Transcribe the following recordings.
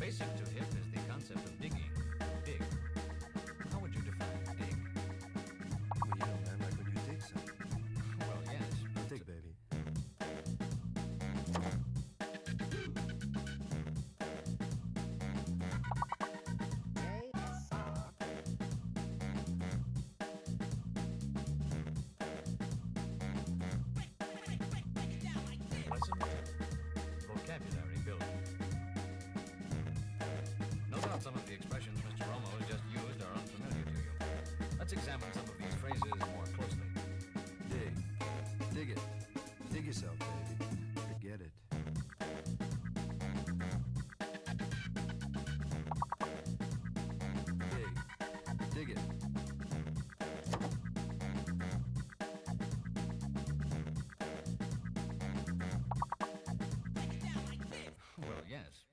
Basic to hip is the concept of digging. Dig. How would you define dig? Well, you know, man, like when you dig something. Well, yes. Dig, baby. Lesson 2. Vocabulary building. No doubt some of the expressions Mr. Romo has just used are unfamiliar to you. Let's examine some of these phrases more closely. Dig. Dig it. Dig yourself, baby. Forget it. Dig. Dig it. Well, yes.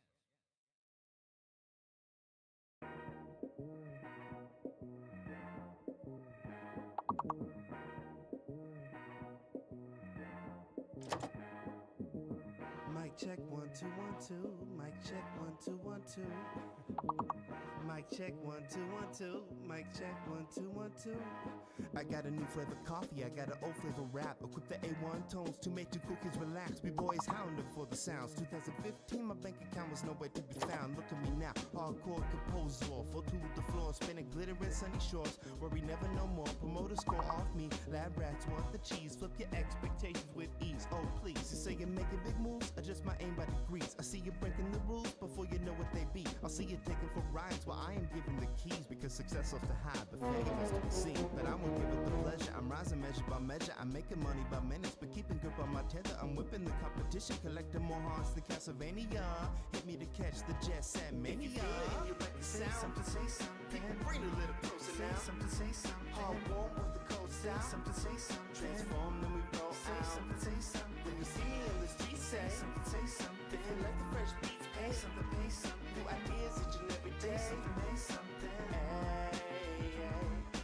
Mic check 1 2 1 2. Mic check 1 2 1 2. Mic check 1 2 1 2. Mic check 1 2 1 2. I got a new flavor coffee, I got an old flavor rap. Equip the A1 tones to make you cool kids relax. We boys hounding for the sounds. 2015, my bank account was nowhere to be found. Look at me now, hardcore composer, full to the floor, spinning glitter in sunny shores. Worry never no more. Promoters score off me. Lab rats want the cheese. Flip your expectations with ease. Oh please, you say you're making big moves. Adjust my aim by degrees. I see you breaking the rules before you know what they be. I'll see you taking for rides while I am giving the keys. Because success off to hide, but failure has to be seen. But I'm gonna give it the pleasure. I'm rising measure by measure. I'm making money by minutes, but keeping grip on my tether. I'm whipping the competition, collecting more hearts than Castlevania. Hit me to catch the jet set mania. If you feel it and you like the sound, something, say something. Bring a little closer now. Something, say something. Hard warm with the cold style. Something, say something. Transform, then we roll out. Something, say something. When you see me in the streets, say something, say something. If you like the fresh beats, pay something, pay something. New ideas each and every day. Something, pay something.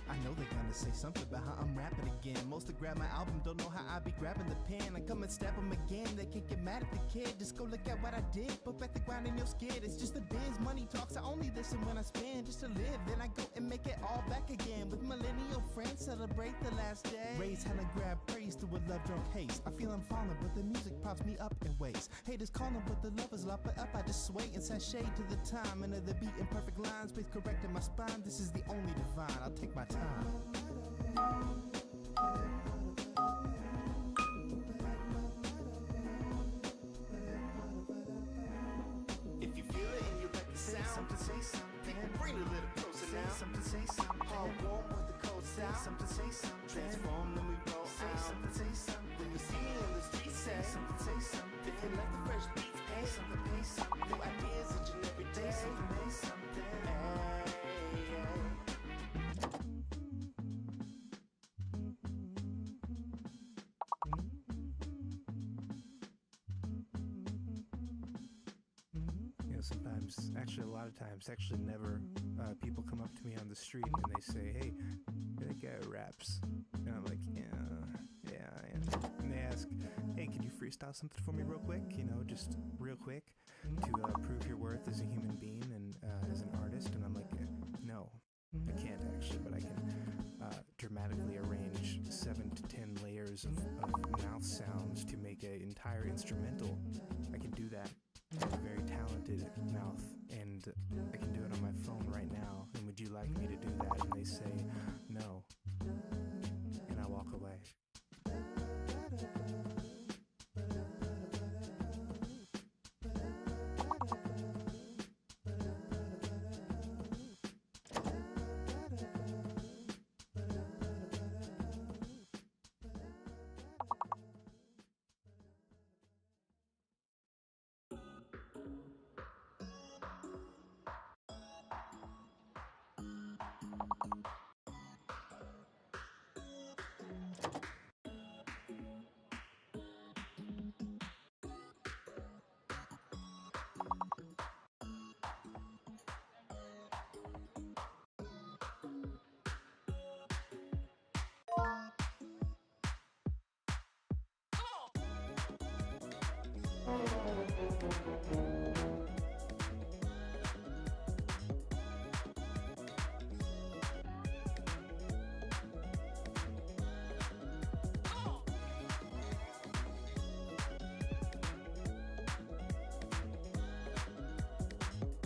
I know they're gonna say something about how I'm rapping again. Most to grab my album don't know how I be grabbing the pen. I come and stab them again, they can't get mad at the kid. Just go look at what I did, put back the grind in your skid. It's just the biz, money talks, I only listen when I spend. Just to live, then I go and make it all back again. With millennial friends, celebrate the last day. Raise hell and grab praise through a love drunk haste. I feel I'm falling, but the music props me up in ways. Haters calling, but the lovers lop it up. I just sway and sashay to the time. And the beat in perfect lines, space correcting my spine. This is the only divine, I'll take my time. If you feel it and you like the sound, something, say something. Bring a little closer now. Something, say something. Hard warm with the cold style. Something, say something. Transform, then we roll out. Something, say something. When you see me in the streets, say something, say something. If you like the fresh beats, pay something, pay something. New ideas each and every day. Something, pay something. Sometimes, actually a lot of times, actually never, people come up to me on the street and they say, hey, that guy raps. And I'm like, yeah. And they ask, hey, can you freestyle something for me real quick? You know, just real quick to prove your worth as a human being and as an artist. And I'm like, no, I can't actually, but I can dramatically arrange 7 to 10 layers of mouth sounds to make an entire instrumental. I can do that. I have a very talented mouth, and I can do it on my phone right now. And would you like me to do that? And they say, no. And I walk away.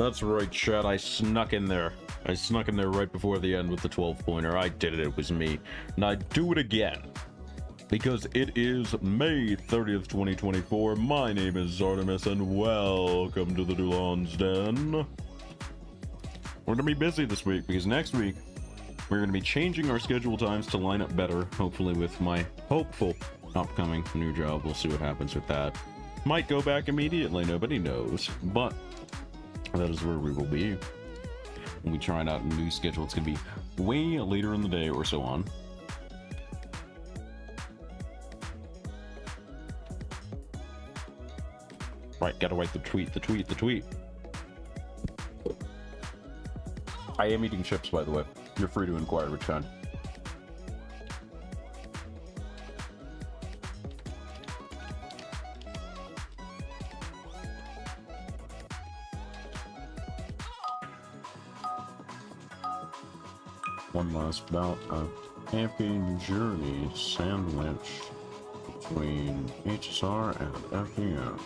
That's right, chat. I snuck in there. I snuck in there right before the end with the 12-pointer. I did it. It was me. And I do it again. Because it is May 30th, 2024. My name is Artemis, and welcome to the Dulon's Den. We're going to be busy this week, because next week, we're going to be changing our schedule times to line up better, hopefully with my hopeful upcoming new job. We'll see what happens with that. Might go back immediately, nobody knows. But that is where we will be. When we try out a new schedule, it's going to be way later in the day or so on. Right, gotta write the tweet. I am eating chips, by the way. You're free to inquire which kind. One last bout of afkjourney sandwich between HSR and FDO.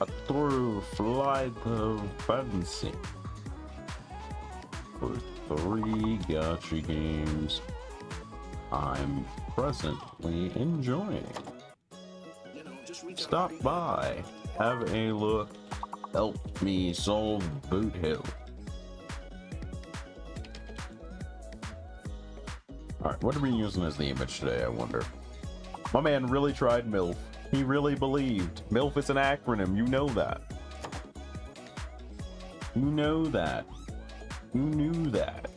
A true flight of fancy for 3 gacha games I'm presently enjoying. Stop by, have a look, help me solve Boot Hill. Alright, what are we using as the image today, I wonder? My man really tried MILF. He really believed. MILF is an acronym, you know that. You know that. You knew that.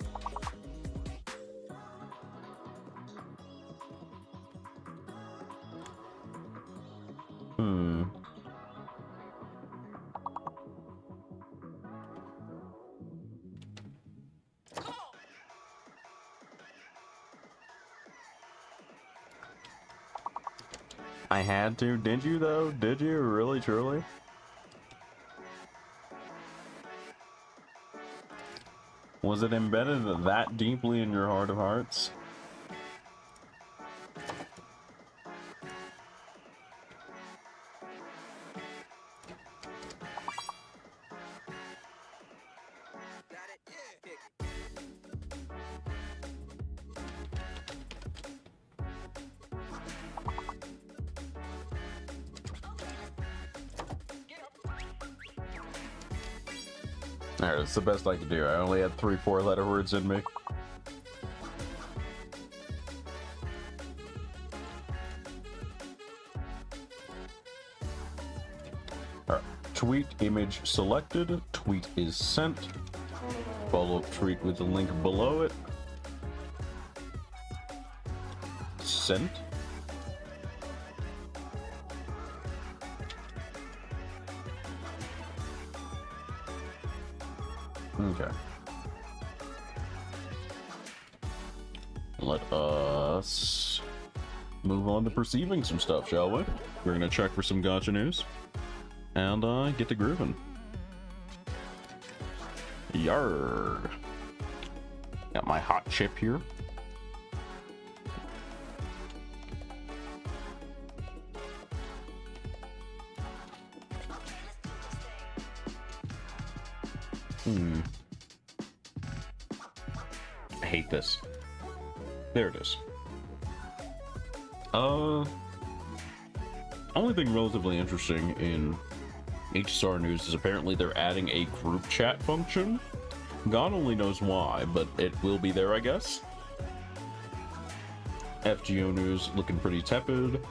I had to. Did you, though? Did you? Really, truly? Was it embedded that deeply in your heart of hearts? Alright, that's the best I could do. I only had 3 4-letter words in me. Alright, tweet image selected. Tweet is sent. Follow-up tweet with the link below it. Sent. Okay. Let us move on to perceiving some stuff, shall we? We're gonna check for some gacha news and get to grooving. Yarg. Got my hot chip here. I hate this. There it is. Only thing relatively interesting in HSR news is apparently they're adding a group chat function. God only knows why, but it will be there, I guess. FGO news looking pretty tepid.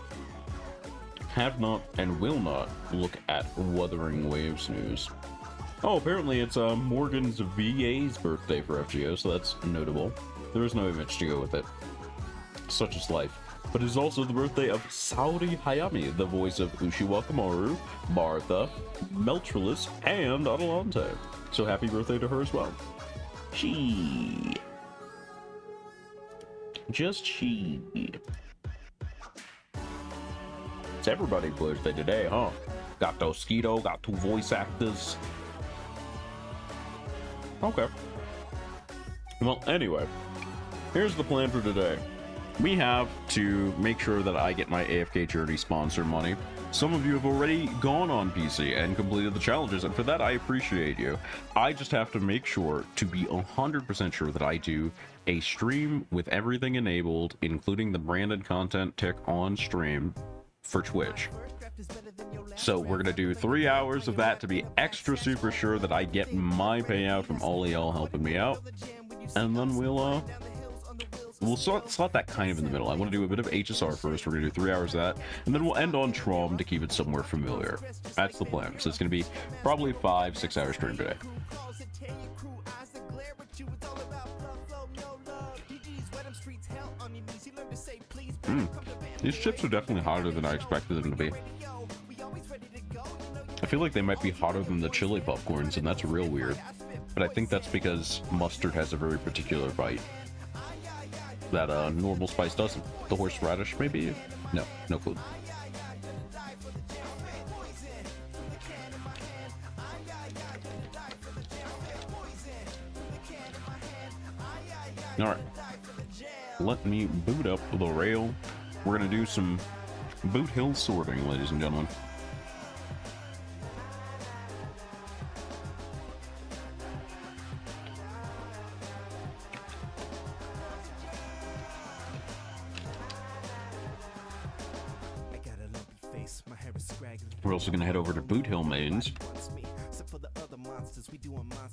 Have not and will not look at Wuthering Waves news. Oh, apparently it's Morgan's VA's birthday for FGO, so that's notable. There is no image to go with it. Such is life. But it is also the birthday of Saori Hayami, the voice of Ushiwakamaru, Martha, Meltrilis, and Adelante. So happy birthday to her as well. She. Just she. It's everybody's birthday today, huh? Got Tosquito, got 2 voice actors. Okay. Well, anyway, here's the plan for today. we have to make sure that I get my AFK Journey sponsor money. Some of you have already gone on PC and completed the challenges, and for that I appreciate you. I just have to make sure to be 100% sure that I do a stream with everything enabled, including the branded content tick on stream for Twitch. So we're gonna do 3 hours of that to be extra super sure that I get my payout from all of y'all helping me out, and then we'll slot that kind of in the middle. I want to do a bit of HSR first. We're gonna do 3 hours of that, and then we'll end on Trom to keep it somewhere familiar. That's the plan. So it's gonna be probably 5-6 hour stream today. These chips are definitely hotter than I expected them to be. I feel like they might be hotter than the chili popcorns, and that's real weird. But I think that's because mustard has a very particular bite that normal spice doesn't. The horseradish, maybe? No clue. All right. Let me boot up the rail. We're gonna do some boot hill sorting, ladies and gentlemen. We're also gonna head over to Boot Hill Mains.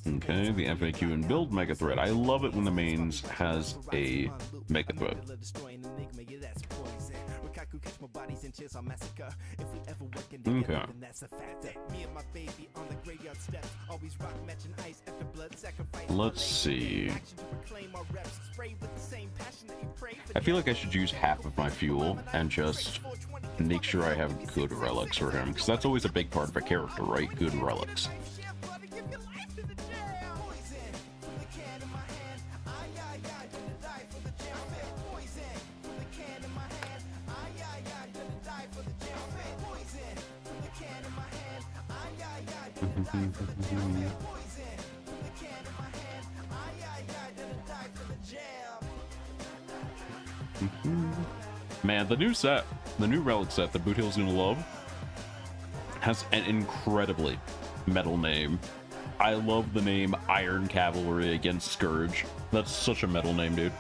Okay, the FAQ and build mega thread. I love it when the mains has a mega thread. Okay. Let's see. I feel like I should use half of my fuel and just make sure I have good relics for him, because that's always a big part of a character, right? Good relics. Man, the new set, the new relic set that Boot Hill's gonna love, has an incredibly metal name. I love the name Iron Cavalry against Scourge. That's such a metal name, dude.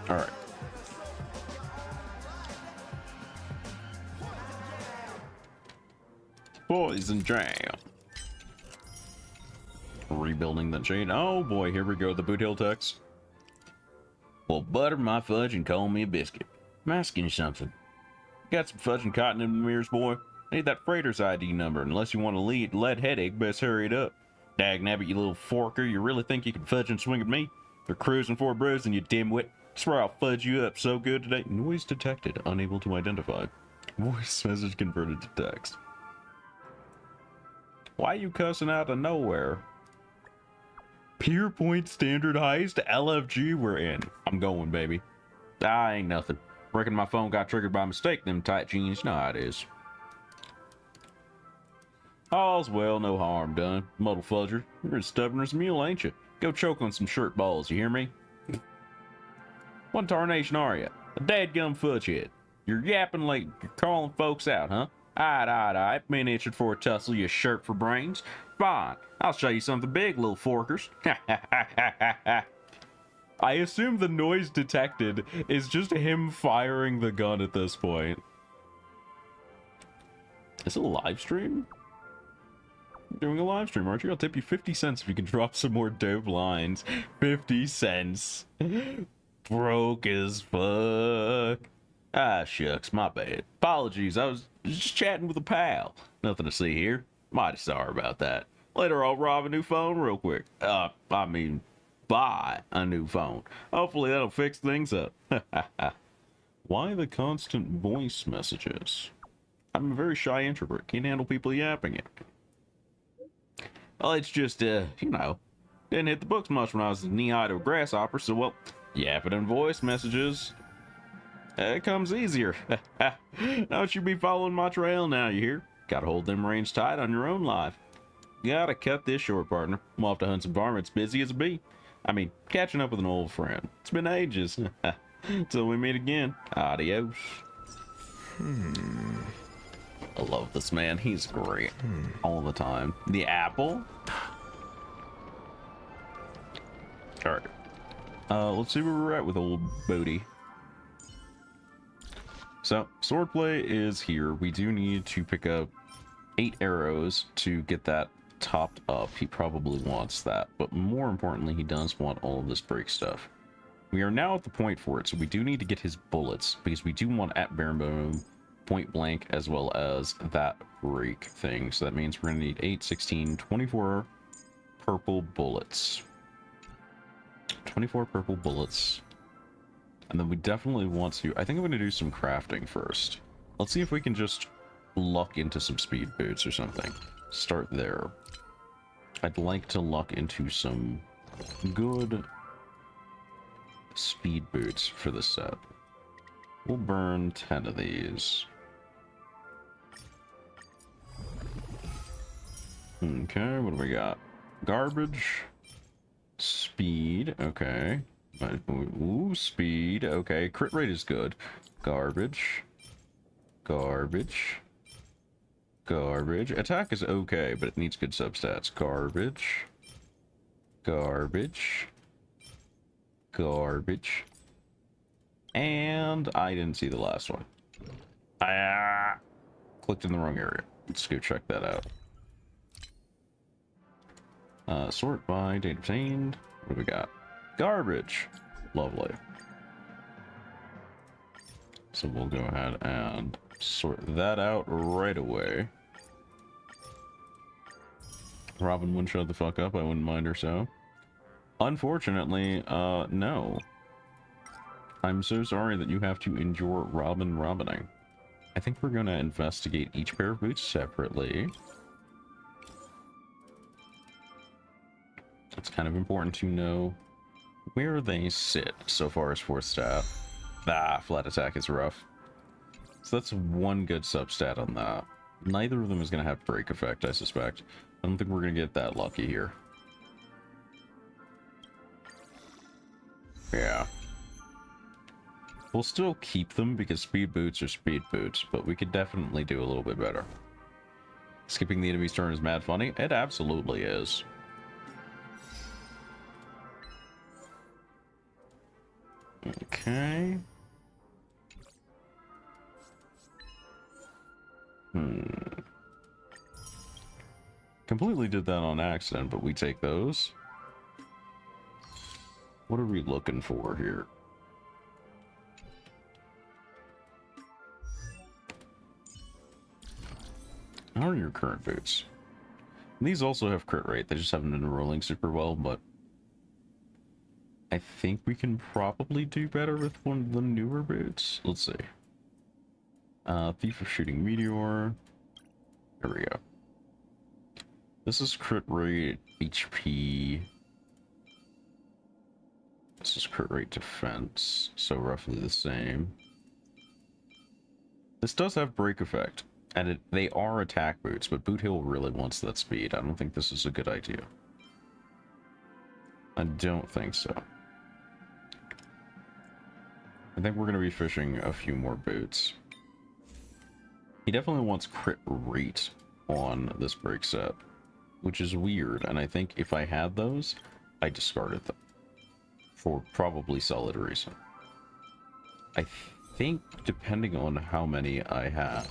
Alright. Poison Jam. Rebuilding the chain. Oh boy, here we go. The Boot Hill text. Well, butter my fudge and call me a biscuit. I'm asking you something. Got some fudge and cotton in the mirrors, boy? I need that freighter's ID number. Unless you want a lead headache, best hurry it up. Dag nabbit, you little forker. You really think you can fudge and swing at me? You're cruising for a bruise and you dimwit. Swear I'll fudge you up so good today. Noise detected. Unable to identify. Voice message converted to text. Why you cussing out of nowhere? Pier Point Standard Heist, LFG, we're in. I'm going, baby. I ain't nothing. Reckon my phone got triggered by mistake, them tight jeans. No, it is. All's well, no harm done. Muddle fudger. You're as stubborn as a mule, ain't you? Go choke on some shirt balls, you hear me? What tarnation are you? A dadgum fudge head. You're yapping like you're calling folks out, huh? Aight. Been itching for a tussle, you shirt for brains. Fine. I'll show you something big, little forkers. I assume the noise detected is just him firing the gun at this point. Is it a live stream? You're doing a live stream, aren't you? I'll tip you 50 cents if you can drop some more dope lines. 50 cents. Broke as fuck. Ah, shucks, my bad. Apologies, I was just chatting with a pal. Nothing to see here. Mighty sorry about that. Later, I'll rob a new phone real quick. Buy a new phone. Hopefully that'll fix things up. Why the constant voice messages? I'm a very shy introvert. Can't handle people yapping it. Well, it's just, you know, didn't hit the books much when I was knee-high to a grasshopper, so, well, yapping and voice messages. It comes easier. Don't you be following my trail now, you hear? Gotta hold them reins tight on your own life. Gotta cut this short, partner. I'm off to hunt some varmints, busy as a bee. I mean, catching up with an old friend. It's been ages. Till we meet again. Adios. I love this man. He's great. All the time. The apple? Alright. Let's see where we're at with old Bodie. So, swordplay is here. We do need to pick up 8 arrows to get that topped up. He probably wants that, but more importantly, he does want all of this break stuff. We are now at the point for it, so we do need to get his bullets, because we do want at bare minimum, point blank, as well as that break thing. So that means we're going to need 8, 16, 24 purple bullets. 24 purple bullets. And then we definitely want to... I think I'm going to do some crafting first. Let's see if we can just luck into some speed boots or something. Start there. I'd like to luck into some good speed boots for the set. We'll burn 10 of these. Okay, what do we got? Garbage. Speed, okay. Ooh, speed, okay. Crit rate is good. Garbage. Garbage. Garbage. Attack is okay, but it needs good substats. Garbage. Garbage. Garbage. And I didn't see the last one. I clicked in the wrong area. Let's go check that out. Sort by date obtained. What do we got? Garbage. Lovely. So we'll go ahead and sort that out right away. Robin wouldn't shut the fuck up. I wouldn't mind her so. Unfortunately, no. I'm so sorry that you have to endure robining. I think we're going to investigate each pair of boots separately. It's kind of important to know where they sit so far as 4th stat. Flat attack is rough. So that's one good substat on that. Neither of them is going to have break effect, I suspect. I don't think we're going to get that lucky here. Yeah. We'll still keep them because speed boots are speed boots, but we could definitely do a little bit better. Skipping the enemy's turn is mad funny. It absolutely is. Okay. Completely did that on accident, but we take those. What are we looking for here? How are your current boots? And these also have crit rate. They just haven't been rolling super well, but I think we can probably do better with one of the newer boots. Let's see. Thief of Shooting Meteor. There we go. This is crit rate, HP. This is crit rate defense, so roughly the same. This does have break effect, and they are attack boots, but Boot Hill really wants that speed. I don't think this is a good idea. I don't think so. I think we're going to be fishing a few more boots. He definitely wants crit rate on this break set, which is weird, and I think if I had those, I discarded them. For probably solid reason. I think, depending on how many I have,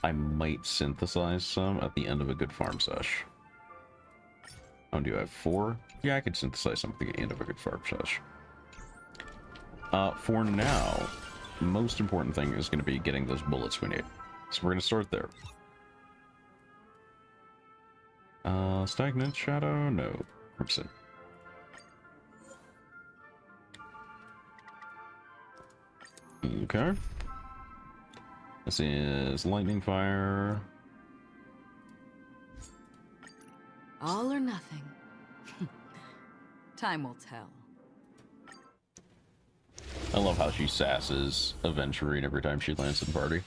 I might synthesize some at the end of a good farm sesh. Oh, do I have 4? Yeah, I could synthesize something at the end of a good farm sesh. For now, the most important thing is going to be getting those bullets we need. So we're going to start there. Stagnant Shadow? No. Crimson. Okay. This is Lightning Fire. All or nothing. Time will tell. I love how she sasses Aventurine every time she lands in the party.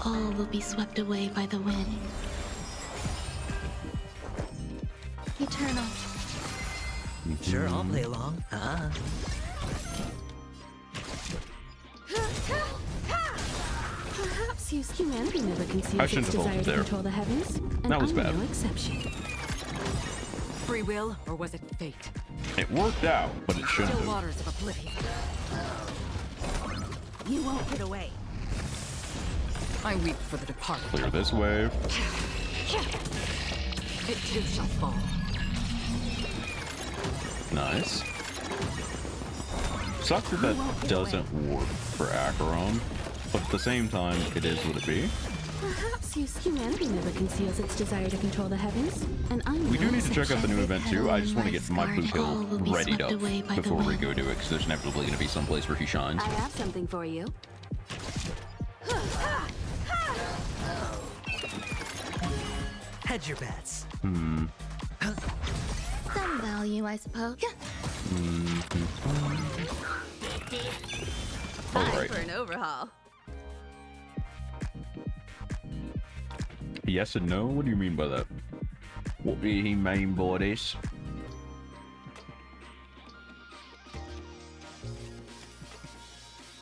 All will be swept away by the wind. Eternal. Sure, I'll play along. Perhaps humanity never conceals I shouldn't its have desire halted to there. control the heavens, and That was I'm bad. no exception. Free will, or was it fate? It worked out, but it shouldn't Still have. waters of oblivion. You won't get away. I weep for the departed. Clear this wave. It too shall fall. Nice. Sucks that that doesn't work for Acheron, but at the same time, it is what it be. Perhaps humanity never conceals its desire to control the heavens, and I'm We no do need to check out the new exception. event too. I just want to get my blue All hill will be readied swept up away by the before we wind. go do it, because there's inevitably going to be some place where he shines. I have something for you. Hedge your bets. Some value, I suppose. All right. For an overhaul. Yes and no? What do you mean by that? What do he mean by this?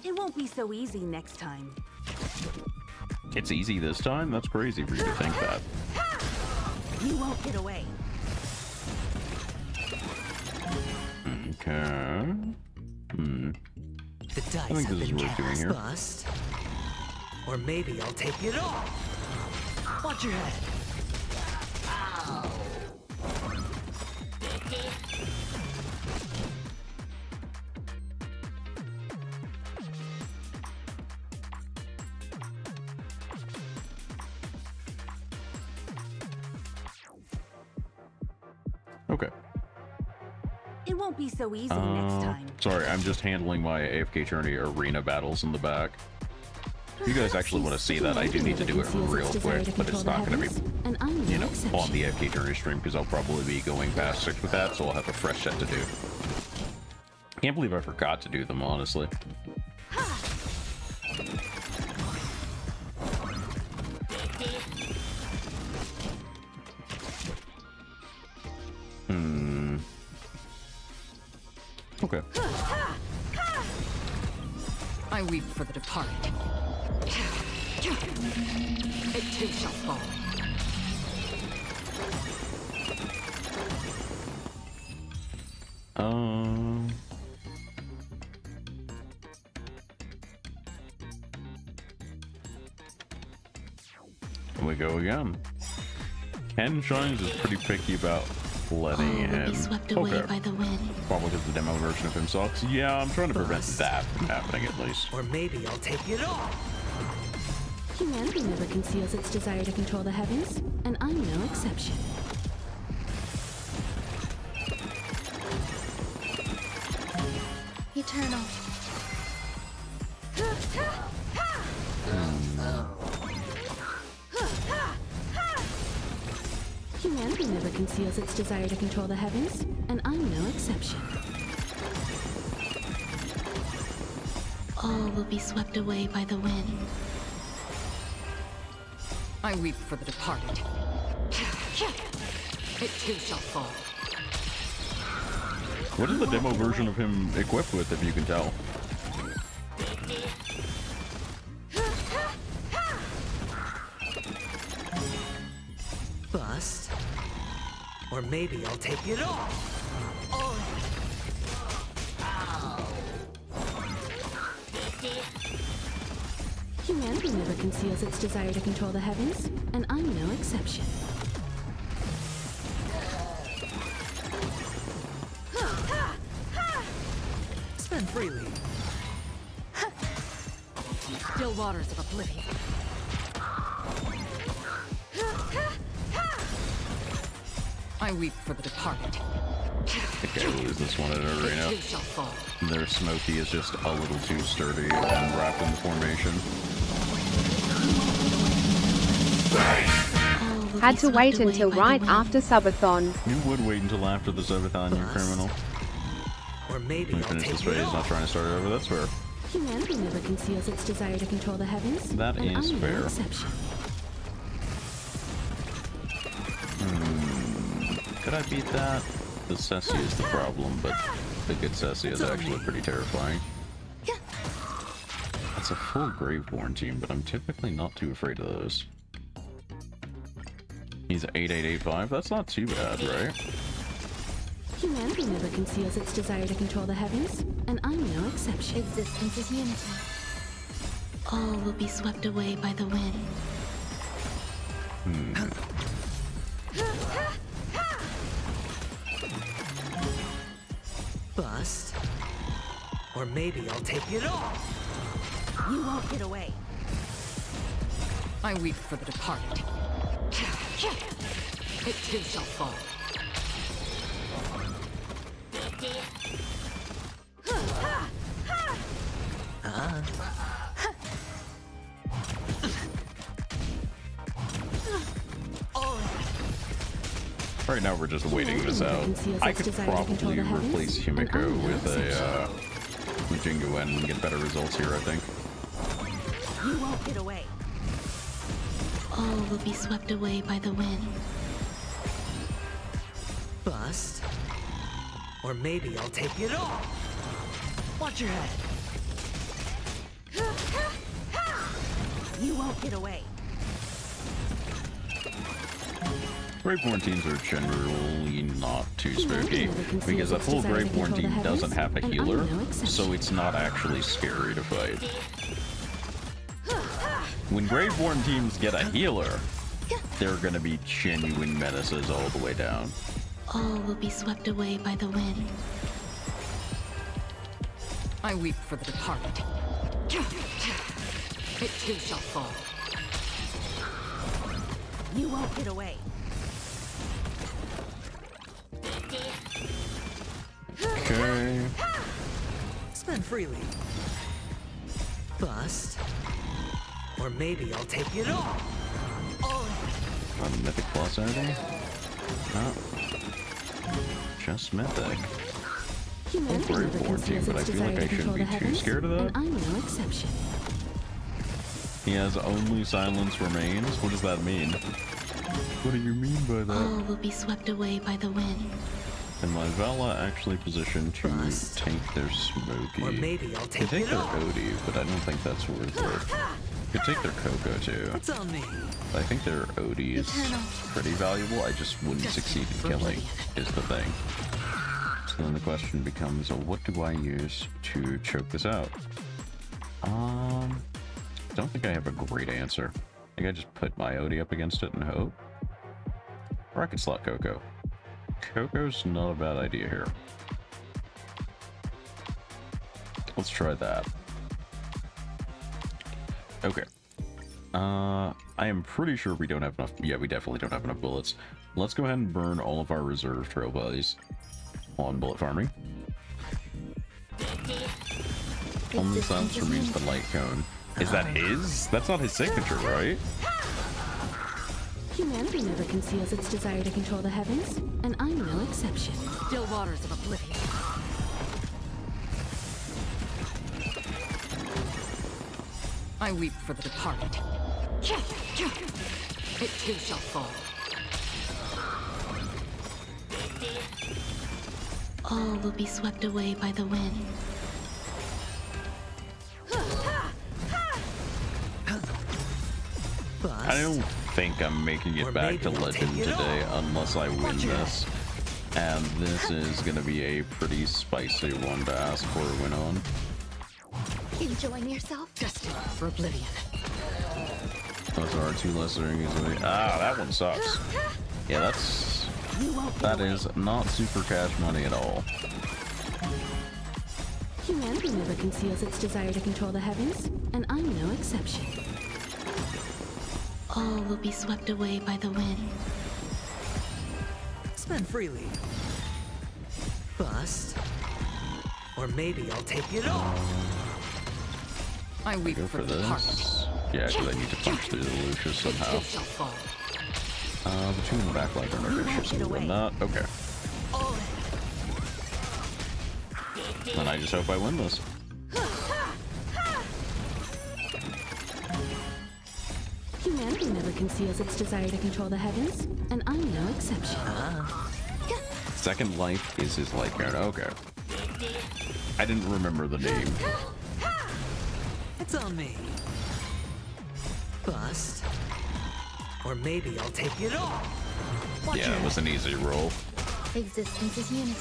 It won't be so easy next time. It's easy this time? That's crazy for you to think that. You won't get away. Okay. The dice think have this is been worth doing cast. here. Bust. Or maybe I'll take it all. Watch your head. Okay. It won't be so easy next time. Sorry, I'm just handling my AFK Journey arena battles in the back. If you guys actually want to see that, I do need to do it real quick, but it's not going to be, you know, on the AFK Journey stream, because I'll probably be going past 6 with that, so I'll have a fresh set to do. Can't believe I forgot to do them, honestly. Okay. I weep for the departed. It too shall fall. We go again. Ken Shines is pretty picky about letting him. Okay. By the wind. Probably because the demo version of him sucks. Yeah, I'm trying to prevent that from happening at least. Or maybe I'll take it all. Humanity never conceals its desire to control the heavens, and I'm no exception. Eternal. Humanity never conceals its desire to control the heavens, and I'm no exception. All will be swept away by the wind. I weep for the departed. It too shall fall. What is the demo version of him equipped with, if you can tell? Bust. Or maybe I'll take it all. Humanity never conceals its desire to control the heavens, and I'm no exception. Spend freely. Still waters of oblivion. I weep for the departed. Okay, we'll lose this one at arena. It too shall fall. Their Smokey is just a little too sturdy and wrapped in the formation. Had to wait until right after subathon. You would wait until after the subathon, you criminal. Or maybe Let me I'll finish take this it phase, all. not trying to start it over, that's fair. Humanity never conceals its desire to control the heavens. That and is I'm fair. no exception. Could I beat that? The Cessi is the problem, but the good Cessi is actually pretty terrifying. That's a full Graveborn team, but I'm typically not too afraid of those. He's 8885. That's not too bad, right? Humanity never conceals its desire to control the heavens, and I'm no exception. Existence is unity. All will be swept away by the wind. Bust. Or maybe I'll take it all. You won't get away. I weep for the departed. It too shall fall. Right now we're just waiting this out. I could probably replace Himiko with a Midgame and get better results here, I think. You won't get away. All will be swept away by the wind. Bust. Or maybe I'll take it all. Watch your head. You won't get away. Graveborn teams are generally not too spooky, because a full Graveborn team doesn't have a healer, so it's not actually scary to fight. When Graveborn teams get a healer, they're gonna be genuine menaces all the way down. All will be swept away by the wind. I weep for the departed. It too shall fall. You won't get away. Okay. Spend freely. Bust. Or maybe I'll take it all. Mythic plus anything? No. Just Mythic. Humanity never Graveborn team, conceals but I its feel like desire I to shouldn't control be the too heavens, scared of that. and I'm no exception. He has only silence remains? What does that mean? What do you mean by that? All will be swept away by the wind. And my Vala actually positioned to Bust. take their Smoky. Or maybe I'll Could take take it their all. Odie, but I don't think that's worth it. Could take their Coco too. It's on me. I think their Odie is pretty valuable. I just wouldn't succeed in killing, is the thing. So then the question becomes, what do I use to choke this out? Don't think I have a great answer. I think I just put my Odie up against it and hope. Or I could slot Coco. Coco's not a bad idea here. Let's try that. Okay. I am pretty sure we don't have enough. Yeah, we definitely don't have enough bullets. Let's go ahead and burn all of our reserve trail buddies on bullet farming. Only silence remains the light cone. Is that his? That's not his signature, right? Humanity never conceals its desire to control the heavens, and I'm no exception. Still waters of oblivion. I weep for the departed. It too shall fall. All will be swept away by the wind. Bust. I don't think I'm making it Or back to maybe we'll Legend take it today all. unless I win Watch your this. And this is gonna be a pretty spicy one to ask for a win on. Enjoying yourself? Destined for oblivion. Those are our two lesser easily. Ah, that one sucks. Yeah, that is not super cash money at all. Humanity never conceals its desire to control the heavens, and I'm no exception. All will be swept away by the wind. Spend freely. Bust. Or maybe I'll take it all. I weep Go for for the departed. this. Yeah, because I need to punch through the Lucius It somehow. too shall fall. The two in the back line are no good, so we'll win that. Okay. Then I just hope I win this. Humanity never conceals its desire to control the heavens, and I'm no exception. Second life is his light cone. Okay. I didn't remember the name. It's on me. Bust. Or maybe I'll take it all. Watch Yeah, it was an easy roll. Existence is unity.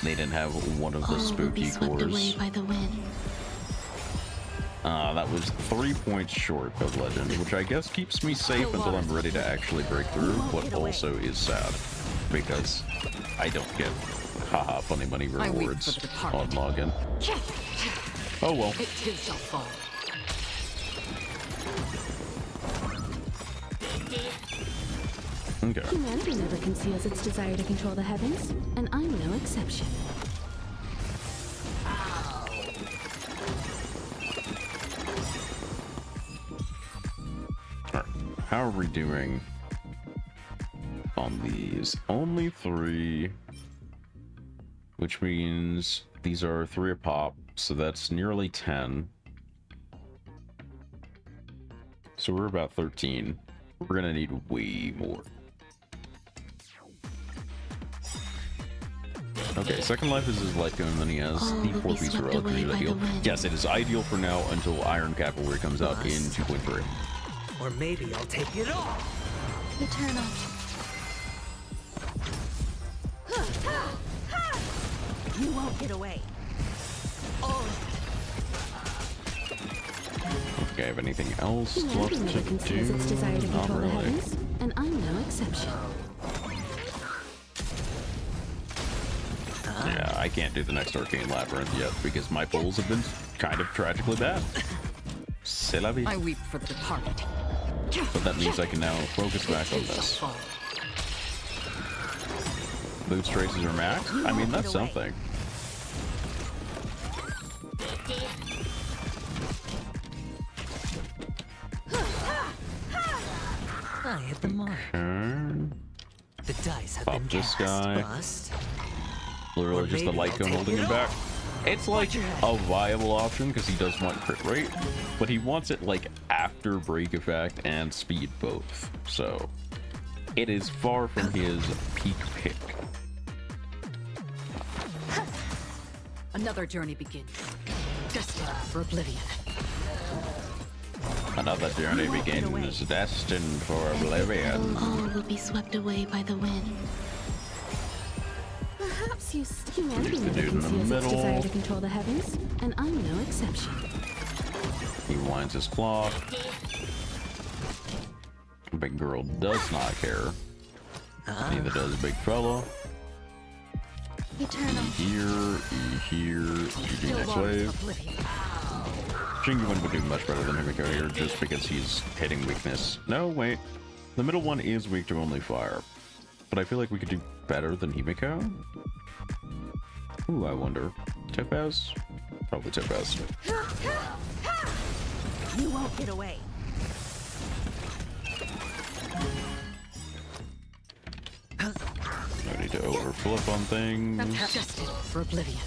They didn't have one of the All will be spooky swept away cores. by the wind. That was 3 points short of legend, which I guess keeps me safe until I'm ready to actually break through, but also is sad, because I don't get haha funny money rewards on login. Oh well. It too shall fall. Okay. Humanity never conceals its desire to control the heavens, and I'm no exception. Alright. How are we doing on these? Only 3. Which means these are 3 a pop, so that's nearly 10. So we're about 13. We're gonna need way more. Okay, second life is his light cone, and then he has All the will be 4-piece swept relic, away which is by the ideal. wind. Yes, it is ideal for now until Iron Cavalry comes out in 2.3. Or maybe I'll take it all. Eternal. You won't get away. Okay, have anything else Humanity left never to conceals do? its desire to Not control the really. heavens, and I'm no exception. Yeah, I can't do the next Arcane Labyrinth yet because my polls have been kind of tragically bad. C'est la vie. I weep for the departed. But that means I can now focus back on It too shall this. fall. Boots traces are max? I mean, that's something. I hit the mark. Turn. The dice have Pop been this cast. guy. Bust. Literally Or just a maybe light I'll cone take holding it him back. all. It's like Watch your head. a viable option because he does want crit rate, but he wants it like after break effect and speed both. So it is far from his peak pick. Another journey begins. Destined for oblivion. Another journey begins, destined for oblivion. All will be swept away by the wind. Perhaps you humanity The never dude in the conceals its middle. desire to control the heavens, and I'm no exception. He winds his cloth. Big girl does not care. Neither does big fella. Eternal. Here, GG next wave. Oblivion. Jingyuan would do much better than Himiko here just because he's hitting weakness. No, wait. The middle one is weak to only fire. But I feel like we could do better than Himiko. Ooh, I wonder. Topaz? Probably Topaz. You won't get away. No need to overflip on things. Destined for oblivion.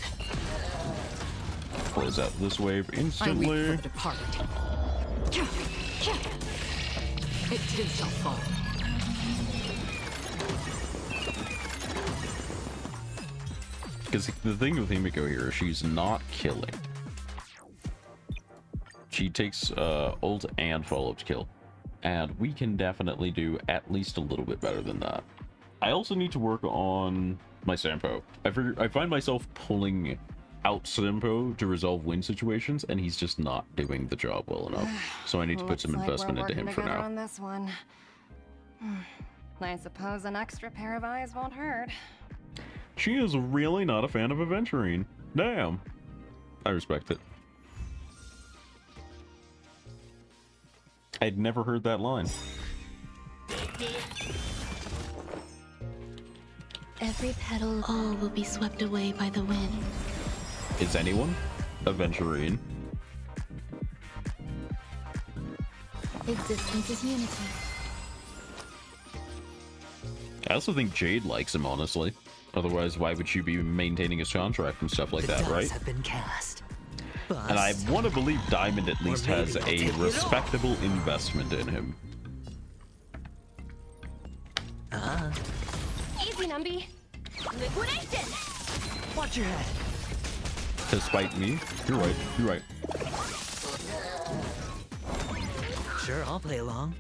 Close out this wave I weep for instantly. the departed. It too shall fall. Because the thing with Himiko here is she's not killing. She takes ult and follow to kill. And we can definitely do at least a little bit better than that. I also need to work on my Sampo. I find myself pulling out Sampo to resolve win situations, and he's just not doing the job well enough. So I need to put some investment into him for now. On this one. I suppose an extra pair of eyes won't hurt. She is really not a fan of Aventurine. Damn. I respect it. I'd never heard that line. Every petal, all will be swept away by the wind. Is anyone Aventurine? Existence is unity. I also think Jade likes him, honestly. Otherwise, why would she be maintaining his contract and stuff like The that, dice right? have been cast. Bust. And I want to believe Diamond at least maybe has I'll a take it all. respectable investment in him. Easy, Numby. Liquidation! Watch your head. To spite me. You're right. You're right. Sure, I'll play along.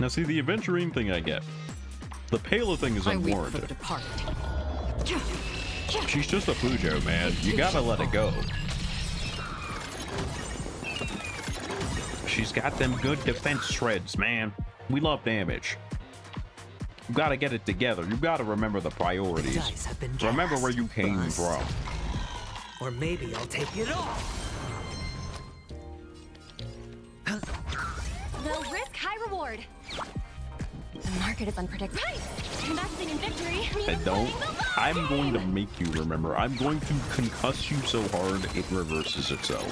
Now see, the aventurine thing I get. The Pela thing is I weep for the unwarranted. departed. She's just a Fujo, man. You gotta let it go. She's got them good defense shreds, man. We love damage. You gotta get it together. You gotta remember the priorities. Dice have been Remember cast. where you came Bust. from. Or maybe I'll take it all. No risk, high reward. The market is unpredictable. Right! Investing in victory means I don't. playing the long I'm going to game. make you remember. I'm going to concuss you so hard it reverses itself.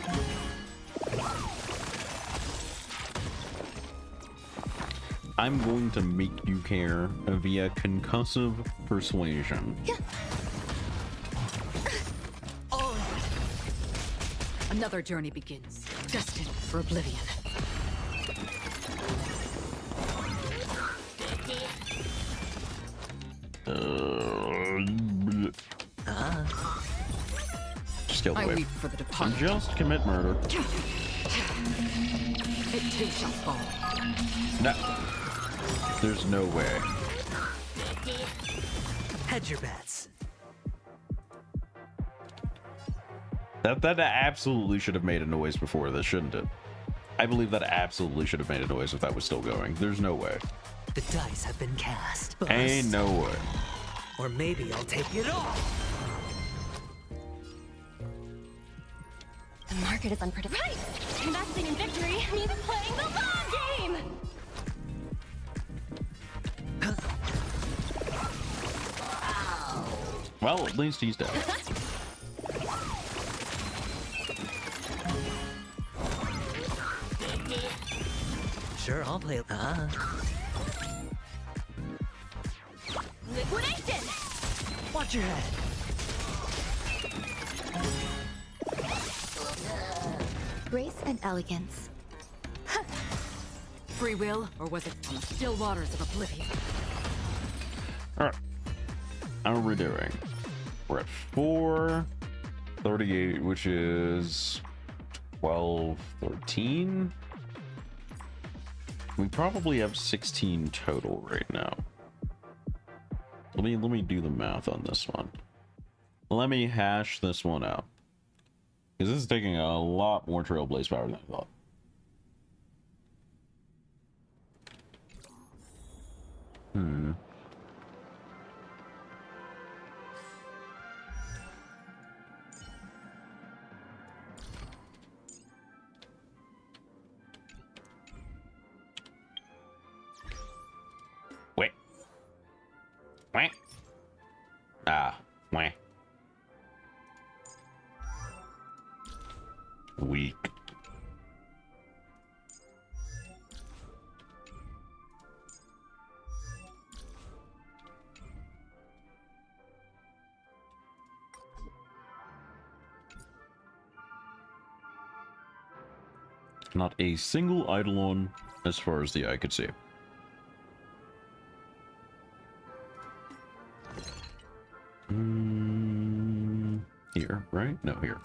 I'm going to make you care via concussive persuasion. Another journey begins, destined for oblivion. Just kill the I wave. weep for the And departed. just commit murder. It too shall fall. No. There's no way. Hedge your bets. That absolutely should have made a noise before this, shouldn't it? I believe that absolutely should have made a noise if that was still going. There's no way. The dice have been cast. Bust. Ain't no way. Or maybe I'll take it all. The market is unpredictable. Right! Investing in victory means playing the long game. Well, at least he's dead. Sure, I'll play. Liquidation! Watch your head. Grace and elegance. Free will, or was it on the still waters of oblivion? Alright. How are we doing? We're at 438, which is 12, 13. We probably have 16 total right now. Let me do the math on this one. Let me hash this one out. Because this is taking a lot more Trailblaze power than I thought. Wait. Wait. Wait. Weak. Not a single Eidolon as far as the eye could see. Here, right? No, here.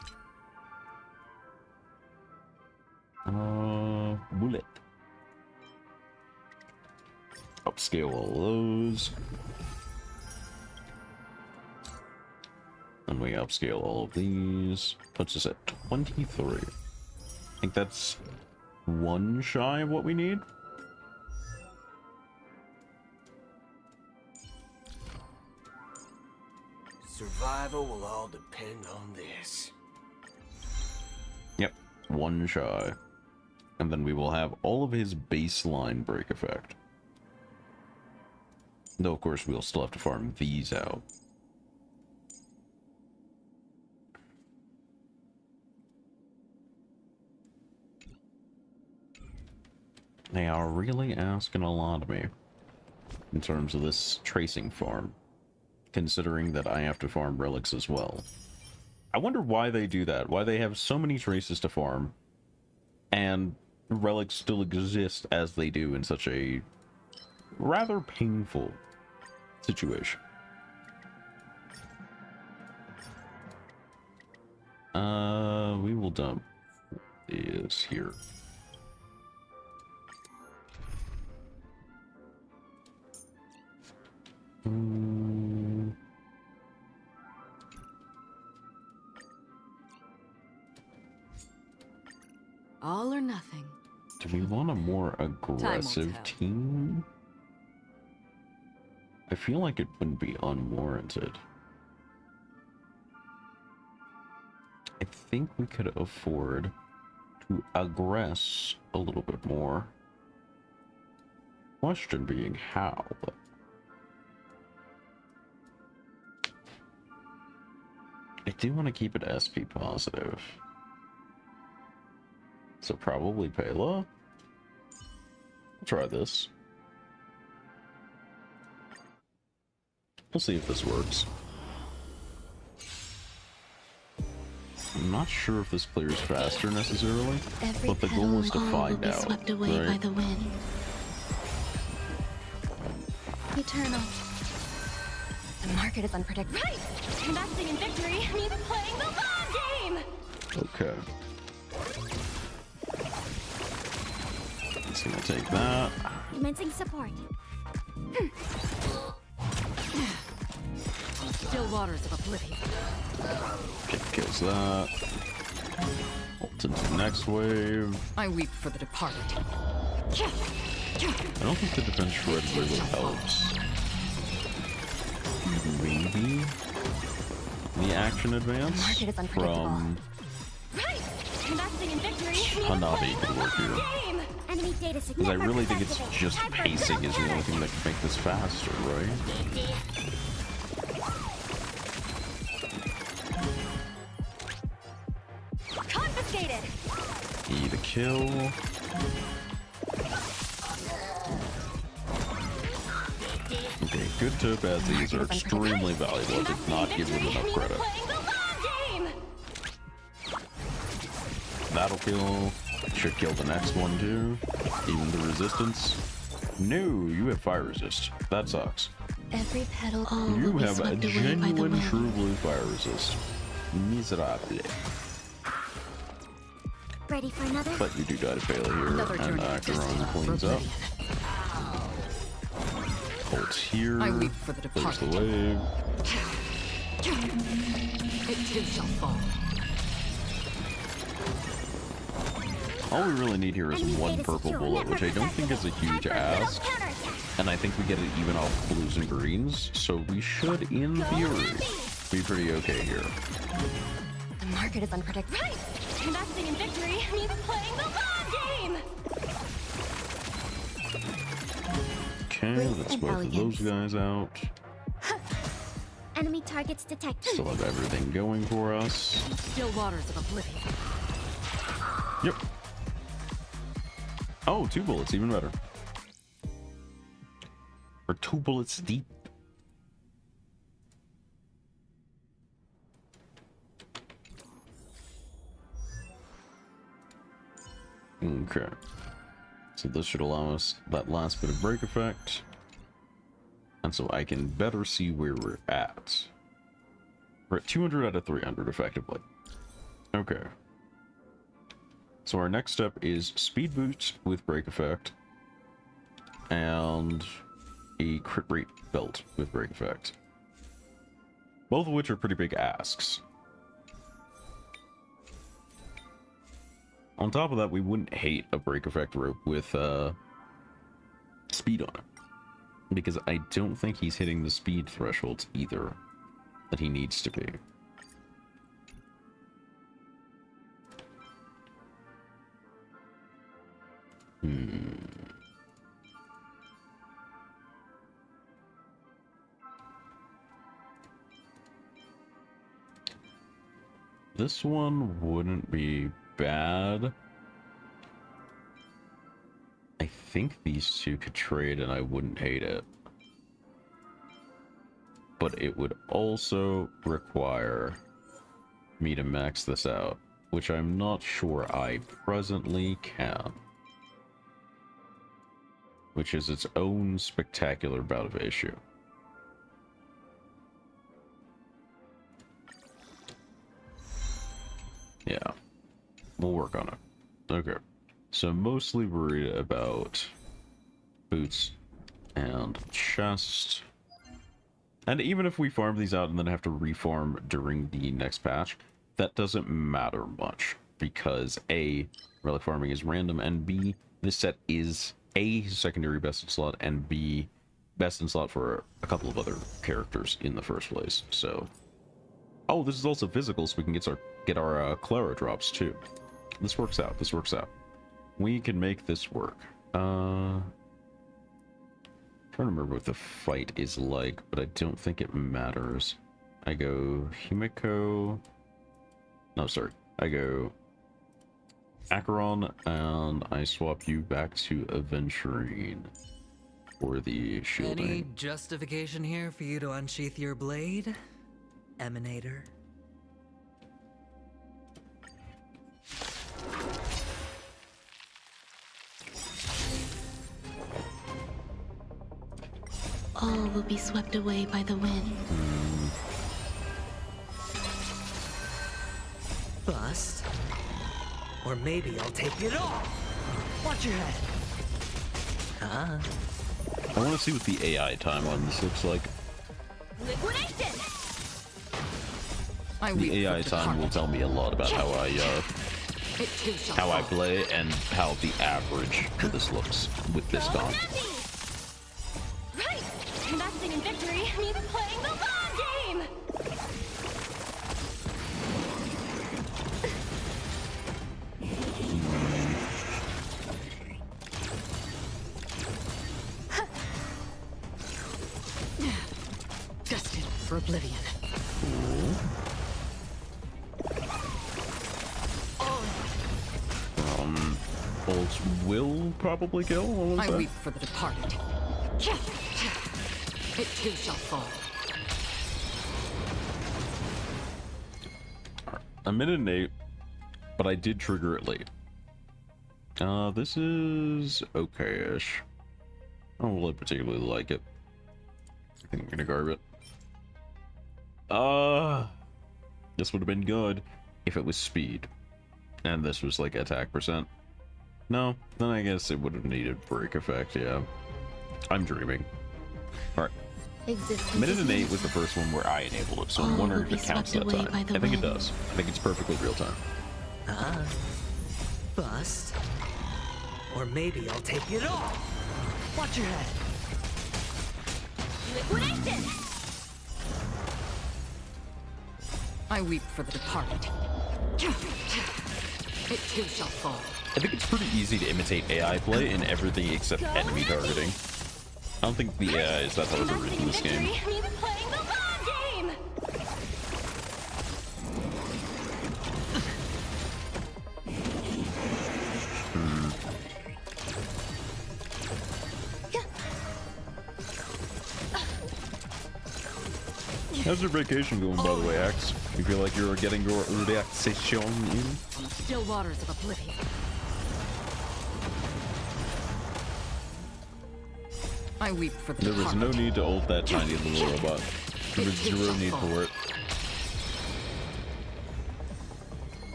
Bullet. Upscale all those. And we upscale all of these. Puts us at 23. I think that's one shy of what we need. Survival will all depend on this. Yep, one shy. And then we will have all of his baseline break effect. Though, of course, we'll still have to farm these out. They are really asking a lot of me in terms of this tracing farm, considering that I have to farm relics as well. I wonder why they do that, why they have so many traces to farm, and relics still exist as they do in such a rather painful situation. We will dump is here. All or nothing. Do we want a more aggressive team? I feel like it wouldn't be unwarranted. I think we could afford to aggress a little bit more. Question being how? I do want to keep it SP positive. So probably Pela. We'll try this. We'll see if this works. I'm not sure if this player is faster necessarily, but the goal is to find out. Swept away by the wind. Eternal. The market is unpredictable. Right! Investing in victory means playing the long game! Okay. It's gonna take that. Commencing support. Still waters of oblivion. Okay, kills that. Ult into the next wave. I weep for the departed. I don't think the defense shred really helps. Maybe the action advance from Hanabi could work here. Because I really think it's just pacing is the only thing that can make this faster, right? Confiscated. The kill. Okay, good tip as these are extremely valuable. I did not give them enough credit. That'll kill. Should kill the next one too. Even the resistance. No, you have fire resist. That sucks. Every petal you have a genuine true blue fire resist. Miserable. Ready for another? But you do die to failure here, and Acheron cleans up. Holds here. I weep for the Clears the departed. wave. It too shall fall. All we really need here is one purple bullet, which I don't think is a huge ask. And I think we get it even off blues and greens, so we should, in theory, be pretty okay here. The market is unpredictable. Right! Investing in victory means playing the long game! Okay, let's both of those guys out. Enemy targets detected. Still have everything going for us. Still waters of oblivion. Yep. Oh, 2 bullets, even better. Or 2 bullets deep. Okay. So this should allow us that last bit of break effect. And so I can better see where we're at. We're at 200 out of 300 effectively. Okay. So our next step is speed boost with break effect. And a crit rate belt with break effect. Both of which are pretty big asks. On top of that, we wouldn't hate a break effect rope with speed on it. Because I don't think he's hitting the speed thresholds either that he needs to be. This one wouldn't be bad. I think these two could trade and I wouldn't hate it. But it would also require me to max this out, which I'm not sure I presently can. which is its own spectacular bout of issue. Yeah, we'll work on it. Okay, so mostly worried about boots and chest. And even if we farm these out and then have to reform during the next patch, that doesn't matter much, because A, relic farming is random, and B, this set is A, secondary best in slot, and B, best in slot for a couple of other characters in the first place. So, oh, this is also physical, so we can get our Clara drops too. This works out. This works out. We can make this work. Trying to remember what the fight is like, but I don't think it matters. I go Himiko. No, sorry. I go Acheron, and I swap you back to Aventurine for the shielding. Any justification here for you to unsheath your blade, Emanator? All will be swept away by the wind. Bust. Or maybe I'll take it all. Watch your head. Huh? I want to see what the AI time on this looks like. Liquidation! The AI time will tell me a lot about how I play and how the average for this looks with this con. Right! Investing in victory means playing the long game! Destined for oblivion. Bolts will probably kill. What was I that? weep for the departed. It too shall fall. A minute and 8, but I did trigger it late. This is okay-ish. I don't really particularly like it. I think I'm gonna garb it. This would have been good if it was speed, and this was like attack percent. No, then I guess it would have needed break effect. Yeah, I'm dreaming. All right. Minute and 8 was the first one where I enabled it, so I'm wondering if it counts that time. I think it does. I think it's perfectly real time. Bust. Or maybe I'll take it all. Watch your head. Liquidation! I weep for the departed. It too shall fall. I think it's pretty easy to imitate AI play in everything except enemy targeting. I don't think the AI is that hard to read in this game. Means playing the long game! How's your vacation going, by the way, Axe? You feel like you're getting your relaxation in? Still waters of oblivion. I weep for the There was no need to ult that tiny little robot. There was zero need for it.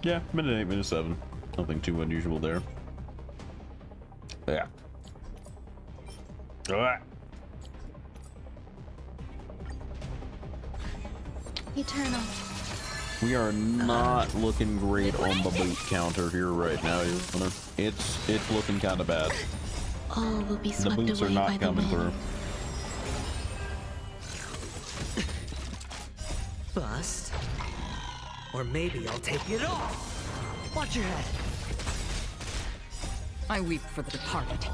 Yeah, minute 8, minute 7. Nothing too unusual there. Yeah. Alright. Eternal. We are not looking great on the boot counter here right now. It's looking kind of bad. All will be swept the boots away are not by the coming wind. through. Bust. Or maybe I'll take it all. Watch your head. I weep for the departed.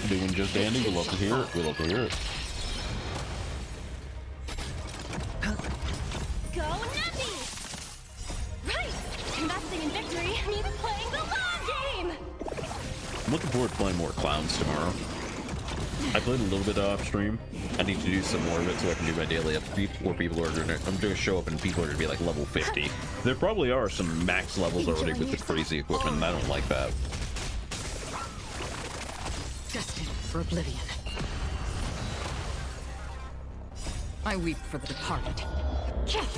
Doing just dandy. We'll love to hear it. We'll love to hear it. Go Nappy! Right! Investing in victory means playing the long game! I'm looking forward to playing more clowns tomorrow. I played a little bit off stream. I need to do some more of it so I can do my daily upkeep where people are gonna, I'm gonna show up and people are gonna be like level 50. There probably are some max levels already with the crazy equipment, and I don't like that. for oblivion. I weep for the departed.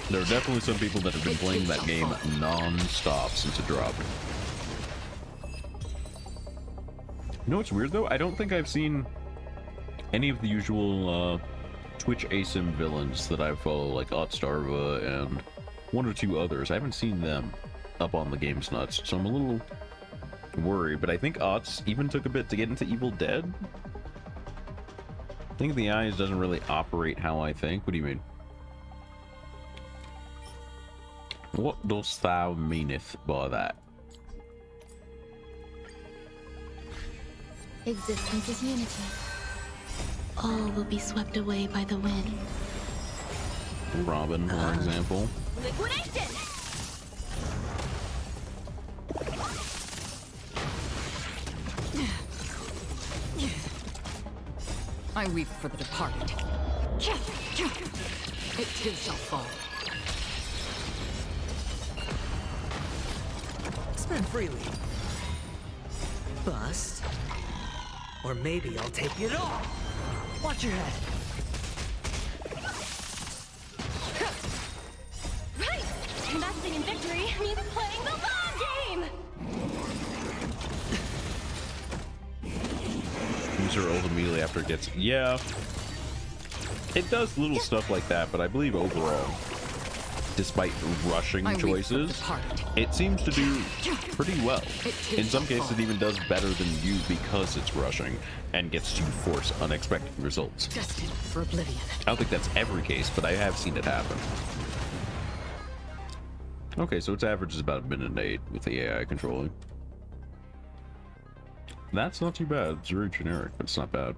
There are definitely some people that have been playing that game non-stop since it dropped. You know what's weird though? I don't think I've seen any of the usual Twitch ASIM villains that I follow, like Otstarva and one or two others. I haven't seen them up on the game's nuts, so I'm a little worried. But I think Ots even took a bit to get into Evil Dead. I think the eyes doesn't really operate how I think. What do you mean? What dost thou meaneth by that? Existence is unity. All will be swept away by the wind. Robin, for example. Liquidation! I weep for the departed. It too shall fall. Spend freely. Bust. Or maybe I'll take it all. Watch your head. Right! Investing in victory means playing the long game! Use her ult immediately after it gets... Yeah. It does little stuff like that, but I believe overall, despite rushing choices, it seems to do pretty well. In some cases, it even does better than you because it's rushing and gets to force unexpected results. Destined for oblivion. I don't think that's every case, but I have seen it happen. Okay, so its average is about 1:08 with the AI controlling. That's not too bad. It's very generic, but it's not bad.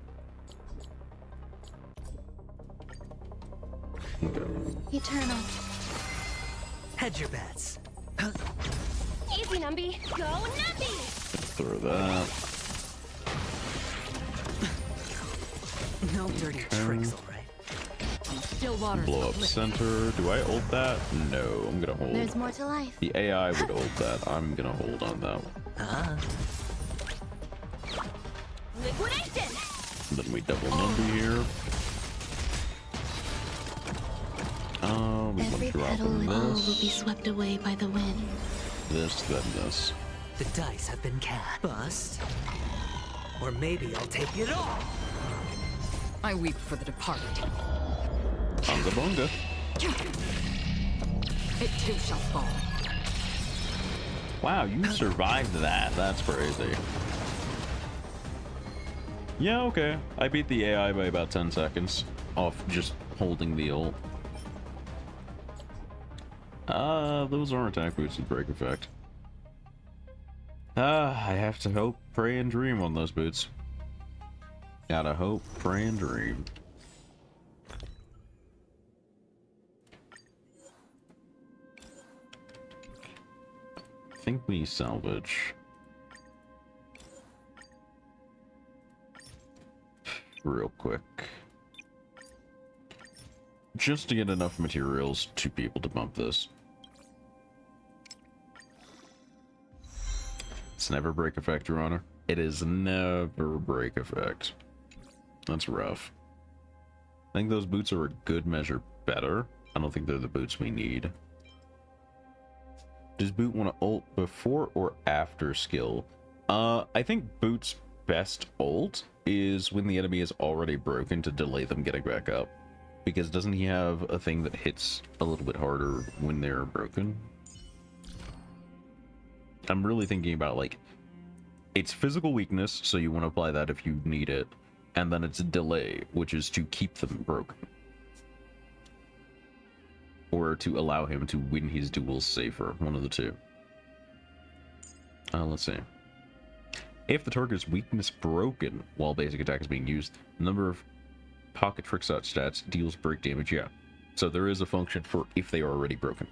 Okay. Eternal. Hedge your bets. Easy, Numby. Go, Numby! Throw that. No dirty tricks, all right? Still water. Blow up center. Do I ult that? No, I'm gonna hold. There's more to life. The AI would ult that. I'm gonna hold on that one. Liquidation! Then we double Numby here. We want Every to drop petal in and all will this. be swept away by the wind. This, then this. The dice have been cast. Bust. Or maybe I'll take it all. I weep for the departed. Bunga bunga. It too shall fall. Wow, you survived that. That's crazy. Yeah, okay. I beat the AI by about 10 seconds off just holding the ult. Those aren't attack boots with break effect. I have to hope, pray, and dream on those boots. Gotta hope, pray, and dream. I think we salvage. Real quick. Just to get enough materials to be able to bump this. It's never break effect, Your Honor. It is never break effect. That's rough. I think those boots are a good measure better. I don't think they're the boots we need. Does boot want to ult before or after skill? I think boot's best ult is when the enemy is already broken to delay them getting back up. Because doesn't he have a thing that hits a little bit harder when they're broken? I'm really thinking about, like, it's physical weakness, so you want to apply that if you need it. And then it's delay, which is to keep them broken. Or to allow him to win his duels safer, one of the two. Let's see. If the target's weakness broken while basic attack is being used, the number of pocket trick shot stats deals break damage, yeah. So there is a function for if they are already broken.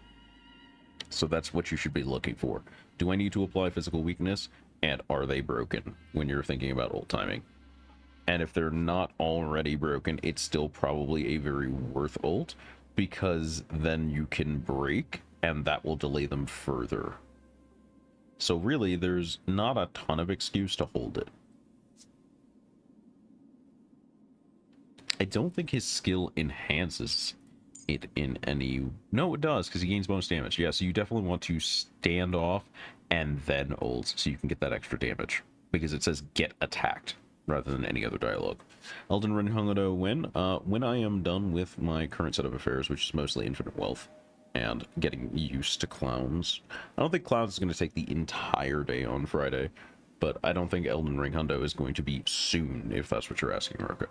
So that's what you should be looking for. Do I need to apply physical weakness? And are they broken when you're thinking about ult timing? And if they're not already broken, it's still probably a very worth ult, because then you can break and that will delay them further. So really, there's not a ton of excuse to hold it. I don't think his skill enhances it in any... No, it does, because he gains bonus damage. Yeah, so you definitely want to stand off and then ult, so you can get that extra damage. Because it says get attacked, rather than any other dialogue. Elden Ring Hungodo win. When I am done with my current set of affairs, which is mostly infinite wealth, and getting used to clowns. I don't think clowns is going to take the entire day on Friday, but I don't think Elden Ring Hundo is going to be soon, if that's what you're asking, Marco.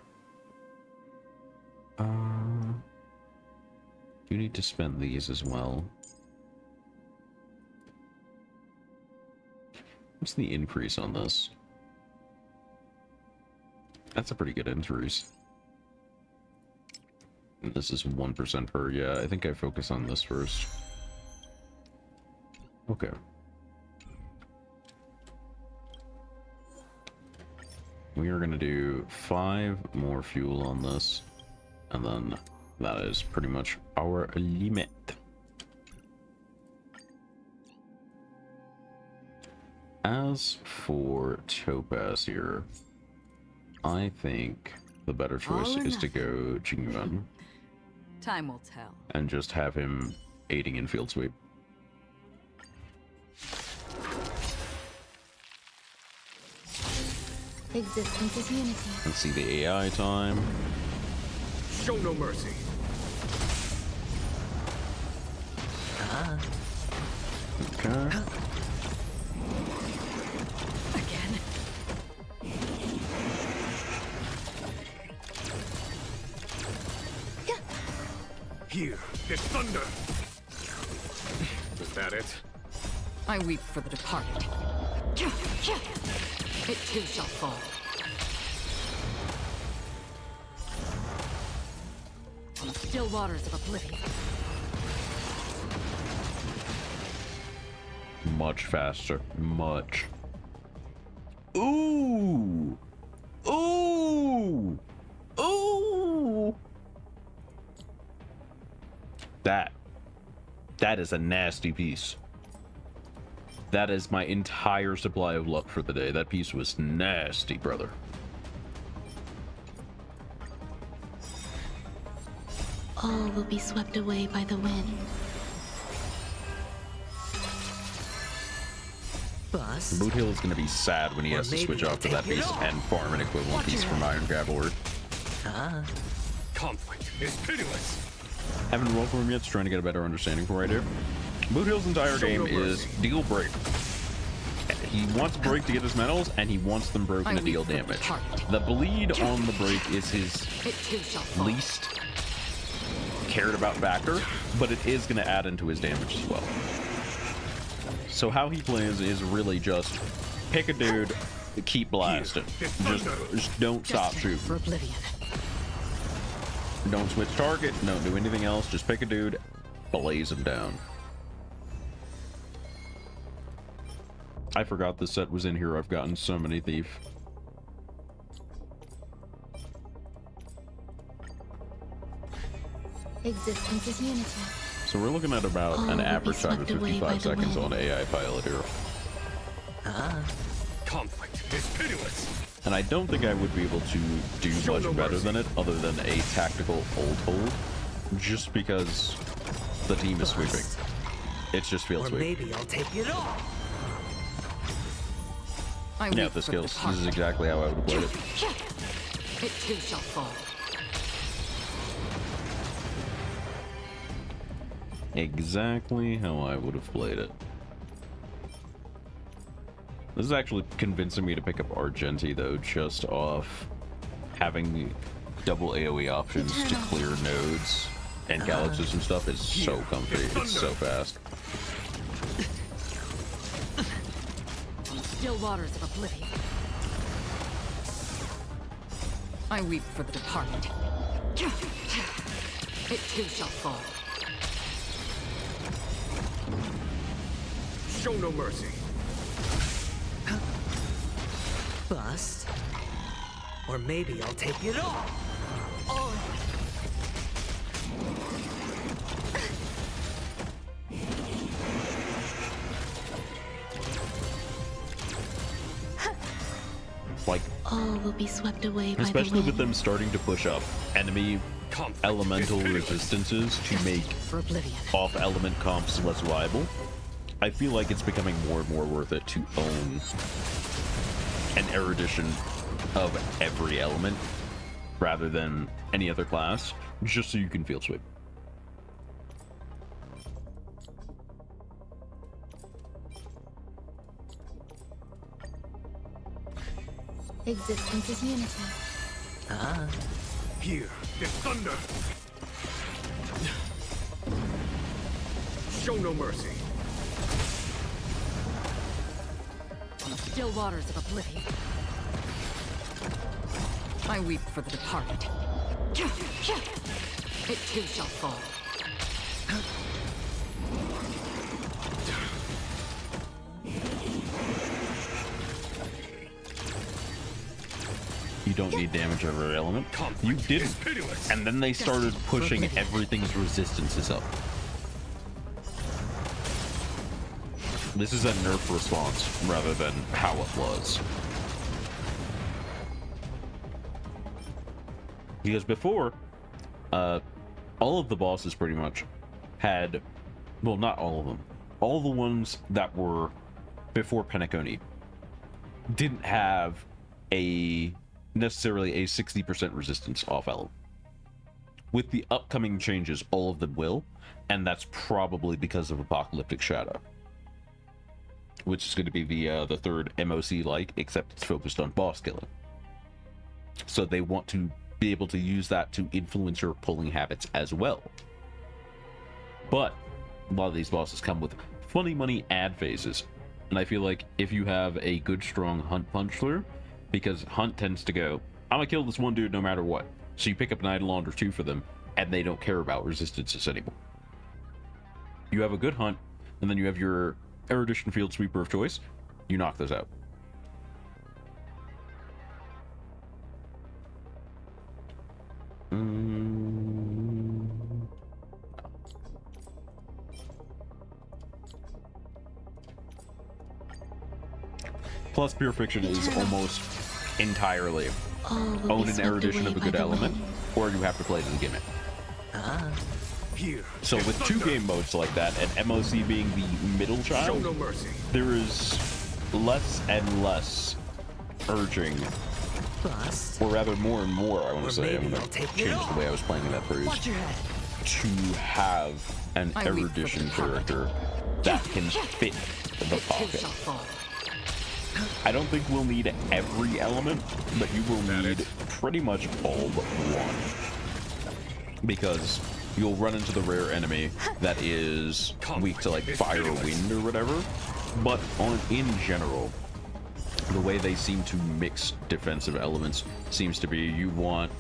You need to spend these as well. What's the increase on this? That's a pretty good increase. And this is 1% per. Yeah, I think I focus on this first. Okay. We are going to do 5 more fuel on this. And then that is pretty much our limit. As for Topaz here, I think the better choice is to go Jingyuan. Time will tell. And just have him aiding in field sweep. Existence is unity. Let's see the AI time. Show no mercy. Okay. Again. Here, there's thunder. Is that it? I weep for the departed. It too shall fall. On the still waters of oblivion. Much faster. Much. Ooh! Ooh! Ooh! That is a nasty piece. That is my entire supply of luck for the day. That piece was nasty, brother. All will be swept away by the wind. Bust. Boot Hill is going to be sad when he has to switch off to that piece and farm an equivalent piece from Iron Cavalry. Conflict is pitiless. Haven't rolled for him yet, so trying to get a better understanding for right here. Boot Hill's entire game is deal break. He wants break to get his medals, and he wants them broken to deal damage. The bleed on the break is his least cared about factor, but it is going to add into his damage as well. So how he plays is really just pick a dude, keep blasting. Just don't stop shooting. Don't switch target, don't do anything else, just pick a dude, blaze him down. I forgot this set was in here. I've gotten so many thief. Existence is unity. So we're looking at about an average time of 55 seconds on AI pilot here. Conflict is pitiless. And I don't think I would be able to do much better than it, other than a tactical hold, just because the team is sweeping. It's just field sweep. Maybe I'll take it off. Yeah, the skills. This is exactly how I would have played it. It too shall fall. Exactly how I would have played it. This is actually convincing me to pick up Argenti, though, just off having double AoE options to clear nodes and galaxies and stuff is so comfy. It's so fast. On the still waters of oblivion. I weep for the departed. It too shall fall. Show no mercy. Bust. Or maybe I'll take it off. Like, all will be swept away by especially the with them starting to push up enemy elemental resistances to make For oblivion. off-element comps less viable, I feel like it's becoming more and more worth it to own an erudition of every element rather than any other class, just so you can feel sweet. Existence is unity. Here, is thunder. Show no mercy. Still waters of oblivion. I weep for the departed. It too shall fall. You don't need damage over element. You didn't. And then they started pushing everything's resistances up. This is a nerf response rather than how it was. Because before, all of the bosses pretty much had, well, not all of them. All the ones that were before Penacony didn't have necessarily a 60% resistance off element. With the upcoming changes, all of them will, and that's probably because of Apocalyptic Shadow, which is going to be the third MOC-like, except it's focused on boss killing. So they want to be able to use that to influence your pulling habits as well. But a lot of these bosses come with funny money ad phases, and I feel like if you have a good strong hunt punch through, because hunt tends to go, I'm gonna kill this one dude no matter what, so you pick up an Eidolon or two for them, and they don't care about resistances anymore. You have a good hunt, and then you have your Erudition Field Sweeper of choice, you knock those out. Plus, Pure Fiction is almost entirely own an erudition of a good element, or you have to play the gimmick. So with two game modes like that, and MOC being the middle child, there is less and less urging, or rather more and more, I want to say, I'm going to change the way I was playing that phrase, to have an erudition character that can fit the pocket. I don't think we'll need every element, but you will need pretty much all but one. Because you'll run into the rare enemy that is weak to like fire or wind or whatever, but in general, the way they seem to mix defensive elements seems to be you want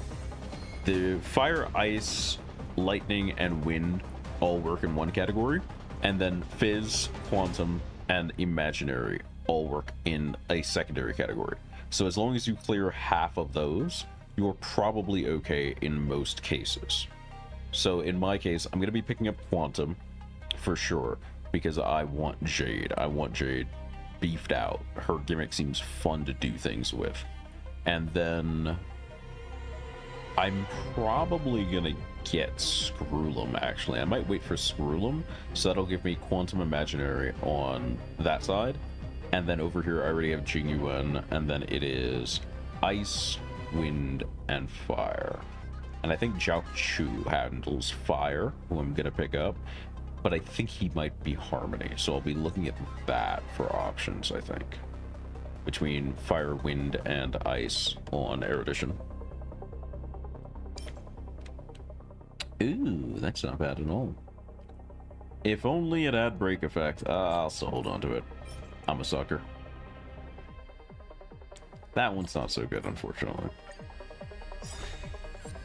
the fire, ice, lightning, and wind all work in one category, and then fizz, quantum, and imaginary all work in a secondary category. So as long as you clear half of those, you're probably okay in most cases. So in my case, I'm going to be picking up quantum for sure, because I want Jade. I want Jade beefed out. Her gimmick seems fun to do things with. And then I'm probably going to get Screwlum, actually. I might wait for Screwlum, so that'll give me quantum imaginary on that side. And then over here, I already have Jingyuan, and then it is ice, wind, and fire. And I think Zhao Chu handles fire, who I'm going to pick up. But I think he might be Harmony, so I'll be looking at that for options, I think. Between fire, wind, and ice on Erudition. Ooh, that's not bad at all. If only it had break effect. I'll still hold on to it. I'm a sucker. That one's not so good, unfortunately.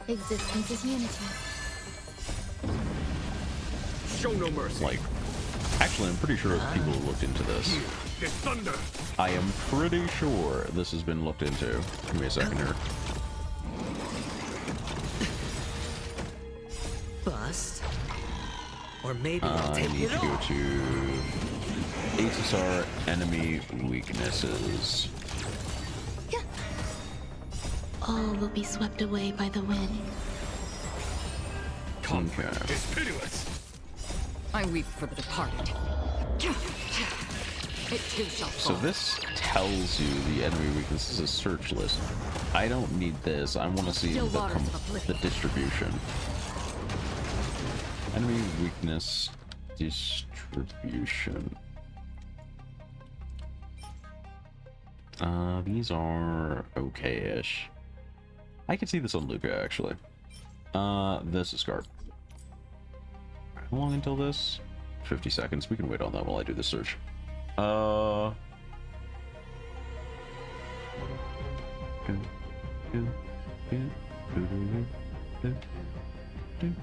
Existence is unity. Show no mercy. Like, actually, I'm pretty sure people looked into this. I am pretty sure this has been looked into. Give me a second here. Bust. Or maybe I need to go to HSR enemy weaknesses. All will be swept away by the wind. Conflict is pitiless. I weep for the departed. It too shall So fall. this tells you the enemy weakness is a search list. I don't need this. I want to see Still the, waters of oblivion. the distribution. Enemy weakness distribution. These are okay-ish. I can see this on Luca, actually. This is Scarp. How long until this? 50 seconds. We can wait on that while I do the search.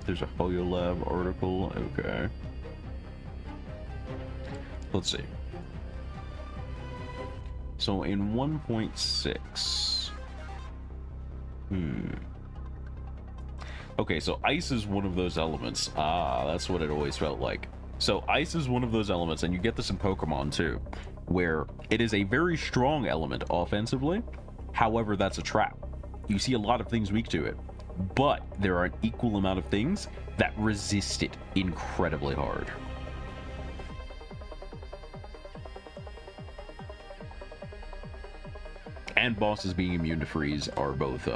There's a HoloLab article. Okay. Let's see. So in 1.6. Okay, so ice is one of those elements. Ah, that's what it always felt like. So ice is one of those elements, and you get this in Pokemon too, where it is a very strong element offensively. However, that's a trap. You see a lot of things weak to it, but there are an equal amount of things that resist it incredibly hard. And bosses being immune to freeze are both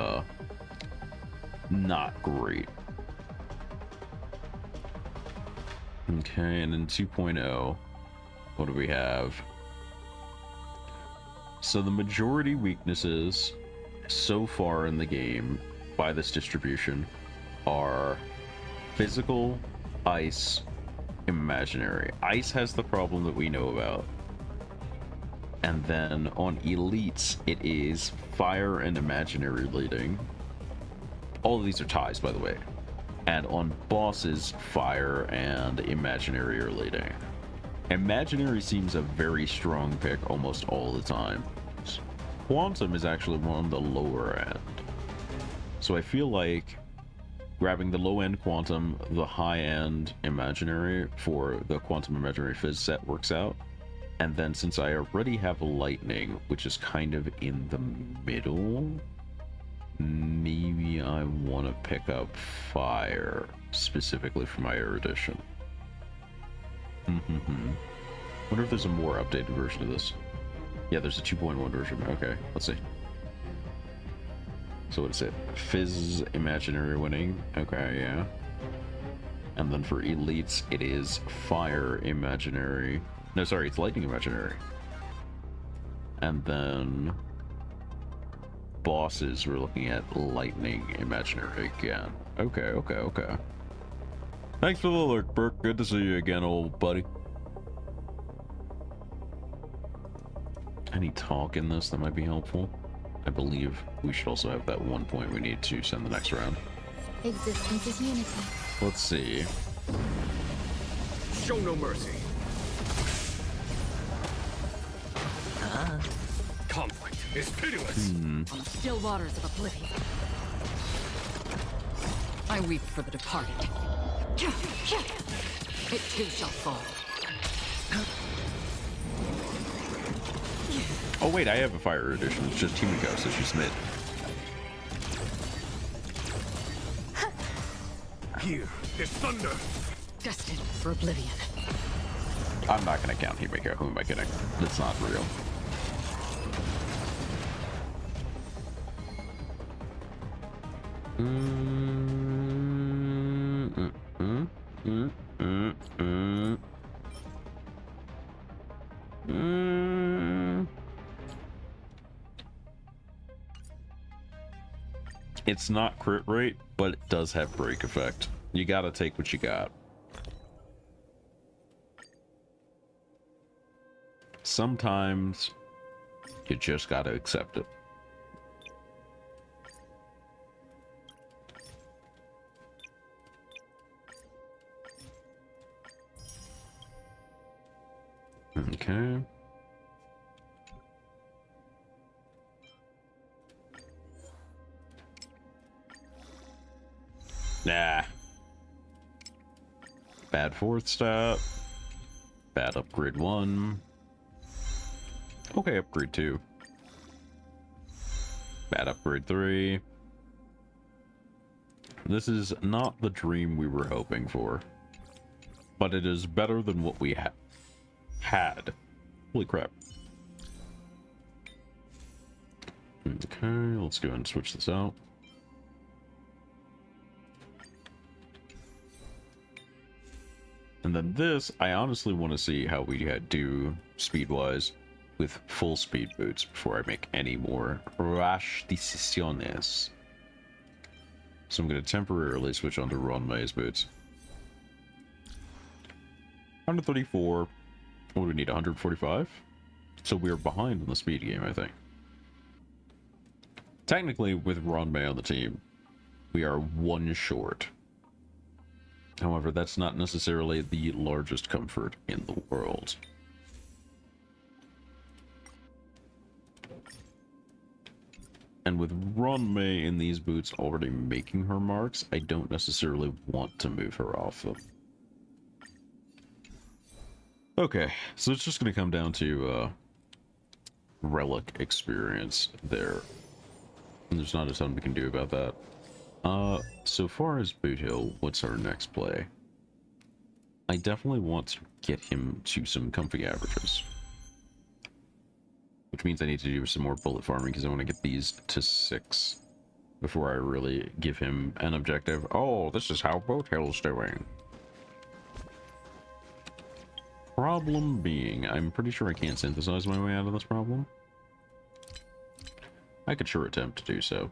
not great. Okay, and in 2.0, what do we have? So the majority weaknesses so far in the game by this distribution are physical, ice, imaginary. Ice has the problem that we know about. And then on elites, it is fire and imaginary leading. All of these are ties, by the way. And on bosses, fire and imaginary are leading. Imaginary seems a very strong pick almost all the time. Quantum is actually on the lower end. So I feel like grabbing the low end quantum, the high end imaginary for the quantum imaginary fizz set works out. And then since I already have lightning, which is kind of in the middle, maybe I want to pick up fire specifically for my erudition. Wonder if there's a more updated version of this. Yeah, there's a 2.1 version. Okay, let's see. So what is it? Fizz imaginary winning. Okay, yeah. And then for elites, it is fire imaginary. No, sorry, it's lightning imaginary. And then bosses, we're looking at lightning imaginary again. Okay. Thanks for the alert, Burke. Good to see you again, old buddy. Any talk in this that might be helpful? I believe we should also have that one point we need to send the next round. Existence is unity. Let's see. Show no mercy. Conflict is pitiless. On the still waters of oblivion. I weep for the departed. It too shall fall. Oh wait, I have a fire edition. It's just Himiko, so she's mid. Here is thunder. Destined for oblivion. I'm not gonna count Himiko. Who am I kidding? It's not real. It's not crit rate, but it does have break effect. You gotta take what you got. Sometimes you just gotta accept it. Okay. Nah. Bad fourth stat. Bad upgrade 1. Okay, upgrade 2. Bad upgrade 3. This is not the dream we were hoping for. But it is better than what we had. Holy crap. Okay, let's go ahead and switch this out. And then this, I honestly want to see how we do speed-wise with full speed boots before I make any more rash decisiones. So I'm going to temporarily switch on to Ron May's boots. 134. What do we need? 145? So we're behind in the speed game, I think. Technically, with Ron May on the team, we are 1 short. However, that's not necessarily the largest comfort in the world. And with Ron May in these boots already making her marks, I don't necessarily want to move her off them. Okay, so it's just going to come down to relic experience there. And there's not a ton we can do about that. So far as Boot Hill, what's our next play? I definitely want to get him to some comfy averages. Which means I need to do some more bullet farming because I want to get these to 6 before I really give him an objective. Oh, this is how Boot Hill's doing. Problem being, I'm pretty sure I can't synthesize my way out of this problem. I could sure attempt to do so.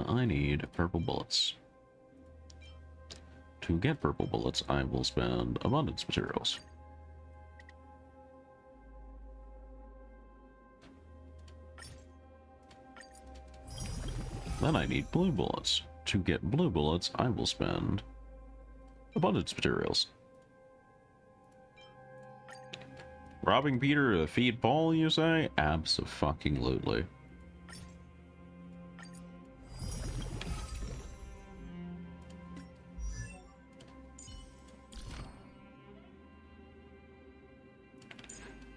I need purple bullets. To get purple bullets, I will spend abundance materials. Then I need blue bullets. To get blue bullets, I will spend abundance materials. Robbing Peter to feed Paul, you say? Abso-fucking-lutely.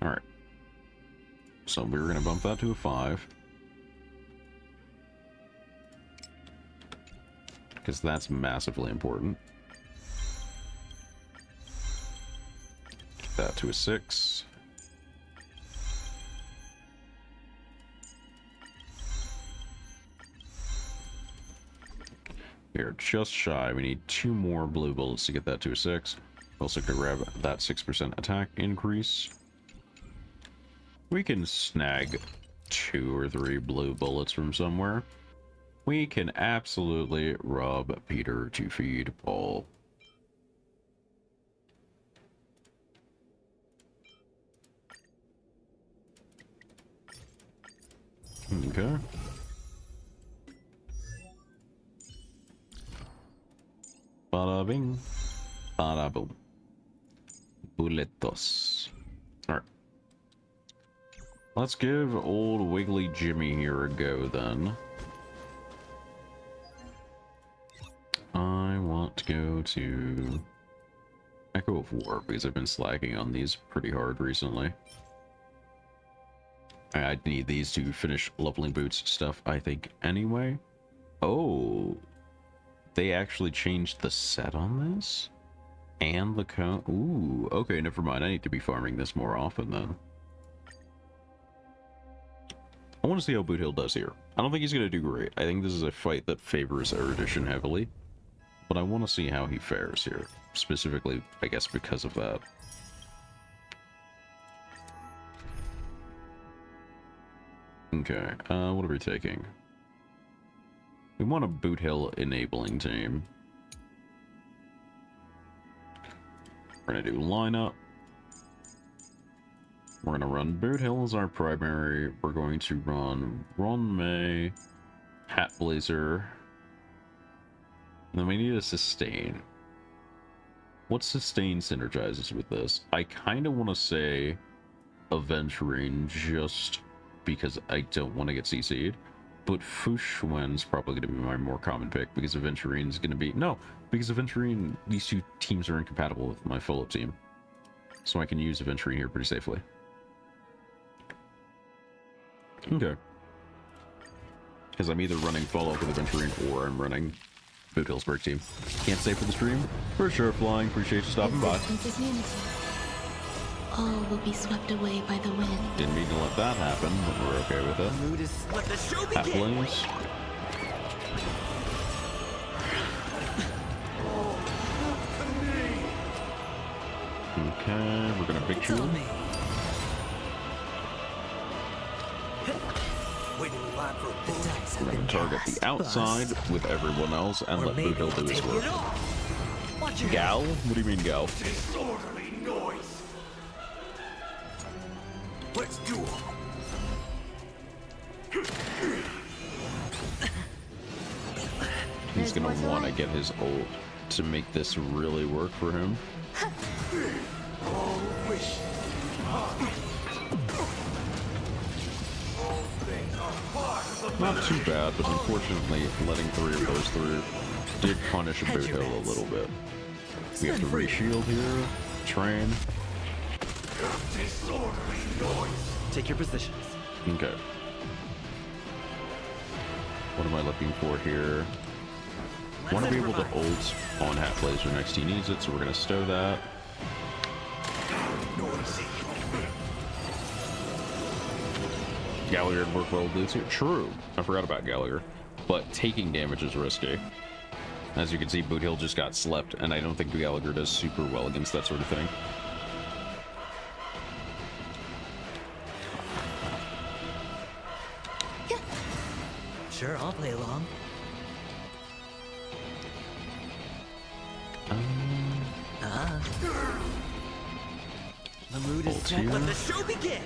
Alright. So we were going to bump that to a 5. Because that's massively important. Get that to a 6. We are just shy. We need 2 more blue bullets to get that to a 6. Also to grab that 6% attack increase. We can snag 2 or 3 blue bullets from somewhere. We can absolutely rob Peter to feed Paul. Okay. Bada bing. Bada boom. Buletos. Alright. Let's give old Wiggly Jimmy here a go then. I want to go to Echo of War because I've been slacking on these pretty hard recently. I need these to finish leveling boots stuff, I think, anyway. Oh, they actually changed the set on this? And the cone? Ooh, okay, never mind. I need to be farming this more often then. I want to see how Boot Hill does here. I don't think he's going to do great. I think this is a fight that favors erudition heavily. But I want to see how he fares here. Specifically, I guess, because of that. Okay, what are we taking? We want a Boot Hill enabling team. We're going to do lineup. We're going to run Boot Hill as our primary. We're going to run Ron May, Hat Blazer. And then we need a sustain. What sustain synergizes with this? I kind of want to say Aventurine just because I don't want to get CC'd. But Fushuen's probably going to be my more common pick because Aventurine's going to be... No, because Aventurine, these 2 teams are incompatible with my follow-up team. So I can use Aventurine here pretty safely. Okay. because I'm either running Fallout for the Venturine or I'm running Boot Hill's Break Team. Can't say for the stream. For sure, Flying. Appreciate you stopping by. All will be swept away by the wind. Didn't mean to let that happen, but we're okay with it. Let the show begin. Halflings. Okay, we're gonna big shield. We're gonna target the outside with everyone else and let Boot Hill do his work. Gal? What do you mean, Gal? Disorderly noise. Let's do it. He's gonna want to get his ult to make this really work for him. Not too bad, but unfortunately, letting 3 of those through did punish Boot Hill a little bit. We have to re-shield here, train. Take your positions. Okay. What am I looking for here? I want to be able to ult on Half Laser next he needs it, so we're going to stow that. Gallagher would work well with boots here. True. I forgot about Gallagher. But taking damage is risky. As you can see, Boot Hill just got slept, and I don't think Gallagher does super well against that sort of thing. Sure, I'll play along. The mood is set. Let the show begin.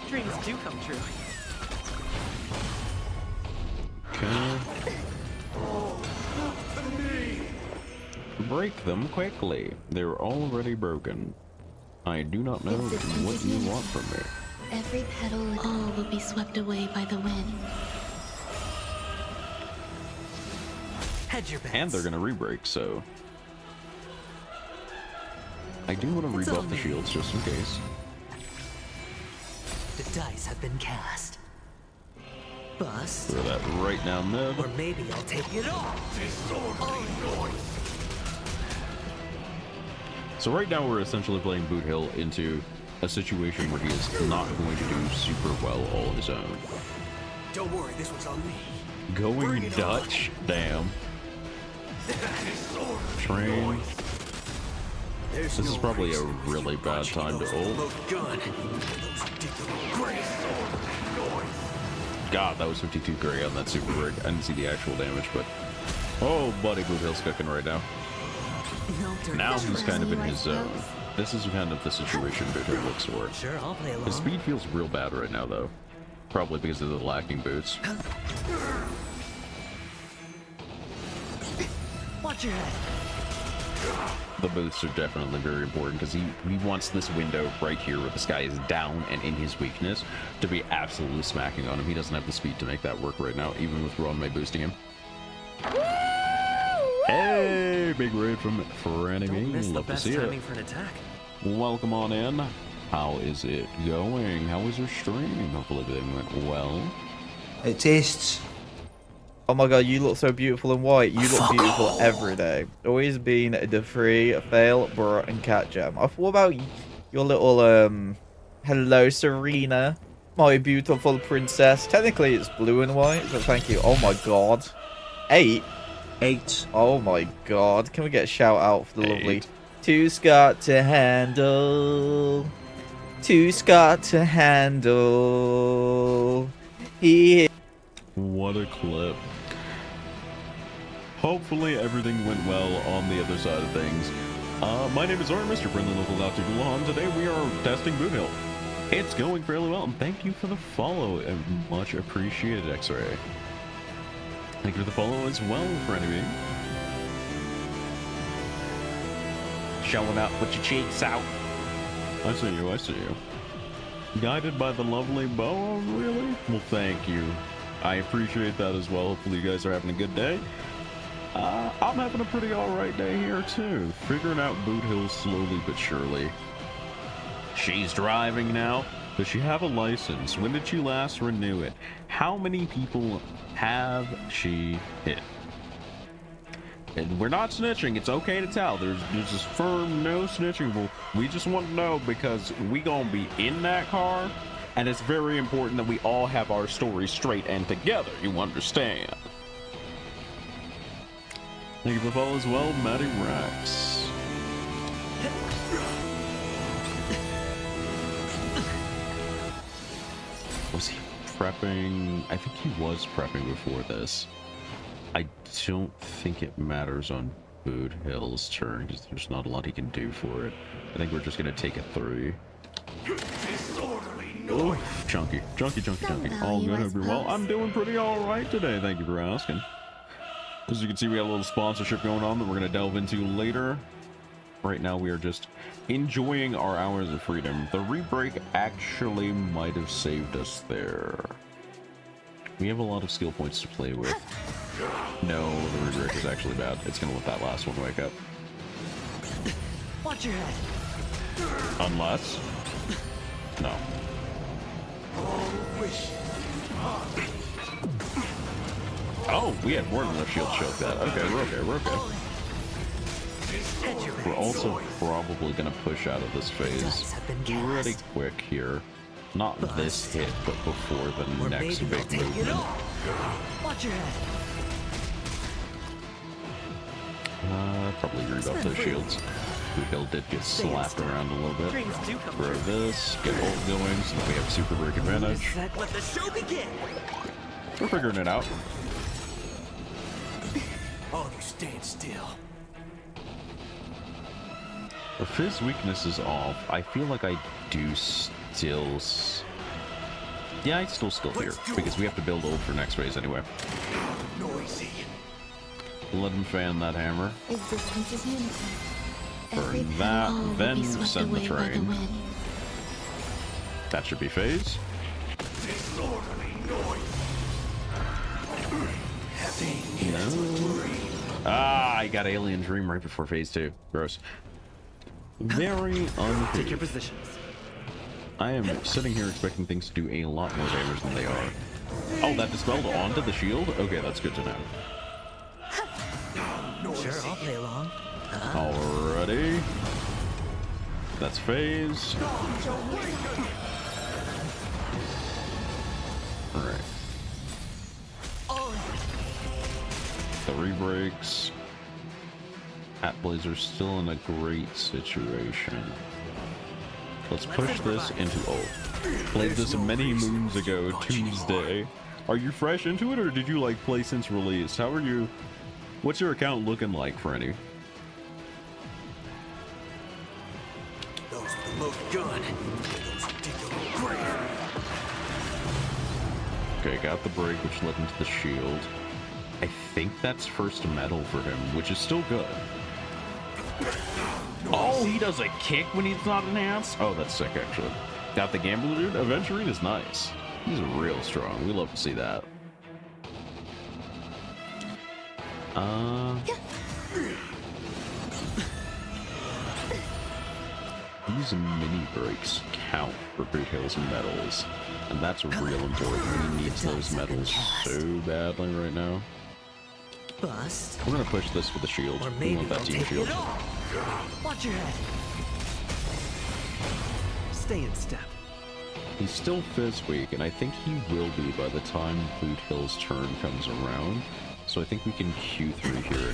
Dreams do come true. Okay. Break them quickly. They're already broken. I do not know what you want from me. Every petal, all will be swept away by the wind. Hedge your bets. And they're gonna re-break, so I do want to rebuff the shields just in case. The dice have been cast. Bust. Throw that right down mid. Or maybe I'll take it all. So right now we're essentially playing Boot Hill into a situation where he is not going to do super well all on his own. Don't worry, this one's on me. Going Dutch? Damn. Train. This is probably a really bad time to ult. God, that was 52 gray on that super rig. I didn't see the actual damage, but oh, buddy, Boot Hill's cooking right now. Now he's kind of in his zone. This is kind of the situation Boot Hill looks for. Sure, I'll play along. His speed feels real bad right now, though. Probably because of the lacking boots. Watch your head. The boots are definitely very important because he wants this window right here where this guy is down and in his weakness to be absolutely smacking on him. He doesn't have the speed to make that work right now, even with Ron May boosting him. Hey, big raid from Franny B. Love to see it. For an attack. Welcome on in. How is it going? How was your stream? Hopefully everything went well. It tastes. Oh my god, you look so beautiful in white. You look beautiful every day. Always been the free fail, bro, and cat jam. What about your little hello Serena, my beautiful princess? Technically it's blue and white, but thank you. Oh my god. 8. Oh my god. Can we get a shout out for the lovely Two Scott to handle. Two Scott to handle. What a clip. Hopefully everything went well on the other side of things. My name is Orin, Mr. Friendly Local Dr. Gulan. Today we are testing Boot Hill. It's going fairly well, and thank you for the follow. Much appreciated, X-Ray. Thank you for the follow as well, Franny. Showing up with your cheeks out. I see you, I see you. Guided by the lovely Boa, really? Well, thank you. I appreciate that as well. Hopefully you guys are having a good day. I'm having a pretty alright day here too. Figuring out Boot Hill slowly but surely. She's driving now. Does she have a license? When did she last renew it? How many people have she hit? And we're not snitching. It's okay to tell. There's this firm no snitching rule. We just want to know because we gonna be in that car, and it's very important that we all have our stories straight and together. You understand? Thank you for the follow as well, Matty Rex. Was he prepping? I think he was prepping before this. I don't think it matters on Boot Hill's turn because there's not a lot he can do for it. I think we're just gonna take a 3. Oh, chunky. All good, hope you're well. I'm doing pretty alright today, thank you for asking. As you can see, we got a little sponsorship going on that we're gonna delve into later. Right now, we are just enjoying our hours of freedom. The re-break actually might have saved us there. We have a lot of skill points to play with. No, the re-break is actually bad. It's gonna let that last one wake up. Watch your head. Unless... No. Oh, we had more than enough shield choke that. Okay, we're okay. We're also probably gonna push out of this phase pretty quick here. Not this hit, but before the next big movement. Watch your head. Probably agree about those shields. Boot Hill did get slapped around a little bit. Throw this, get ult going, so that we have super break advantage. Let the show begin. We're figuring it out. All you stand still. If his weakness is off, I feel like I do still... Yeah, I still skill here, because we have to build ult for next phase anyway. Noisy. Let him fan that hammer. Existence is unity. Burn that, then send the train. That should be phase. Disorderly noise. No. Ah, I got Alien Dream right before phase 2. Gross. Very unfair. Take your positions. I am sitting here expecting things to do a lot more damage than they are. Oh, that dispelled onto the shield? Okay, that's good to know. Sure, I'll play along. Alrighty. That's phase. Alright. 3 breaks. Hat Blazer's still in a great situation. Let's push this into ult. Played this many moons ago, Tuesday. Are you fresh into it, or did you like play since release? How are you? What's your account looking like, Franny? Those are the most gun. Those who dig the little grave. Okay, got the break, which led into the shield. I think that's first metal for him, which is still good. Oh, he does a kick when he's not enhanced? Oh, that's sick, actually. Got the Gambler dude? Aventurine is nice. He's real strong. We love to see that. These mini breaks count for Boot Hill's medals, and that's real important. He needs those medals so badly right now. Bust. We're gonna push this with a shield. We want that team shield. Watch your head. Stay in step. He's still Fizz weak, and I think he will be by the time Boot Hill's turn comes around. So I think we can Q3 here.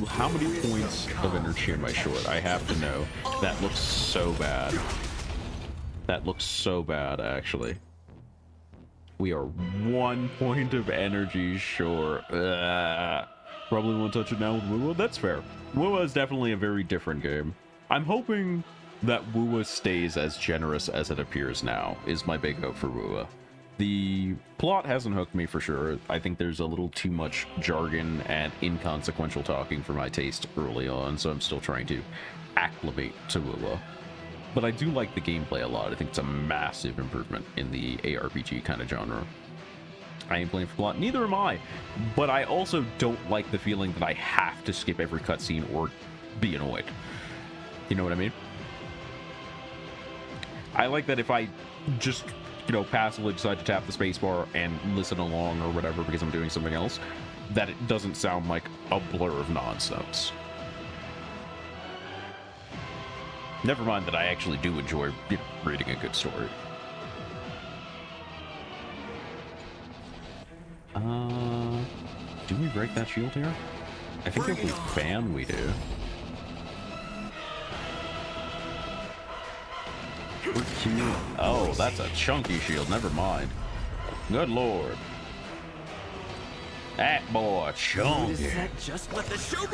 How many points of energy am I short? I have to know. That looks so bad. That looks so bad, actually. We are 1 point of energy short. Probably won't touch it now with Wuwa. That's fair. Wuwa is definitely a very different game. I'm hoping that Wuwa stays as generous as it appears now, is my big hope for Wuwa. The plot hasn't hooked me for sure. I think there's a little too much jargon and inconsequential talking for my taste early on, so I'm still trying to acclimate to Wuwa. But I do like the gameplay a lot. I think it's a massive improvement in the ARPG kind of genre. I ain't playing for plot, neither am I. But I also don't like the feeling that I have to skip every cutscene or be annoyed. You know what I mean? I like that if I just, you know, passively decide to tap the spacebar and listen along or whatever because I'm doing something else, that it doesn't sound like a blur of nonsense. Never mind that I actually do enjoy, you know, reading a good story. Do we break that shield here? I think if we fan, we do. We're cute. Oh, that's a chunky shield. Never mind. Good lord. That boy, chunky.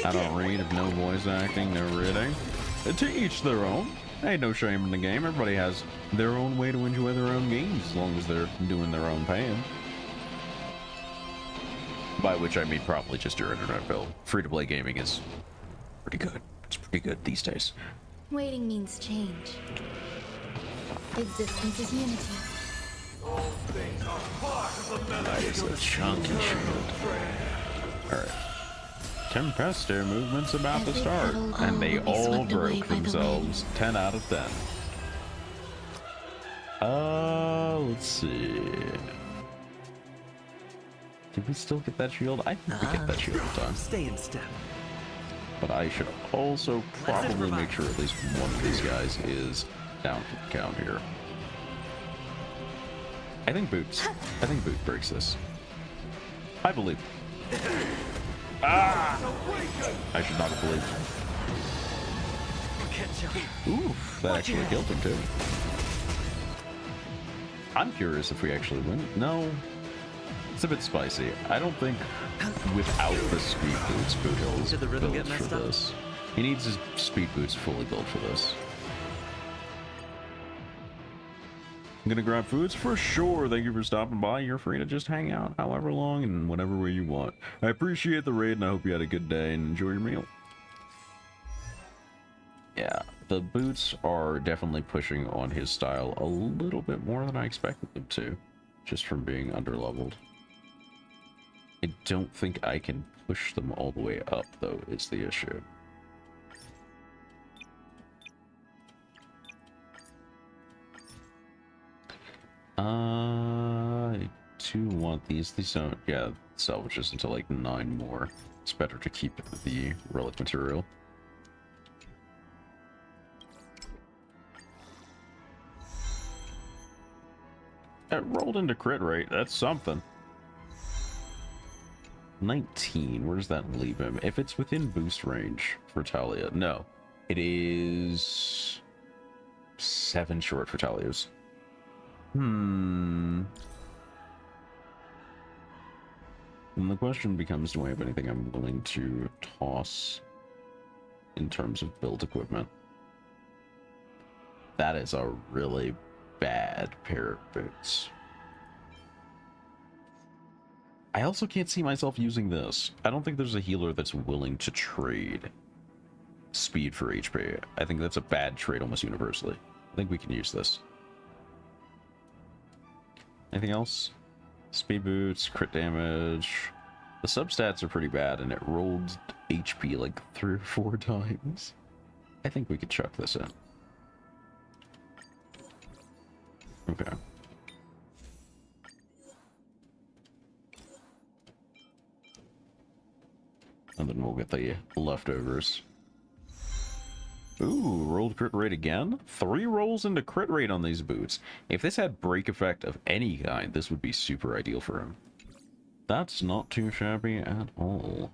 I don't read of no voice acting, no reading. To each their own. Ain't no shame in the game. Everybody has their own way to enjoy their own games as long as they're doing their own paying. By which I mean probably just your internet bill. Free-to-play gaming is pretty good. It's pretty good these days. Waiting means change. Existence is unity. That is a chunky shield. Alright. Tempester movement's about to start, and they all broke themselves. 10 out of 10. Let's see. Did we still get that shield? I think we get that shield time. Stay in step. But I should also probably make sure at least one of these guys is down for the count here. I think Boots. I think Boot breaks this. I believe. Ah! I should not have believed. Oof, that actually killed him too. I'm curious if we actually win. No. It's a bit spicy. I don't think without the speed boots, Boot Hill's built for this. He needs his speed boots fully built for this. I'm gonna grab foods for sure. Thank you for stopping by. You're free to just hang out however long and whatever way you want. I appreciate the raid and I hope you had a good day and enjoy your meal. Yeah, the boots are definitely pushing on his style a little bit more than I expected them to, just from being underleveled. I don't think I can push them all the way up, though, is the issue. I do want these. These don't, yeah, salvages until like 9 more. It's better to keep the relic material. It rolled into crit rate. That's something. 19. Where does that leave him? If it's within boost range for Talia. No. It is 7 short for Talia's. And the question becomes, do I have anything I'm willing to toss in terms of build equipment? That is a really bad pair of boots. I also can't see myself using this. I don't think there's a healer that's willing to trade speed for HP. I think that's a bad trade almost universally. I think we can use this. Anything else? Speed boots, crit damage. The substats are pretty bad, and it rolled HP like 3 or 4 times. I think we could chuck this in. Okay. And then we'll get the leftovers. Ooh, rolled crit rate again? 3 rolls into crit rate on these boots. If this had break effect of any kind, this would be super ideal for him. That's not too shabby at all.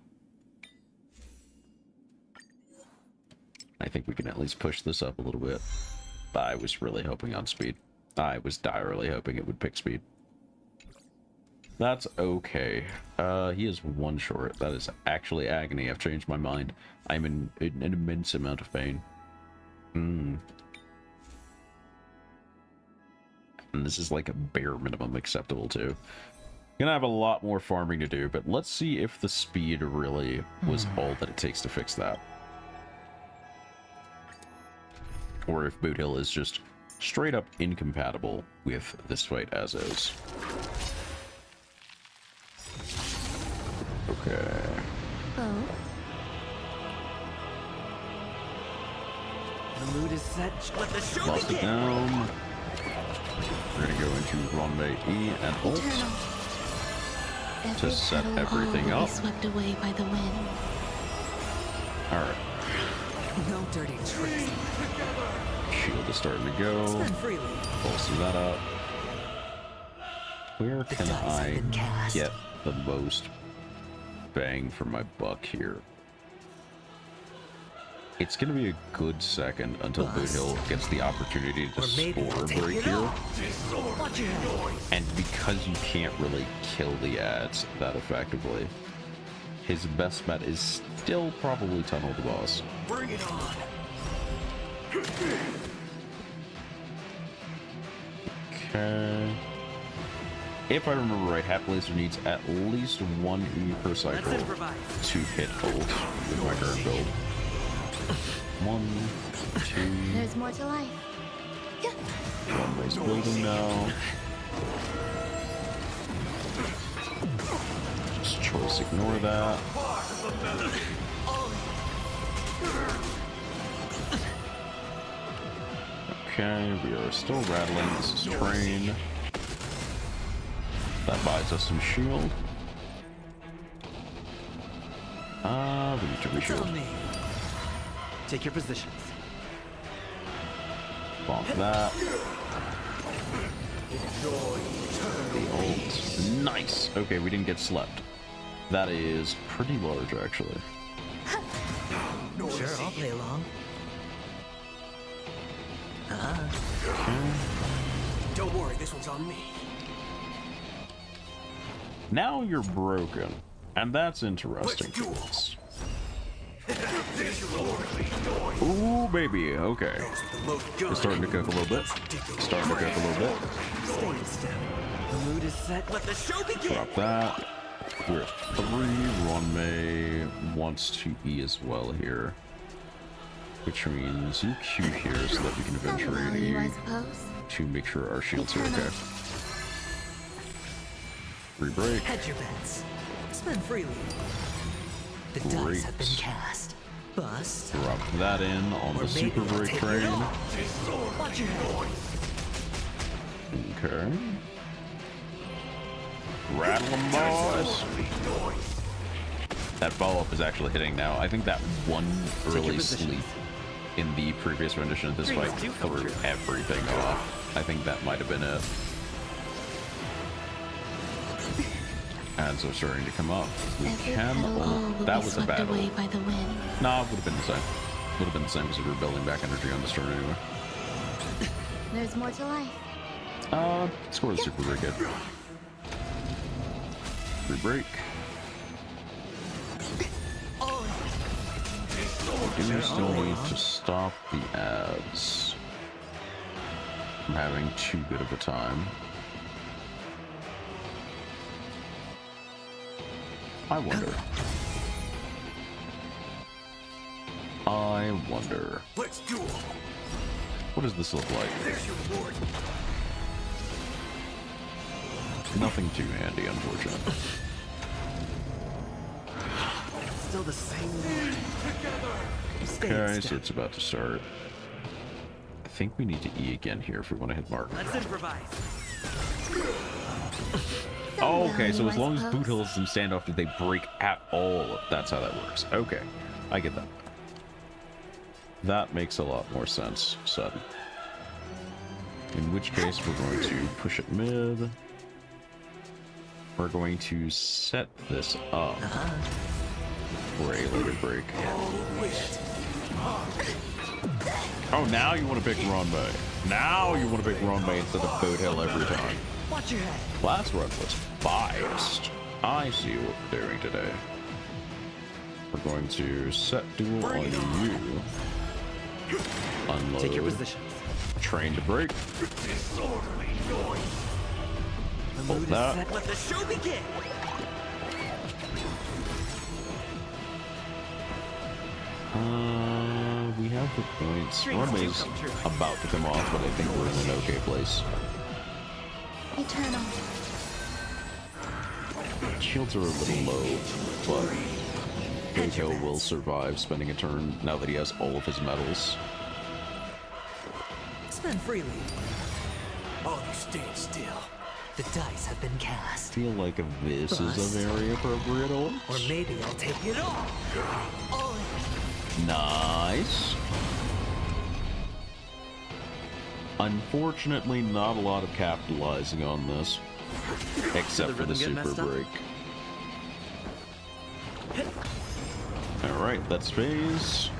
I think we can at least push this up a little bit. I was really hoping on speed. I was direly hoping it would pick speed. That's okay. He is 1 short. That is actually agony. I've changed my mind. I'm in an immense amount of pain. And this is like a bare minimum acceptable too. Gonna have a lot more farming to do, but let's see if the speed really was all that it takes to fix that. Or if Boot Hill is just straight up incompatible with this fight as is. Okay. Oh. The mood is set. Let the show Lost it down. We're gonna go into Runway E and ult to set everything up. Swept away by the wind. Alright. No dirty tricks. Shield is starting to go. Spend freely. Bolster that up. Where can I get the most bang for my buck here? It's going to be a good second until Boot Hill gets the opportunity to score a break here. And because you can't really kill the ads that effectively, his best bet is still probably tunnel the boss. Bring it on. Okay. If I remember right, Hat Blazer needs at least 1 E per cycle to hit ult with my current build. 1, 2. There's more to life. Runway's building now. Just choice ignore that. Okay, we are still rattling. This is train. That buys us some shield. We need to reshield. Take your positions. Bonk that. The ult. Nice. Okay, we didn't get slept. That is pretty large, actually. Sure, I'll play along. Okay. Don't worry, this one's on me. Now you're broken, and that's interesting. Ooh, baby. Okay. It's starting to cook a little bit. Starting to cook a little bit. The mood is set. Let the show begin. Drop that. We're at 3. Runway wants to E as well here, which means you Q here so that we can eventually E to make sure our shields are okay. Rebreak. Hedge your bets. Spend freely. The dice have been cast. Bust. Drop that in on the super break train. Watch your head. Okay. Rattle them, boys. That follow-up is actually hitting now. I think that one early sleep in the previous rendition of this fight threw everything off. I think that might have been it. Ads are starting to come up. We can ult. That was a battle. Nah, it would have been the same. Would have been the same because we were building back energy on this turn anyway. There's more to life. Score the super break hit. Rebreak. We do still need to stop the ads from having too good of a time. I wonder. Let's do it. What does this look like? There's your reward. Nothing too handy, unfortunately. Still the same one. Okay, so it's about to start. I think we need to E again here if we want to hit mark. Let's improvise. Oh, okay, so as long as Boot Hill is in standoff, did they break at all? That's how that works. Okay, I get that. That makes a lot more sense, sudden. In which case, we're going to push it mid. We're going to set this up for a later break. Oh, now you want to pick Runway. Now you want to pick Runway instead of Boot Hill every time. Watch your head. Last run was biased. I see what we're doing today. We're going to set duel on you. Unload. Take your positions. Train to break. Hold that. Set. Let the show begin. We have the points. Runway's about to come off, but I think we're in an okay place. Eternal. Shields are a little low, but Boot Hill will survive spending a turn now that he has all of his medals. Spend freely. All you stand still. The dice have been cast. I feel like this is a very appropriate ult. Or maybe I'll take it all. All in. Nice. Unfortunately, not a lot of capitalizing on this, except for the super break. Alright, that's phase.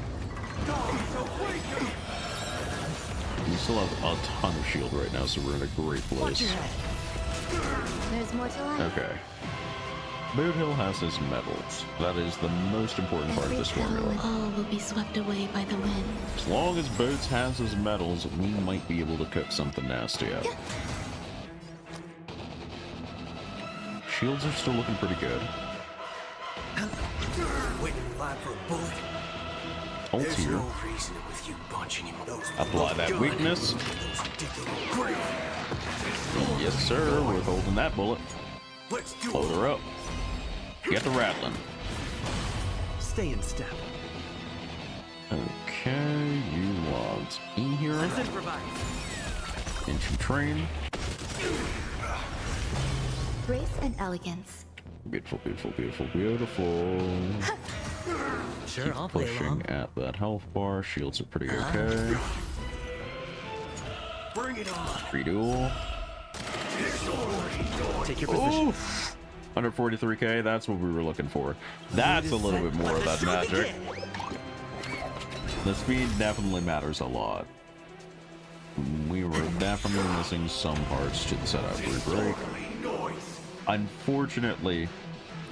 We still have a ton of shield right now, so we're in a great place. There's more to life. Okay. Boot Hill has his medals. That is the most important part of this formula. All will be swept away by the wind. As long as Boots has his medals, we might be able to cook something nasty up. Shields are still looking pretty good. Waiting in line for a bullet. Ult There's here. no reason with you punching him. Apply that weakness. Yes, sir. We're holding that bullet. Let's do Load her up. Get the rattling. Stay in step. Okay, you want E here. Let's improvise. Infantry. Grace and elegance. Beautiful, beautiful, beautiful, beautiful. Sure, Keep I'll play pushing along. at that health bar. Shields are pretty okay. Bring it on. Reduel. Take your position. Oof. 143k, that's what we were looking for. That's a little bit more of that magic. The speed definitely matters a lot. We were definitely missing some parts to the setup re-break. Unfortunately,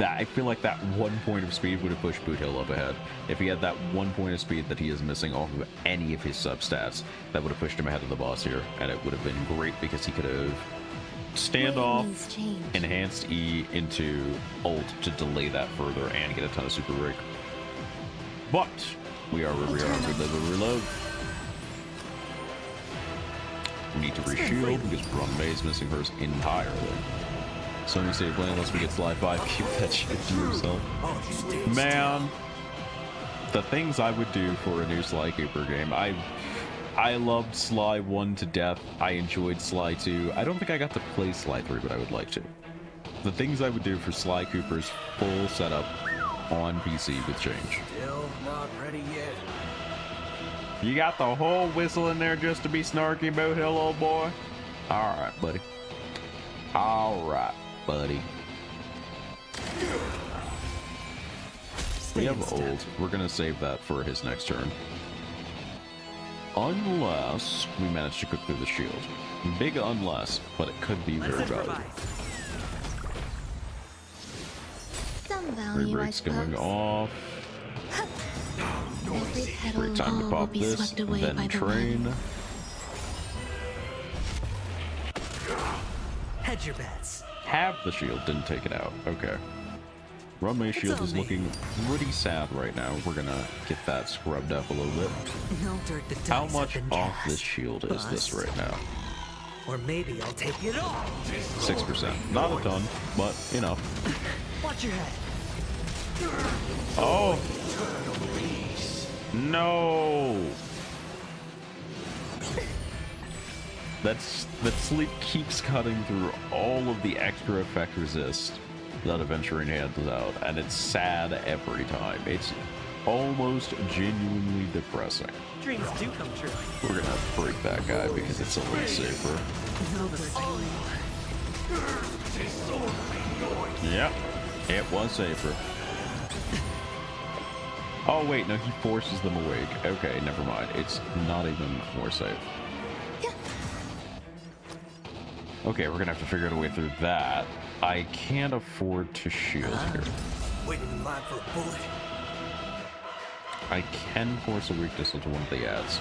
I feel like that 1 point of speed would have pushed Boot Hill up ahead. If he had that 1 point of speed that he is missing off of any of his substats, that would have pushed him ahead of the boss here, and it would have been great because he could have standoff, enhanced E into ult to delay that further and get a ton of super break. But we are where we are. We live and reload. We need to reshield because Run May is missing hers entirely. Sony save plan unless we get slide 5. Keep that shit to yourself. Man, the things I would do for a new Sly Cooper game. I loved Sly 1 to death. I enjoyed Sly 2. I don't think I got to play Sly 3, but I would like to. The things I would do for Sly Cooper's full setup on PC would change. Still not ready yet. You got the whole whistle in there just to be snarky, Boot Hill, old boy? Alright, buddy. Alright, buddy. We have ult. We're gonna save that for his next turn. Unless we manage to cook through the shield. Big unless, but it could be very valuable. Some value, I Re-break's going off. Every petal Great time to will pop be this, swept away by then the train. wind. Hedge your bets. Have the shield, didn't take it out. Okay. Runway shield is looking pretty sad right now. We're gonna get that scrubbed up a little bit. No dirt, the dice How have much been off cast. this shield is this right now? Or maybe I'll take it all. 6%. Not a ton, but enough. Watch your head. Oh! No! That sleep keeps cutting through all of the extra effect resist that Adventuring hands out, and it's sad every time. It's almost genuinely depressing. Dreams do come true. We're gonna break that guy because it's a little safer. No dirt. Yep, it was safer. Oh wait, no, he forces them awake. Okay, never mind. It's not even more safe. Okay, we're gonna have to figure out a way through that. I can't afford to shield here. Waiting in line for a bullet. I can force a weakness into one of the ads.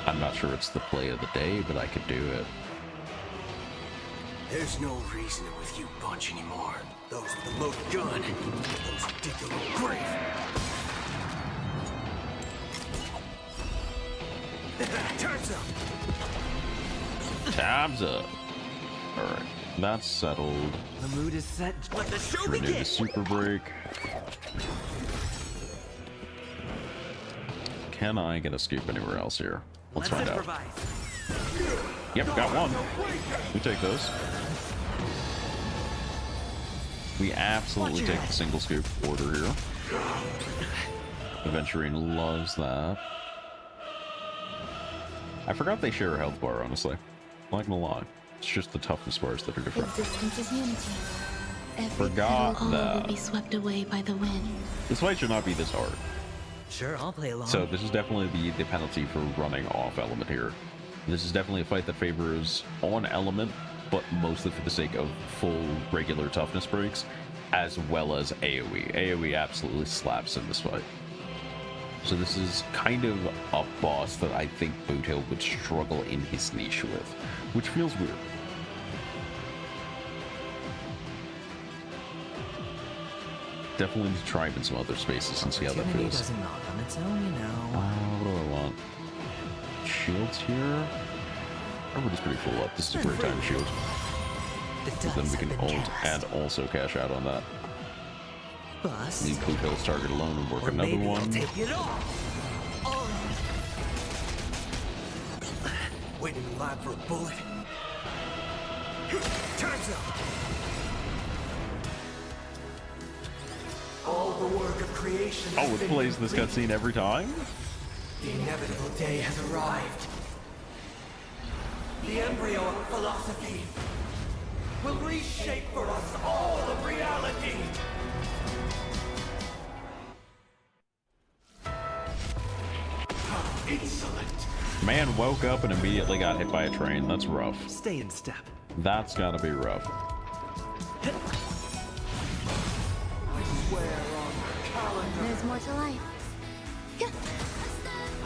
I'm not sure it's the play of the day, but I could do it. There's no reason with you bunch anymore. Those with the loaded gun. Those who dig their own grave. Time's up. Time's up. Alright, that's settled. The mood is set. Let the show Renew begin. the super break. Can I get a scoop anywhere else here? Let's find out. Yep, got one. We take those. We absolutely take the single scoop order here. Aventurine loves that. I forgot they share a health bar, honestly. I'm not gonna lie. It's just the toughness bars that are different. Existence is unity. Every Forgot petal all that. will be swept away by the wind. This fight should not be this hard. Sure, I'll play along. So this is definitely the penalty for running off element here. This is definitely a fight that favors on element, but mostly for the sake of full regular toughness breaks, as well as AoE. AoE absolutely slaps in this fight. So this is kind of a boss that I think Boothill would struggle in his niche with, which feels weird. Definitely need to try him in some other spaces and see how that feels. Doesn't knock on its own, you know. What do I want? Shields here? Everybody's pretty full up. This is a great time to shield. Because then we can ult and also cash out on that. Leave Boothill's target alone and work another one. I'll take it off. Waiting in line for a bullet. Turns up. All the work of creation. Oh, it plays this cutscene every time? The inevitable day has arrived. The embryo of philosophy will reshape for us all of reality. How insolent. Man woke up and immediately got hit by a train. That's rough. Stay in step. That's gotta be rough. There's more to life.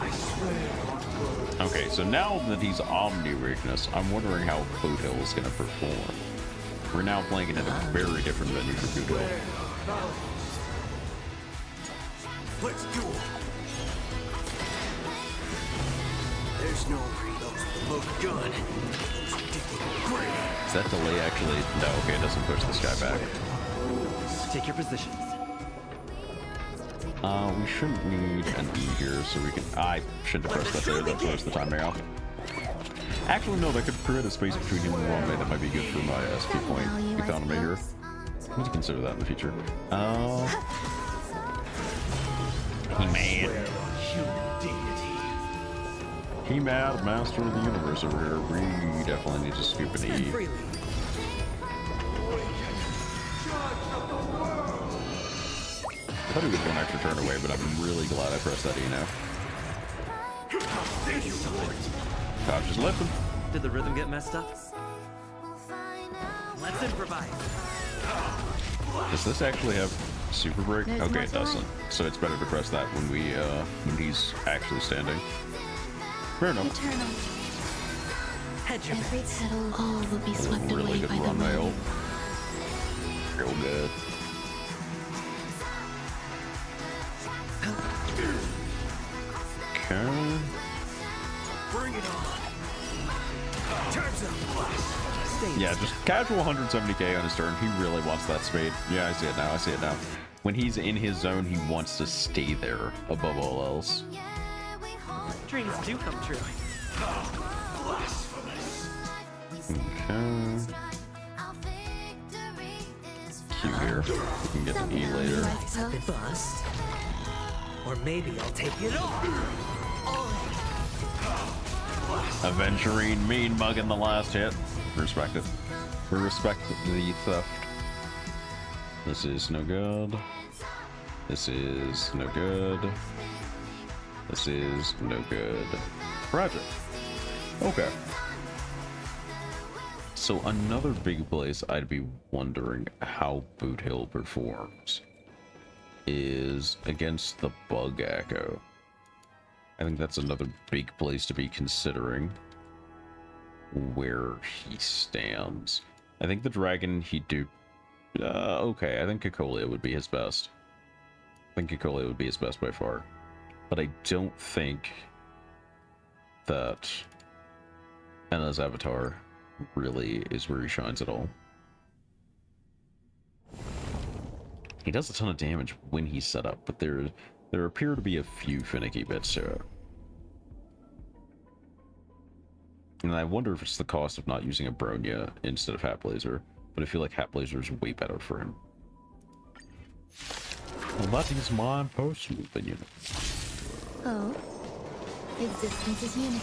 I swear. Okay, so now that he's Omni Weakness, I'm wondering how Boothill is gonna perform. We're now playing it in a very different venue for Boothill. Let's do it. There's no reloads with the loaded gun. Is that delay actually? No, okay, it doesn't push this guy back. Take your positions. We shouldn't need an E here, so we can... I shouldn't have pressed that there, that throws the timing off. Actually, no, that could create a space between him and Rome that might be good for my SP point economy here. I need to consider that in the future. He-Man. He-Man, Master of the Universe over here. We definitely need to scoop an E. I thought he was one extra turn away, but I'm really glad I pressed that E now. God, just left him. Did the rhythm get messed up? Let's improvise. Does this actually have super break? Okay, it doesn't. So it's better to press that when we when he's actually standing. Fair enough. Every petal all will be swept Really away good by the run, wind. Real good. Okay. Bring it on. Turns up. Yeah, just casual 170k on his turn. He really wants that spade. Yeah, I see it now. I see it now. When he's in his zone, he wants to stay there above all else. Dreams do come true. Blasphemous. Okay. Q here. We can get the E later. Bust. Or maybe I'll take it off. Aventurine mean mugging the last hit. Respect it. We respect the theft. This is no good. This is no good. This is no good. Project. Okay. So another big place I'd be wondering how Boothill performs is against the Bug Echo. I think that's another big place to be considering where he stands. I think the dragon he'd do okay. I think Cacolia would be his best. I think Cacolia would be his best by far. But I don't think that Enna's avatar really is where he shines at all. He does a ton of damage when he's set up, but there appear to be a few finicky bits to it. And I wonder if it's the cost of not using a Bronya instead of Hat Blazer, but I feel like Hat Blazer is way better for him. Well, that is my personal opinion. Oh, existence is unity.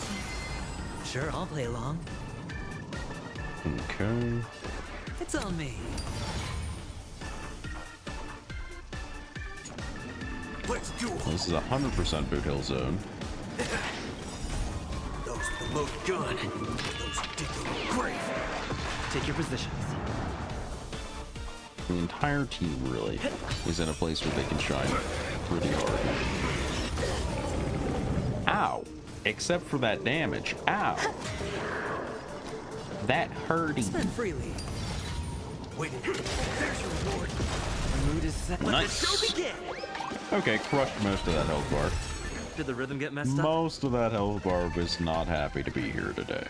Sure, I'll play along. Okay. It's on me. Let's do it. This is 100% Boot Hill zone. Those with the loaded gun. Those who dig their own grave. Take your positions. The entire team really is in a place where they can shine pretty hard. Ow! Except for that damage. Ow! That hurting. Spend freely. Wait, there's your reward. The mood is set. Let Nice. the show begin. Okay, crushed most of that health bar. Did the rhythm get messed up? Most of that health bar was not happy to be here today.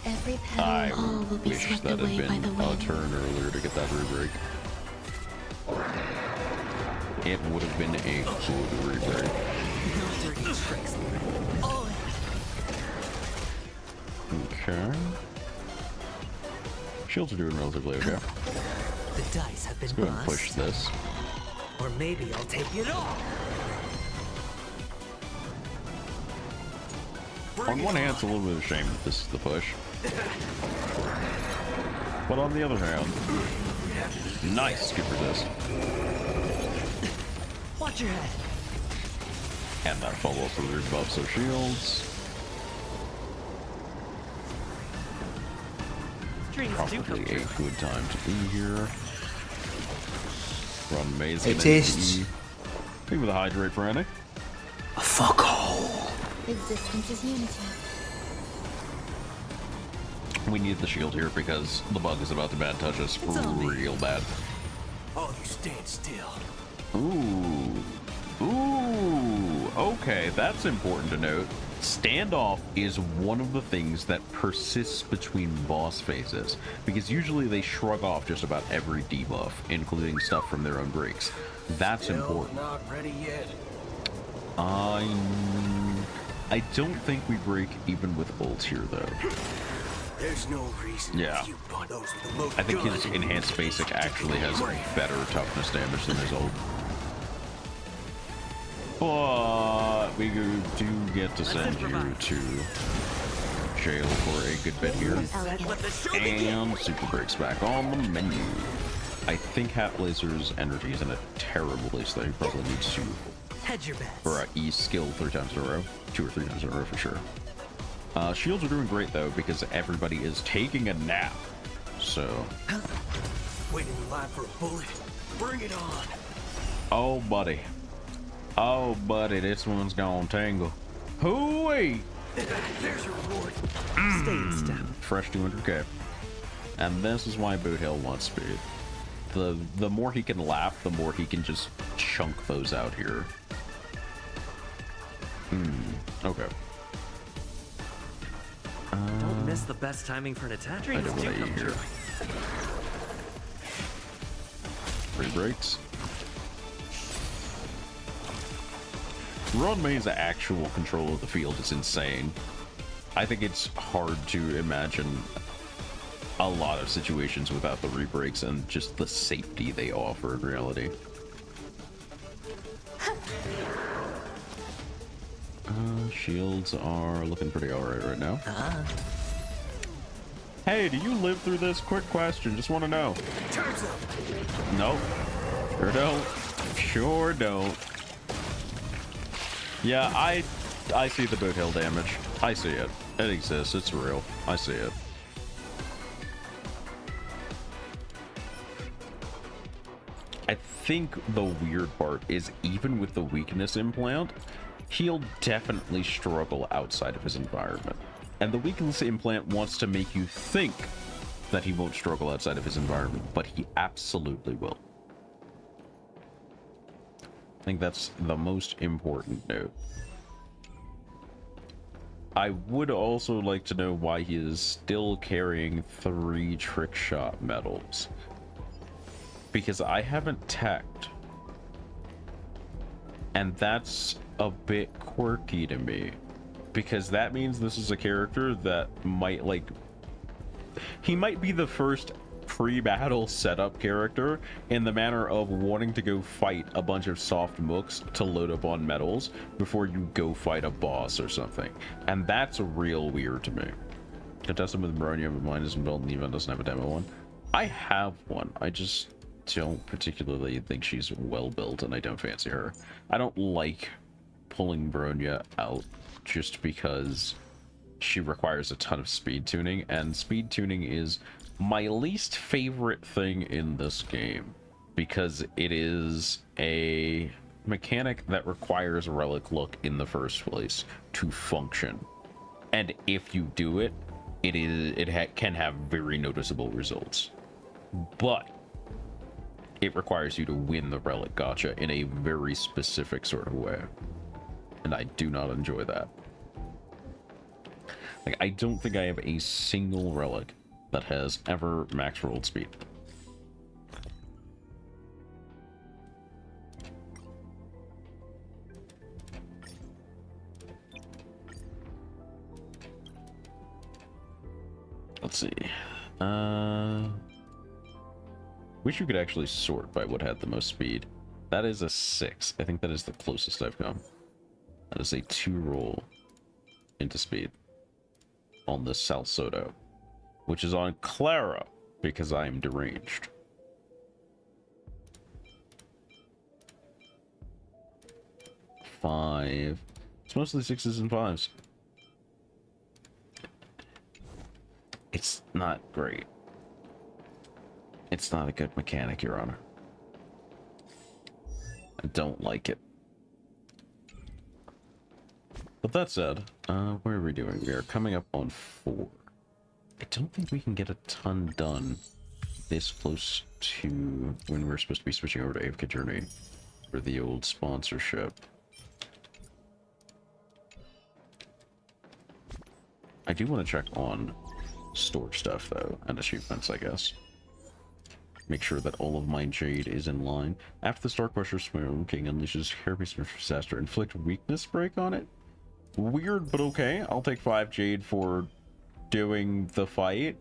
Every petal I all will be wish swept that had away by been the a wind. turn earlier to get that rebreak. It would have been a good rebreak. No dirty tricks. Oh. Okay. Shields are doing relatively okay. The dice have been Let's go ahead and push buzzed. this. Or maybe I'll take it all. On one hand, it's a little bit of a shame that this is the push. But on the other hand, nice skip resist. Watch your head. And that follows through the buffs of shields. Dreams do come Probably a true. good time to be here. Run maze. It tastes. Think with a hydrate for Annie. A fuckhole. Existence is unity. We need the shield here because the bug is about to bad touch us real bad. All you stand still. Ooh. Ooh. Okay, that's important to note. Standoff is one of the things that persists between boss phases, because usually they shrug off just about every debuff, including stuff from their own breaks. That's important. Not ready yet. I don't think we break even with ult here, though. There's no reason. Yeah. You bunt those with the loaded I think gun. his enhanced basic actually has better toughness damage than his ult. But we do get to send you to jail for a good bit here. And Super Break's back on the menu. I think Hat Blazer's energy is in a terrible place, though. He probably needs to Hedge your bets. for E skill 3 times in a row. 2 or 3 times in a row for sure. Shields are doing great, though, because everybody is taking a nap. So. Waiting in line for a bullet. Bring it on. Oh, buddy. Oh, buddy, this one's gonna tangle. Hooey! There's your reward. Stay in step. Fresh 200k. And this is why Boot Hill wants speed. The more he can laugh, the more he can just chunk those out here. Okay. Don't miss the best timing for an attack. I Dreams don't do want to come eat here. true. 3 breaks. Ron May's actual control of the field is insane. I think it's hard to imagine a lot of situations without the rebreaks and just the safety they offer in reality. Shields are looking pretty alright right now. Hey, do you live through this? Quick question, just want to know. Time's up. Nope. Sure don't. Sure don't. Yeah, I see the Boot Hill damage. I see it. It exists. It's real. I see it. I think the weird part is even with the weakness implant, he'll definitely struggle outside of his environment. And the weakness implant wants to make you think that he won't struggle outside of his environment, but he absolutely will. I think that's the most important note. I would also like to know why he is still carrying 3 trick shot medals. Because I haven't teched. And that's a bit quirky to me, because that means this is a character that might, like, he might be the first pre-battle setup character in the manner of wanting to go fight a bunch of soft mooks to load up on medals before you go fight a boss or something. And that's real weird to me. Contested with Bronya, but mine isn't built and the event doesn't have a demo one. I have one. I just don't particularly think she's well built and I don't fancy her. I don't like pulling Bronya out just because she requires a ton of speed tuning, and speed tuning is my least favorite thing in this game because it is a mechanic that requires relic look in the first place to function. And if you do it, can have very noticeable results. But it requires you to win the relic gacha in a very specific sort of way. And I do not enjoy that. Like, I don't think I have a single relic that has ever max rolled speed. Let's see. Wish you could actually sort by what had the most speed. That is a 6. I think that is the closest I've come. That is a 2 roll into speed on the South Soto, which is on Clara because I'm deranged. Five. It's mostly 6s and 5s. It's not great. It's not a good mechanic, Your Honor. I don't like it. But that said, where are we doing? We are coming up on 4. I don't think we can get a ton done this close to when we're supposed to be switching over to afkjourney for the old sponsorship. I do want to check on store stuff, though, and achievements, I guess. Make sure that all of my jade is in line. After the Star Crusher Swarm King unleashes Hairpiece of Disaster, inflict weakness break on it? Weird, but okay. I'll take 5 jade for doing the fight.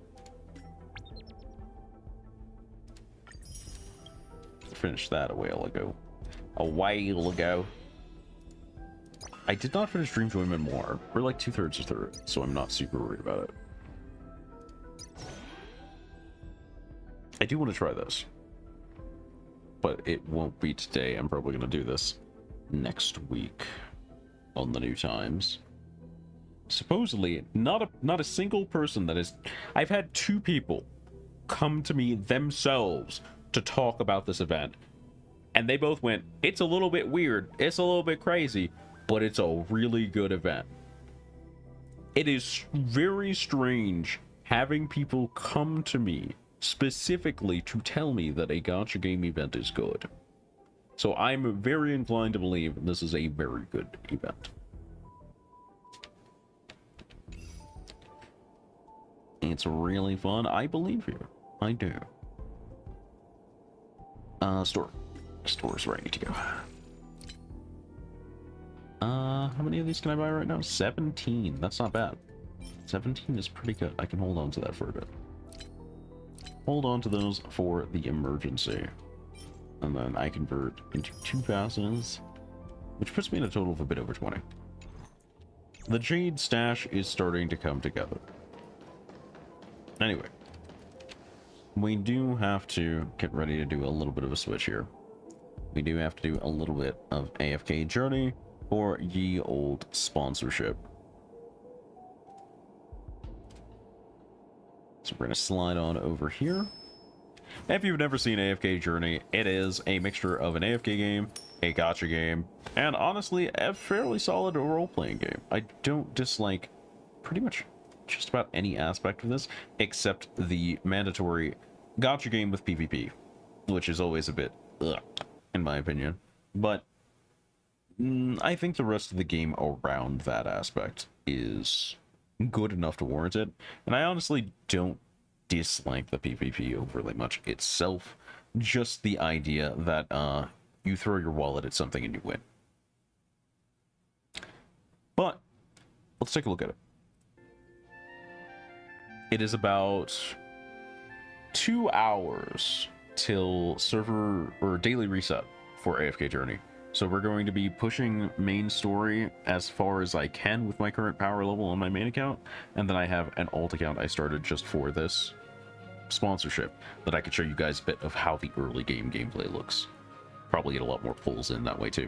Finished that a while ago. I did not finish Dream Joy Memoir. We're like 2/3 through it, so I'm not super worried about it. I do want to try this, but it won't be today. I'm probably going to do this next week on the new times. Supposedly, not a single person that is... I've had 2 people come to me themselves to talk about this event, and they both went, it's a little bit weird, it's a little bit crazy, but it's a really good event. It is very strange having people come to me specifically to tell me that a gacha game event is good. So I'm very inclined to believe this is a very good event. It's really fun. I believe you. I do. Store. Store's where I need to go. How many of these can I buy right now? 17. That's not bad. 17 is pretty good. I can hold on to that for a bit. Hold on to those for the emergency. And then I convert into 2,000s, which puts me in a total of a bit over 20. The jade stash is starting to come together. Anyway, we do have to get ready to do a little bit of a switch here. We do have to do a little bit of afkjourney for ye old sponsorship. So we're going to slide on over here. If you've never seen afkjourney, it is a mixture of an AFK game, a gacha game, and honestly, a fairly solid role-playing game. I don't dislike pretty much just about any aspect of this, except the mandatory gacha game with PvP, which is always a bit ugh, in my opinion. But I think the rest of the game around that aspect is good enough to warrant it, and I honestly don't dislike the PvP overly much itself, just the idea that you throw your wallet at something and you win. But let's take a look at it. It is about 2 hours till server or daily reset for AFK Journey. So we're going to be pushing main story as far as I can with my current power level on my main account, and then I have an alt account I started just for this sponsorship that I could show you guys a bit of how the early game gameplay looks. Probably get a lot more pulls in that way too.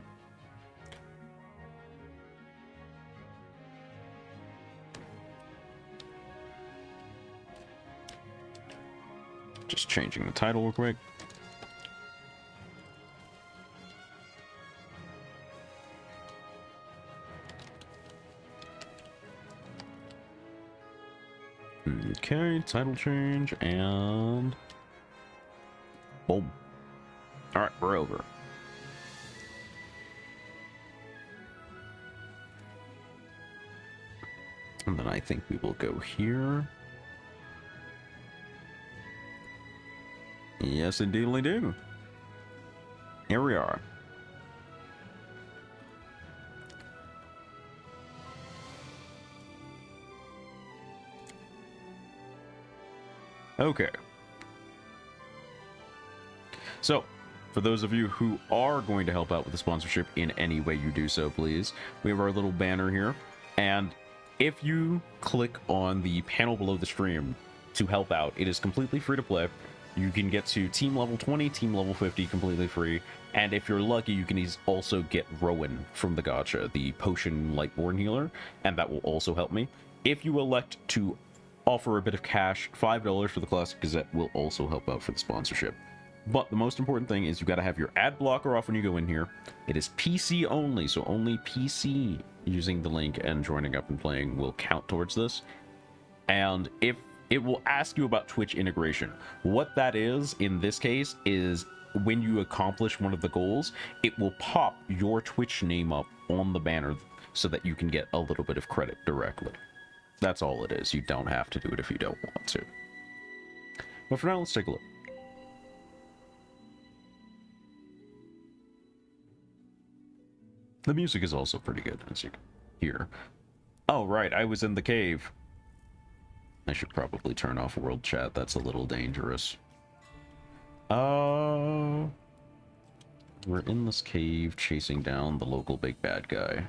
Just changing the title real quick. Okay, title change, and boom. Alright, we're over. And then I think we will go here. Yes, indeedly do. Here we are. Okay. So, for those of you who are going to help out with the sponsorship in any way you do so, please, we have our little banner here. And if you click on the panel below the stream to help out, it is completely free to play. You can get to team level 20, team level 50 completely free. And if you're lucky, you can also get Rowan from the gacha, the potion Lightborn healer, and that will also help me. If you elect to offer a bit of cash, $5 for the Classic Gazette will also help out for the sponsorship. But the most important thing is you got to have your ad blocker off when you go in here. It is PC only, so only PC using the link and joining up and playing will count towards this. And if it will ask you about Twitch integration, what that is in this case is when you accomplish one of the goals, it will pop your Twitch name up on the banner so that you can get a little bit of credit directly. That's all it is. You don't have to do it if you don't want to. But for now, let's take a look. The music is also pretty good, as you can hear. Oh, right, I was in the cave. I should probably turn off world chat. That's a little dangerous. We're in this cave chasing down the local big bad guy.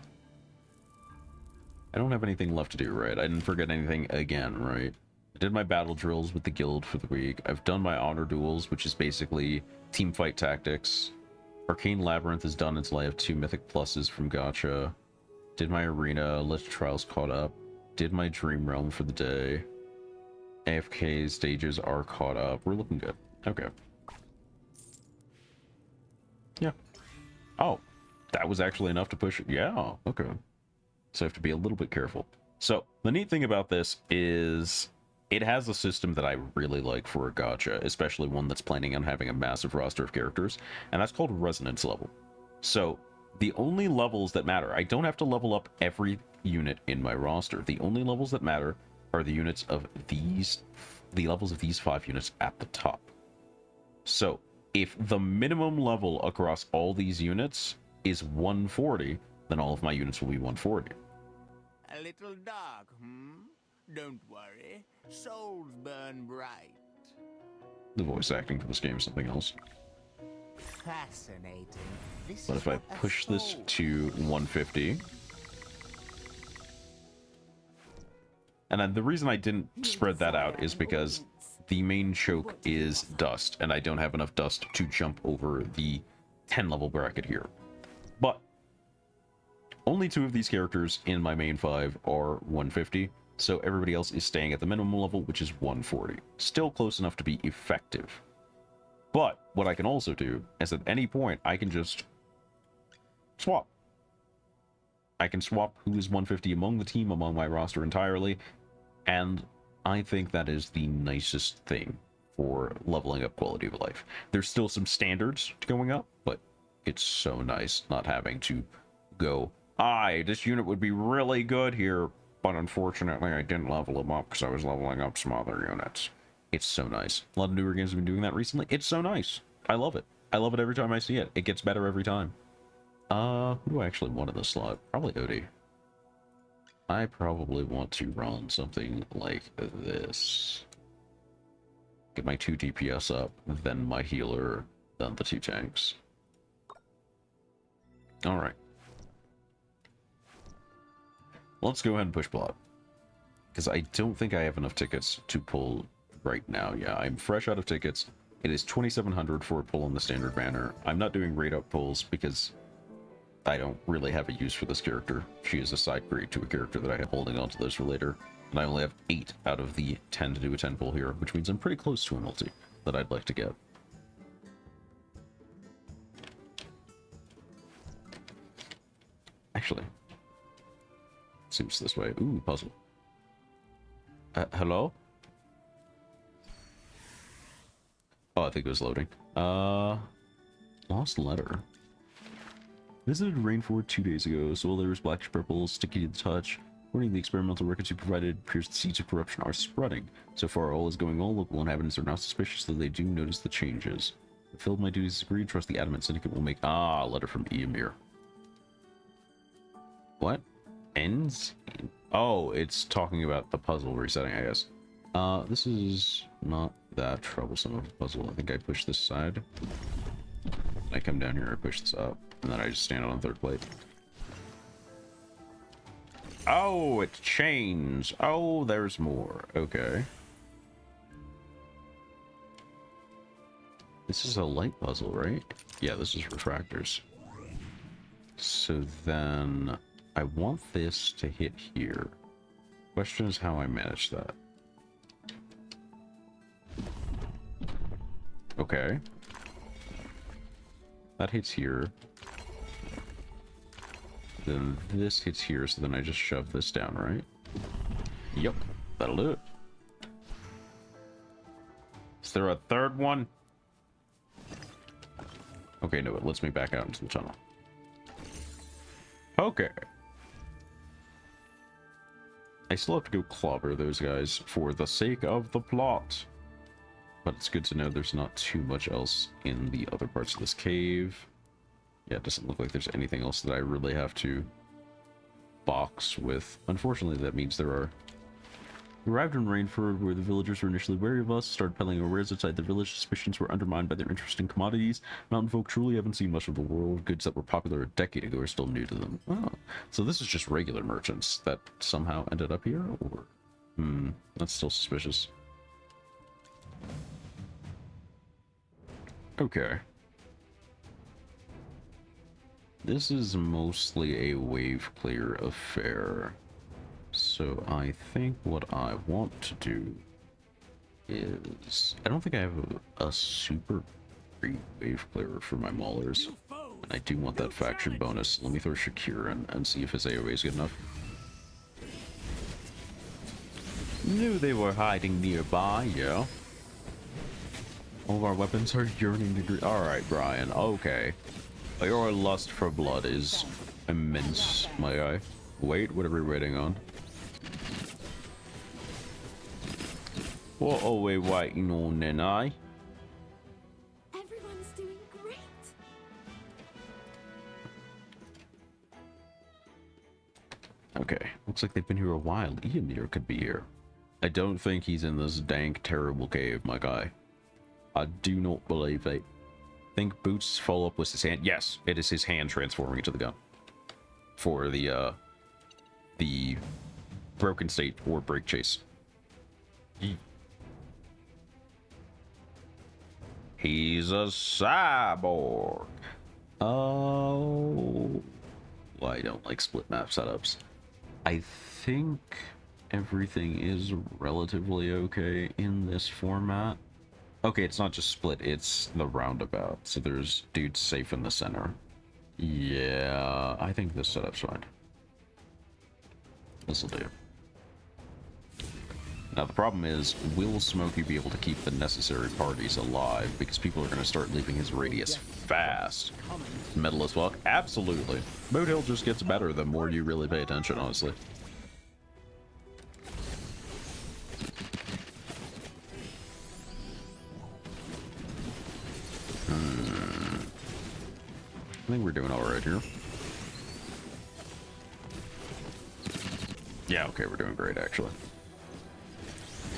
I don't have anything left to do, right? I didn't forget anything again, right? I did my battle drills with the guild for the week. I've done my honor duels, which is basically team fight tactics. Arcane Labyrinth is done until I have 2 mythic pluses from gacha. Did my arena, Lich Trials caught up. Did my Dream Realm for the day. AFK stages are caught up. We're looking good. Okay. Yeah. Oh, that was actually enough to push it. Yeah, okay. So I have to be a little bit careful. So the neat thing about this is it has a system that I really like for a gacha, especially one that's planning on having a massive roster of characters, and that's called resonance level. So the only levels that matter, I don't have to level up every unit in my roster. The only levels that matter are the units of the levels of these 5 units at the top. So if the minimum level across all these units is 140, then all of my units will be 140. A little dark, Don't worry, souls burn bright. The voice acting for this game is something else. Fascinating. But if I push this to 150... And then the reason I didn't spread that out is because the main choke is dust, and I don't have enough dust to jump over the 10 level bracket here. But only 2 of these characters in my main 5 are 150, so everybody else is staying at the minimum level, which is 140. Still close enough to be effective. But what I can also do is at any point I can just swap. I can swap who is 150 among the team, among my roster entirely, and I think that is the nicest thing for leveling up quality of life. There's still some standards to going up, but it's so nice not having to go, this unit would be really good here, but unfortunately I didn't level them up because I was leveling up some other units. It's so nice. A lot of newer games have been doing that recently. It's so nice. I love it. I love it every time I see it. It gets better every time. Who do I actually want in this slot? Probably Odie. I probably want to run something like this. Get my 2 DPS up, then my healer, then the 2 tanks. Alright. Let's go ahead and push plot. Because I don't think I have enough tickets to pull right now. Yeah, I'm fresh out of tickets. It is 2,700 for a pull in the standard banner. I'm not doing raid up pulls because I don't really have a use for this character. She is a side grade to a character that I have holding on to those for later. And I only have 8 out of the 10 to do a 10 pull here, which means I'm pretty close to a multi that I'd like to get. Actually, seems this way. Ooh, puzzle. Hello? Oh, I think it was loading. Lost letter. Visited Rainford 2 days ago. Soil there is blackish purple, sticky to the touch. According to the experimental records you provided, appears the seeds of corruption are spreading. So far, all is going well. Local inhabitants are now suspicious, though they do notice the changes. I filled my duties as agreed. Trust the Adamant Syndicate will make... Ah, a letter from Eamir. What? Ends? Oh, it's talking about the puzzle resetting, I guess. This is not that troublesome of a puzzle. I think I push this side. I come down here, I push this up, and then I just stand on the 3rd plate. Oh, it's chains. Oh, there's more. Okay. This is a light puzzle, right? Yeah, this is refractors. So then I want this to hit here. Question is how I manage that. Okay. That hits here. Then this hits here, so then I just shove this down, right? Yep, that'll do it. Is there a 3rd one? Okay, no, it lets me back out into the tunnel. Okay. I still have to go clobber those guys for the sake of the plot. But it's good to know there's not too much else in the other parts of this cave. Yeah, it doesn't look like there's anything else that I really have to box with. Unfortunately, that means there are... We arrived in Rainford, where the villagers were initially wary of us, started peddling our wares outside the village. Suspicions were undermined by their interest in commodities. Mountain folk truly haven't seen much of the world. Goods that were popular a decade ago are still new to them. Oh, so this is just regular merchants that somehow ended up here? Or... that's still suspicious. Okay. This is mostly a wave clear affair. So I think what I want to do is... I don't think I have a super great wave clearer for my maulers. And I do want that faction bonus. Let me throw Shakir in and see if his AoE is good enough. Knew they were hiding nearby, yeah. All of our weapons are yearning degree. Alright, Brian, okay. Your lust for blood is immense, my guy. Wait, what are we waiting on? What are we waiting on then, eh? Everyone's doing great. Okay, looks like they've been here a while. Eamir could be here. I don't think he's in this dank, terrible cave, my guy. I do not believe it. Think Boots' follow-up was his hand. Yes, it is his hand transforming into the gun. For the broken state or break chase. He's a cyborg. Oh, well, I don't like split map setups. I think everything is relatively okay in this format. Okay, it's not just split, it's the roundabout. So there's dudes safe in the center. Yeah, I think this setup's fine. This'll do. Now the problem is, will Smokey be able to keep the necessary parties alive? Because people are going to start leaving his radius fast. Metal as well? Absolutely. Mood Hill just gets better the more you really pay attention, honestly. I think we're doing alright here. Yeah, okay, we're doing great, actually.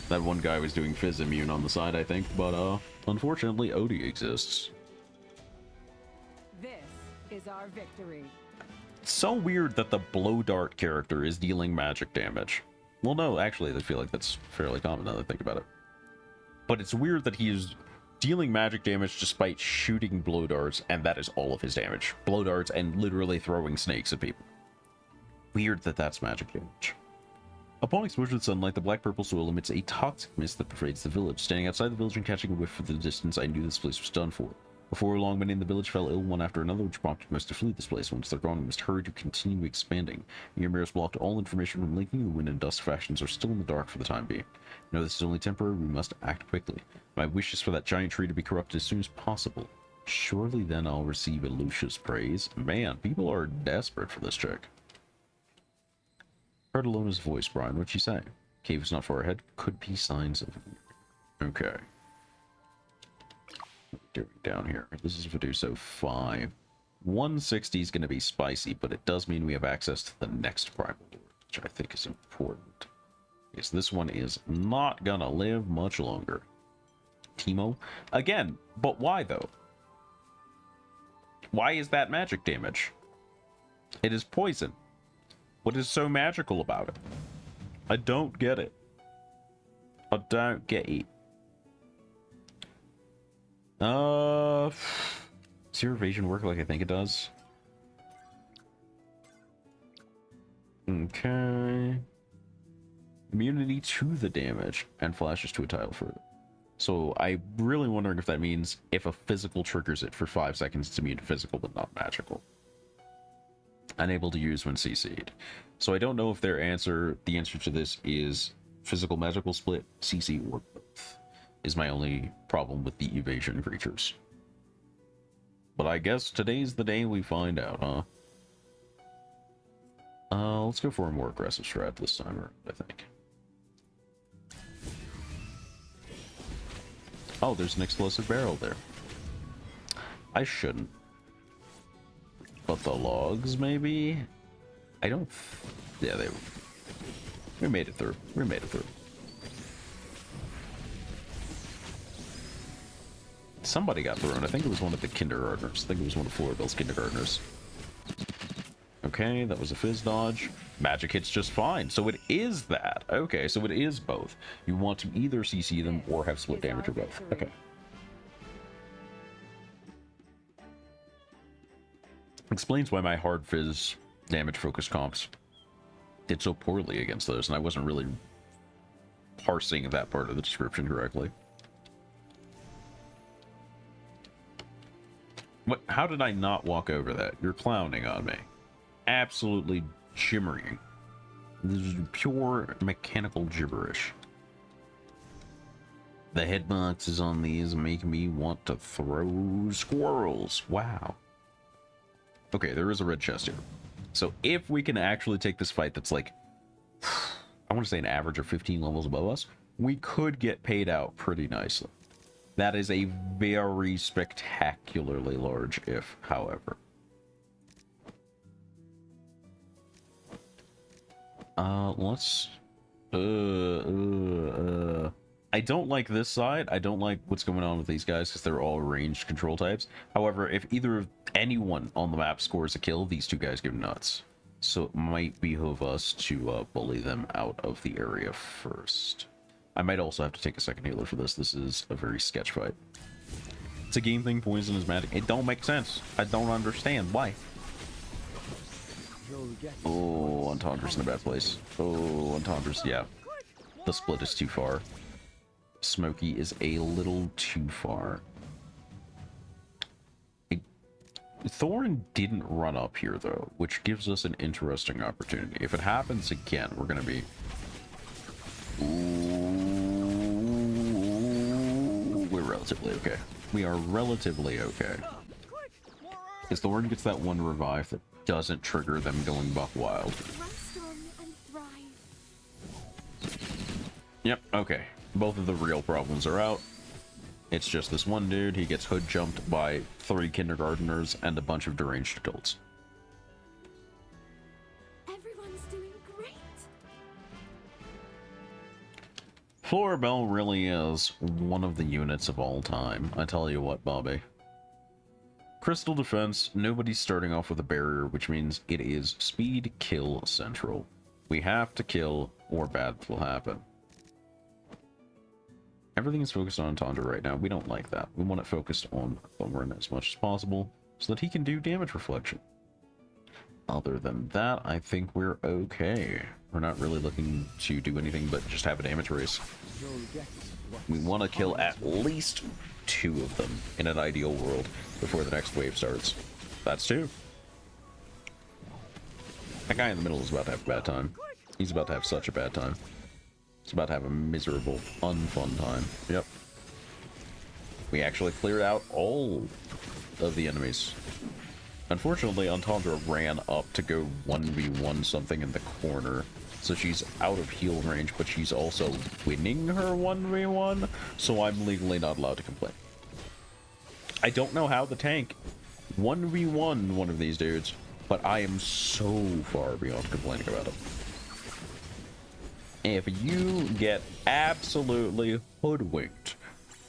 That one guy was doing Fizz immune on the side, I think, but, unfortunately, Odie exists. This is our victory. It's so weird that the Blow Dart character is dealing magic damage. Well, no, actually, I feel like that's fairly common now that I think about it. But it's weird that he is dealing magic damage despite shooting blow darts, and that is all of his damage. Blow darts and literally throwing snakes at people. Weird that that's magic damage. Upon exposure to sunlight, the black-purple soil emits a toxic mist that pervades the village. Standing outside the village and catching a whiff for the distance, I knew this place was done for. Before long, many in the village fell ill one after another, which prompted most to flee this place. Once they're gone, we must hurry to continue expanding. Ymir blocked all information from linking. The wind and dust factions are still in the dark for the time being. No, this is only temporary. We must act quickly. My wish is for that giant tree to be corrupted as soon as possible. Surely then I'll receive Elucia's praise. Man, people are desperate for this chick. Heard Alona's voice, Brian. What'd she say? Cave is not far ahead. Could be signs of... Okay. Down here. This is Viduso 5. 160 is going to be spicy, but it does mean we have access to the next Primal Lord, which I think is important. Because this one is not going to live much longer. Teemo? Again, but why though? Why is that magic damage? It is poison. What is so magical about it? I don't get it. I don't get it. Does your evasion work like I think it does? Okay. Immunity to the damage and flashes to a tile further. So I'm really wondering if that means if a physical triggers it for 5 seconds, it's immune to physical but not magical. Unable to use when CC'd. So I don't know if the answer to this is physical magical split, CC, or both. Is my only problem with the evasion creatures. But I guess today's the day we find out, huh? Let's go for a more aggressive strat this time around, I think. Oh, there's an explosive barrel there. I shouldn't. But the logs, maybe? I don't... Yeah, we made it through. We made it through. Somebody got thrown. I think it was one of the kindergartners. I think it was one of Floribel's kindergartners. Okay, that was a fizz dodge. Magic hits just fine. So it is that. Okay, so it is both. You want to either CC them or have split damage or both. Okay. Explains why my hard fizz damage focused comps did so poorly against those, and I wasn't really parsing that part of the description correctly. What? How did I not walk over that? You're clowning on me. Absolutely gibbering. This is pure mechanical gibberish. The hitboxes on these make me want to throw squirrels. Wow. Okay, there is a red chest here. So if we can actually take this fight that's like, I want to say an average of 15 levels above us, we could get paid out pretty nicely. That is a very spectacularly large if, however. Let's... I don't like this side. I don't like what's going on with these guys because they're all ranged control types. However, if anyone on the map scores a kill, these two guys go nuts. So it might behoove us to bully them out of the area first. I might also have to take a second healer for this. This is a very sketch fight. It's a game thing. Poison is magic. It don't make sense. I don't understand why. Oh, Entendra's in a bad place. Oh, Entendra's, yeah. The split is too far. Smokey is a little too far. Thorin didn't run up here, though, which gives us an interesting opportunity. If it happens again, we're going to be... Ooh, we're relatively okay. We are relatively okay. Because Thorin gets that one revive that doesn't trigger them going buck wild. Yep, okay. Both of the real problems are out. It's just this one dude. He gets hood jumped by 3 kindergartners and a bunch of deranged adults. Everyone's doing great. Floribel really is one of the units of all time. I tell you what, Bobby. Crystal defense, nobody's starting off with a barrier, which means it is speed kill central. We have to kill or bad will happen. Everything is focused on Tundra right now. We don't like that. We want it focused on Thorn as much as possible so that he can do damage reflection. Other than that, I think we're okay. We're not really looking to do anything but just have a damage race. We want to kill at least 2 of them in an ideal world before the next wave starts. That's 2. That guy in the middle is about to have a bad time. He's about to have such a bad time. He's about to have a miserable, unfun time. Yep. We actually cleared out all of the enemies. Unfortunately, Entendre ran up to go 1v1 something in the corner. So she's out of heal range, but she's also winning her 1v1, so I'm legally not allowed to complain. I don't know how the tank 1v1 one of these dudes, but I am so far beyond complaining about it. If you get absolutely hoodwinked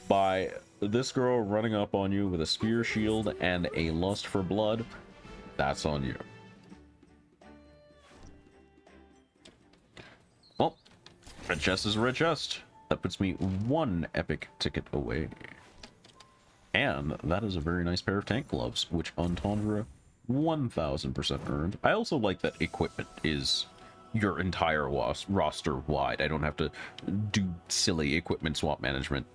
by this girl running up on you with a spear shield and a lust for blood, that's on you. Well, red chest is a red chest. That puts me 1 epic ticket away. And that is a very nice pair of tank gloves, which Entendre 1000% earned. I also like that equipment is your entire roster wide. I don't have to do silly equipment swap management.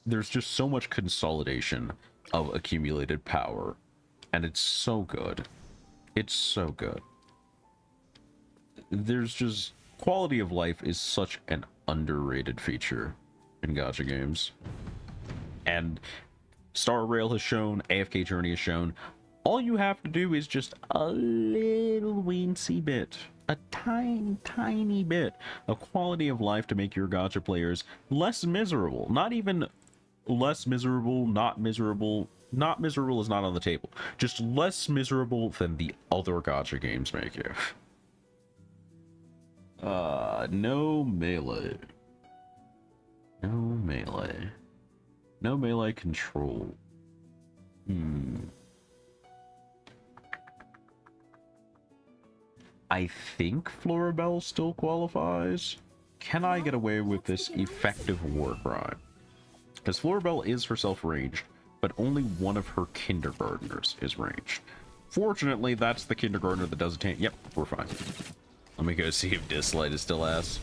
There's just so much consolidation of accumulated power, and it's so good. It's so good. There's just... quality of life is such an underrated feature in gacha games. And Star Rail has shown, AFK Journey has shown, all you have to do is just a little weensy bit, a tiny bit of quality of life to make your gacha players less miserable. Not even less miserable, not miserable. Not miserable is not on the table. Just less miserable than the other gacha games make you. No melee. No melee. No melee control. I think Floribel still qualifies. Can I get away with this effective war crime? Because Floribel is herself ranged, but only one of her kindergartners is ranged. Fortunately, that's the kindergartner that does tank. Yep, we're fine. Let me go see if Dislight is still ass.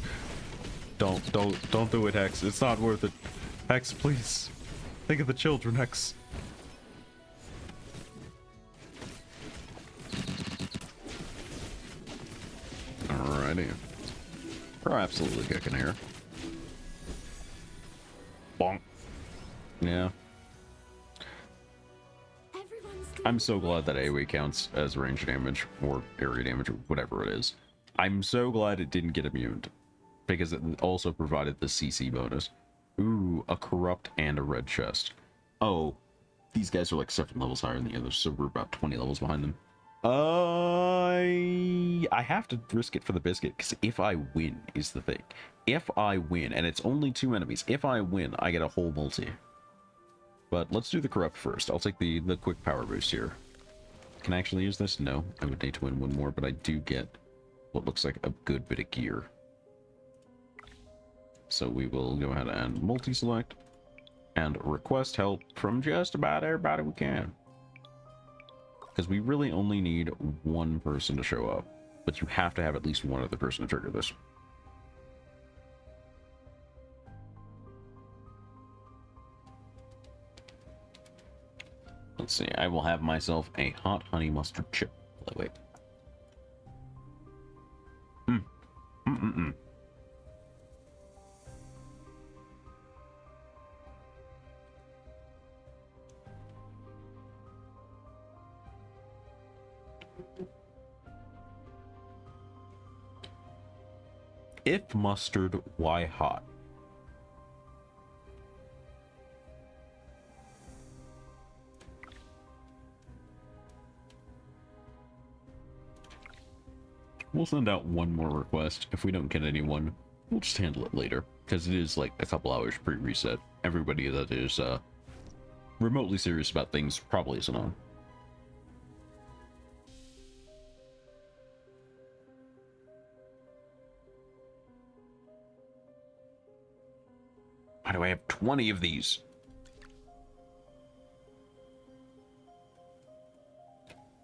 Don't do it, Hex. It's not worth it. Hex, please. Think of the children, Hex. Alrighty. We're absolutely kicking here. Bonk. Yeah. I'm so glad that AoE counts as range damage, or area damage, or whatever it is. I'm so glad it didn't get immune, because it also provided the CC bonus. Ooh, a corrupt and a red chest. Oh, these guys are like 7 levels higher than the others, so we're about 20 levels behind them. I have to risk it for the biscuit, because if I win is the thing. If I win, and it's only 2 enemies, if I win, I get a whole multi. But let's do the corrupt first. I'll take the quick power boost here. Can I actually use this? No, I would need to win 1 more, but I do get what looks like a good bit of gear. So we will go ahead and multi-select and request help from just about everybody we can. Because we really only need 1 person to show up, but you have to have at least 1 other person to trigger this. Let's see, I will have myself a hot honey mustard chip. Wait. If mustard, why hot? We'll send out 1 more request. If we don't get anyone, We'll just handle it later, because it is like a couple hours pre-reset. Everybody that is remotely serious about things probably isn't on. Why do I have 20 of these?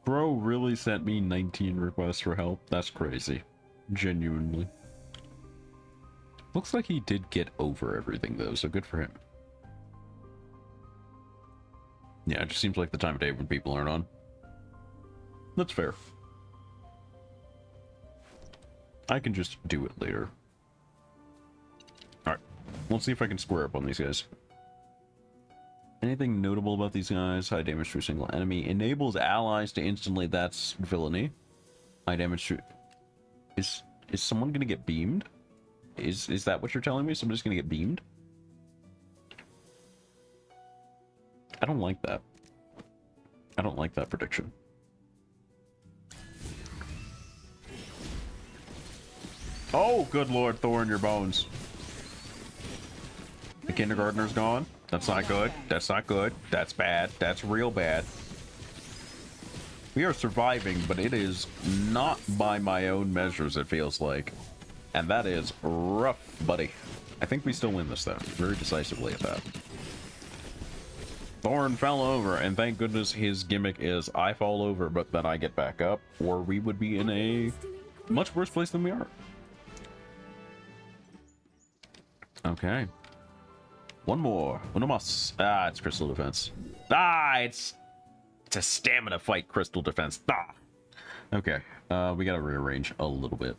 Bro really sent me 19 requests for help. That's crazy. Genuinely. Looks like he did get over everything though, so good for him. Yeah, it just seems like the time of day when people aren't on. That's fair. I can just do it later. Alright, let's see if I can square up on these guys. Anything notable about these guys? High damage to a single enemy. Enables allies to instantly... That's villainy. High damage to... Is someone gonna get beamed? Is that what you're telling me? Somebody's gonna get beamed? I don't like that. I don't like that prediction. Oh, good lord, Thor in your bones. The kindergartner's gone. That's not good. That's not good. That's bad. That's real bad. We are surviving, but it is not by my own measures, it feels like. And that is rough, buddy. I think we still win this, though. Very decisively at that. Thorn fell over, and thank goodness his gimmick is I fall over, but then I get back up, or we would be in a much worse place than we are. Okay. One more. Uno mas. Ah, it's crystal defense. Ah, it's a stamina fight, crystal defense. Ah. Okay. We gotta rearrange a little bit.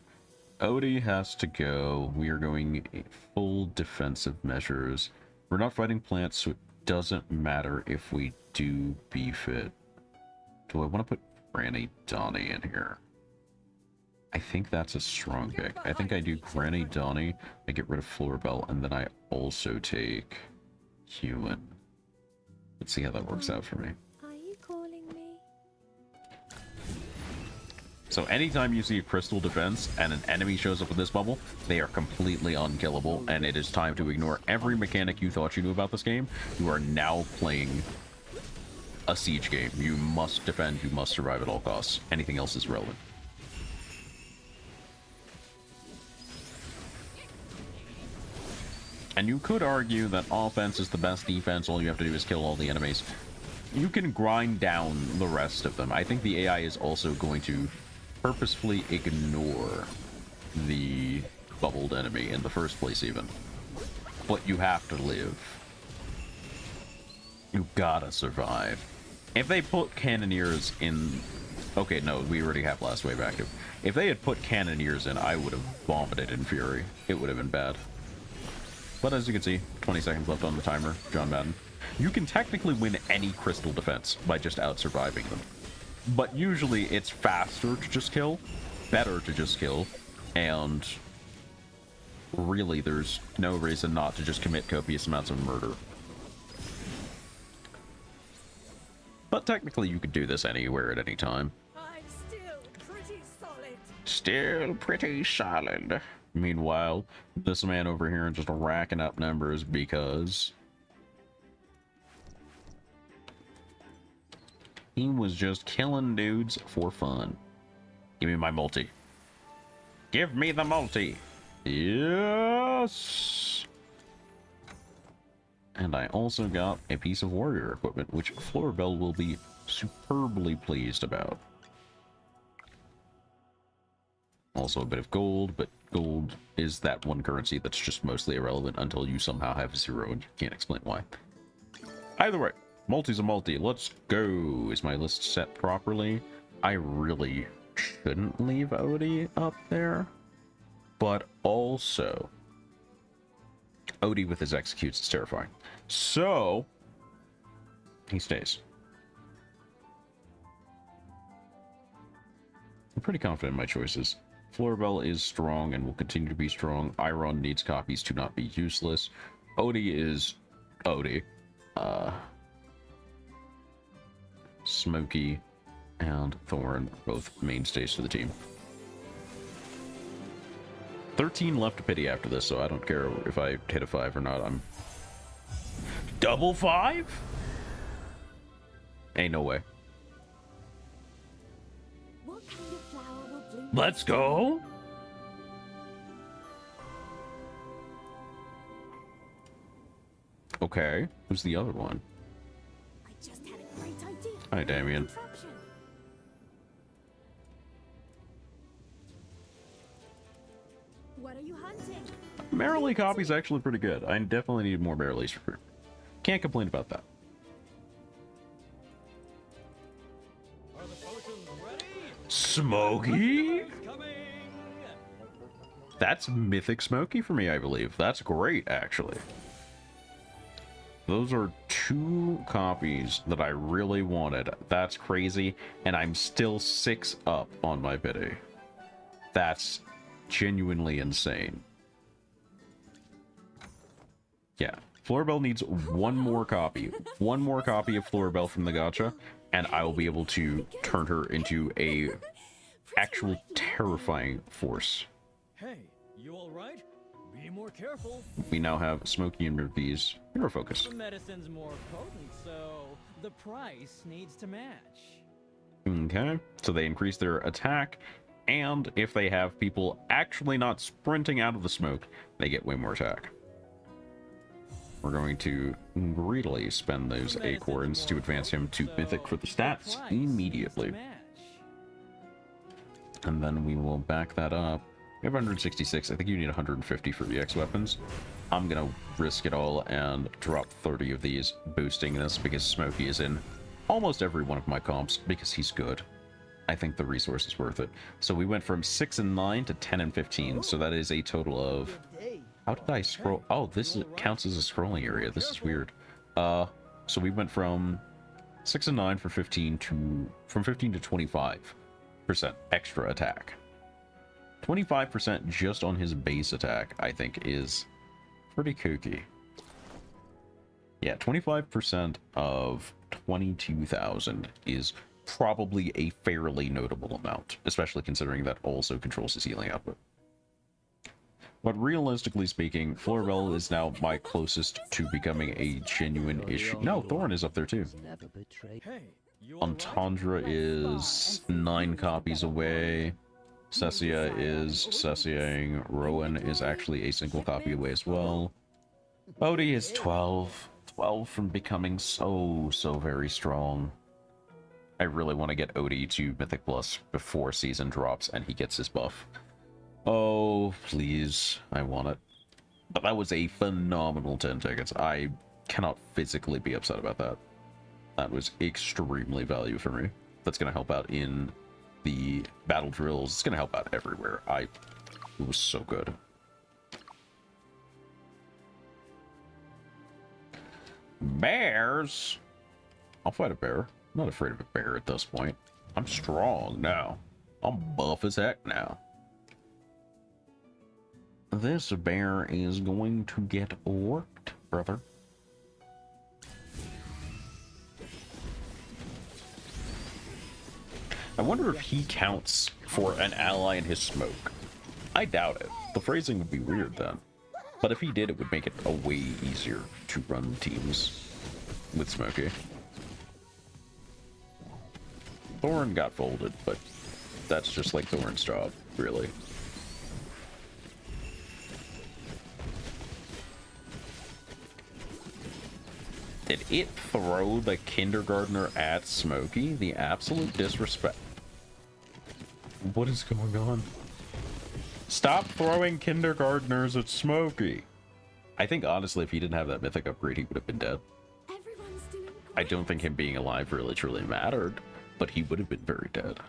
Odie has to go. We are going full defensive measures. We're not fighting plants, so it doesn't matter if we do beef it. Do I want to put Granny Donnie in here? I think that's a strong pick. I think I do Granny Donnie, I get rid of Florbell, and then I also take Human. Let's see how that works out for me. Are you calling me? So anytime you see a crystal defense and an enemy shows up in this bubble, they are completely unkillable, and it is time to ignore every mechanic you thought you knew about this game. You are now playing a siege game. You must defend, you must survive at all costs. Anything else is relevant. And you could argue that offense is the best defense, all you have to do is kill all the enemies. You can grind down the rest of them. I think the AI is also going to purposefully ignore the bubbled enemy in the first place even. But you have to live. You gotta survive. If they put Cannoneers in... Okay, no, we already have Last Wave active. If they had put Cannoneers in, I would have vomited in fury. It would have been bad. But as you can see, 20 seconds left on the timer, John Madden. You can technically win any crystal defense by just out-surviving them. But usually it's faster to just kill, better to just kill, and really there's no reason not to just commit copious amounts of murder. But technically you could do this anywhere at any time. I'm still pretty solid. Still pretty solid. Meanwhile, this man over here is just racking up numbers because he was just killing dudes for fun. Give me my multi. Give me the multi. Yes. And I also got a piece of warrior equipment, which Florbell will be superbly pleased about. Also a bit of gold, but gold is that one currency that's just mostly irrelevant until you somehow have 0 and you can't explain why. Either way, multi's a multi. Let's go. Is my list set properly? I really shouldn't leave Odie up there, but also Odie with his executes is terrifying. So he stays. I'm pretty confident in my choices. Florbell is strong and will continue to be strong. Iron needs copies to not be useless. Odie is Odie. Smokey and Thorn, both mainstays for the team. 13 left to pity after this, so I don't care if I hit a 5 or not. I'm double 5? Ain't no way. Let's go. Okay, who's the other one? I just had a great idea. Hi, Damien. What are you hunting? Merrily copy's actually pretty good. I definitely need more Merrily's for fruit. Can't complain about that. Smokey? That's Mythic Smokey for me, I believe. That's great, actually. Those are 2 copies that I really wanted. That's crazy, and I'm still 6 up on my pity. That's genuinely insane. Yeah, Florbell needs 1 more copy. 1 more copy of Florbell from the gacha, and I will be able to turn her into a actual terrifying force. Hey, you all right? Be more careful. We now have Smokey and Mervies. Hero focus. The medicine's more potent, so the price needs to match. Okay, so they increase their attack, and if they have people actually not sprinting out of the smoke, they get way more attack. We're going to greedily spend those acorns to advance him to Mythic for the stats immediately. And then we will back that up. We have 166. I think you need 150 for EX weapons. I'm going to risk it all and drop 30 of these, boosting this because Smokey is in almost every one of my comps because he's good. I think the resource is worth it. So we went from 6 and 9 to 10 and 15. So that is a total of... How did I scroll? Oh, this counts as a scrolling area. This is weird. So we went from 6 and 9 for 15 to... From 15 to 25% extra attack. 25% just on his base attack, I think, is pretty kooky. Yeah, 25% of 22,000 is probably a fairly notable amount, especially considering that also controls his healing output. But realistically speaking, Florbell is now my closest to becoming a genuine issue. No, Thorn is up there too. Entendre is 9 copies away. Cessia is Cessiaing. Rowan is actually a single copy away as well. Odie is 12. 12 from becoming so very strong. I really want to get Odie to Mythic Plus before season drops and he gets his buff. Oh, please. I want it. But that was a phenomenal 10 tickets. I cannot physically be upset about that. That was extremely value for me. That's going to help out in the battle drills. It's going to help out everywhere. It was so good. Bears? I'll fight a bear. I'm not afraid of a bear at this point. I'm strong now. I'm buff as heck now. This bear is going to get worked, brother. I wonder if he counts for an ally in his smoke. I doubt it. The phrasing would be weird then. But if he did, it would make it a way easier to run teams with Smokey. Thorn got folded, but that's just like Thorn's job, really. Did it throw the kindergartner at Smokey? The absolute disrespect. What is going on? Stop throwing kindergartners at Smokey. I think honestly, if he didn't have that mythic upgrade, he would have been dead. I don't think him being alive really truly mattered, but he would have been very dead.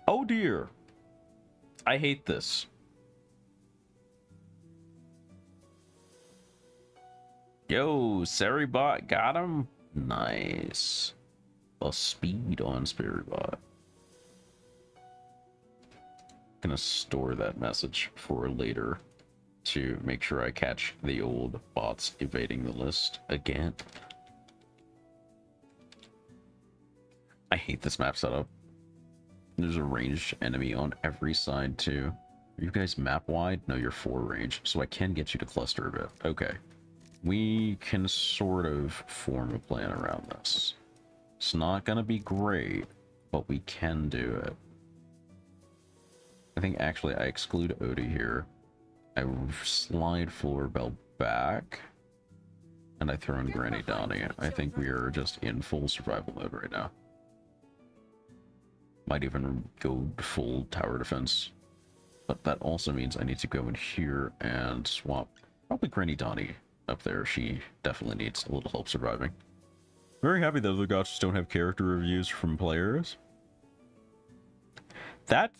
Oh dear. I hate this. Yo, Seribot got him? Nice. A speed on Spiribot. Gonna store that message for later to make sure I catch the old bots evading the list again. I hate this map setup. There's a ranged enemy on every side too. Are you guys map wide? No, you're 4 range, so I can get you to cluster a bit. Okay. We can sort of form a plan around this. It's not gonna be great, but we can do it. I think actually I exclude Odie here. I slide Florbell back. And I throw in Granny Donnie. I think we are just in full survival mode right now. Might even go full tower defense. But that also means I need to go in here and swap probably Granny Donnie up there. She definitely needs a little help surviving. Very happy that the gachas don't have character reviews from players. That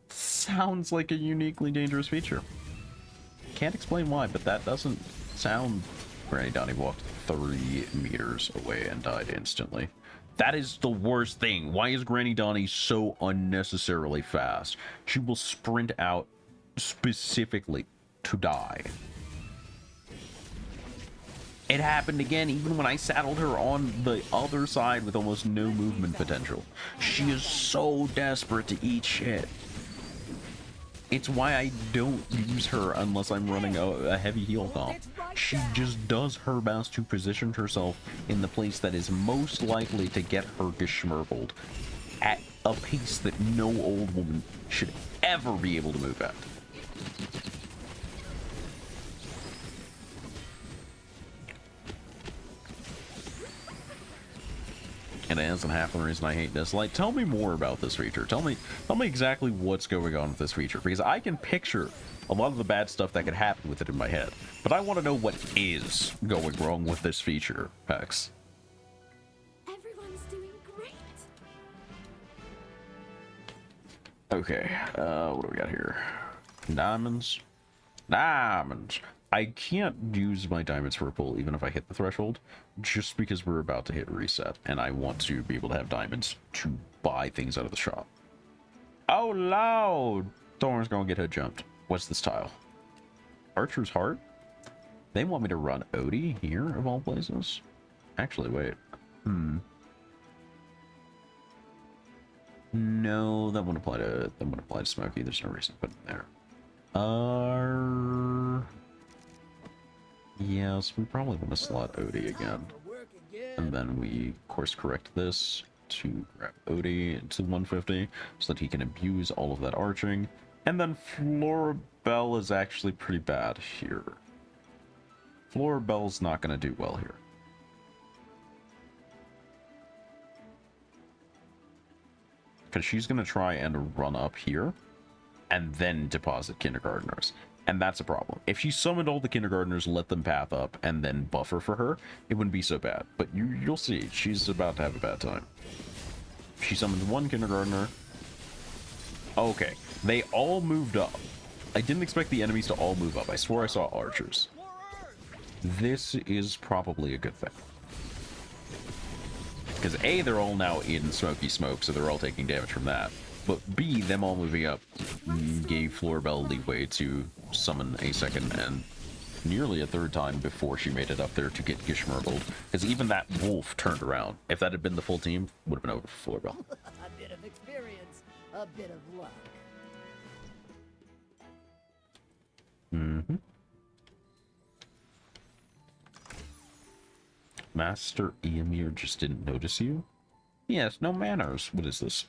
sounds like a uniquely dangerous feature. Can't explain why, but that doesn't sound... Granny Donnie walked 30 meters away and died instantly. That is the worst thing. Why is Granny Donnie so unnecessarily fast? She will sprint out specifically to die. It happened again even when I saddled her on the other side with almost no movement potential. She is so desperate to eat shit. It's why I don't use her unless I'm running a heavy heal comp. She just does her best to position herself in the place that is most likely to get her geschmurgled at a pace that no old woman should ever be able to move at. And it isn't half the reason I hate this. Like, tell me more about this feature. Tell me exactly what's going on with this feature, because I can picture a lot of the bad stuff that could happen with it in my head, but I want to know what is going wrong with this feature, Hex. Everyone's doing great. Okay, what do we got here? Diamonds. Diamonds. I can't use my diamonds for a pull even if I hit the threshold, just because we're about to hit reset, and I want to be able to have diamonds to buy things out of the shop. Oh, loud! Thorn's gonna get her jumped. What's this tile? Archer's Heart? They want me to run Odie here, of all places? Actually, wait. No, that wouldn't apply to Smokey. There's no reason to put it there. Yes, we probably want to slot Odie again. And then we course correct this to grab Odie into 150 so that he can abuse all of that arching. And then Florabelle is actually pretty bad here. Florabelle's not going to do well here. Because she's going to try and run up here and then deposit kindergartners. And that's a problem. If she summoned all the kindergartners, let them path up, and then buffer for her, it wouldn't be so bad. But you'll see, she's about to have a bad time. She summons one kindergartner. Okay, they all moved up. I didn't expect the enemies to all move up. I swore I saw archers. This is probably a good thing. Because A, they're all now in Smoky Smoke, so they're all taking damage from that. But B, them all moving up gave Florabelle leeway to summon a second and nearly a third time before she made it up there to get geschmurgled. Because even that wolf turned around. If that had been the full team, would have been over for Florabelle. A bit of experience, a bit of luck. Master Eomir just didn't notice you? Yes, no manners. What is this?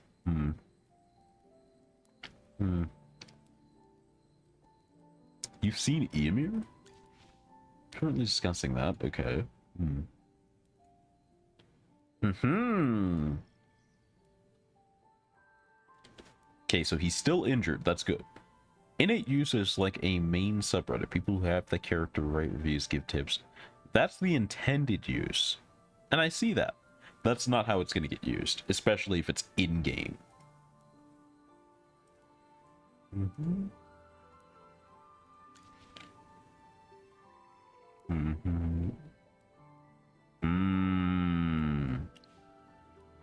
You've seen Eomir? Currently discussing that. Okay. Okay, so he's still injured. That's good. Innate use is like a main subreddit. People who have the character write reviews, give tips. That's the intended use. And I see that. That's not how it's going to get used, especially if it's in-game.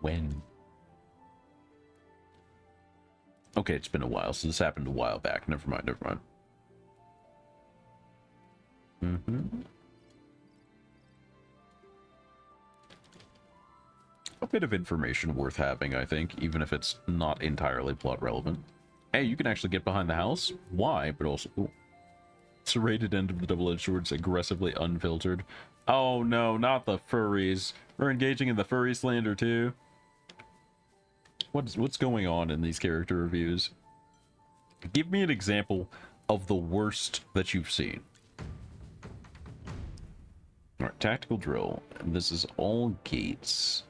When? Okay, it's been a while, so this happened a while back. Never mind, never mind. a bit of information worth having, I think, even if it's not entirely plot relevant. Hey, you can actually get behind the house. Why? But also, ooh. Serrated end of the double-edged sword is aggressively unfiltered. Oh no, not the furries. We're engaging in the furry slander too. What's going on in these character reviews? Give me an example of the worst that you've seen. Alright, tactical drill. This is all gates.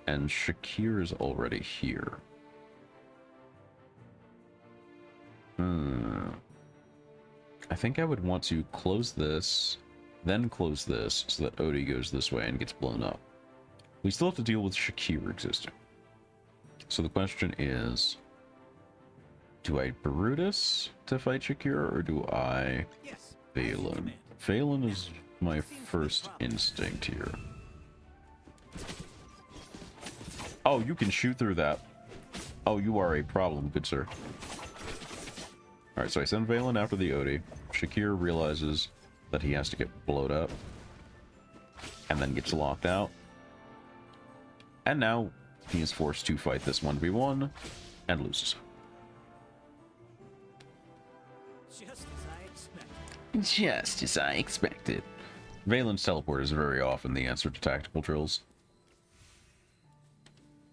And Shakir is already here. I think I would want to close this, then close this, so that Odie goes this way and gets blown up. We still have to deal with Shakir existing. So the question is, do I Brutus to fight Shakir, or do I Valen? Valen is my first instinct here. Oh, you can shoot through that. Oh, you are a problem, good sir. Alright, so I send Valen after the Odie. Shakir realizes that he has to get blowed up. And then gets locked out. And now he is forced to fight this 1v1 and loses. Just as I expected. Valen's teleport is very often the answer to tactical drills.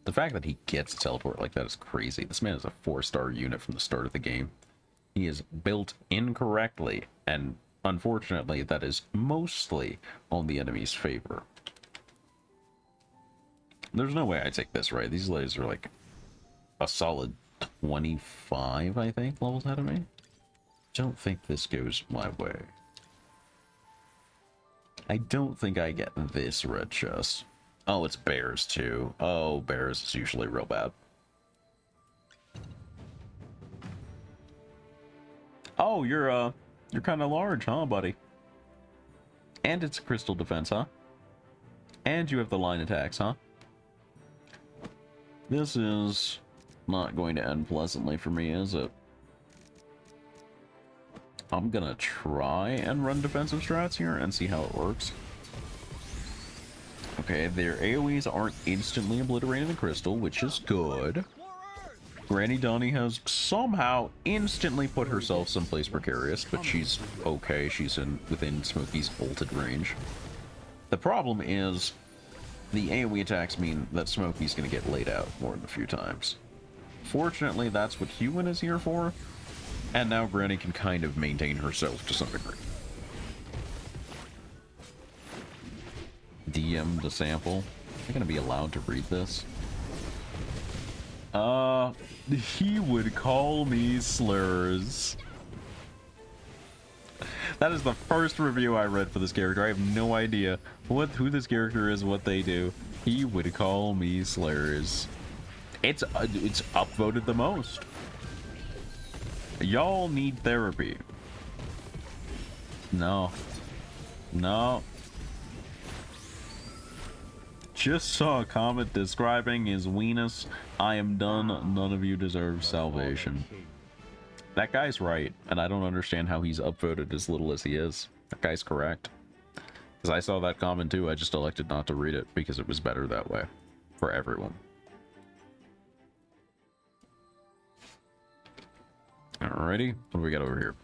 The fact that he gets to teleport like that is crazy. This man is a 4-star unit from the start of the game. He is built incorrectly, and unfortunately that is mostly on the enemy's favor. There's no way I take this right. These ladies are like a solid 25, I think, levels ahead of me. Don't think this goes my way. I don't think I get this red chest. Oh, it's bears too. Oh, bears is usually real bad. Oh, you're kind of large, huh, buddy? And it's a crystal defense, huh? And you have the line attacks, huh? This is not going to end pleasantly for me, is it? I'm gonna try and run defensive strats here and see how it works. Okay, their AoEs aren't instantly obliterating the crystal, which is good. Granny Donnie has somehow instantly put herself someplace precarious, but she's okay. She's within Smokey's ulted range. The problem is the AoE attacks mean that Smokey's going to get laid out more than a few times. Fortunately, that's what Human is here for, and now Granny can kind of maintain herself to some degree. DM to sample. Am I going to be allowed to read this? He would call me slurs. That is the first review I read for this character. I have no idea who this character is, what they do. He would call me slurs. It's upvoted the most. Y'all need therapy. No. No. Just saw a comment describing his weenus. I am done. None of you deserve salvation. That guy's right, and I don't understand how he's upvoted as little as he is. That guy's correct. Because I saw that comment too, I just elected not to read it because it was better that way. For everyone. Alrighty, what do we got over here?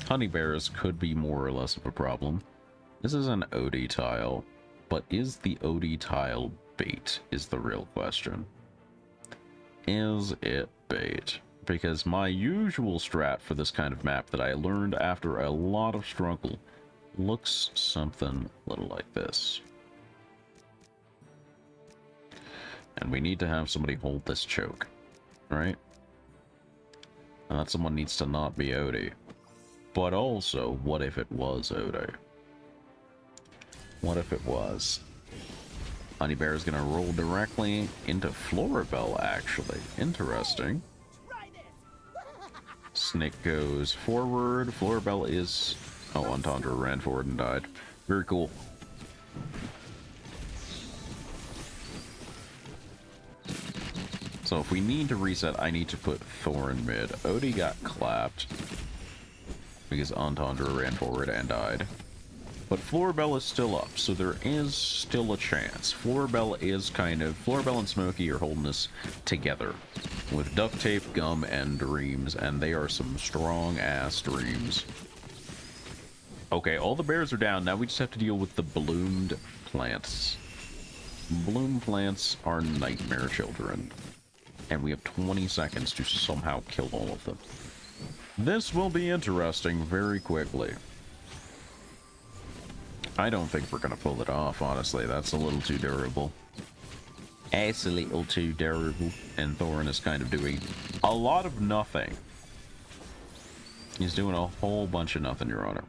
Honey bears could be more or less of a problem. This is an Odie tile. But is the Odie tile bait, is the real question. Is it bait? Because my usual strat for this kind of map that I learned after a lot of struggle looks something a little like this. And we need to have somebody hold this choke, right? And that someone needs to not be Odie. But also, what if it was Odie? What if it was? Honey Bear is going to roll directly into Florabelle, actually. Interesting. Snake goes forward. Florabelle is... Oh, Entendre ran forward and died. Very cool. So if we need to reset, I need to put Thor in mid. Odie got clapped because Entendre ran forward and died. But Floribel is still up, so there is still a chance. Floribel and Smokey are holding this together with duct tape, gum, and dreams, and they are some strong-ass dreams. Okay, all the bears are down. Now we just have to deal with the bloomed plants. Bloom plants are nightmare children, and we have 20 seconds to somehow kill all of them. This will be interesting very quickly. I don't think we're gonna pull it off, honestly. That's a little too durable. It's a little too durable. And Thorin is kind of doing a lot of nothing. He's doing a whole bunch of nothing, Your Honor.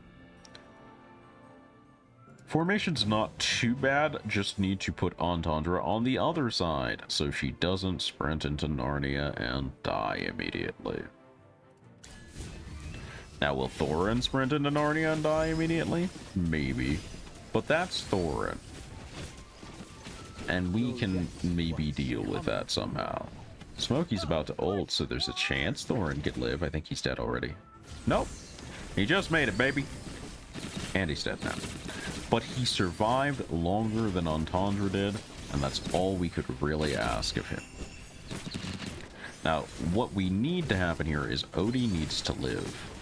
Formation's not too bad, just need to put Entendre on the other side, so she doesn't sprint into Narnia and die immediately. Now, will Thorin sprint into Narnia and die immediately? Maybe. But that's Thorin. And we can maybe deal with that somehow. Smokey's about to ult, so there's a chance Thorin could live. I think he's dead already. Nope. He just made it, baby. And he's dead now. But he survived longer than Entendre did, and that's all we could really ask of him. Now, what we need to happen here is Odie needs to live.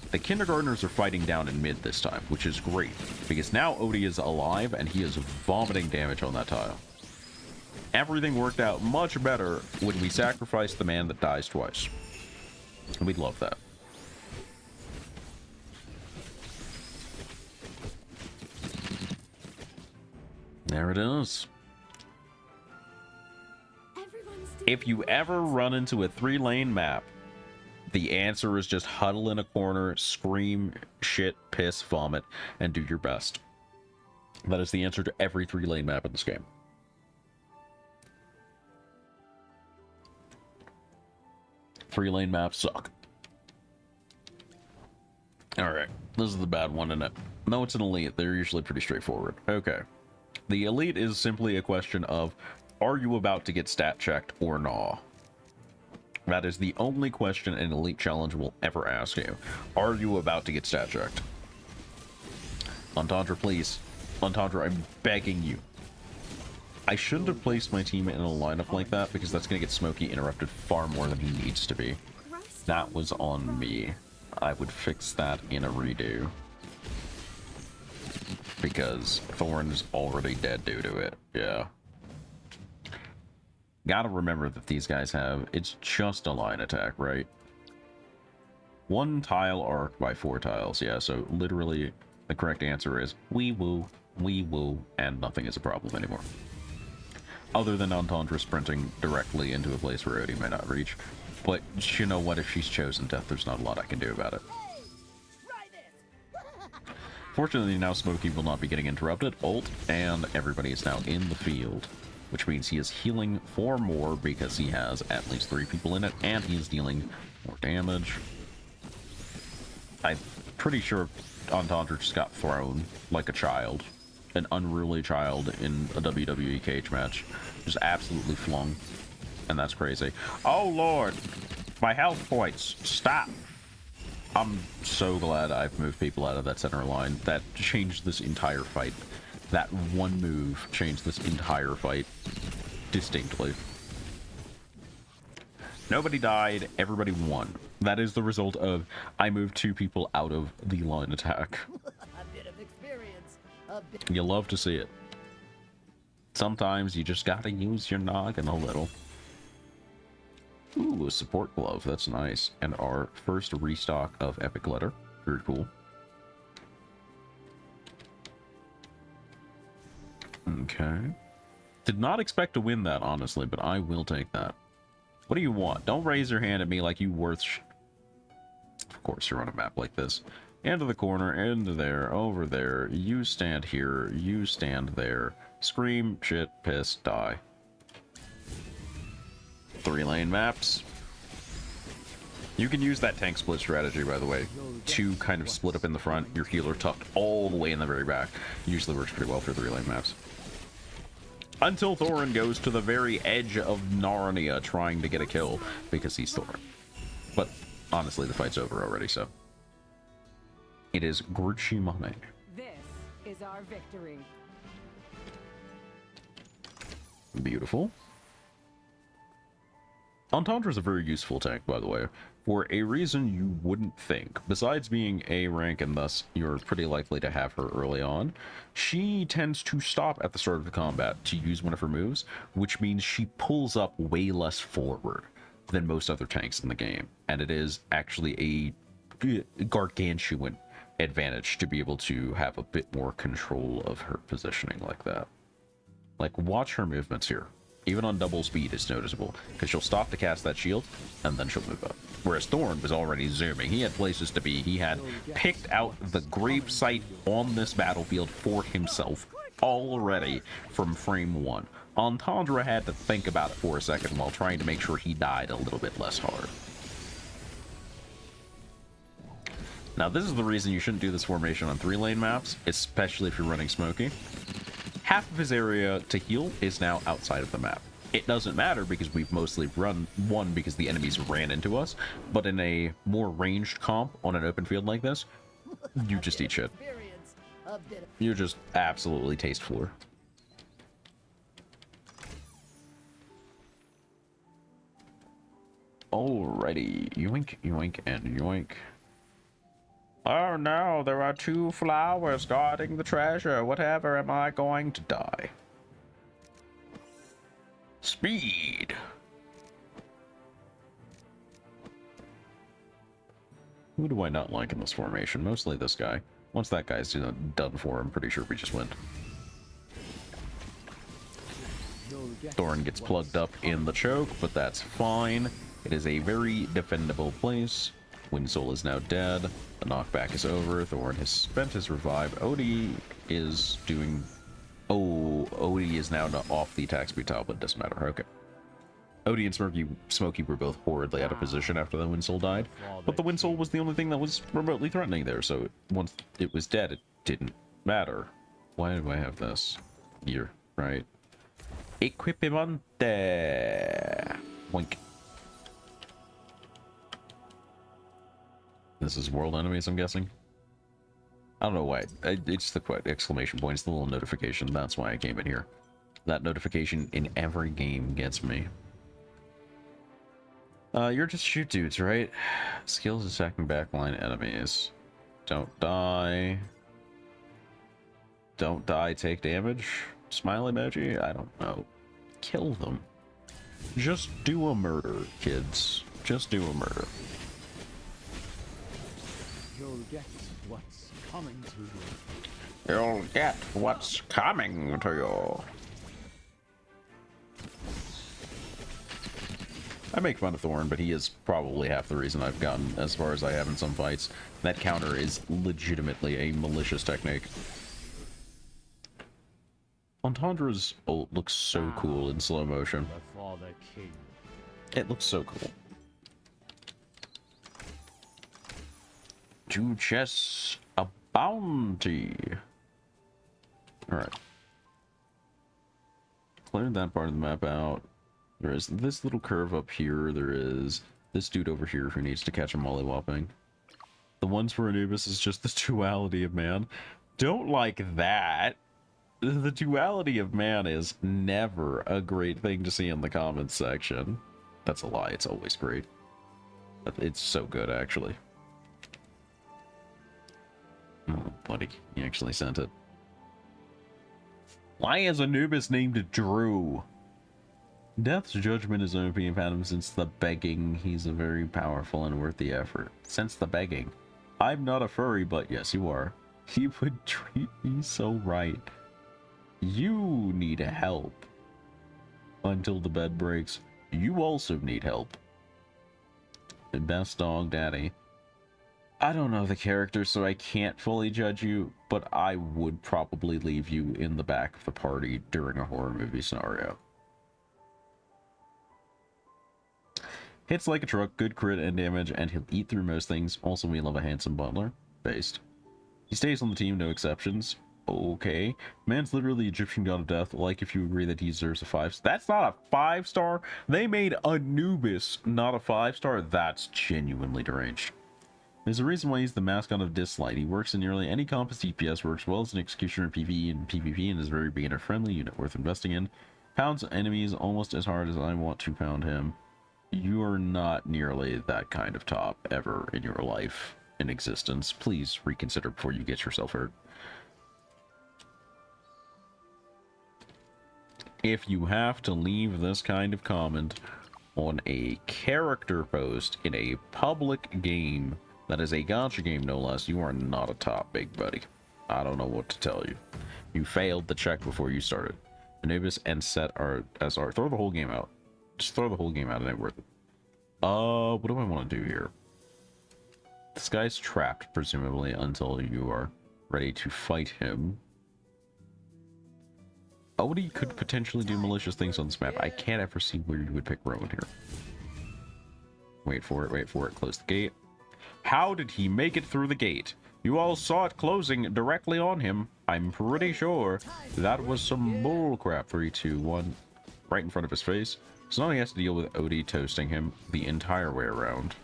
The kindergartners are fighting down in mid this time, which is great, because now Odie is alive and he is vomiting damage on that tile. Everything worked out much better when we sacrificed the man that dies twice. We'd love that. There it is. If you ever run into a 3-lane map, the answer is just huddle in a corner, scream, shit, piss, vomit, and do your best. That is the answer to every 3-lane map in this game. Three-lane maps suck. Alright, this is the bad one, isn't it? No, it's an elite. They're usually pretty straightforward. Okay. The elite is simply a question of, are you about to get stat checked or not? That is the only question an elite challenge will ever ask you. Are you about to get stat checked? Entendre, please. Entendre, I'm begging you. I shouldn't have placed my team in a lineup like that, because that's going to get Smokey interrupted far more than he needs to be. That was on me. I would fix that in a redo. Because Thorin is already dead due to it. Yeah. Gotta remember that these guys have, it's just a line attack, right? 1 tile arc by 4 tiles, yeah, so literally the correct answer is wee woo, and nothing is a problem anymore. Other than Entendre sprinting directly into a place where Odie may not reach. But you know what, if she's chosen death, there's not a lot I can do about it. Fortunately, now Smokey will not be getting interrupted. Ult, and everybody is now in the field. Which means he is healing 4 more because he has at least 3 people in it, and he is dealing more damage. I'm pretty sure Entendre just got thrown like a child. An unruly child in a WWE cage match. Just absolutely flung. And that's crazy. Oh lord! My health points! Stop! I'm so glad I've moved people out of that center line. That changed this entire fight. That one move changed this entire fight distinctly. Nobody died, everybody won. That is the result of I moved 2 people out of the line attack. A bit of experience. You love to see it. Sometimes you just gotta use your noggin a little. Ooh, a support glove, that's nice. And our first restock of Epic Letter. Very cool. Okay. Did not expect to win that, honestly, but I will take that. What do you want? Don't raise your hand at me like you worth Of course you're on a map like this. Into the corner, into there, over there. You stand here, you stand there. Scream, shit, piss, die. 3-lane maps. You can use that tank split strategy, by the way, to kind of split up in the front, your healer tucked all the way in the very back. Usually works pretty well for 3-lane maps. Until Thorin goes to the very edge of Narnia trying to get a kill, because he's Thorin. But honestly, the fight's over already, so. It is Gruchimane. This is our victory. Beautiful. Entendre is a very useful tank, by the way, for a reason you wouldn't think. Besides being A rank and thus you're pretty likely to have her early on, she tends to stop at the start of the combat to use one of her moves, which means she pulls up way less forward than most other tanks in the game. And it is actually a gargantuan advantage to be able to have a bit more control of her positioning like that. Like, watch her movements here. Even on double speed, it's noticeable, because she'll stop to cast that shield, and then she'll move up. Whereas Thorn was already zooming. He had places to be. He had picked out the grave site on this battlefield for himself already from frame 1. Entendre had to think about it for a second while trying to make sure he died a little bit less hard. Now, this is the reason you shouldn't do this formation on 3-lane maps, especially if you're running Smokey. Half of his area to heal is now outside of the map. It doesn't matter because we've mostly run one because the enemies ran into us, but in a more ranged comp on an open field like this, you just eat shit. You just absolutely taste floor. Alrighty, yoink, yoink, and yoink. Oh no, there are 2 flowers guarding the treasure. Whatever, am I going to die? Speed! Who do I not like in this formation? Mostly this guy. Once that guy's done for, I'm pretty sure we just win. Thorn gets plugged up in the choke, but that's fine. It is a very defendable place. Windsoul is now dead. The knockback is over. Thorn has spent his revive. Odie is doing... Oh, Odie is now off the attack speed tile, but it doesn't matter. Okay. Odie and Smokey were both horridly out of position after the Windsoul died, but the Windsoul was the only thing that was remotely threatening there, so once it was dead, it didn't matter. Why do I have this? Here, right? Equipamente! Wink. This is world enemies, I'm guessing. I don't know why. It's the exclamation point. It's the little notification. That's why I came in here. That notification in every game gets me. You're just shoot dudes, right? Skills attacking backline enemies. Don't die. Don't die, take damage. Smile emoji? I don't know. Kill them. Just do a murder, kids. Just do a murder. You'll get what's coming to you. You'll get what's coming to you. I make fun of Thorn, but he is probably half the reason I've gotten as far as I have in some fights. That counter is legitimately a malicious technique. Entendre's ult looks so cool in slow motion. It looks so cool. 2 chests, a bounty. Alright. Cleared that part of the map out. There is this little curve up here. There is this dude over here who needs to catch a mollywopping. The ones for Anubis is just the duality of man. Don't like that. The duality of man is never a great thing to see in the comments section. That's a lie. It's always great. It's so good, actually. Oh, buddy. He actually sent it. Why is Anubis named Drew? Death's judgment is OP and Phantom since the begging. He's a very powerful and worth the effort. Since the begging. I'm not a furry, but yes, you are. He would treat me so right. You need help. Until the bed breaks. You also need help. The best dog daddy. I don't know the character, so I can't fully judge you, but I would probably leave you in the back of the party during a horror movie scenario. Hits like a truck, good crit and damage, and he'll eat through most things. Also, we love a handsome butler. Based. He stays on the team, no exceptions. Okay. Man's literally Egyptian god of death, like if you agree that he deserves a 5. That's not a 5-star? They made Anubis not a 5-star? That's genuinely deranged. There's a reason why he's the mascot of Dislight. He works in nearly any comp as DPS, works well as an executioner in PvE and PvP, and is very beginner friendly, unit worth investing in. Pounds enemies almost as hard as I want to pound him. You are not nearly that kind of top ever in your life in existence. Please reconsider before you get yourself hurt. If you have to leave this kind of comment on a character post in a public game that is a gacha game, no less, you are not a top, big buddy. I don't know what to tell you. You failed the check before you started. Anubis and Set are SR. Throw the whole game out. Just throw the whole game out. It ain't worth it. What do I want to do here? This guy's trapped, presumably, until you are ready to fight him. Odie could potentially do malicious things on this map. I can't ever see where you would pick Rowan here. Wait for it, wait for it. Close the gate. How did he make it through the gate? You all saw it closing directly on him. I'm pretty sure that was some bullcrap. 3, 2, 1. Right in front of his face. So now he has to deal with Odie toasting him the entire way around.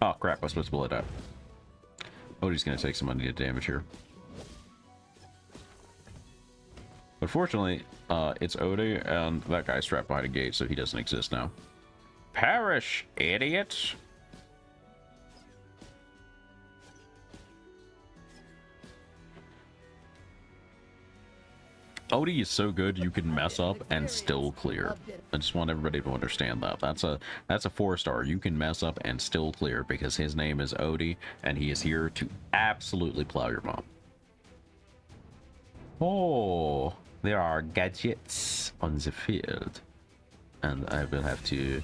Oh crap, I was supposed to blow it out. Odie's gonna take some unneeded damage here. But fortunately, it's Odie, and that guy's trapped behind a gate, so he doesn't exist now. Perish, idiot! Odie is so good you can mess up and still clear. I just want everybody to understand that. That's a 4-star. You can mess up and still clear because his name is Odie, and he is here to absolutely plow your mom. Oh, there are gadgets on the field, and I will have to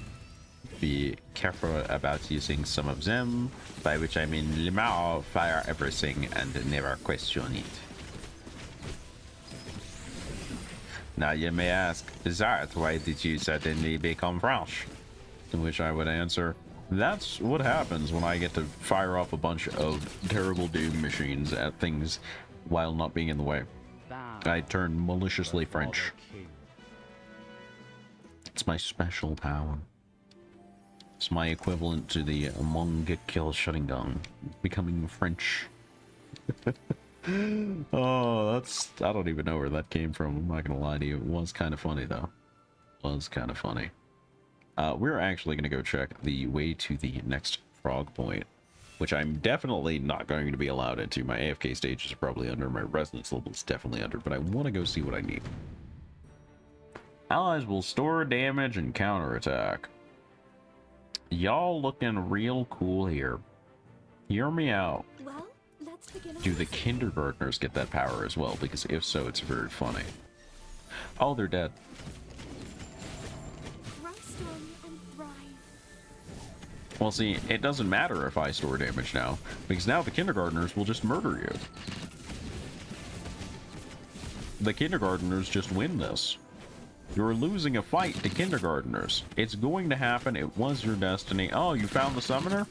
be careful about using some of them, by which I mean Limao, fire everything and never question it. Now you may ask, Zart, why did you suddenly become French? To which I would answer, that's what happens when I get to fire off a bunch of terrible doom machines at things while not being in the way. I turn maliciously French. It's my special power. It's my equivalent to the Manga Kill Sharingan, becoming French. Oh, that's... I don't even know where that came from. I'm not gonna lie to you. It was kind of funny, though. It was kind of funny. We're actually gonna go check the way to the next frog point, which I'm definitely not going to be allowed into. My AFK stage is probably under. My resonance level is definitely under, but I want to go see what I need. Allies will store damage and counterattack. Y'all looking real cool here. Hear me out. Well, let's begin. Do the kindergartners get that power as well? Because if so, it's very funny. Oh, they're dead. Well, see, it doesn't matter if I store damage now, because now the kindergartners will just murder you. The kindergartners just win this. You're losing a fight to kindergartners. It's going to happen. It was your destiny. Oh, you found the summoner?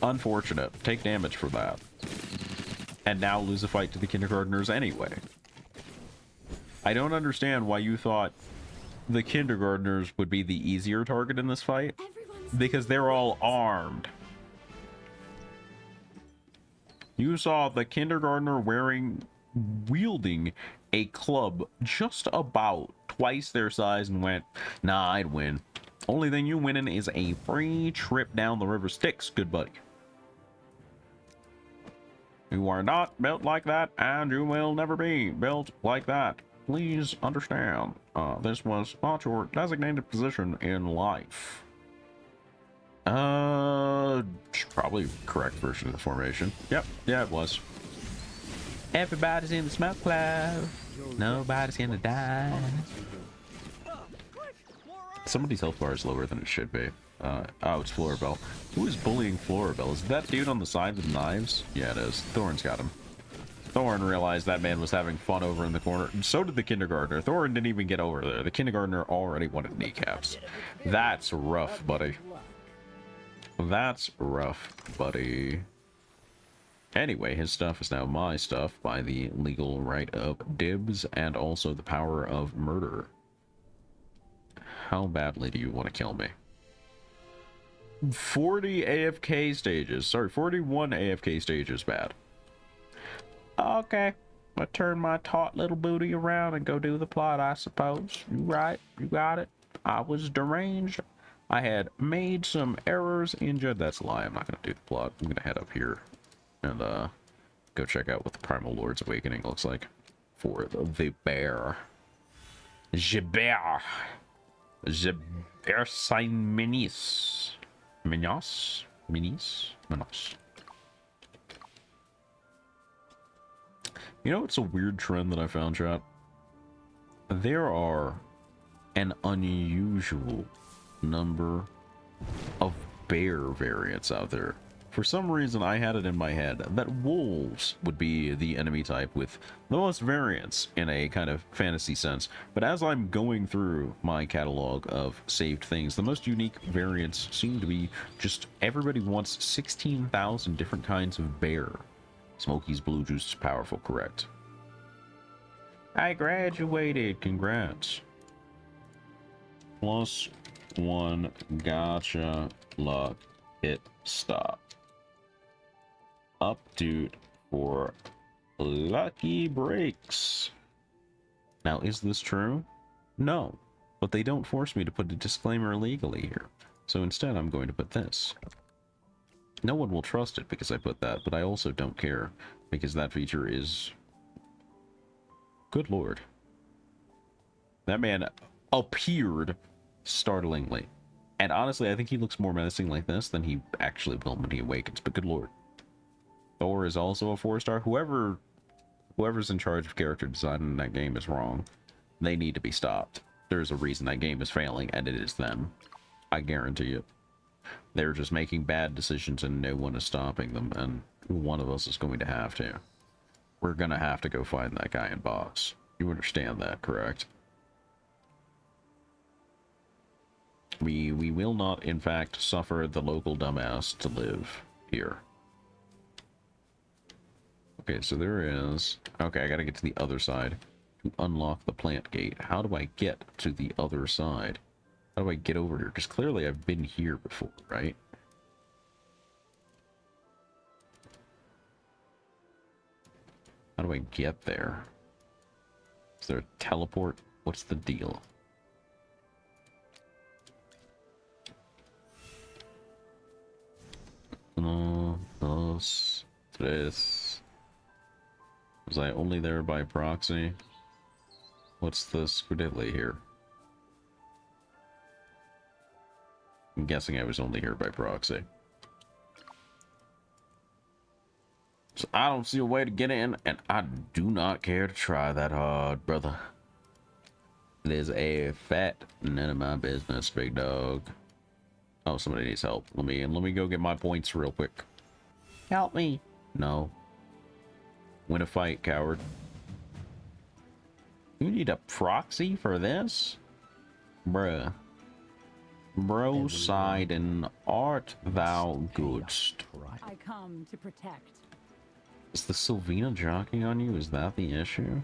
Unfortunate. Take damage for that. And now lose a fight to the kindergartners anyway. I don't understand why you thought the kindergartners would be the easier target in this fight. Because they're all armed. You saw the kindergartner wielding a club just about twice their size and went, nah, I'd win. Only thing you winning is a free trip down the river Styx, good buddy. You are not built like that, and you will never be built like that. Please understand, this was not your designated position in life. Probably correct version of the formation. Yep, yeah, it was. Everybody's in the smoke cloud. Nobody's gonna die. Somebody's health bar is lower than it should be. Oh, it's Florabelle. Who is bullying Florabelle? Is that dude on the side with knives? Yeah, it is. Thorin's got him. Thorin realized that man was having fun over in the corner, and so did the kindergartner. Thorin didn't even get over there. The kindergartner already wanted kneecaps. That's rough, buddy. That's rough, buddy. Anyway, his stuff is now my stuff by the legal right of dibs and also the power of murder. How badly do you want to kill me? 40 AFK stages. Sorry, 41 AFK stages bad. Okay. I turn my taut little booty around and go do the plot, I suppose. You right. You got it. I was deranged. I had made some errors in That's a lie. I'm not going to do the plot. I'm going to head up here and go check out what the Primal Lord's Awakening looks like for the bear. The bear. The bear sign minis. Minos? Minis? Minos. You know, it's a weird trend that I found, chat. There are an unusual number of bear variants out there. For some reason, I had it in my head that wolves would be the enemy type with the most variants in a kind of fantasy sense. But as I'm going through my catalog of saved things, the most unique variants seem to be just everybody wants 16,000 different kinds of bear. Smokey's blue juice is powerful, correct? I graduated, congrats. +1 gacha luck hit stop. Update for lucky breaks. Now, is this true? No, but they don't force me to put a disclaimer legally here. So instead, I'm going to put this. No one will trust it because I put that, but I also don't care because that feature is... Good lord. That man appeared startlingly. And honestly, I think he looks more menacing like this than he actually will when he awakens, but good lord. Thor is also a 4-star. Whoever's in charge of character design in that game is wrong. They need to be stopped. There's a reason that game is failing, and it is them. I guarantee it. They're just making bad decisions and no one is stopping them, and one of us is going to have to. We're gonna have to go find that guy in box. You understand that, correct? We will not, in fact, suffer the local dumbass to live here. Okay, so there is... Okay, I gotta get to the other side to unlock the plant gate. How do I get to the other side? How do I get over here? Because clearly I've been here before, right? How do I get there? Is there a teleport? What's the deal? Uno, dos, tres. Was I only there by proxy? What's the squidly here? I'm guessing I was only here by proxy. So I don't see a way to get in, and I do not care to try that hard, brother. It is a fat none of my business, big dog. Oh, somebody needs help. Let me go get my points real quick. Help me. No. Win a fight, coward. You need a proxy for this? Bruh. Bro Sidon, art thou goodst? I come to protect. Is the Sylvina jockeying on you? Is that the issue?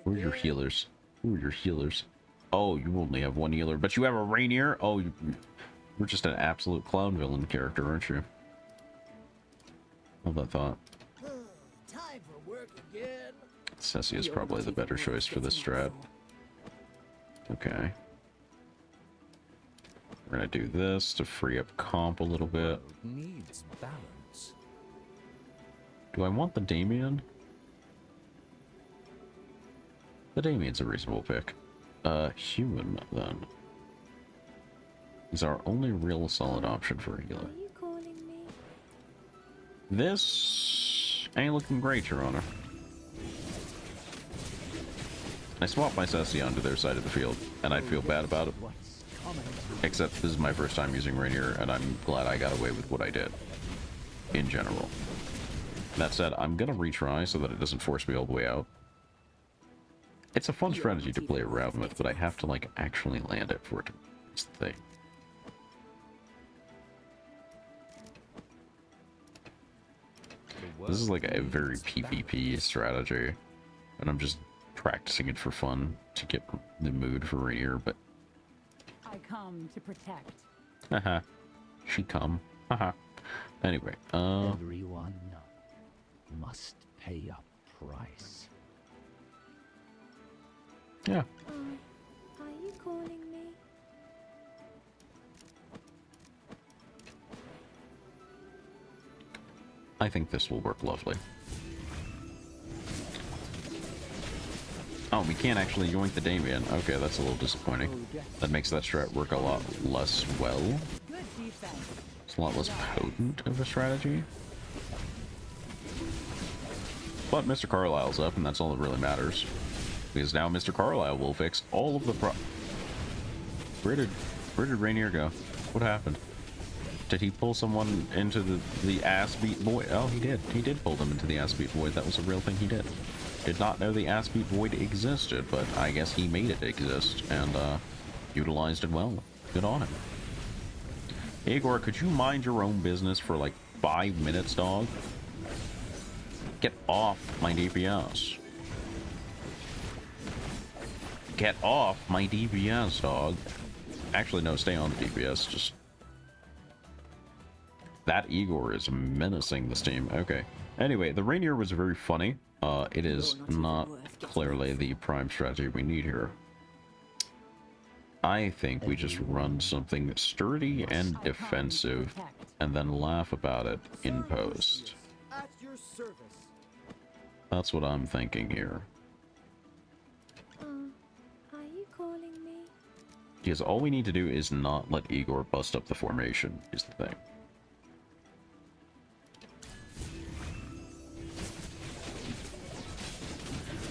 Who are your healers? Who are your healers? Oh, you only have one healer, but you have a Rainier? Oh, you're just an absolute clown villain character, aren't you? Hold that thought. Time for work again. Ceci is probably the better choice for this strat. Okay. We're gonna do this to free up comp a little bit. Needs balance. Do I want the Damien? The Damien's a reasonable pick. Human, then. Is our only real solid option for a healer. This ain't looking great, Your Honor. I swapped my Ceci onto their side of the field, and I feel bad about it. Except this is my first time using Rainier, and I'm glad I got away with what I did. In general. That said, I'm gonna retry so that it doesn't force me all the way out. It's a fun strategy to play around with, but I have to, like, actually land it for it to... That's the thing. This is like a very PvP strategy, and I'm just practicing it for fun to get the mood for Rainier, but come to protect. Haha. She come. Haha. Anyway, Everyone must pay a price. Yeah. Are you calling me? I think this will work lovely. Oh, we can't actually yoink the Damien. Okay, that's a little disappointing. That makes that strat work a lot less well. It's a lot less potent of a strategy. But Mr. Carlisle's up, and that's all that really matters. Because now Mr. Carlisle will fix all of the Where did Rainier go? What happened? Did he pull someone into the ass beat void? Oh, he did. He did pull them into the ass beat void. That was a real thing he did. Did not know the ass beat void existed, but I guess he made it exist and utilized it well. Good on him. Igor, could you mind your own business for like 5 minutes, dog? Get off my DPS. Get off my DPS, dog. Actually, no, stay on the DPS. Just... That Igor is menacing this team. Okay. Anyway, the Rainier was very funny. It is not clearly the prime strategy we need here. I think we just run something sturdy and defensive, and then laugh about it in post. That's what I'm thinking here. Are you calling me? Because all we need to do is not let Igor bust up the formation, is the thing.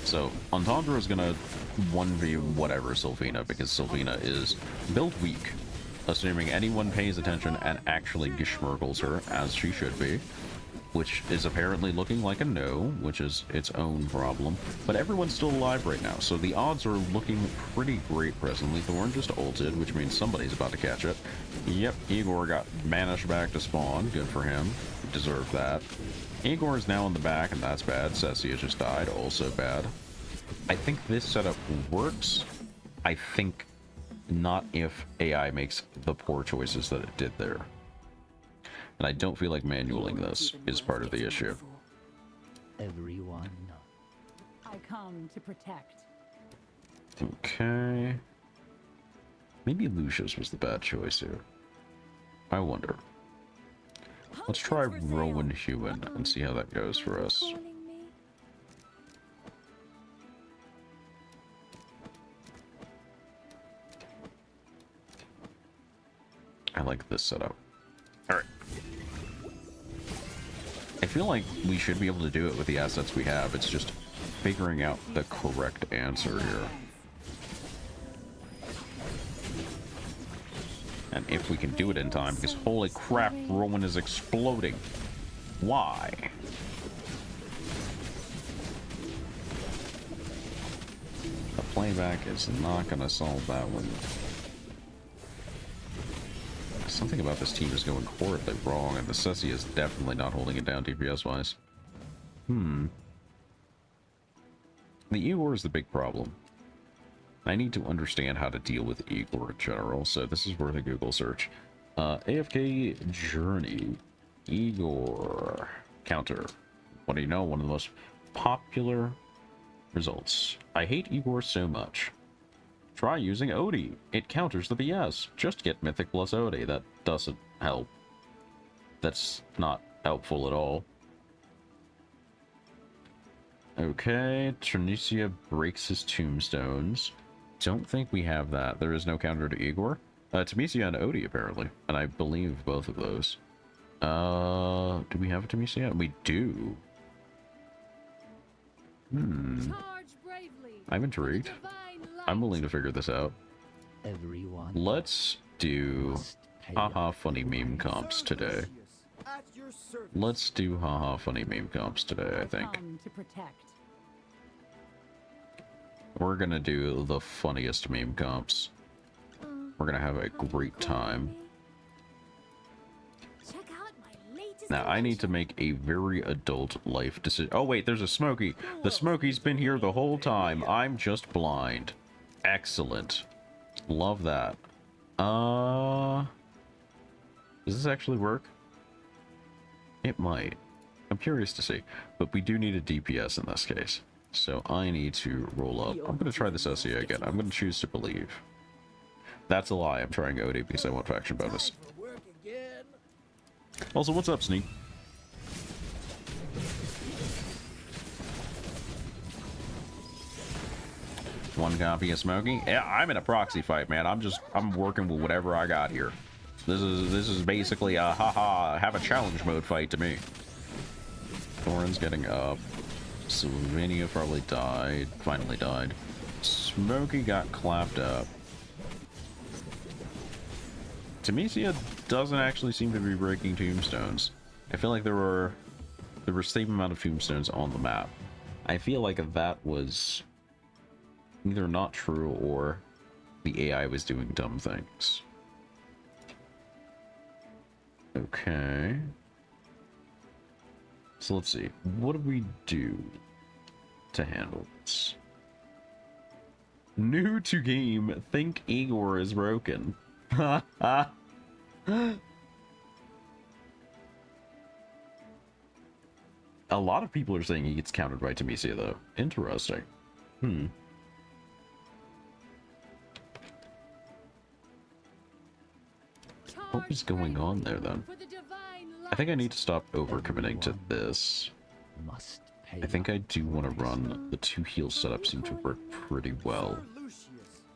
So, Entendre is gonna 1v whatever Sylvina, because Sylvina is built weak. Assuming anyone pays attention and actually geschmurgles her, as she should be. Which is apparently looking like a no, which is its own problem. But everyone's still alive right now, so the odds are looking pretty great presently. Thorn just ulted, which means somebody's about to catch it. Yep, Igor got banished back to spawn. Good for him. Deserved that. Igor is now in the back, and that's bad. Cessia just died. Also bad. I think this setup works. I think not if AI makes the poor choices that it did there. And I don't feel like manualing this is part of the issue. Everyone. I come to protect. Okay. Maybe Lucius was the bad choice here. I wonder. Let's try Rowan Hewen and see how that goes for us. I like this setup. Alright. I feel like we should be able to do it with the assets we have. It's just figuring out the correct answer here. And if we can do it in time, because holy crap, Rowan is exploding. Why? The playback is not going to solve that one. Something about this team is going horribly wrong, and the Cessia is definitely not holding it down DPS-wise. The Igor is the big problem. I need to understand how to deal with Igor in general, so this is worth a Google search. afkjourney. Igor. Counter. What do you know? One of the most popular results. I hate Igor so much. Try using Odie. It counters the BS. Just get Mythic plus Odie. That doesn't help. That's not helpful at all. Okay, Trinicia breaks his tombstones. Don't think we have that. There is no counter to Igor. Temesia and Odie, apparently. And I believe both of those. Do we have a Temesia? We do. I'm intrigued. I'm willing to figure this out. Everyone. Let's do haha funny meme comps today. Let's do haha funny meme comps today, I think. We're gonna do the funniest meme comps. We're gonna have a great time. Now, I need to make a very adult life decision. Oh, wait, there's a Smokey. The Smokey's been here the whole time. I'm just blind. Excellent. Love that. Does this actually work? It might. I'm curious to see. But we do need a DPS in this case. So I need to roll up. I'm going to try this SEA again. I'm going to choose to believe. That's a lie. I'm trying OD because I want faction bonus. Also, what's up, Sneak? One copy of Smokey? Yeah, I'm in a proxy fight, man. I'm working with whatever I got here. This is basically a haha have a challenge mode fight to me. Thorin's getting up. Sylvania probably died. Finally died. Smokey got clapped up. Temesia doesn't actually seem to be breaking tombstones. I feel like there were the same amount of tombstones on the map. I feel like that was either not true or the AI was doing dumb things. Okay. So let's see. What do we do to handle this? New to game, think Igor is broken. A lot of people are saying he gets countered by Temesia, though. Interesting. What was going on there, then? I think I need to stop overcommitting to this. I think I do want to run the 2 heal setup. Seem to work pretty well.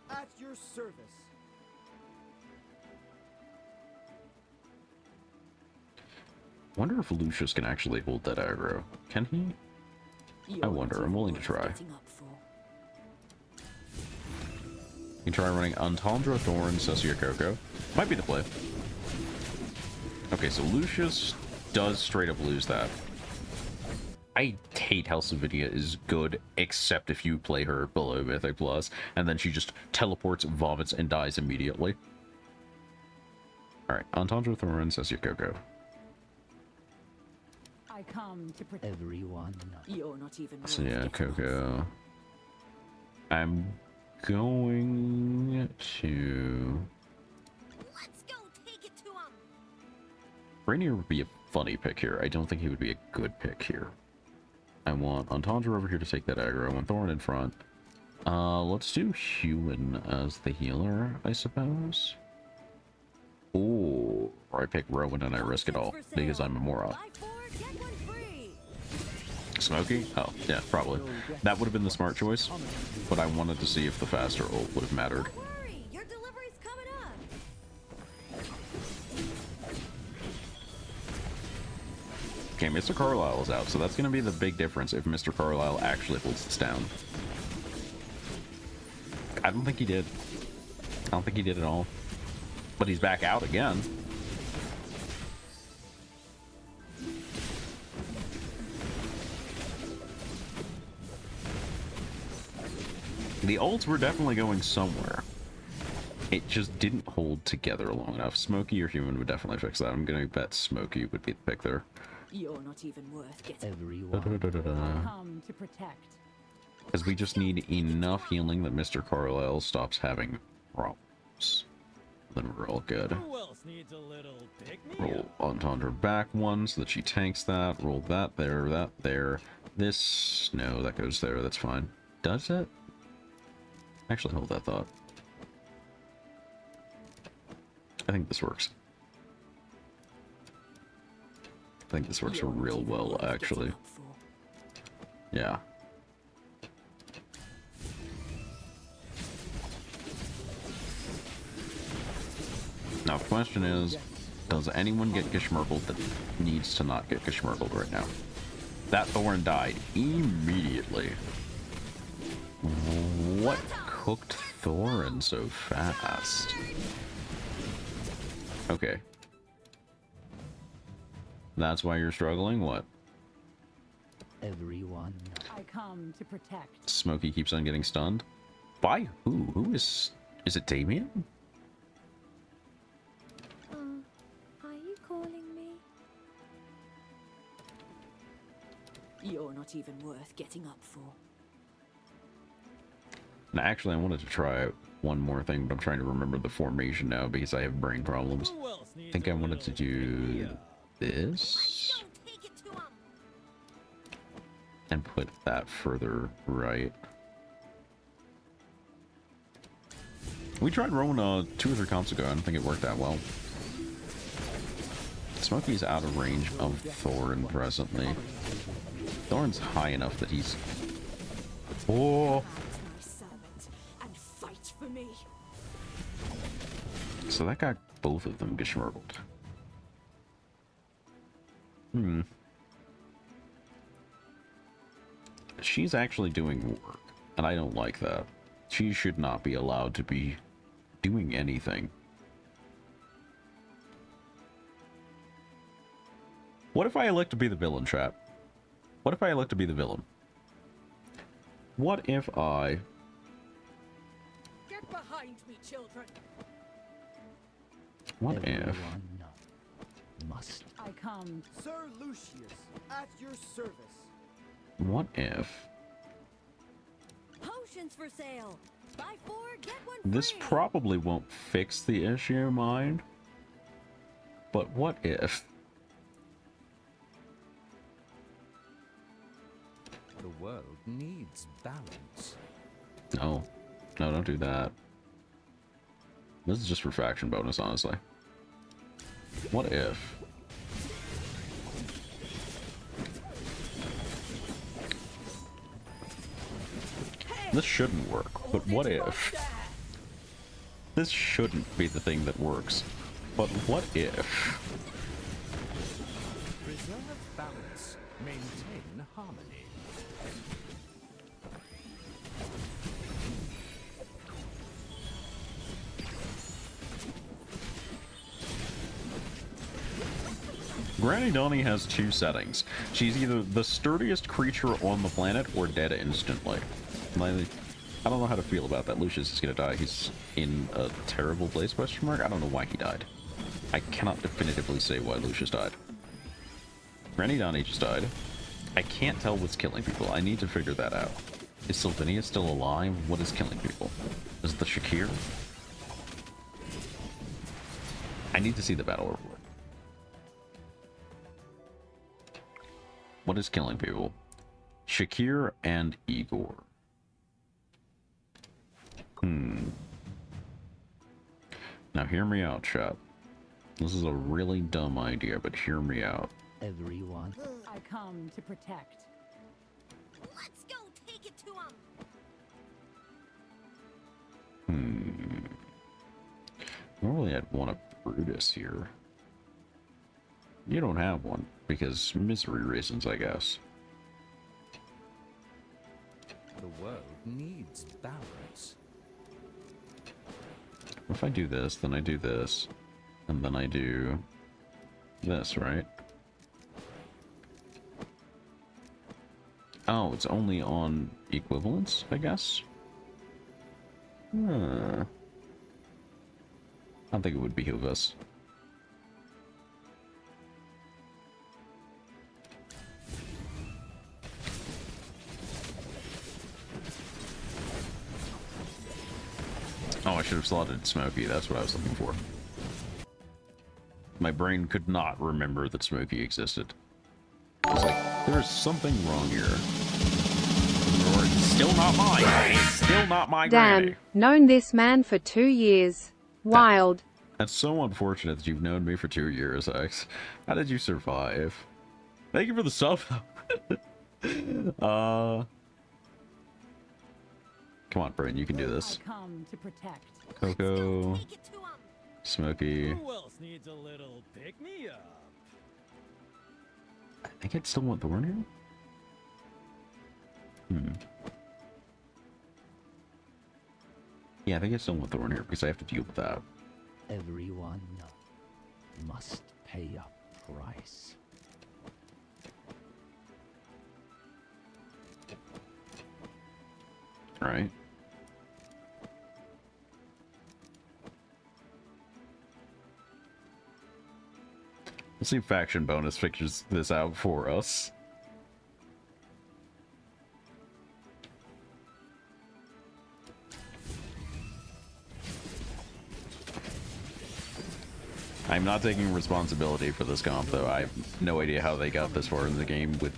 At your service. Wonder if Lucius can actually hold that aggro. Can he? I wonder. I'm willing to try. You can try running Entendre, Thorn, Cecia, Coco. Might be the play. Okay, so Lucius does straight up lose that. I hate how Sylvania is good, except if you play her below Mythic Plus, and then she just teleports, vomits, and dies immediately. Alright, Entendre, Thorn, Cecia, Coco. I come to protect everyone. You're not even. So yeah, Coco. I'm going to. Let's go take it to him. Rainier would be a funny pick here. I don't think he would be a good pick here. I want Entendre over here to take that aggro. I want Thorn in front. Let's do Human as the healer, I suppose. Oh, or I pick Rowan and I risk it all because I'm a moron. Smokey? Oh, yeah, probably. That would have been the smart choice, but I wanted to see if the faster ult would have mattered. Okay, Mr. Carlisle is out, so that's going to be the big difference if Mr. Carlisle actually holds this down. I don't think he did. I don't think he did at all. But he's back out again. The ults were definitely going somewhere. It just didn't hold together long enough. Smokey or Human would definitely fix that. I'm gonna bet Smokey would be the pick there. You're not even worth getting. come to protect. Because we just need enough healing that Mr. Carlisle stops having problems. Then we're all good. Who else needs a little Roll Entendre back one so that she tanks that. Roll that there, that there. This, no, that goes there. That's fine. Does it? Actually, hold that thought. I think this works. I think this works real well, actually. Yeah. Now, the question is, does anyone get Geschmergled that needs to not get Geschmergled right now? That Thorn died immediately. What cooked Thorin so fast? Okay. That's why you're struggling? What? Everyone. I come to protect. Smokey keeps on getting stunned? By who? Who is it Damien? Are you calling me? You're not even worth getting up for. Now, actually, I wanted to try out one more thing, but I'm trying to remember the formation now because I have brain problems. I think I wanted to do this and put that further right. We tried rowing 2 or 3 comps ago. I don't think it worked that well. Smokey's out of range of Thorn presently. Thorn's high enough that he's... Oh! So that got both of them geschmurgled. She's actually doing work, and I don't like that. She should not be allowed to be doing anything. What if I elect to be the villain, chat? What if I elect to be the villain? What if I... Get behind me, children. What if... Must. I come. Sir Lucius, at your service. What if... Potions for sale. Buy 4, get 1 This free. probably won't fix the issue, mind. But what if... The world needs balance. No. No, don't do that. This is just for faction bonus, honestly. What if... This shouldn't work, but what if... This shouldn't be the thing that works, but what if... Preserve balance. Maintain harmony. Granny Donnie has 2 settings. She's either the sturdiest creature on the planet or dead instantly. I don't know how to feel about that. Lucius is gonna die. He's in a terrible place, question mark? I don't know why he died. I cannot definitively say why Lucius died. Granny Donnie just died. I can't tell what's killing people. I need to figure that out. Is Sylvania still alive? What is killing people? Is it the Shakir? I need to see the battle report. What is killing people? Shakir and Igor. Now hear me out, chat. This is a really dumb idea, but hear me out. Everyone. I come to protect. Let's go take it to him. Normally I'd want a Brutus here. You don't have one, because misery reasons, I guess. The world needs balance. If I do this, then I do this, and then I do this, right? Oh, it's only on equivalence, I guess? I don't think it would behoove us. Oh, I should have slotted Smokey. That's what I was looking for. My brain could not remember that Smokey existed. I was like, there's something wrong here. Or it's still not mine. It's still not my granny. Damn, known this man for 2 years. Wild. That's so unfortunate that you've known me for 2 years, X. How did you survive? Thank you for the sub, though. Come on, Brain, you can do this. I come to protect. Coco, Smokey. Who else needs a little pick-me-up? I think I'd still want Thorn here. Yeah, I think I still want Thorn here because I have to deal with that. Everyone must pay a price. Right. Let's see if faction bonus figures this out for us. I'm not taking responsibility for this comp, though. I have no idea how they got this far in the game with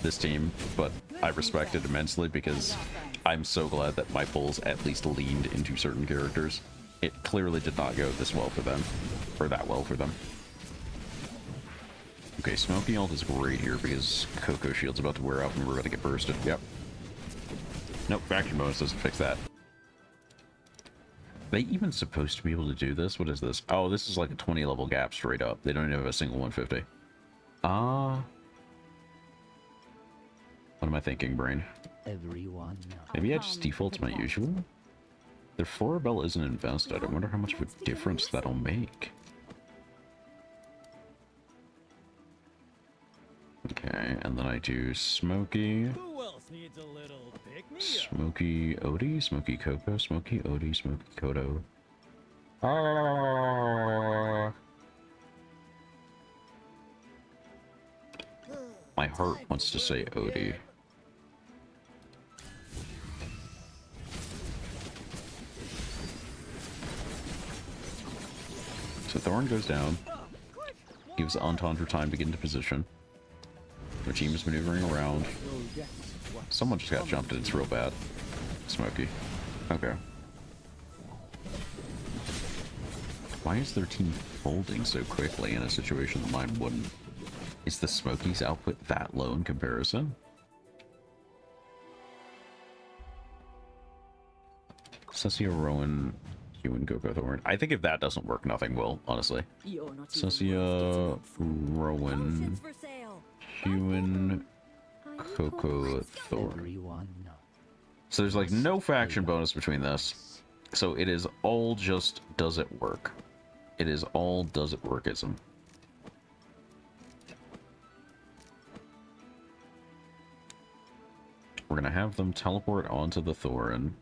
this team, but I respect it immensely because I'm so glad that my pulls at least leaned into certain characters. It clearly did not go this well for them, or that well for them. Okay, Smoky ult is great here because Coco Shield's about to wear out and we're about to get bursted. Yep. Nope, faction bonus doesn't fix that. Are they even supposed to be able to do this? What is this? Oh, this is like a 20 level gap straight up. They don't even have a single 150. What am I thinking, brain? Everyone. Maybe I just default to my usual? Their floor bell isn't invested. I wonder how much of a difference that'll make. Okay, and then I do Smoky. Who else needs a little pick-me-up? Smoky Odie, Smoky Coco, Smoky Odie, Smoky Kodo. My heart wants to say Odie. So Thorn goes down, gives Entendre time to get into position. Their team is maneuvering around. Someone just got jumped and it's real bad. Smoky. Okay. Why is their team folding so quickly in a situation that mine wouldn't? Is the Smoky's output that low in comparison? Cessia, Rowan, Human, Coco, Thorn. I think if that doesn't work, nothing will, honestly. Cessia, Rowan, Human, Coco, Thorn. So there's like no faction bonus between this. So it is all just does it work. It is all does it workism. We're gonna have them teleport onto the Thorin.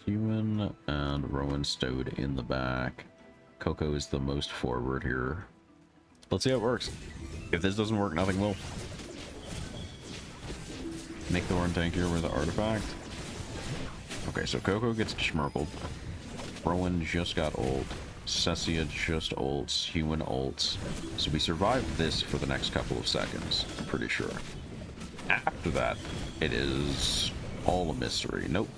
Human and Rowan stowed in the back. Coco is the most forward here. Let's see how it works. If this doesn't work, nothing will. Make Thorin tankier with the artifact. Okay, so Coco gets schmirkled. Rowan just got ult. Cessia just ults. Human ults. So we survived this for the next couple of seconds, I'm pretty sure. After that, it is all a mystery. Nope.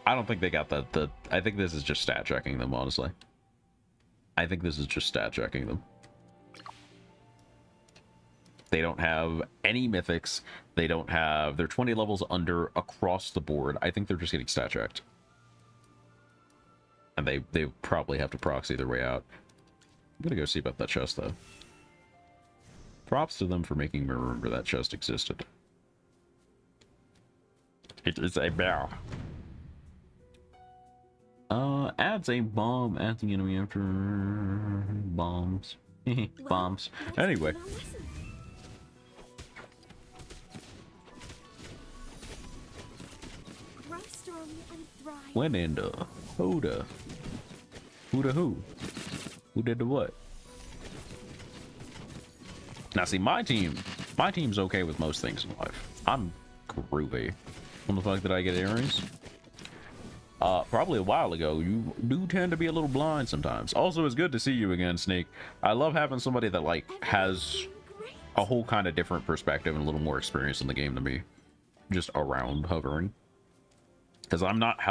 I don't think they got that. I think this is just stat checking them, honestly. I think this is just stat checking them. They don't have any mythics. They don't have... They're 20 levels under across the board. I think they're just getting stat checked. And they probably have to proxy their way out. I'm gonna go see about that chest, though. Props to them for making me remember that chest existed. It is a bear. Adds a bomb at the enemy after bombs. Bombs. Anyway. When in the Hoda? Who the who? Who did the what? Now see, my team's okay with most things in life. I'm groovy. When the fuck did I get Aries? Probably a while ago. You do tend to be a little blind sometimes. Also, it's good to see you again, Sneak. I love having somebody that, like, has a whole kind of different perspective and a little more experience in the game than me. Just around hovering. Because I'm not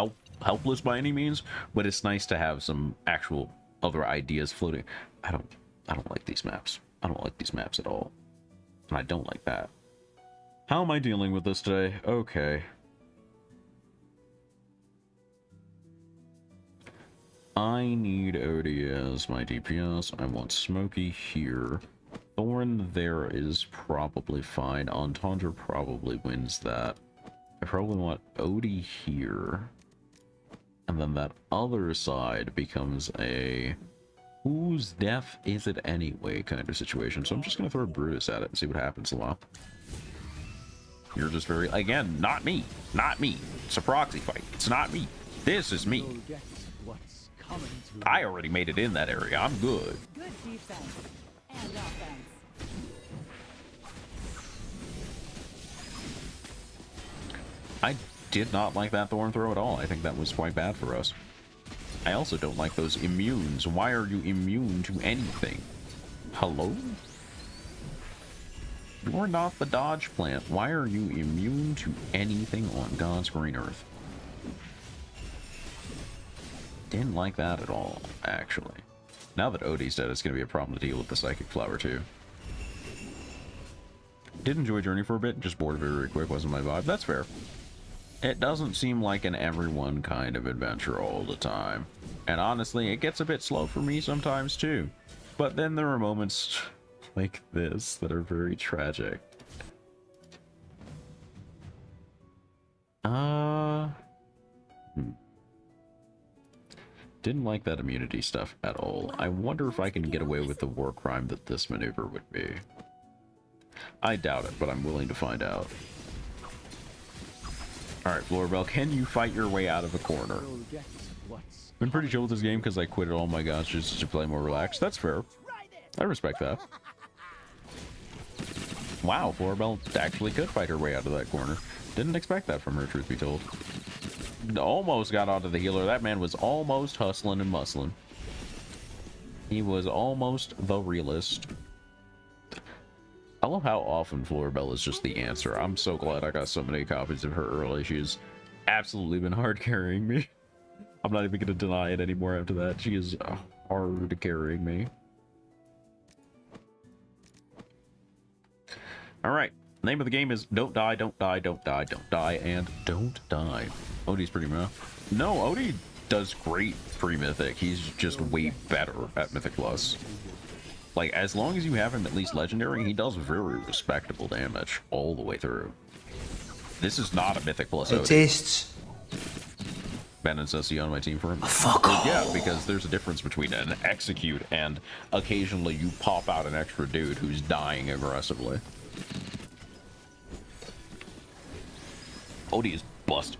helpless by any means, but it's nice to have some actual other ideas floating. I don't like these maps. I don't like these maps at all. And I don't like that. How am I dealing with this today? Okay. I need Odie as my DPS. I want Smoky here. Thorn there is probably fine. Entendre probably wins that. I probably want Odie here. And then that other side becomes a whose death is it anyway kind of situation. So I'm just going to throw Brutus at it and see what happens a lot. You're just very, again, not me. Not me. It's a proxy fight. It's not me. This is me. I already made it in that area. I'm good. Good defense and offense. did not like that thorn throw at all. I think that was quite bad for us. I also don't like those immunes. Why are you immune to anything? Hello? You're not the dodge plant. Why are you immune to anything on God's green earth? Didn't like that at all, actually. Now that Odie's dead, it's going to be a problem to deal with the Psychic Flower, too. Did enjoy Journey for a bit, just bored of it very quick, wasn't my vibe. That's fair. It doesn't seem like an everyone kind of adventure all the time. And honestly, it gets a bit slow for me sometimes, too. But then there are moments like this that are very tragic. Didn't like that immunity stuff at all. I wonder if I can get away with the war crime that this maneuver would be. I doubt it, but I'm willing to find out. Alright, Florbell, can you fight your way out of a corner? Been pretty chill with this game because I quit all my gachas to play more relaxed. That's fair. I respect that. Wow, Florbell actually could fight her way out of that corner. Didn't expect that from her, truth be told. Almost got onto the healer. That man was almost hustling and muscling. He was almost the realist. I love how often Florbell is just the answer. I'm so glad I got so many copies of her early. She's absolutely been hard carrying me. I'm not even going to deny it anymore after that. She is hard carrying me. Alright. Name of the game is Don't Die, Don't Die, Don't Die, Don't Die, and Don't Die. Odie's pretty rough. No, Odie does great pre-Mythic. He's just way better at Mythic Plus. Like, as long as you have him at least Legendary, he does very respectable damage all the way through. This is not a Mythic Plus Odie. Tastes. Ben says you on my team for him. Fuck off. Yeah, because there's a difference between an execute and occasionally you pop out an extra dude who's dying aggressively. Odie is busted.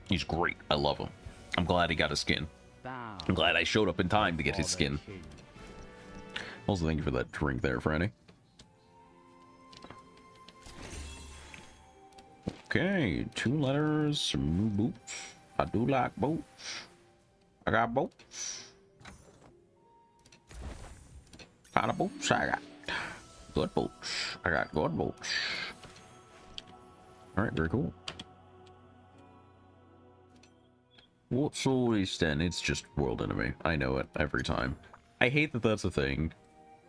He's great. I love him. I'm glad he got his skin. I'm glad I showed up in time to get his skin. Also, thank you for that drink there, Franny. Okay, 2 letters, some new boots. I do like boots. I got boots. Kind of boots I got. Good boots. I got good boots. Alright, very cool. What's all this then? It's just world enemy. I know it every time. I hate that that's a thing.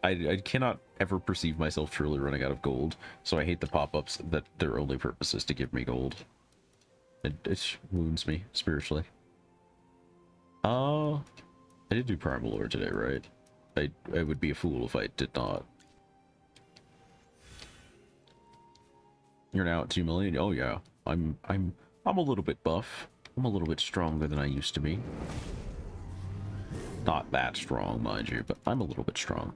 I cannot ever perceive myself truly running out of gold, so I hate the pop-ups that their only purpose is to give me gold. It wounds me spiritually. I did do Primal Lore today, right? I would be a fool if I did not. You're now at 2 million? Oh yeah. I'm a little bit buff. I'm a little bit stronger than I used to be. Not that strong, mind you, but I'm a little bit strong.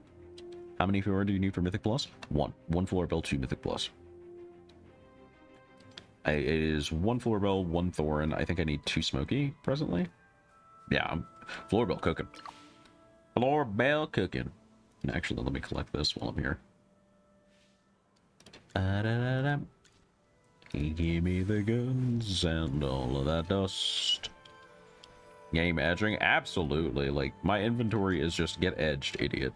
How many Fiora do you need for Mythic Plus? 1. 1 Florbell, 2 Mythic Plus. It is 1 Florbell, 1 Thorin. I think I need 2 Smoky presently. Yeah, I'm Florbell cooking. Florbell cooking. Actually, let me collect this while I'm here. Give me the guns and all of that dust. Game edging? Absolutely. Like, my inventory is just get edged, idiot.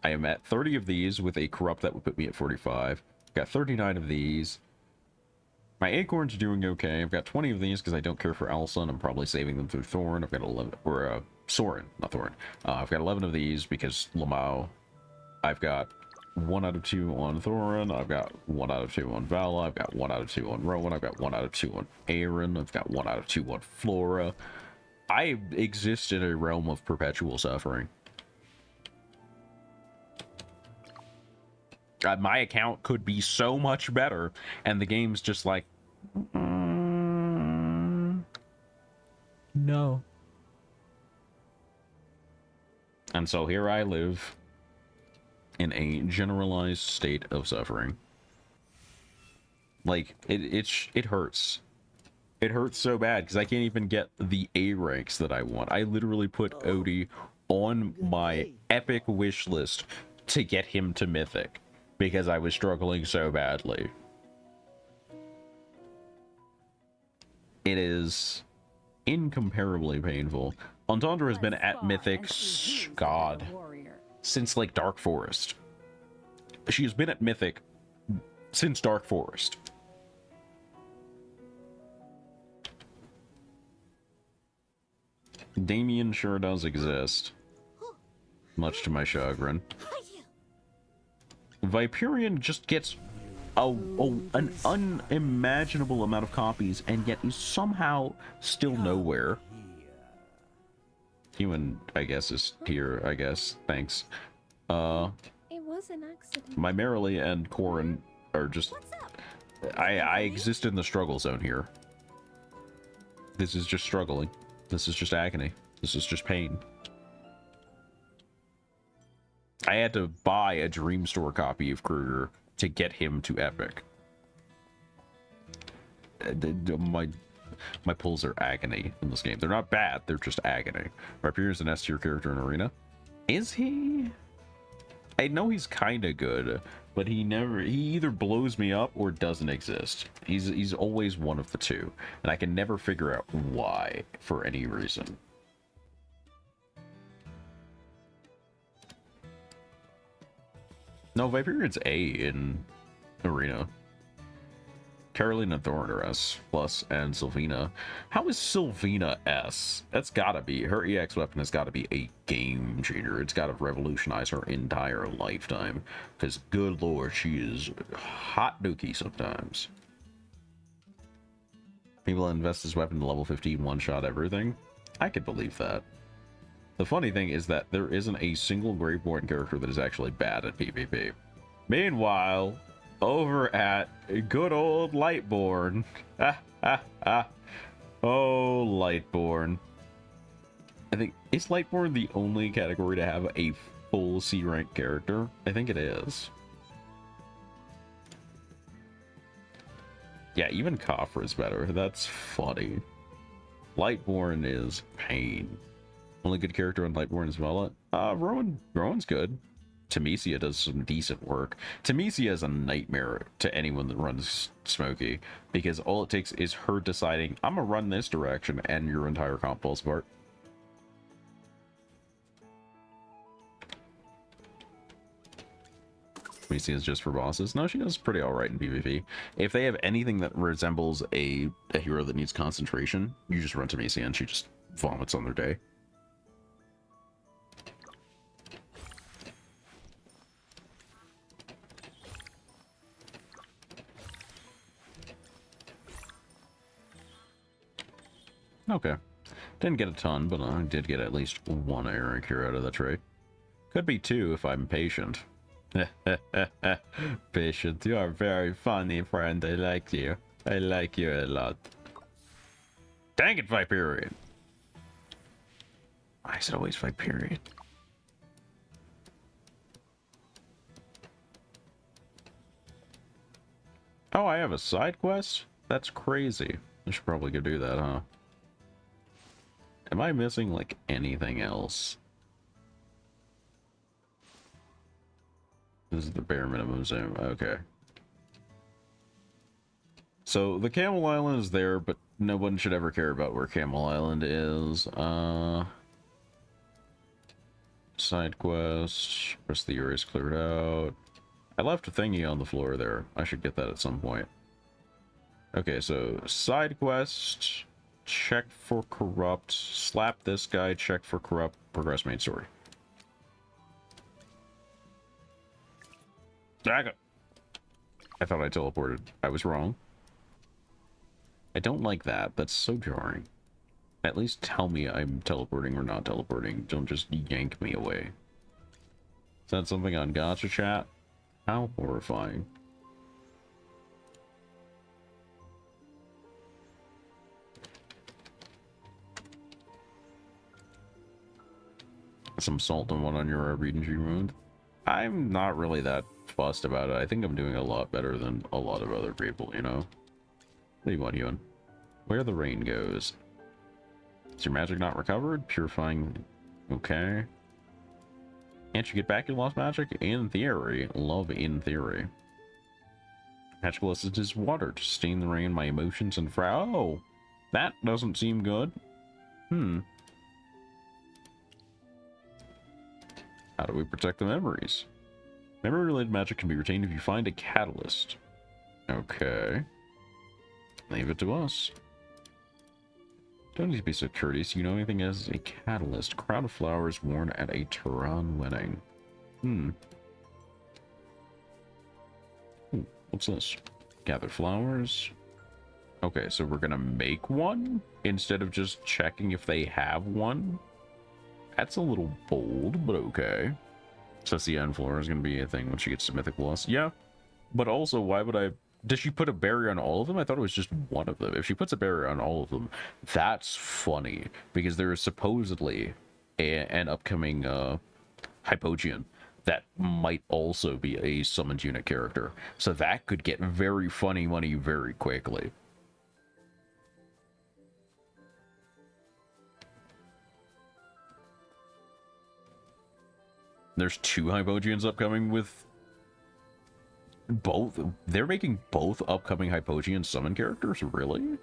I am at 30 of these with a corrupt that would put me at 45. Got 39 of these. My acorns are doing okay. I've got 20 of these because I don't care for Alison. I'm probably saving them through Thorn. I've got 11, or Soren, not Thorn. I've got 11 of these because Lamau. I've got 1 out of 2 on Thorin. I've got 1 out of 2 on Vala. I've got 1 out of 2 on Rowan. I've got 1 out of 2 on Aaron. I've got 1 out of 2 on Flora. I exist in a realm of perpetual suffering. My account could be so much better, and the game's just like, no. And so here I live in a generalized state of suffering. Like, it hurts. It hurts so bad because I can't even get the A ranks that I want. I literally put Odie on my epic wish list to get him to Mythic because I was struggling so badly. It is incomparably painful. Entendre has been at Mythic, God, since like Dark Forest. She has been at Mythic since Dark Forest. Damien sure does exist, much to my chagrin. Viperion just gets an unimaginable amount of copies, and yet is somehow still nowhere. Human, I guess, is here, I guess. Thanks. It was an accident. My Merrily and Corin are just... I exist in the struggle zone here. This is just struggling. This is just agony. This is just pain. I had to buy a Dream Store copy of Kruger to get him to Epic. My pulls are agony in this game. They're not bad, they're just agony. Viperior's an S-tier character in Arena. Is he? I know he's kinda good, but he either blows me up or doesn't exist. He's always one of the two, and I can never figure out why for any reason. No, Viperion's A in Arena. Carolina Thorn are S+, and Sylvina. How is Sylvina S? That's gotta be, her EX weapon has gotta be a game changer. It's gotta revolutionize her entire lifetime. Because good lord, she is hot dookie sometimes. People invest this weapon to level 15, one-shot everything. I could believe that. The funny thing is that there isn't a single Graveborn character that is actually bad at PvP. Meanwhile, over at good old Lightborn. Oh, Lightborn. I think, is Lightborn the only category to have a full C rank character? I think it is. Yeah, even Kafra is better. That's funny. Lightborn is pain. Only good character on Lightborn is Vela. Rowan's good. Temesia does some decent work. Temesia is a nightmare to anyone that runs Smokey, because all it takes is her deciding, I'm gonna run this direction, and your entire comp falls apart. Temesia is just for bosses. No, she does pretty alright in PvP. If they have anything that resembles a hero that needs concentration, you just run Temesia and she just vomits on their day. Okay. Didn't get a ton, but I did get at least one Iron Cure out of the trade. Could be two if I'm patient. Patient, you are very funny, friend. I like you. I like you a lot. Dang it, Viperion! Why is it always Viperion? Oh, I have a side quest? That's crazy. I should probably go do that, huh? Am I missing, like, anything else? This is the bare minimum zoom. Okay. So, the Camel Island is there, but no one should ever care about where Camel Island is. Side quest. Rest of the area is cleared out. I left a thingy on the floor there. I should get that at some point. Okay, so, side quest... Check for corrupt. Slap this guy. Check for corrupt. Progress main story. Dagger. I thought I teleported. I was wrong. I don't like that. That's so jarring. At least tell me I'm teleporting or not teleporting. Don't just yank me away. Is that something on Gacha chat? How horrifying. Some salt and one on your Regency wound. I'm not really that fussed about it. I think I'm doing a lot better than a lot of other people, you know? What do you want, Ewan? Where the rain goes. Is your magic not recovered? Purifying. Okay. Can't you get back your lost magic? In theory. Love in theory. Magical essence is water to stain the rain, my emotions and Oh! That doesn't seem good. How do we protect the memories? Memory-related magic can be retained if you find a catalyst. Okay. Leave it to us. Don't need to be so courteous. You know anything as a catalyst. Crown of flowers worn at a Tehran wedding. What's this? Gather flowers. Okay, so we're gonna make one instead of just checking if they have one. That's a little bold, but okay. So the end floor is gonna be a thing when she gets to Mythic Plus. Yeah, but also, why would I? Does she put a barrier on all of them? I thought it was just one of them. If she puts a barrier on all of them, that's funny because there is supposedly an upcoming Hypogean that might also be a summoned unit character. So that could get very funny money very quickly. There's 2 Hypogeans upcoming with both. They're making both upcoming Hypogean summon characters? Really?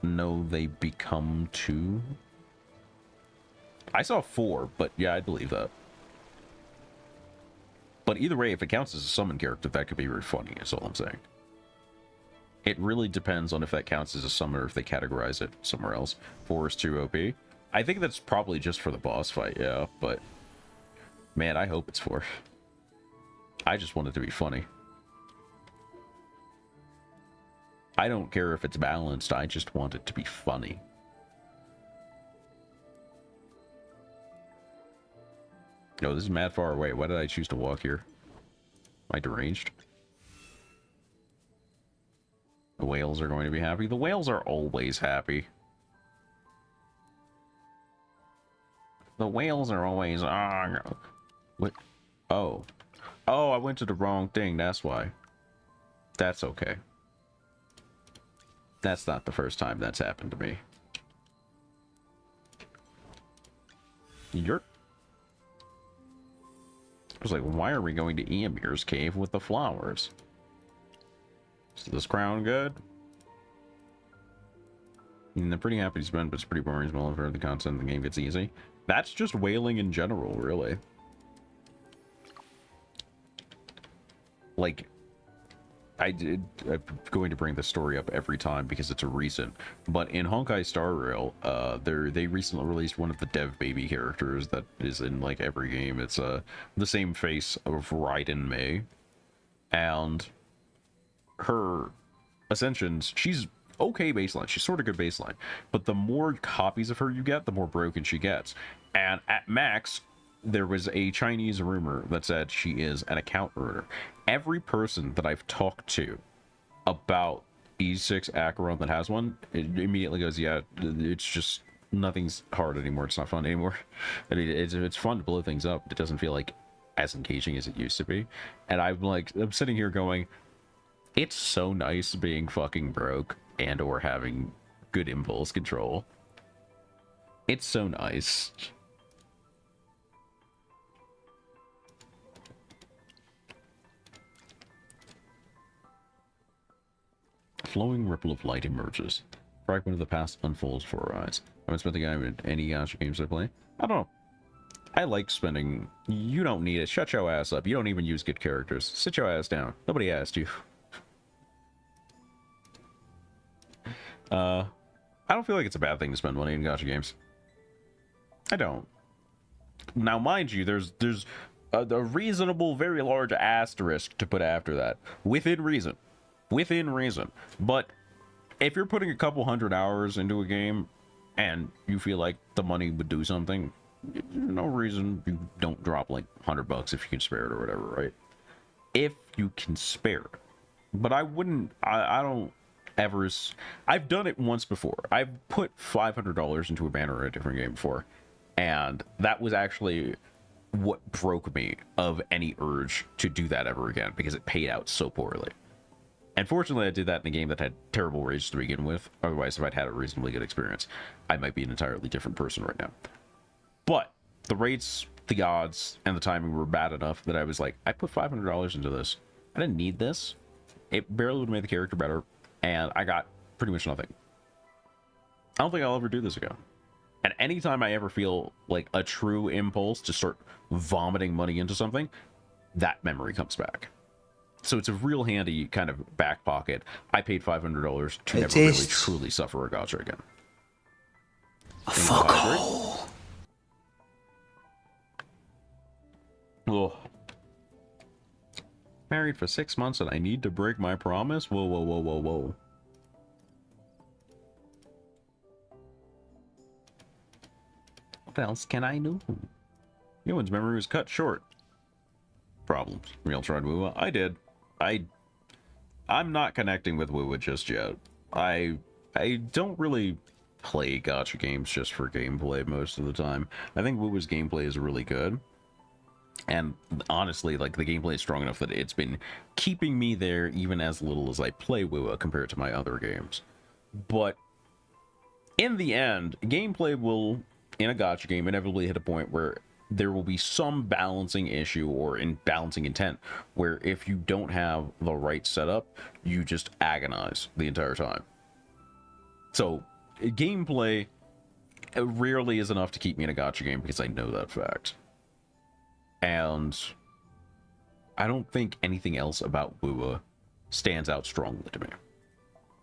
No, they become 2? I saw 4, but yeah, I believe that. But either way, if it counts as a summon character, that could be very funny, is all I'm saying. It really depends on if that counts as a summoner, if they categorize it somewhere else. 4 is too OP. I think that's probably just for the boss fight, yeah, but... Man, I hope it's 4. I just want it to be funny. I don't care if it's balanced, I just want it to be funny. No, this is mad far away. Why did I choose to walk here? Am I deranged? The whales are going to be happy. The whales are always happy. The whales are always... What? Oh. Oh, I went to the wrong thing. That's why. That's okay. That's not the first time that's happened to me. I was like, why are we going to Eomir's cave with the flowers? Is this crown good? I mean, they're pretty happy to spend, but it's pretty boring as well for the content. The game gets easy. That's just whaling in general, really. Like, I'm going to bring this story up every time because it's a recent. But in Honkai Star Rail, they recently released one of the dev baby characters that is in like every game. It's the same face of Raiden Mei, and her Ascensions, she's okay baseline. She's sort of good baseline, but the more copies of her you get, the more broken she gets. And at max, there was a Chinese rumor that said she is an account ruiner. Every person that I've talked to about E6 Acheron that has one, it immediately goes, yeah, it's just, nothing's hard anymore. It's not fun anymore. I mean, it's fun to blow things up. It doesn't feel like as engaging as it used to be. And I'm sitting here going, it's so nice being fucking broke and or having good impulse control. It's so nice. Flowing ripple of light emerges. Fragment of the past unfolds for our eyes. I haven't spent the game in any gacha games I play. I don't know. I like spending... You don't need it. Shut your ass up. You don't even use good characters. Sit your ass down. Nobody asked you. I don't feel like it's a bad thing to spend money in gacha games. I don't. Now, mind you, there's a reasonable, very large asterisk to put after that. Within reason. Within reason. But if you're putting a couple 100 hours into a game and you feel like the money would do something, no reason you don't drop like $100 if you can spare it or whatever, right? If you can spare it. But I wouldn't, I don't ever... I've done it once before. I've put $500 into a banner in a different game before, and that was actually what broke me of any urge to do that ever again, because it paid out so poorly. And fortunately, I did that in a game that had terrible rates to begin with. Otherwise, if I'd had a reasonably good experience, I might be an entirely different person right now. But the rates the odds and the timing were bad enough that I was like, I put $500 into this. I didn't need this. It barely would have made the character better, and I got pretty much nothing. I don't think I'll ever do this again. And anytime I ever feel like a true impulse to start vomiting money into something, that memory comes back. So it's a real handy kind of back pocket. I paid $500 to never really truly suffer a gacha again. Fuck all. Oh. Married for 6 months and I need to break my promise? Whoa, whoa, whoa, whoa, whoa. What else can I do? Ewan's memory was cut short. Problems. Real tried Woowa. I did. I'm not connecting with Woowa just yet. I don't really play gacha games just for gameplay most of the time. I think Woowa's gameplay is really good. And honestly, like, the gameplay is strong enough that it's been keeping me there even as little as I play Woowa compared to my other games. But in the end, gameplay will, in a gacha game, inevitably hit a point where there will be some balancing issue or in balancing intent where if you don't have the right setup, you just agonize the entire time. So gameplay rarely is enough to keep me in a gacha game because I know that fact. And I don't think anything else about Woowa stands out strongly to me.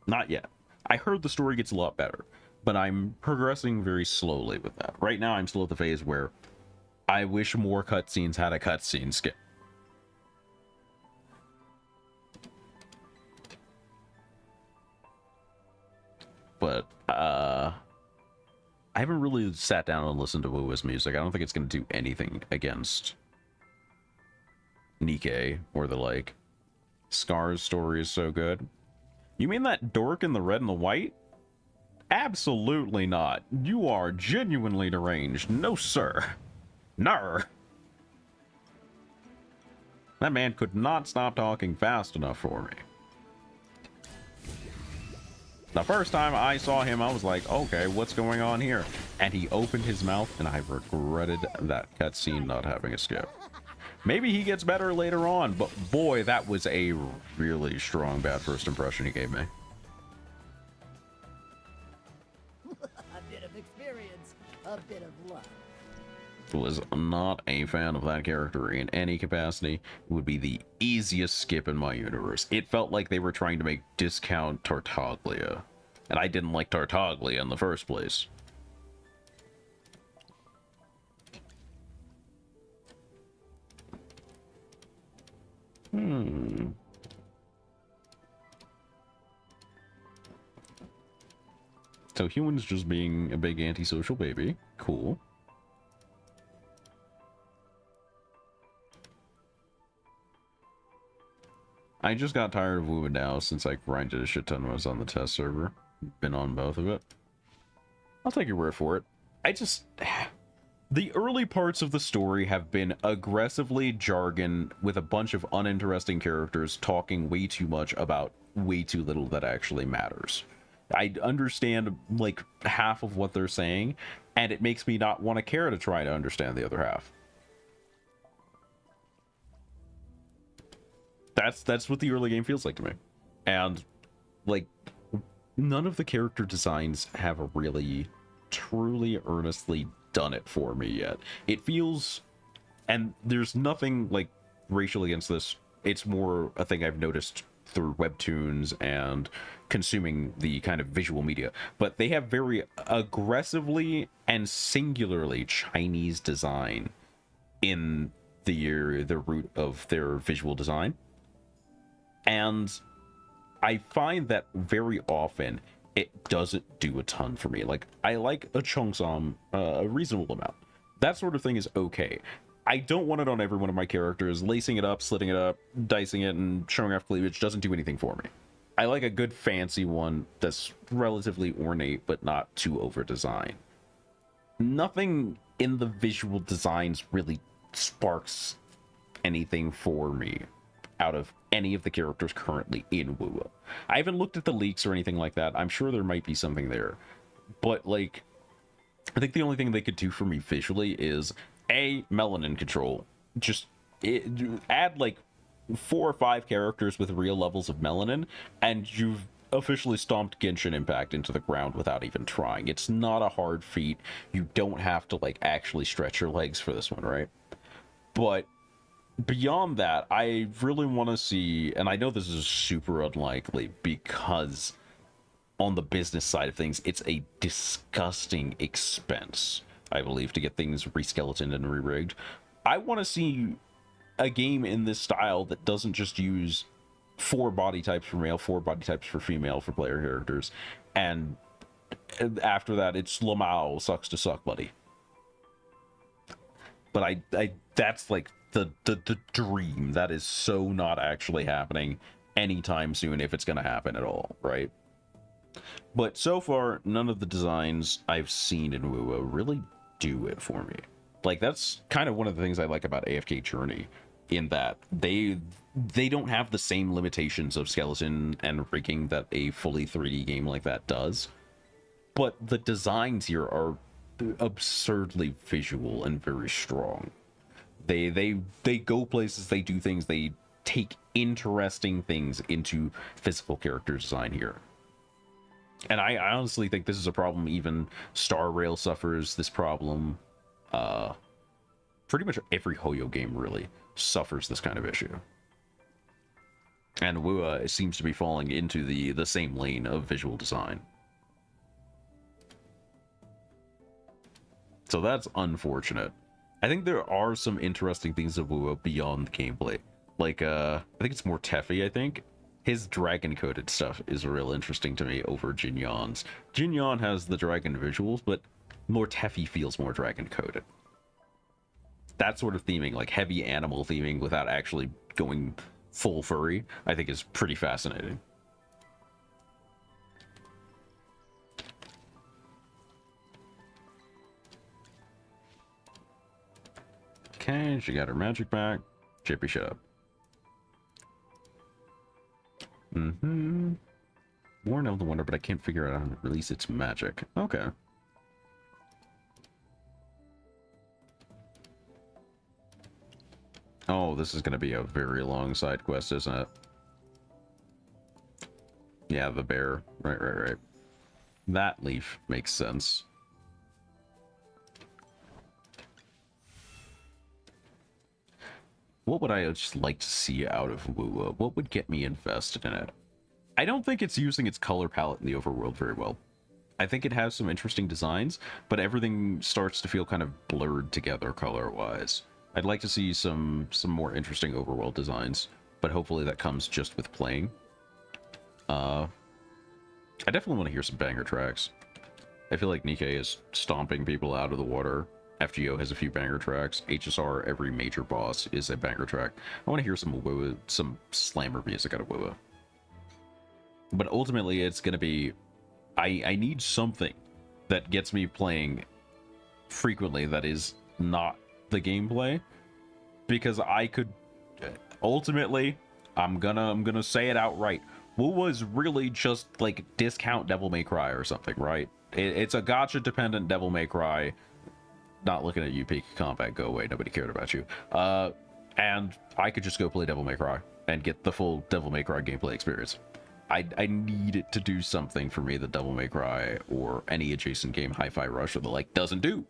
Not yet. I heard the story gets a lot better, but I'm progressing very slowly with that. Right now I'm still at the phase where I wish more cutscenes had a cutscene skip. But, I haven't really sat down and listened to Woowa's music. I don't think it's going to do anything against Nikkei or the like. Scar's story is so good. You mean that dork in the red and the white? Absolutely not. You are genuinely deranged. No, sir. Nar. That man could not stop talking fast enough for me. The first time I saw him, I was like, okay, what's going on here? And he opened his mouth, and I regretted that cutscene not having a skip. Maybe he gets better later on, but boy, that was a really strong bad first impression he gave me. A bit of experience, a bit of luck. Was not a fan of that character in any capacity. It would be the easiest skip in my universe. It felt like they were trying to make discount Tartaglia, and I didn't like Tartaglia in the first place. So Human's just being a big antisocial baby. Cool. I just got tired of Woowa now since I grinded a shit ton when I was on the test server. Been on both of it. I'll take your word for it. The early parts of the story have been aggressively jargon with a bunch of uninteresting characters talking way too much about way too little that actually matters. I understand like half of what they're saying, and it makes me not want to care to try to understand the other half. That's what the early game feels like to me. And like none of the character designs have really truly earnestly done it for me yet. It feels, and there's nothing like racial against this. It's more a thing I've noticed through webtoons and consuming the kind of visual media, but they have very aggressively and singularly Chinese design in the root of their visual design. And I find that very often it doesn't do a ton for me. Like, I like a Cheongsam a reasonable amount. That sort of thing is okay. I don't want it on every one of my characters. Lacing it up, slitting it up, dicing it, and showing off cleavage doesn't do anything for me. I like a good fancy one that's relatively ornate, but not too over-designed. Nothing in the visual designs really sparks anything for me out of any of the characters currently in Woowa. I haven't looked at the leaks or anything like that. I'm sure there might be something there. But, like, I think the only thing they could do for me visually is melanin control. Just add like 4 or 5 characters with real levels of melanin, and you've officially stomped Genshin Impact into the ground without even trying. It's not a hard feat. You don't have to like actually stretch your legs for this one, right? But beyond that, I really want to see, and I know this is super unlikely because on the business side of things, it's a disgusting expense, I believe, to get things re-skeletoned and re-rigged. I want to see a game in this style that doesn't just use 4 body types for male, 4 body types for female for player characters, and after that, it's Lamau sucks to suck, buddy. But I that's like the dream. That is so not actually happening anytime soon, if it's going to happen at all, right? But so far, none of the designs I've seen in WoW really do it for me. Like, that's kind of one of the things I like about AFK Journey, in that they don't have the same limitations of skeleton and rigging that a fully 3D game like that does. But the designs here are absurdly visual and very strong. They go places, they do things, they take interesting things into physical character design here. And I honestly think this is a problem. Even Star Rail suffers this problem. Pretty much every Hoyo game really suffers this kind of issue. And WoW seems to be falling into the same lane of visual design. So that's unfortunate. I think there are some interesting things of WoW beyond the gameplay. Like, I think it's more Teffy, I think. His dragon-coded stuff is real interesting to me over Jin Yon's. Jin Yon has the dragon visuals, but more Teffy feels more dragon-coded. That sort of theming, like heavy animal theming without actually going full furry, I think is pretty fascinating. Okay, she got her magic back. Chippy, shut up. Born of the Wonder, but I can't figure out how to release its magic. Okay. Oh, this is going to be a very long side quest, isn't it? Yeah, the bear. Right. That leaf makes sense. What would I just like to see out of WoW? What would get me invested in it? I don't think it's using its color palette in the overworld very well. I think it has some interesting designs, but everything starts to feel kind of blurred together color-wise. I'd like to see some more interesting overworld designs, but hopefully that comes just with playing. I definitely want to hear some banger tracks. I feel like Nikke is stomping people out of the water. FGO has a few banger tracks. HSR, every major boss is a banger track. I want to hear some slammer music out of WoW. But ultimately, it's going to be... I need something that gets me playing frequently that is not the gameplay, because I could ultimately, I'm gonna say it outright, WoW was really just like discount Devil May Cry or something, right? It's a gacha dependent Devil May Cry. Not looking at you, Peak Combat, go away, nobody cared about you. And I could just go play Devil May Cry and get the full Devil May Cry gameplay experience. I need it to do something for me that Devil May Cry or any adjacent game, Hi-Fi Rush or the like, doesn't do.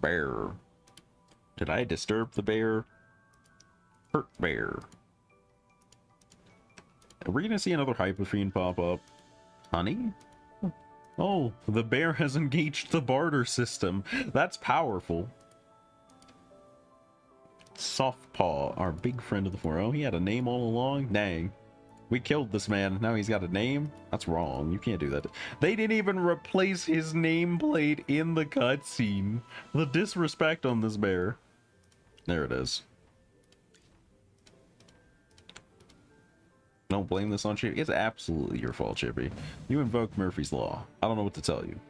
Bear. Did I disturb the bear? Hurt bear. Are we gonna see another Hypofiend pop up? Honey? Oh, the bear has engaged the barter system. That's powerful. Softpaw, our big friend of the forum. Oh, he had a name all along? Dang. We killed this man. Now he's got a name? That's wrong. You can't do that. They didn't even replace his nameplate in the cutscene. The disrespect on this bear. There it is. Don't blame this on Chippy. It's absolutely your fault, Chippy. You invoked Murphy's Law. I don't know what to tell you.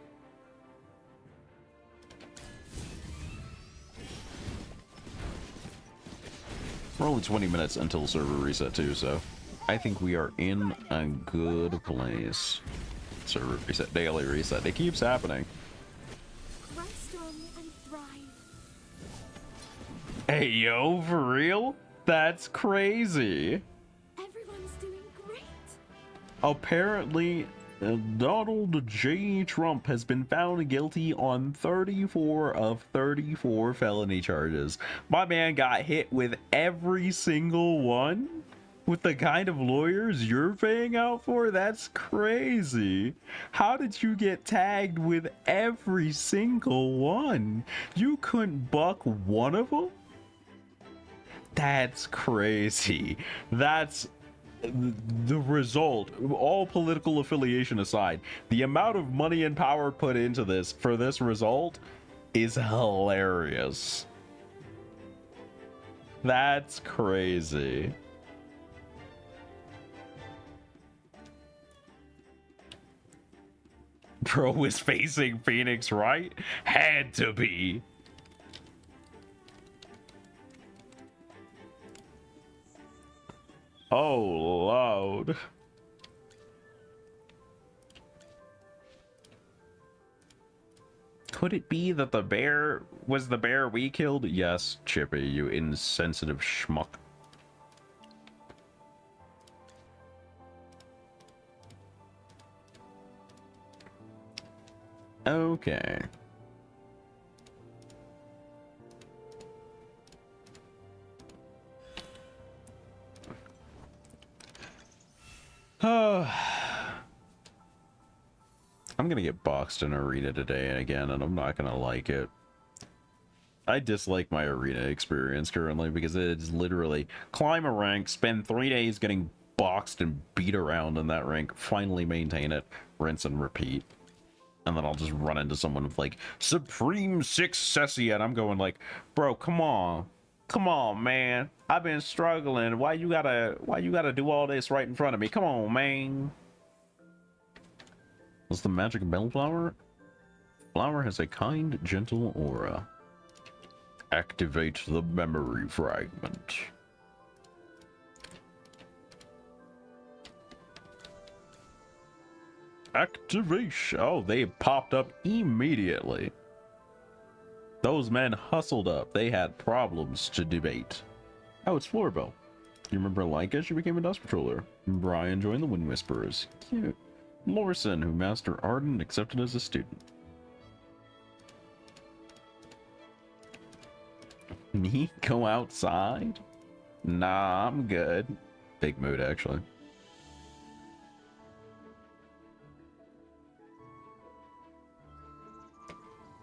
We're only 20 minutes until server reset too, so I think we are in a good place. Server reset, daily reset. It keeps happening. Hey, yo, for real? That's crazy. Everyone's doing great. Apparently, Donald J. Trump has been found guilty on 34 of 34 felony charges. My man got hit with every single one? With the kind of lawyers you're paying out for? That's crazy. How did you get tagged with every single one? You couldn't buck one of them? That's crazy. That's the result, all political affiliation aside, the amount of money and power put into this for this result is hilarious. That's crazy. Bro was facing Phoenix, right? Had to be. Oh, Lord. Could it be that the bear was the bear we killed? Yes, Chippy, you insensitive schmuck. Okay. I'm gonna get boxed in arena today and again, and I'm not gonna like it. I dislike my arena experience currently because it is literally climb a rank, spend 3 days getting boxed and beat around in that rank, finally maintain it, rinse and repeat. And then I'll just run into someone with like Supreme Success, and I'm going like, bro, come on, man. I've been struggling. Why you gotta do all this right in front of me? Come on, man. What's the magic bellflower? Flower has a kind, gentle aura. Activate the memory fragment. Activation. Oh, they popped up immediately. Those men hustled up. They had problems to debate. Oh, it's Floorbell. You remember Leica? She became a dust patroller. Brian joined the Wind Whisperers. Cute. Lorison, who Master Arden accepted as a student. Me go outside? Nah, I'm good. Big mood, actually.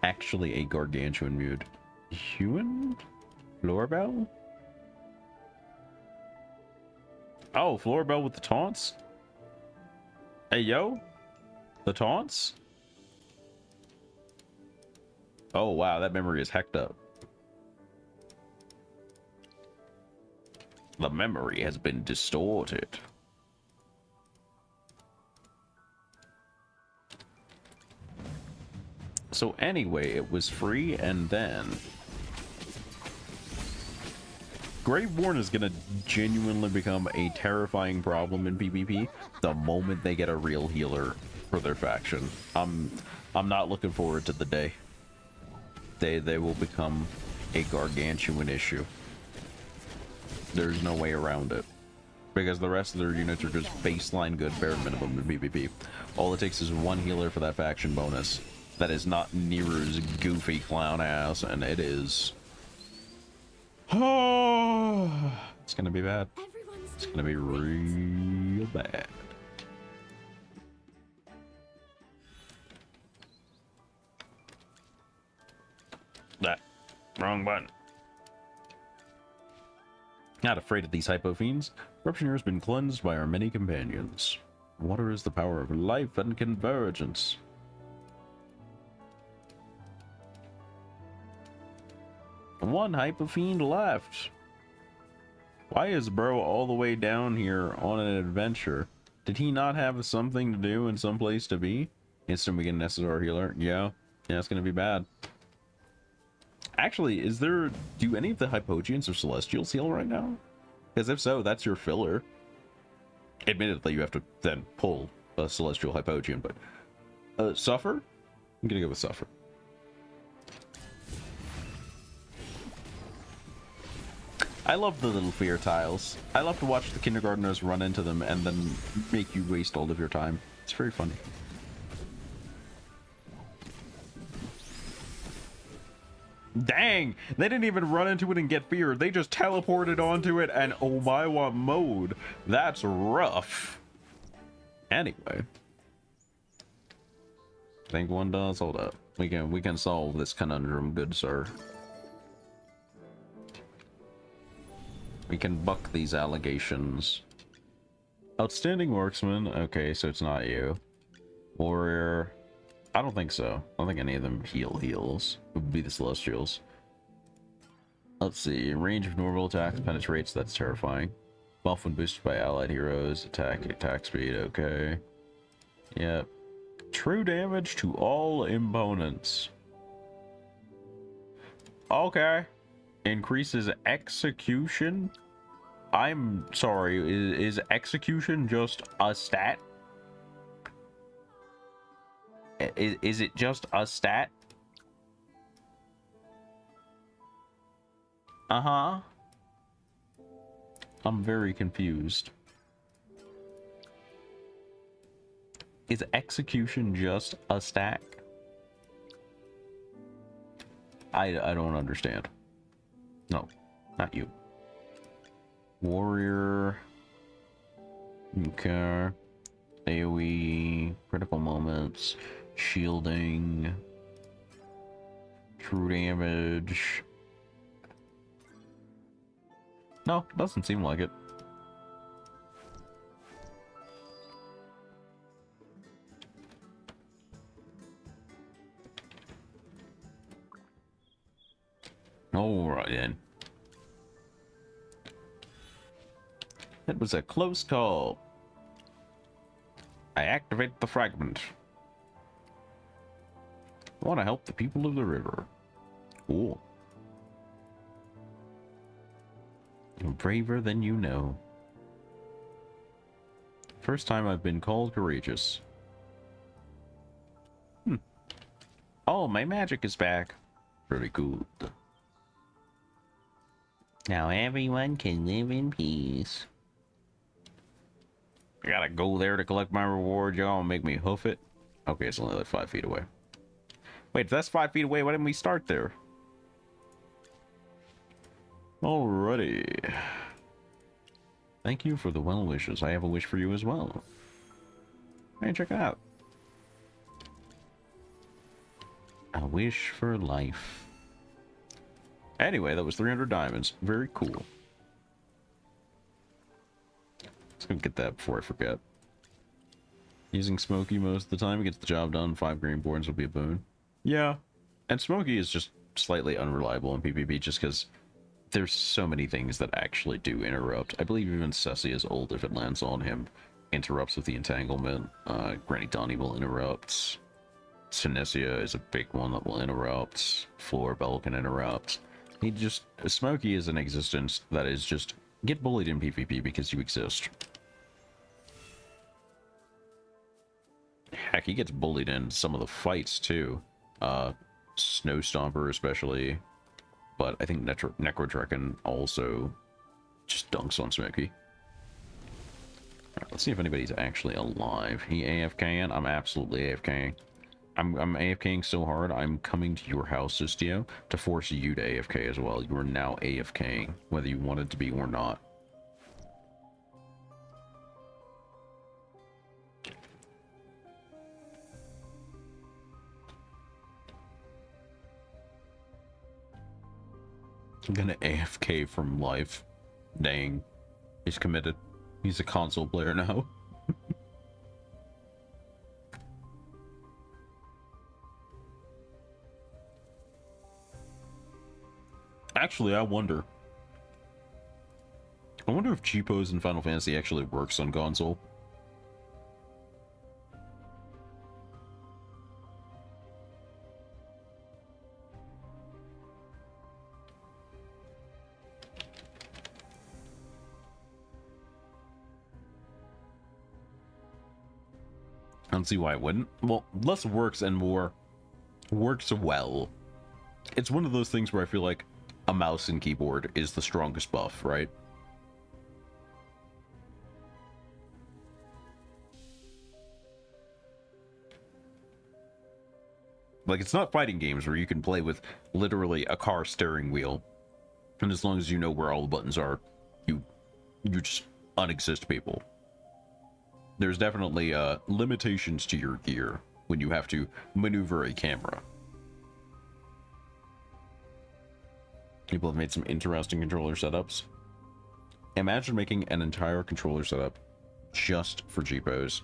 Actually a gargantuan mood. Human? Floorbell? Oh, Floorbell with the taunts? Hey, yo? The taunts? Oh, wow, that memory is hecked up. The memory has been distorted. So anyway, it was free, and then Graveborn is gonna genuinely become a terrifying problem in PvP the moment they get a real healer for their faction. I'm not looking forward to the day they will become a gargantuan issue. There's no way around it, because the rest of their units are just baseline good, bare minimum in PvP. All it takes is one healer for that faction bonus. That is not Nero's goofy clown ass, and it is. Oh, it's gonna be bad. It's gonna be real bad. That wrong button. Not afraid of these hypofiends. Corruption here has been cleansed by our many companions. Water is the power of life and convergence. One hypofiend left. Why is bro all the way down here on an adventure? Did he not have something to do and some place to be? Instant we get an SSR healer. Yeah, it's gonna be bad. Actually, do any of the Hypogeans or Celestials heal right now? Because if so, that's your filler. Admittedly, you have to then pull a Celestial Hypogean, but Suffer? I'm gonna go with Suffer. I love the little fear tiles. I love to watch the kindergartners run into them and then make you waste all of your time. It's very funny. Dang! They didn't even run into it and get fear. They just teleported onto it and oh my what mode. That's rough. Anyway. I think one does. Hold up. We can solve this conundrum, good sir. We can buck these allegations. Outstanding marksman. Okay, so it's not you. Warrior. I don't think so. I don't think any of them heals. It would be the Celestials. Let's see. Range of normal attacks penetrates. That's terrifying. Buff when boosted by allied heroes. Attack speed. Okay. Yep. True damage to all opponents. Okay. Increases execution. I'm sorry. Is execution just a stat? Is it just a stat? Uh-huh. I'm very confused. Is execution just a stack? I don't understand. No, not you. Warrior. Okay. AoE. Critical moments. Shielding. True damage. No, doesn't seem like it. Alright then. That was a close call. I activate the fragment. I want to help the people of the river. Cool. You're braver than you know. First time I've been called courageous. Oh, my magic is back. Pretty cool. Now everyone can live in peace. I gotta go there to collect my reward. Y'all make me hoof it. Okay, it's only like 5 feet away. Wait, if that's 5 feet away, why didn't we start there? Alrighty. Thank you for the well wishes. I have a wish for you as well. Hey, check it out. A wish for life. Anyway, that was 300 diamonds. Very cool. Let's go get that before I forget. Using Smokey most of the time gets the job done. 5 green boards will be a boon. Yeah. And Smokey is just slightly unreliable in PvP just because there's so many things that actually do interrupt. I believe even Cecia's ult, if it lands on him, interrupts with the entanglement. Granny Donnie will interrupt. Synesia is a big one that will interrupt. Floorbell can interrupt. He just... Smokey is an existence that is just... Get bullied in PvP because you exist. Heck, he gets bullied in some of the fights, too. Snow Stomper especially. But I think Necrodraken also just dunks on Smokey. Alright, let's see if anybody's actually alive. He AFKing? I'm absolutely AFKing. I'm AFKing so hard, I'm coming to your house, Sistio, to force you to AFK as well. You are now AFKing, whether you wanted to be or not. I'm gonna AFK from life. Dang. He's committed. He's a console player now. Actually, I wonder if cheapos in Final Fantasy actually works on console. don't see why it wouldn't. Well, less works and more works well. It's one of those things where I feel like a mouse and keyboard is the strongest buff, right? Like, it's not fighting games where you can play with literally a car steering wheel, and as long as you know where all the buttons are, you just unexist people. There's definitely limitations to your gear when you have to maneuver a camera. People have made some interesting controller setups. Imagine making an entire controller setup just for G-Pose.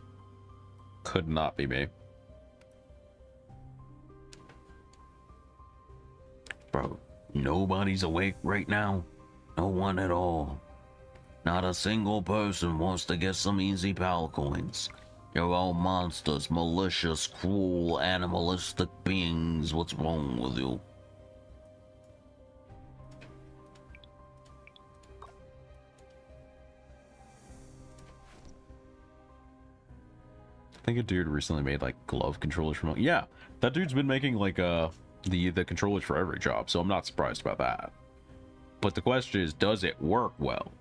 Could not be me. Bro, nobody's awake right now. No one at all. Not a single person wants to get some easy pal coins. You're all monsters, malicious, cruel, animalistic beings. What's wrong with you? I think a dude recently made like glove controllers from, yeah, that dude's been making like the controllers for every job, so I'm not surprised about that. But the question is, does it work well?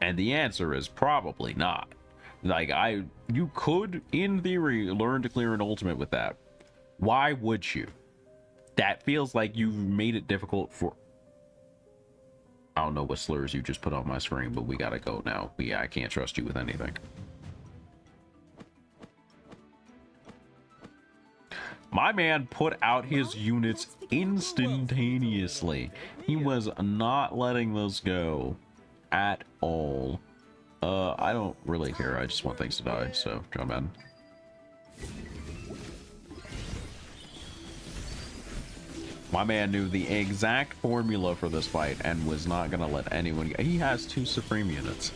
And the answer is probably not. Like, you could in theory learn to clear an ultimate with that. Why would you? That feels like you've made it difficult for, I don't know what slurs you just put on my screen, but we gotta go now. Yeah, I can't trust you with anything. My man put out his units instantaneously. He was not letting those go at all. I don't really care. I just want things to die, so jump in. My man knew the exact formula for this fight and was not gonna let anyone. He has 2 Supreme units.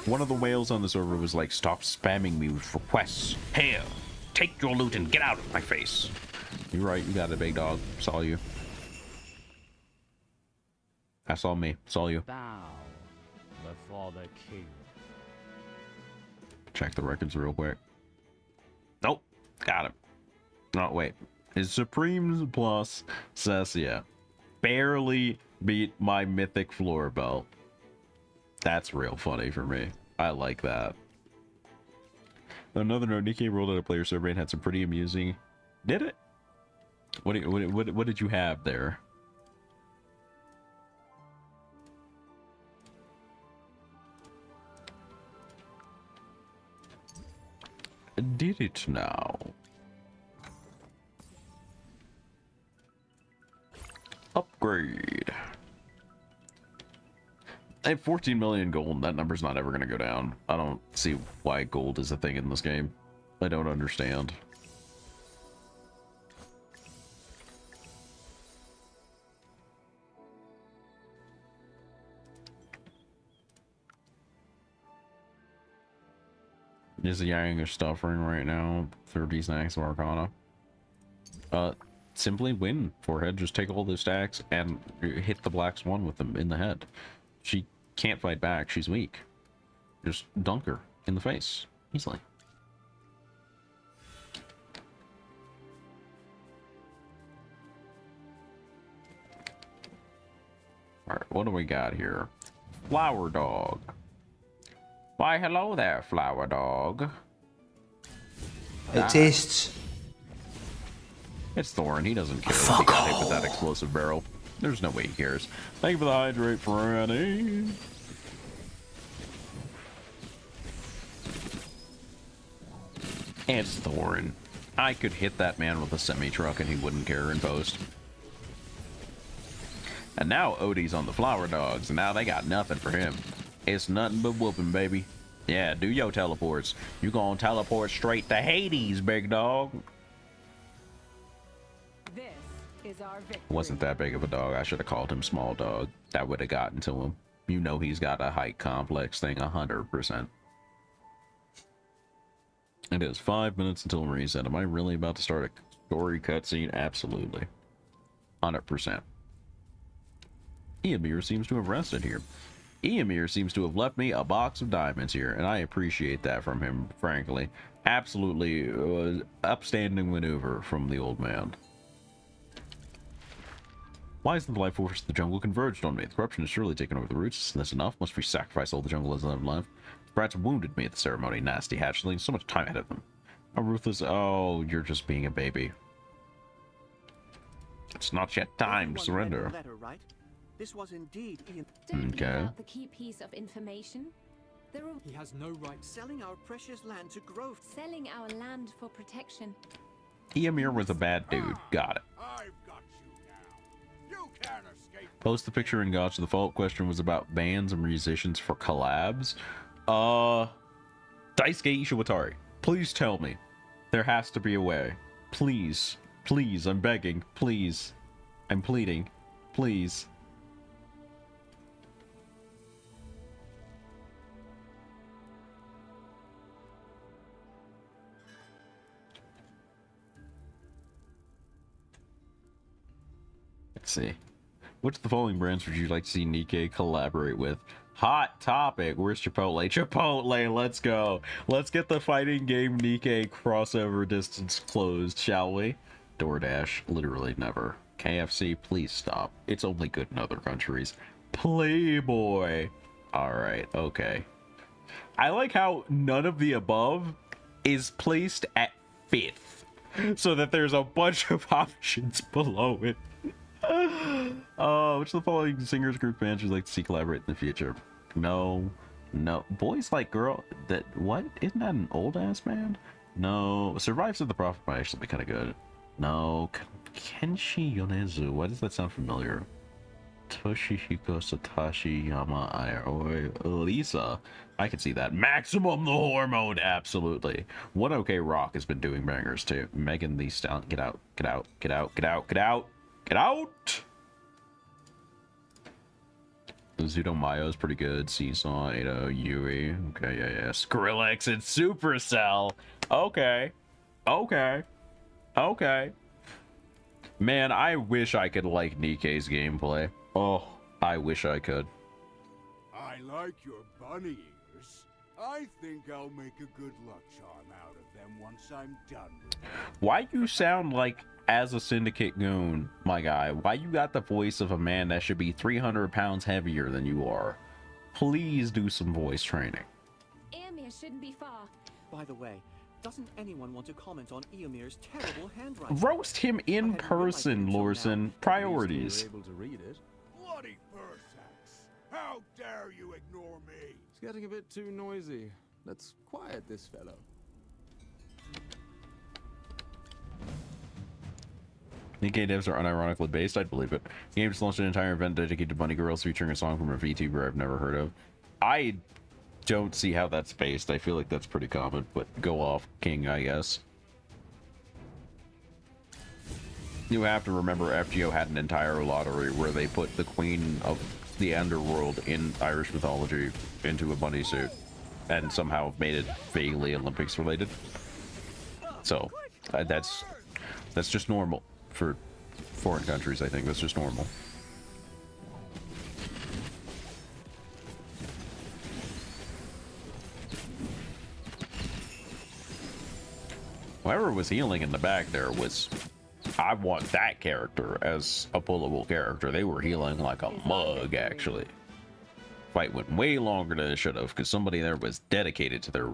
One of the whales on the server was like, "Stop spamming me with requests. Here, take your loot and get out of my face." You're right, you got it, big dog. Saw you. I saw me. Saw you. Bow before the king. Check the records real quick. Nope. Got him. No, wait. His Supremes Plus says, yeah, barely beat my mythic floor belt. That's real funny for me. I like that. Another note, Nikkei rolled out a player survey and had some pretty amusing. Did it? What did you have there? Did it now? Upgrade. I have 14 million gold. That number's not ever going to go down. I don't see why gold is a thing in this game. I don't understand. Just Yang is suffering right now. 30 snacks of Arcana. Simply win, Forehead. Just take all those stacks and hit the Black Swan with them in the head. She can't fight back. She's weak. Just dunk her in the face easily. Alright, what do we got here? Flower Dog. Why, hello there, Flower Dog. It tastes. It's Thorin. He doesn't care if he got hit with that explosive barrel. There's no way he cares. Thank you for the hydrate, Franny. It's Thorin. I could hit that man with a semi-truck and he wouldn't care in post. And now Odie's on the Flower Dogs, and now they got nothing for him. It's nothing but whooping, baby. Yeah, do your teleports. You gonna teleport straight to Hades, big dog. This is our victory. Wasn't that big of a dog. I should have called him Small Dog. That would have gotten to him. You know he's got a height complex thing 100%. It is 5 minutes until reset. Am I really about to start a story cutscene? Absolutely. 100%. Eomir seems to have rested here. Eomir seems to have left me a box of diamonds here, and I appreciate that from him, frankly. Absolutely upstanding maneuver from the old man. Why isn't the life force of the jungle converged on me? The corruption has surely taken over the roots. Isn't this enough? Must we sacrifice all the jungle as I'm left? The brats wounded me at the ceremony. Nasty hatchlings. So much time ahead of them. How ruthless. Oh, you're just being a baby. It's not yet time to surrender. Letter, right? This was indeed Ian. Okay. The key piece of information. He has no right selling our precious land to growth. Selling our land for protection. Eomir was a bad dude. Got it. I've got you now. You can't escape. Post the picture in Gacha. The follow-up question was about bands and musicians for collabs. Daisuke Ishiwatari, please tell me. There has to be a way. Please. Please, I'm begging. Please. I'm pleading. Please. Let's see. Which of the following brands would you like to see Nikkei collaborate with? Hot topic. Where's Chipotle? Chipotle, let's go. Let's get the fighting game Nikkei crossover distance closed, shall we? DoorDash, literally never. KFC, please stop. It's only good in other countries. Playboy. Alright, okay. I like how none of the above is placed at 5th, so that there's a bunch of options below it. Which of the following singers, group bands would you like to see collaborate in the future? No. Boys Like Girl. That what? Isn't that an old ass band? No. Survives of the Prophet might actually be kind of good. No. Kenshi Yonezu. Why does that sound familiar? Toshihiko Satoshi Yama Aoi Lisa. I can see that. Maximum the Hormone. Absolutely. What OK Rock has been doing bangers too. Megan Thee Stallion. Get out. Get out. Get out. Get out. Get out. Get out! Zudomayo is pretty good. Seesaw, Edo, Yui. Okay, yeah. Skrillex and Supercell. Okay. Man, I wish I could like Nikkei's gameplay. Oh, I wish I could. I like your bunny ears. I think I'll make a good luck charm out of them once I'm done with them. Why you sound like as a syndicate goon, my guy? Why you got the voice of a man that should be 300 pounds heavier than you are? Please do some voice training. Eomir shouldn't be far. By the way, doesn't anyone want to comment on Eomir's terrible handwriting? Roast him in person, Lorson. Priorities. Able to read it. Bloody Bursax! How dare you ignore me? It's getting a bit too noisy. Let's quiet this fellow. Nikkei devs are unironically based, I'd believe it. The game's launched an entire event dedicated to bunny girls featuring a song from a VTuber I've never heard of. I don't see how that's based. I feel like that's pretty common, but go off, King, I guess. You have to remember FGO had an entire lottery where they put the queen of the underworld in Irish mythology into a bunny suit and somehow made it vaguely Olympics related. So that's just normal for foreign countries. I think that's just normal. Whoever was healing in the back there was, I want that character as a pullable character. They were healing like a mug, actually. Fight went way longer than it should have because somebody there was dedicated to their.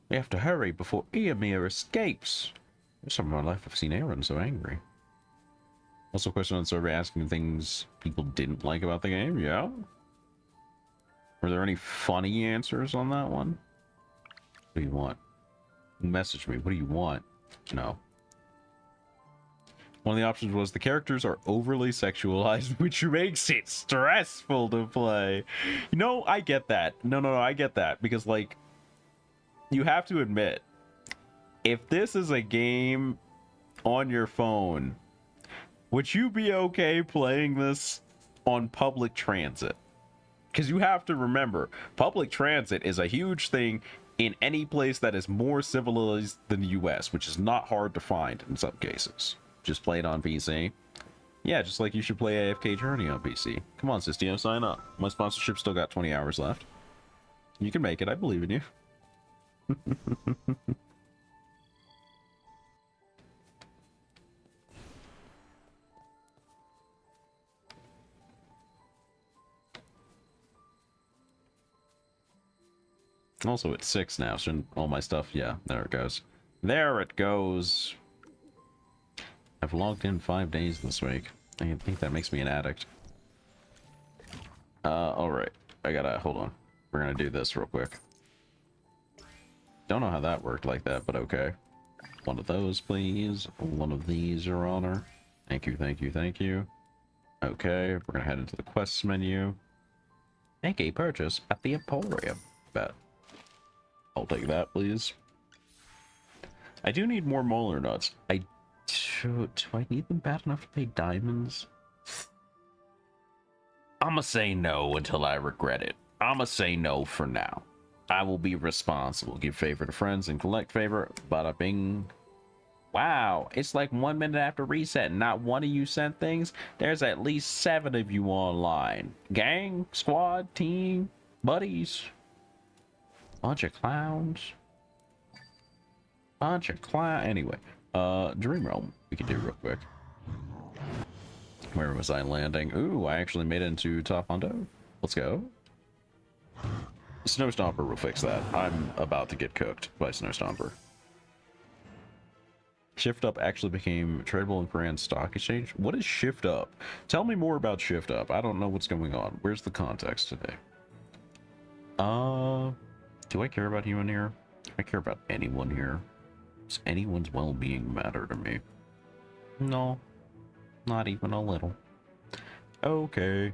We have to hurry before Eomir escapes. There's some of my life I've seen Aaron so angry. Also, question on the survey asking things people didn't like about the game. Yeah. Were there any funny answers on that one? What do you want? Message me. What do you want? No. One of the options was the characters are overly sexualized, which makes it stressful to play. You know, I get that. No, I get that. Because, like, you have to admit, if this is a game on your phone, would you be okay playing this on public transit? Because you have to remember, public transit is a huge thing in any place that is more civilized than the US, which is not hard to find in some cases. Just play it on PC. Yeah, just like you should play afkjourney on PC. Come on, Sistio, sign up. My sponsorship still got 20 hours left. You can make it. I believe in you. Also, it's 6 now. Shouldn't all my stuff? Yeah, there it goes. There it goes. I've logged in 5 days this week. I think that makes me an addict. Alright. I gotta... Hold on. We're gonna do this real quick. Don't know how that worked like that, but okay. One of those, please. One of these, Your Honor. Thank you, thank you, thank you. Okay, we're gonna head into the quests menu. Make a purchase at the Emporium. Bet. I'll take that, please. I do need more molar nuts. Do I need them bad enough to pay diamonds? I'ma say no until I regret it. I'ma say no for now. I will be responsible. Give favor to friends and collect favor. Bada bing. Wow, it's like 1 minute after reset. Not one of you sent things. There's at least 7 of you online. Gang, squad, team, buddies. Bunch of clowns. Anyway, Dream Realm we can do real quick. Where was I landing? Ooh, I actually made it into Top Hondo. Let's go. Snow Stomper will fix that. I'm about to get cooked by Snow Stomper. Shift Up actually became tradable in Korean Stock Exchange. What is Shift Up? Tell me more about Shift Up. I don't know what's going on. Where's the context today? Do I care about you in here? Do I care about anyone here? Does anyone's well-being matter to me? No. Not even a little. Okay.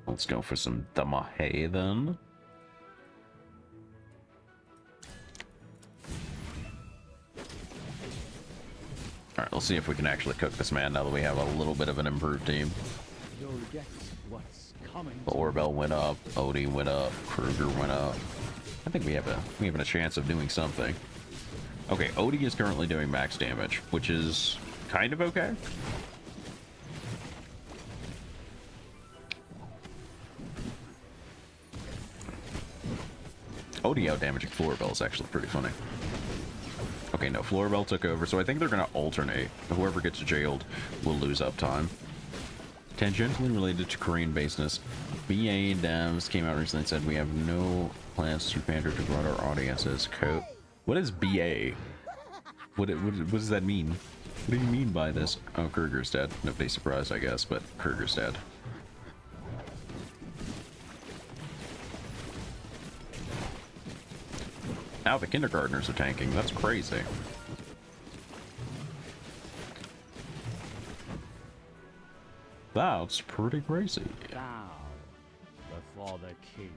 Let's go for some damahe then. Alright, let's see if we can actually cook this man now that we have a little bit of an improved team. The Orbell went up, Odie went up, Kruger went up. I think we have a chance of doing something. Okay, Odie is currently doing max damage, which is kind of okay. Odie out damaging Florbell is actually pretty funny. Okay, no, Florbell took over, so I think they're gonna alternate. Whoever gets jailed will lose uptime. Tangentially related to Korean baseness, BA devs came out recently and said we have no plans to pander to broader audiences. What is BA? What does that mean? What do you mean by this? Oh, Kruger's dead. Nobody's surprised, I guess, but Kruger's dead. Now the kindergartners are tanking. That's crazy. That's pretty crazy. Down before the king.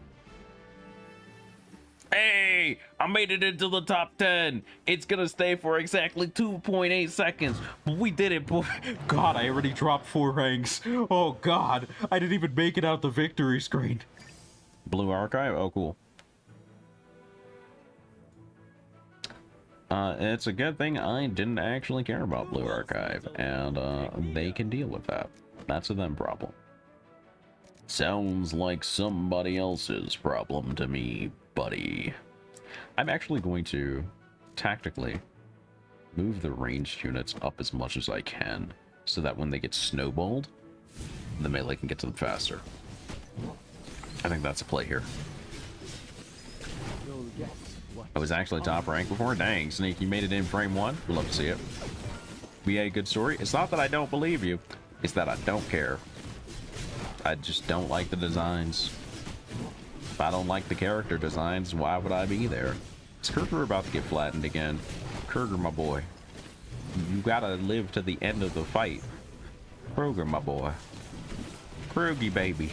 Hey, I made it into the top 10. It's gonna stay for exactly 2.8 seconds. We did it, boy. God, I already dropped 4 ranks. Oh God, I didn't even make it out the victory screen. Blue Archive? Oh, cool. It's a good thing I didn't actually care about Blue Archive, and they can deal with that. That's a them problem. Sounds like somebody else's problem to me, buddy. I'm actually going to tactically move the ranged units up as much as I can, so that when they get snowballed, the melee can get to them faster. I think that's a play here. I was actually top rank before. Dang, Sneak, you made it in frame 1. We'd love to see it. Be a good story. It's not that I don't believe you. It's that I don't care. I just don't like the designs. If I don't like the character designs, why would I be there? Is Kruger about to get flattened again? Kruger, my boy. You gotta live to the end of the fight. Kruger, my boy. Krugy, baby.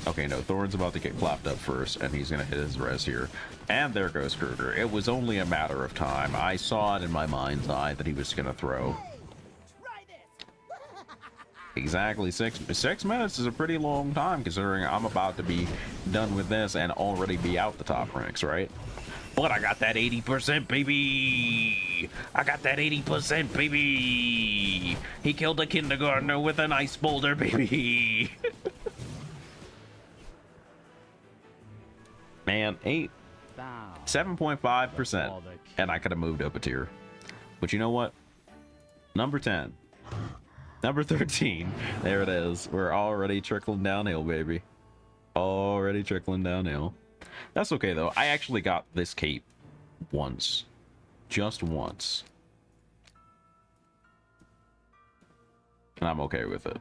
Okay, no, Thorn's about to get clapped up first, and he's gonna hit his res here. And there goes Kruger. It was only a matter of time. I saw it in my mind's eye that he was gonna throw. Exactly 6 minutes is a pretty long time, considering I'm about to be done with this and already be out the top ranks, right? But I got that 80%, baby! baby. I got that 80%, baby. He killed a kindergartner with an ice boulder, baby. Man, 7.5%. And I could have moved up a tier. But you know what? Number 10. Number 13. There it is. We're already trickling downhill, baby. Already trickling downhill. That's okay, though. I actually got this cape once. Just once. And I'm okay with it.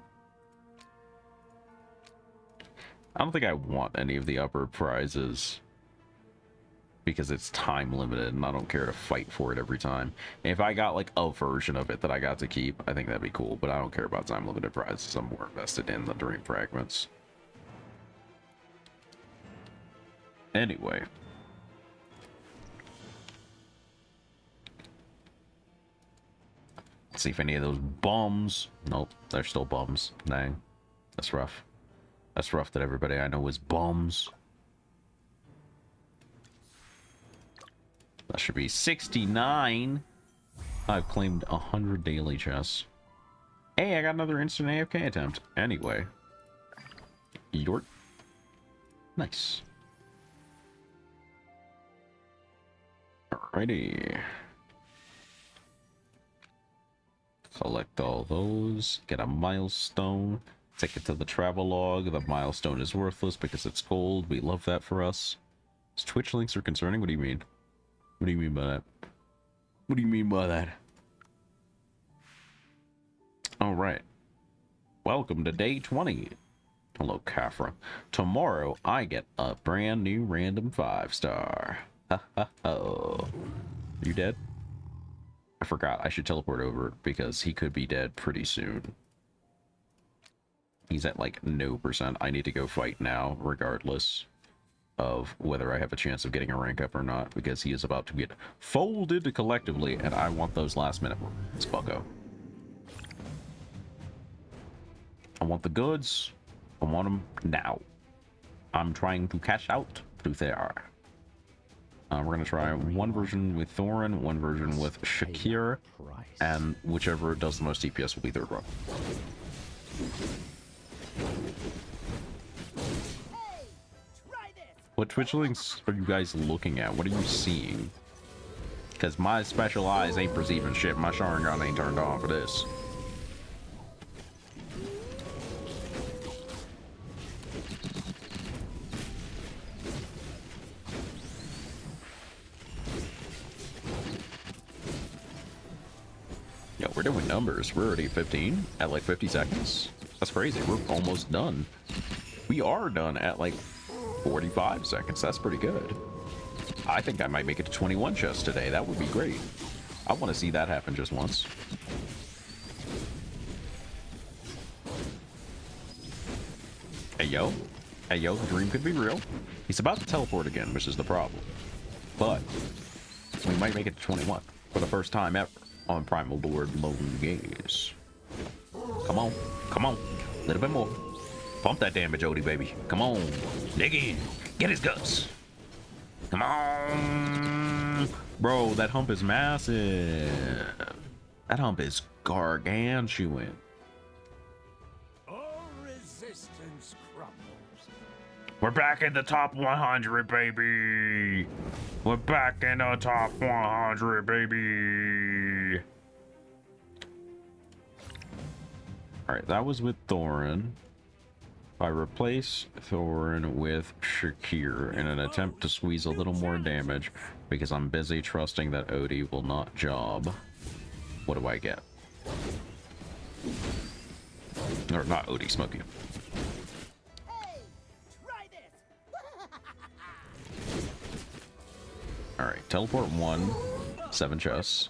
I don't think I want any of the upper prizes because it's time limited and I don't care to fight for it every time. And if I got like a version of it that I got to keep, I think that'd be cool, but I don't care about time limited prizes. I'm more invested in the dream fragments. Anyway. Let's see if any of those bums... Nope, they're still bums. Dang. That's rough. That's rough that everybody I know is bums. That should be 69. I've claimed 100 daily chests. Hey, I got another instant AFK attempt. Anyway. York. Nice. Alrighty. Collect all those. Get a milestone. Take it to the travel log. The milestone is worthless because it's gold. We love that for us. Is Twitch links are concerning? What do you mean? What do you mean by that? What do you mean by that? Alright. Welcome to day 20. Hello, Kafra. Tomorrow, I get a brand new random 5-star. Ha ha ha. You dead? I forgot. I should teleport over because he could be dead pretty soon. He's at like no %. I need to go fight now, regardless of whether I have a chance of getting a rank up or not, because he is about to get folded collectively, and I want those last minute ones, bucko. I want the goods. I want them now. I'm trying to cash out to there. We're going to try one version with Thorin, one version with Shakir, and whichever does the most DPS will be third row. What Twitch links are you guys looking at? What are you seeing? Because my special eyes ain't perceiving shit. My Sharingan ain't turned on for this. Yo, we're doing numbers. We're already at 15 at like 50 seconds. That's crazy. We're almost done. We are done at like 45 seconds. That's pretty good. I think I might make it to 21 chests today. That would be great. I want to see that happen just once. Hey, yo. Hey, yo, the dream could be real. He's about to teleport again, which is the problem. But we might make it to 21 for the first time ever on Primal Lord Lone Gaze. Come on. Come on. A little bit more. Pump that damage, Odie, baby. Come on. Dig in. Get his guts. Come on. Bro, that hump is massive. That hump is gargantuan. All resistance crumbles. We're back in the top 100, baby. We're back in the top 100, baby. Alright, that was with Thorin. I replace Thorin with Shakir in an attempt to squeeze a little more damage because I'm busy trusting that Odie will not job. What do I get? Or not Odie, Smokey. Alright, teleport 1, 7 chests.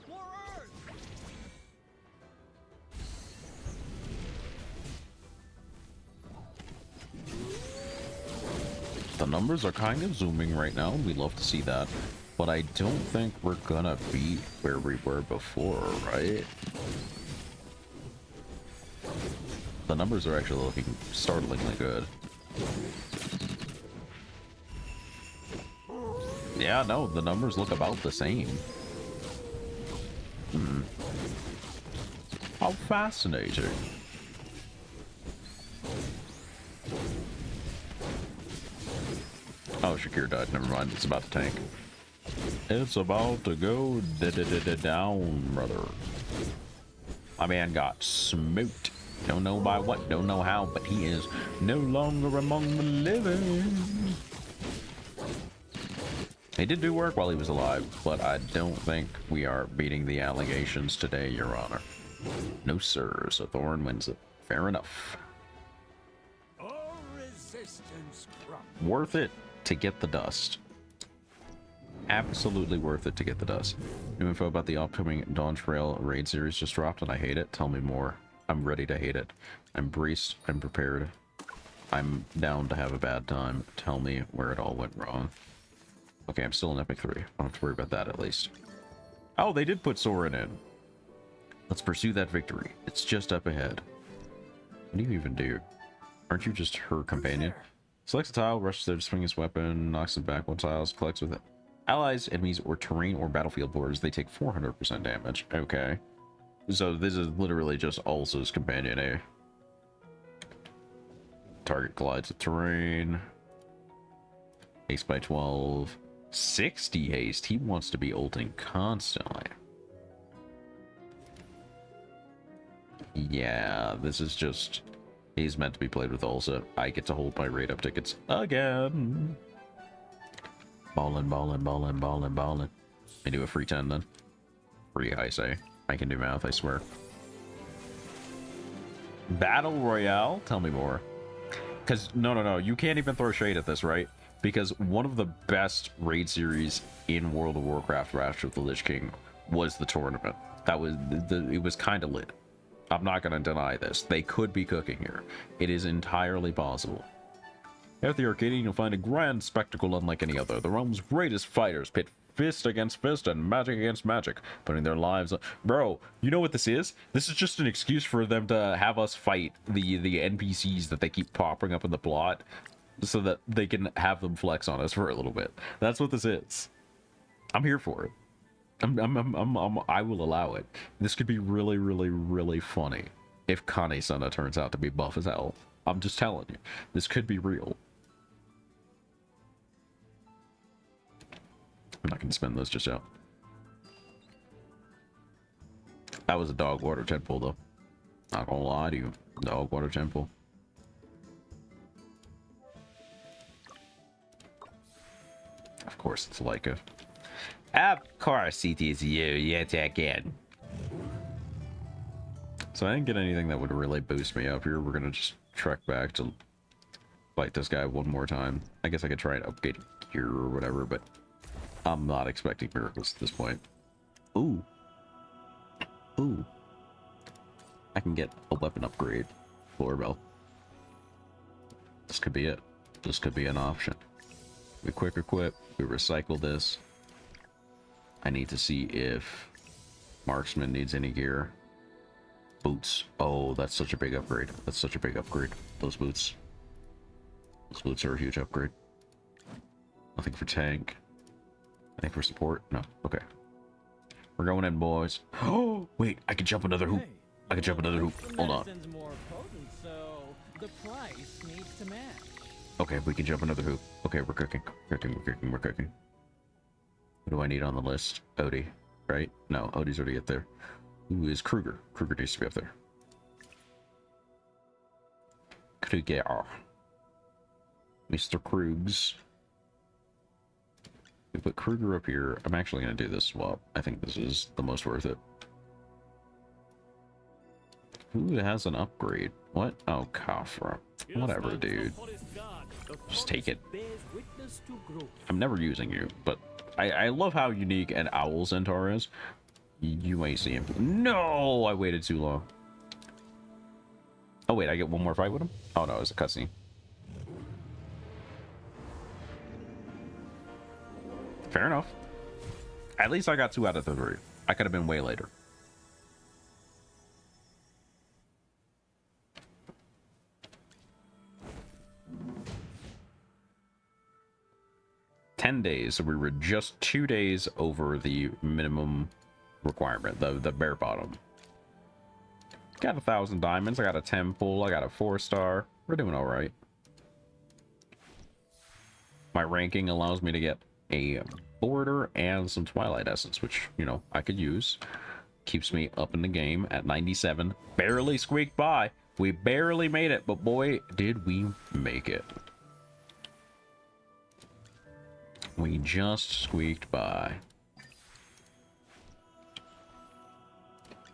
The numbers are kind of zooming right now. We love to see that. But I don't think we're gonna be where we were before, right? The numbers are actually looking startlingly good. Yeah, no, the numbers look about the same. How fascinating. Oh, Shakir died. Never mind. It's about to tank. It's about to go down, brother. My man got smoked. Don't know by what, don't know how, but he is no longer among the living. He did do work while he was alive, but I don't think we are beating the allegations today, Your Honor. No, sir. So Thorn wins it. Fair enough. Worth it to get the dust. Absolutely worth it to get the dust. New info about the upcoming Dawn Trail raid series just dropped, and I hate it. Tell me more. I'm ready to hate it. I'm braced. I'm prepared. I'm down to have a bad time. Tell me where it all went wrong. Okay, I'm still in Epic 3. I don't have to worry about that, at least. Oh, they did put Soren in. Let's pursue that victory. It's just up ahead. What do you even do? Aren't you just her companion? Selects a tile, rushes there to swing his weapon, knocks it back one tile, collects with it. Allies, enemies, or terrain or battlefield borders, they take 400% damage. Okay. So this is literally just Ulsa's companion, eh? Target collides with terrain. Haste by 12. 60 haste. He wants to be ulting constantly. Yeah, this is just... He's meant to be played with Ulsa. I get to hold my raid up tickets again. Ballin', ballin', ballin', ballin', ballin'. I do a free 10 then. Free, I say. I can do math, I swear. Battle Royale? Tell me more. Because, no, you can't even throw shade at this, right? Because one of the best raid series in World of Warcraft, Wrath of the Lich King, was the tournament. That was, it was kind of lit. I'm not going to deny this. They could be cooking here. It is entirely possible. At the Arcadian, you'll find a grand spectacle unlike any other. The realm's greatest fighters pit fist against fist and magic against magic, putting their lives on... Bro, you know what this is? This is just an excuse for them to have us fight the NPCs that they keep popping up in the plot so that they can have them flex on us for a little bit. That's what this is. I'm here for it. I will allow it. This could be really, really, really funny if Kane-sama turns out to be buff as hell. I'm just telling you. This could be real. I'm not going to spend those just yet. That was a dog water temple, though. Not gonna lie to you. Dog water temple. Of course, it's Leica. Of course it is you, yet again. So I didn't get anything that would really boost me up here. We're gonna just trek back to fight this guy one more time. I guess I could try and upgrade gear or whatever, but I'm not expecting miracles at this point. Ooh. Ooh. I can get a weapon upgrade. Floor bell. This could be it. This could be an option. We quick equip. We recycle this. I need to see if Marksman needs any gear. Boots. Oh, that's such a big upgrade. That's such a big upgrade. Those boots. Those boots are a huge upgrade. Nothing for tank. Nothing for support. No. Okay. We're going in, boys. Oh, wait. I can jump another hoop. I can jump another hoop. Hold on. More potent, so the price needs to match. Okay, we can jump another hoop. Okay, we're cooking. We're cooking. What do I need on the list? Odie, right? No, Odie's already up there. Who is Kruger? Kruger needs to be up there. Kruger. Mr. Krugs. We put Kruger up here. I'm actually going to do this swap. I think this is the most worth it. Who has an upgrade? What? Oh, Kafra. Whatever, dude. Just take it. I'm never using you, but I love how unique an Owl Centaur is. You may see him. No! I waited too long. Oh, wait, I get one more fight with him? Oh, no, it's a cutscene. Fair enough. At least I got 2 out of the 3. I could have been way later. Days, so we were just 2 days over the minimum requirement, the bare bottom. Got 1,000 diamonds. I got a 10 pull. I got a 4-star. We're doing all right. My ranking allows me to get a border and some Twilight Essence, which, you know, I could use. Keeps me up in the game at 97. Barely squeaked by. We barely made it, but boy, did we make it. We just squeaked by.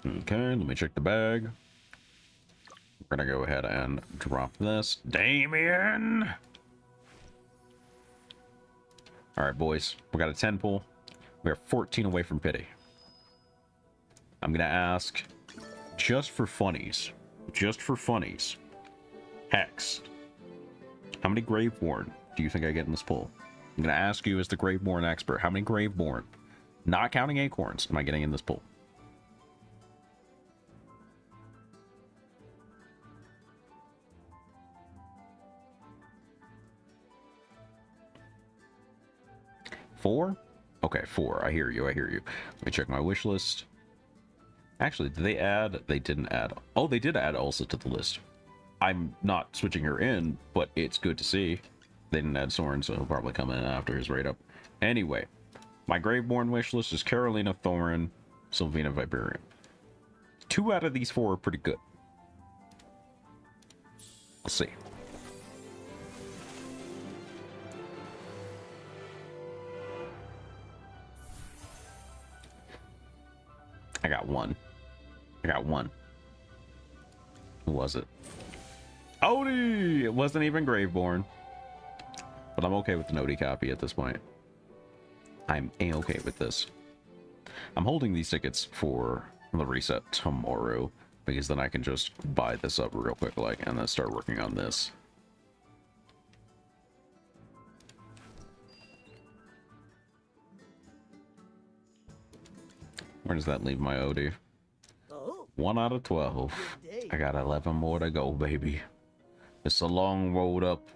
Okay, let me check the bag. We're gonna go ahead and drop this. Damien! Alright, boys. We got a 10 pull. We are 14 away from pity. I'm gonna ask, just for funnies, Hex, how many Graveborn do you think I get in this pull? I'm gonna ask you as the Graveborn expert, how many Graveborn, not counting acorns, am I getting in this pull? Four? Okay, 4. I hear you. Let me check my wish list. Actually, did they add? They didn't add. Oh, they did add Elsa to the list. I'm not switching her in, but it's good to see. They didn't add Soren, so he'll probably come in after his rate up. Anyway, my Graveborn wish list is Carolina, Thorin, Sylvina, Viperian. 2 out of these 4 are pretty good. Let's see. I got one. Who was it? Odie! It wasn't even Graveborn. But I'm okay with an Odie copy at this point. I'm A-okay with this. I'm holding these tickets for the reset tomorrow, because then I can just buy this up real quick, like, and then start working on this. Where does that leave my Odie? 1 out of 12. I got 11 more to go, baby. It's a long road up,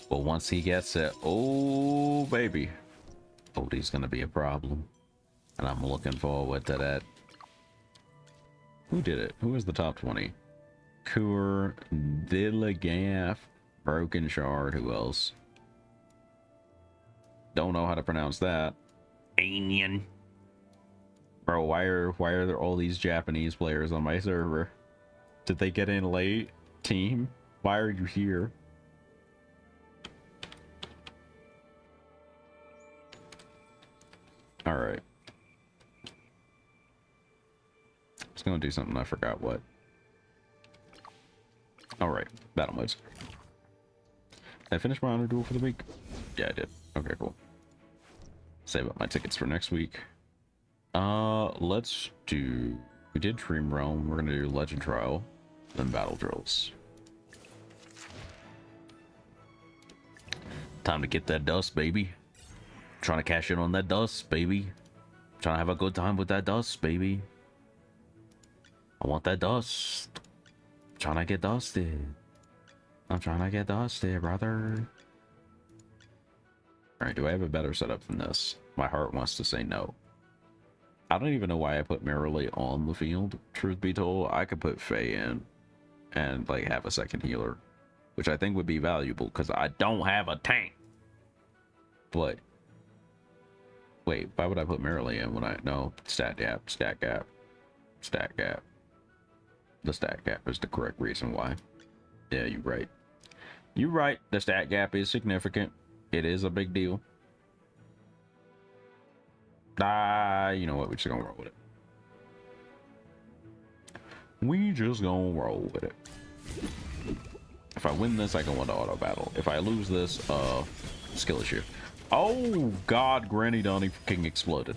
but once he gets it, oh, baby. Odie's gonna be a problem. And I'm looking forward to that. Who did it? Who is the top 20? Kur, Dilligaff, Broken Shard, who else? Don't know how to pronounce that. Anian. Bro, why are there all these Japanese players on my server? Did they get in late? Team? Why are you here? Alright. I was gonna do something, I forgot what. Alright, battle modes. Did I finish my honor duel for the week? Yeah, I did. Okay, cool. Save up my tickets for next week. Let's do... We did Dream Realm. We're gonna do Legend Trial, then Battle Drills. Time to get that dust, baby. Trying to cash in on that dust, baby. Trying to have a good time with that dust, baby. I want that dust. Trying to get dusted. I'm trying to get dusted, brother. Alright, do I have a better setup than this? My heart wants to say no. I don't even know why I put Merrily on the field, truth be told. I could put Faye in and like have a second healer, which I think would be valuable because I don't have a tank. But wait, why would I put Merrily in when I no stat gap. The stat gap is the correct reason why. Yeah, you're right. You're right. The stat gap is significant. It is a big deal. You know what? We're just gonna roll with it. We just gonna roll with it. If I win this, I can win the auto battle. If I lose this, skill issue. Oh God, Granny Donnie fucking exploded.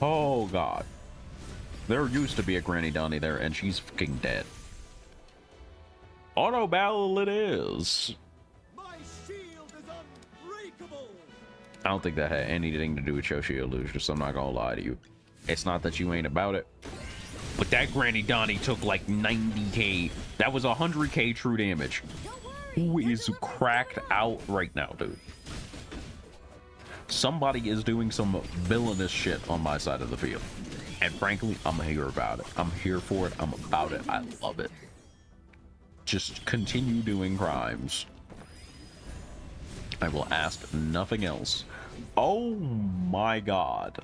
Oh God. There used to be a Granny Donnie there, and she's fucking dead. Auto battle it is. I don't think that had anything to do with Yoshi Illusion, so I'm not gonna lie to you. It's not that you ain't about it. But that Granny Donnie took like 90k. That was 100k true damage. Who is cracked out right now, dude? Somebody is doing some villainous shit on my side of the field. And frankly, I'm here about it. I'm here for it. I'm about it. I love it. Just continue doing crimes. I will ask nothing else. Oh my god.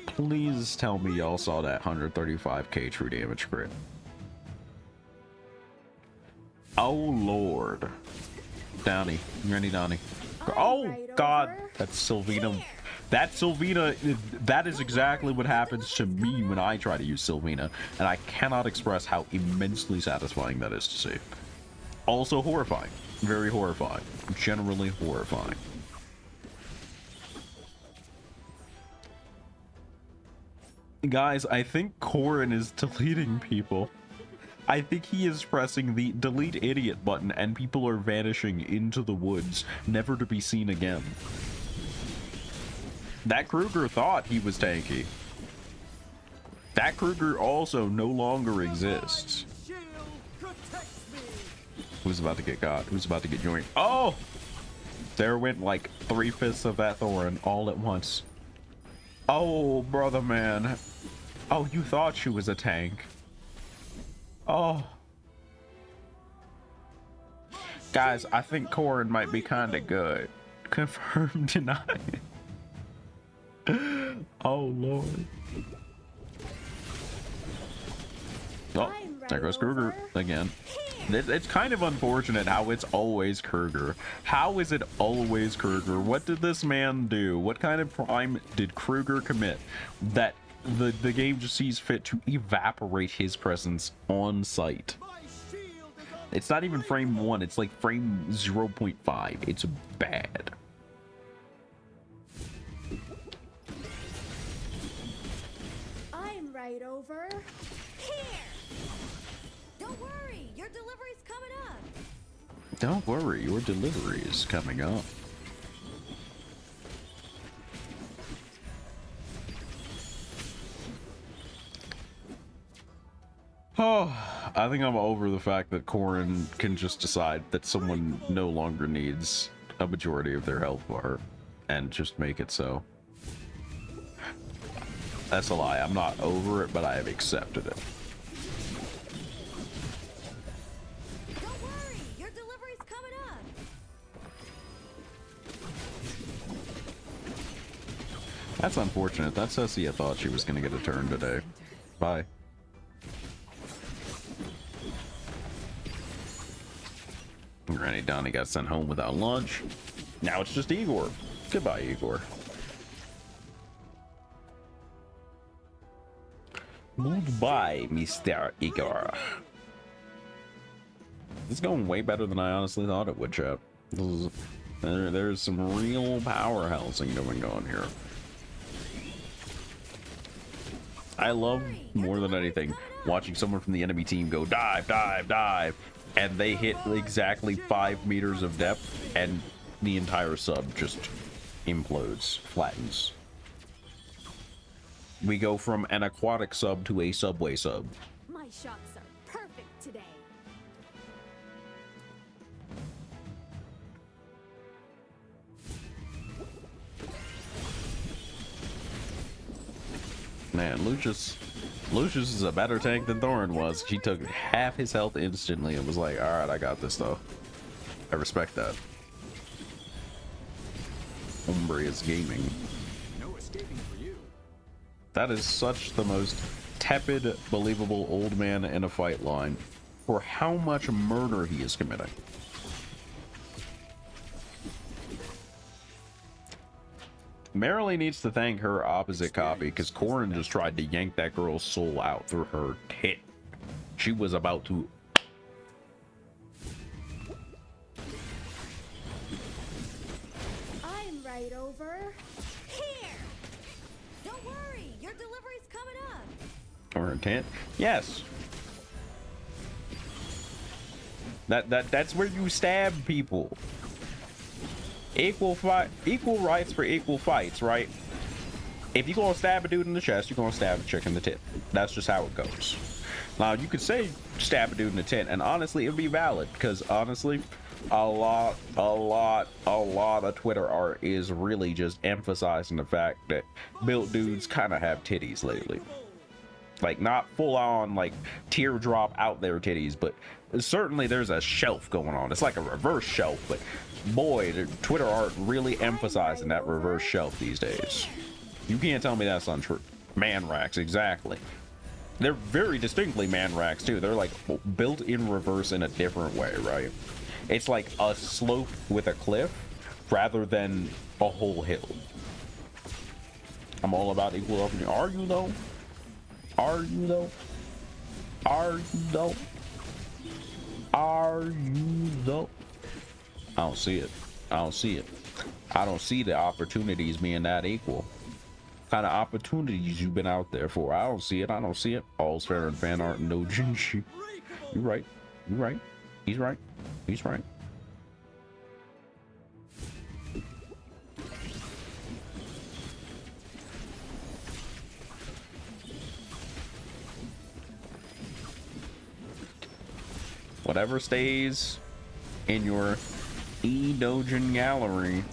Please tell me y'all saw that 135k true damage crit. Oh lord. Donnie. You ready, Donnie? Oh god. That's Sylvina. That Sylvina, that is exactly what happens to me when I try to use Sylvina. And I cannot express how immensely satisfying that is to see. Also horrifying. Very horrifying. Generally horrifying. Guys, I think Corrin is deleting people. I think he is pressing the delete idiot button and people are vanishing into the woods, never to be seen again. That Kruger thought he was tanky. That Kruger also no longer exists. Who's about to get got? Who's about to get joined? Oh! There went like 3/5 of that Thorin all at once. Oh, brother man. Oh, you thought she was a tank. Oh. Guys, I think Corrin might be kind of good. Confirm, deny. Oh, Lord. Oh, there goes Kruger again. It's kind of unfortunate how it's always Kruger. How is it always Kruger? What did this man do? What kind of crime did Kruger commit that the game just sees fit to evaporate his presence on site? It's not even frame 1, it's like frame 0.5. It's bad. I'm right over here. Don't worry, your delivery's coming up. Don't worry, your delivery is coming up. Oh, I think I'm over the fact that Corrin can just decide that someone no longer needs a majority of their health bar and just make it so. That's a lie. I'm not over it, but I have accepted it. Don't worry, your delivery's coming up. That's unfortunate. That Cessia thought she was going to get a turn today. Bye. Granny Donnie got sent home without lunch. Now it's just Igor. Goodbye, Igor. Goodbye, Mr. Igor. It's going way better than I honestly thought it would, chat. There's some real powerhousing going on here. I love, more than anything, watching someone from the enemy team go dive, dive, dive, and they hit exactly 5 meters of depth, and the entire sub just implodes, flattens. We go from an aquatic sub to a subway sub. My shots are perfect today. Man, Lucius is a better tank than Thorin was. He took half his health instantly and was like, alright, I got this though. I respect that. Hombre is gaming. No escaping for you. That is such the most tepid, believable old man in a fight line for how much murder he is committing. Marilee needs to thank her opposite copy because Corrin just tried to yank that girl's soul out through her tit. She was about to... I'm right over here. Don't worry, your delivery's coming up. Or her tit? Yes. That's where you stab people. Equal rights for equal fights, right? If you're gonna stab a dude in the chest, you're gonna stab a chick in the tit. That's just how it goes. Now, you could say stab a dude in the tit, and honestly, it would be valid, because honestly, a lot of Twitter art is really just emphasizing the fact that built dudes kind of have titties lately. Like, not full on like teardrop out there titties, but certainly there's a shelf going on. It's like a reverse shelf, but boy, the Twitter art really emphasizing that reverse shelf these days. You can't tell me that's untrue. Man racks, exactly. They're very distinctly man racks too. They're like built in reverse in a different way, right? It's like a slope with a cliff rather than a whole hill. I'm all about equal opportunity. Are you though? Are you though? Are you though? Are you though? I don't see it. I don't see it. I don't see the opportunities being that equal. Kind of opportunities you've been out there for. I don't see it. I don't see it. All's fair in fan art and no jinshi. You're right. You're right. He's right. He's right. Whatever stays in your E-Dojin gallery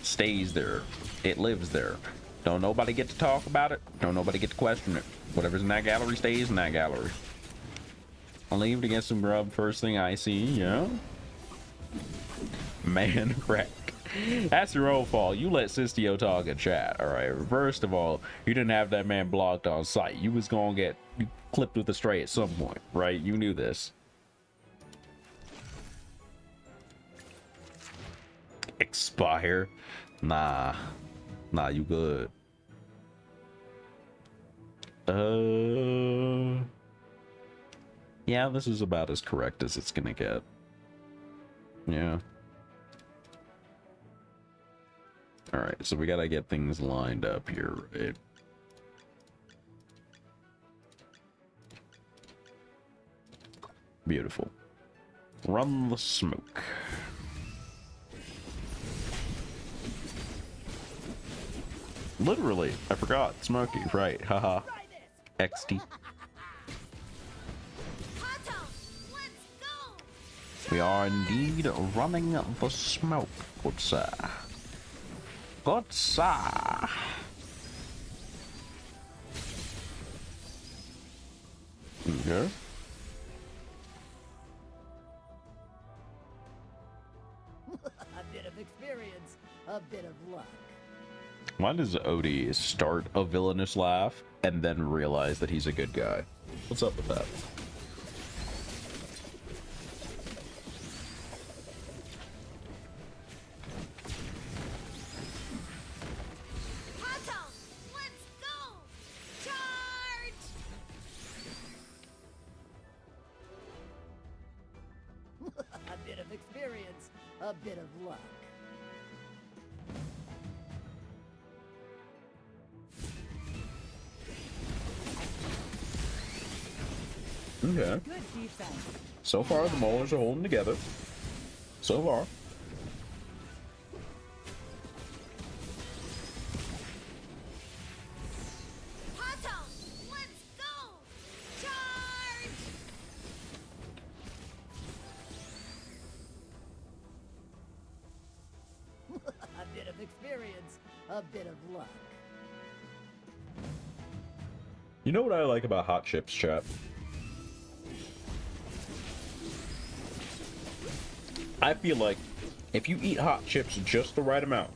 stays there. It lives there. Don't nobody get to talk about it. Don't nobody get to question it. Whatever's in that gallery stays in that gallery. I'll leave to get some grub first thing I see, yeah? Man, wreck. That's your own fault. You let Sistio talk in chat, alright? First of all, you didn't have that man blocked on sight. You was gonna get clipped with a stray at some point, right? You knew this. Expire? Nah, you good. Yeah, this is about as correct as it's gonna get. Yeah. All right, so we gotta get things lined up here, right? Beautiful. Run the smoke. Literally, I forgot. Smokey, right? Haha. XD. We are indeed running the smoke, good sir. Good sir. Okay. A bit of experience, a bit of luck. Why does Odie start a villainous laugh and then realize that he's a good guy? What's up with that? A bit of experience, a bit of luck. Okay. So far, the Maulers are holding together. So far. A bit of experience, a bit of luck. You know what I like about hot chips, chat? I feel like if you eat hot chips just the right amount,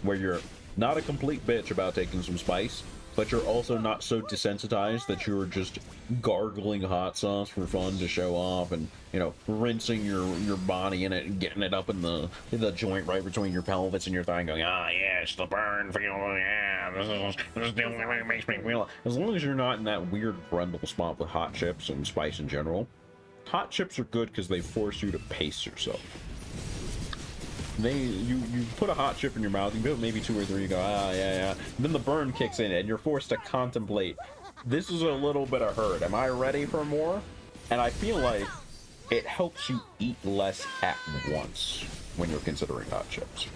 where you're not a complete bitch about taking some spice, but you're also not so desensitized that you're just gargling hot sauce for fun to show off and, you know, rinsing your body in it and getting it up in the joint right between your pelvis and your thigh going, ah, yes, the burn feel, yeah, this is the only way it makes me feel. As long as you're not in that weird grundle spot with hot chips and spice in general, hot chips are good because they force you to pace yourself. You put a hot chip in your mouth, you put maybe 2 or 3, you go, ah, yeah. Then the burn kicks in, and you're forced to contemplate, this is a little bit of hurt. Am I ready for more? And I feel like it helps you eat less at once when you're considering hot chips.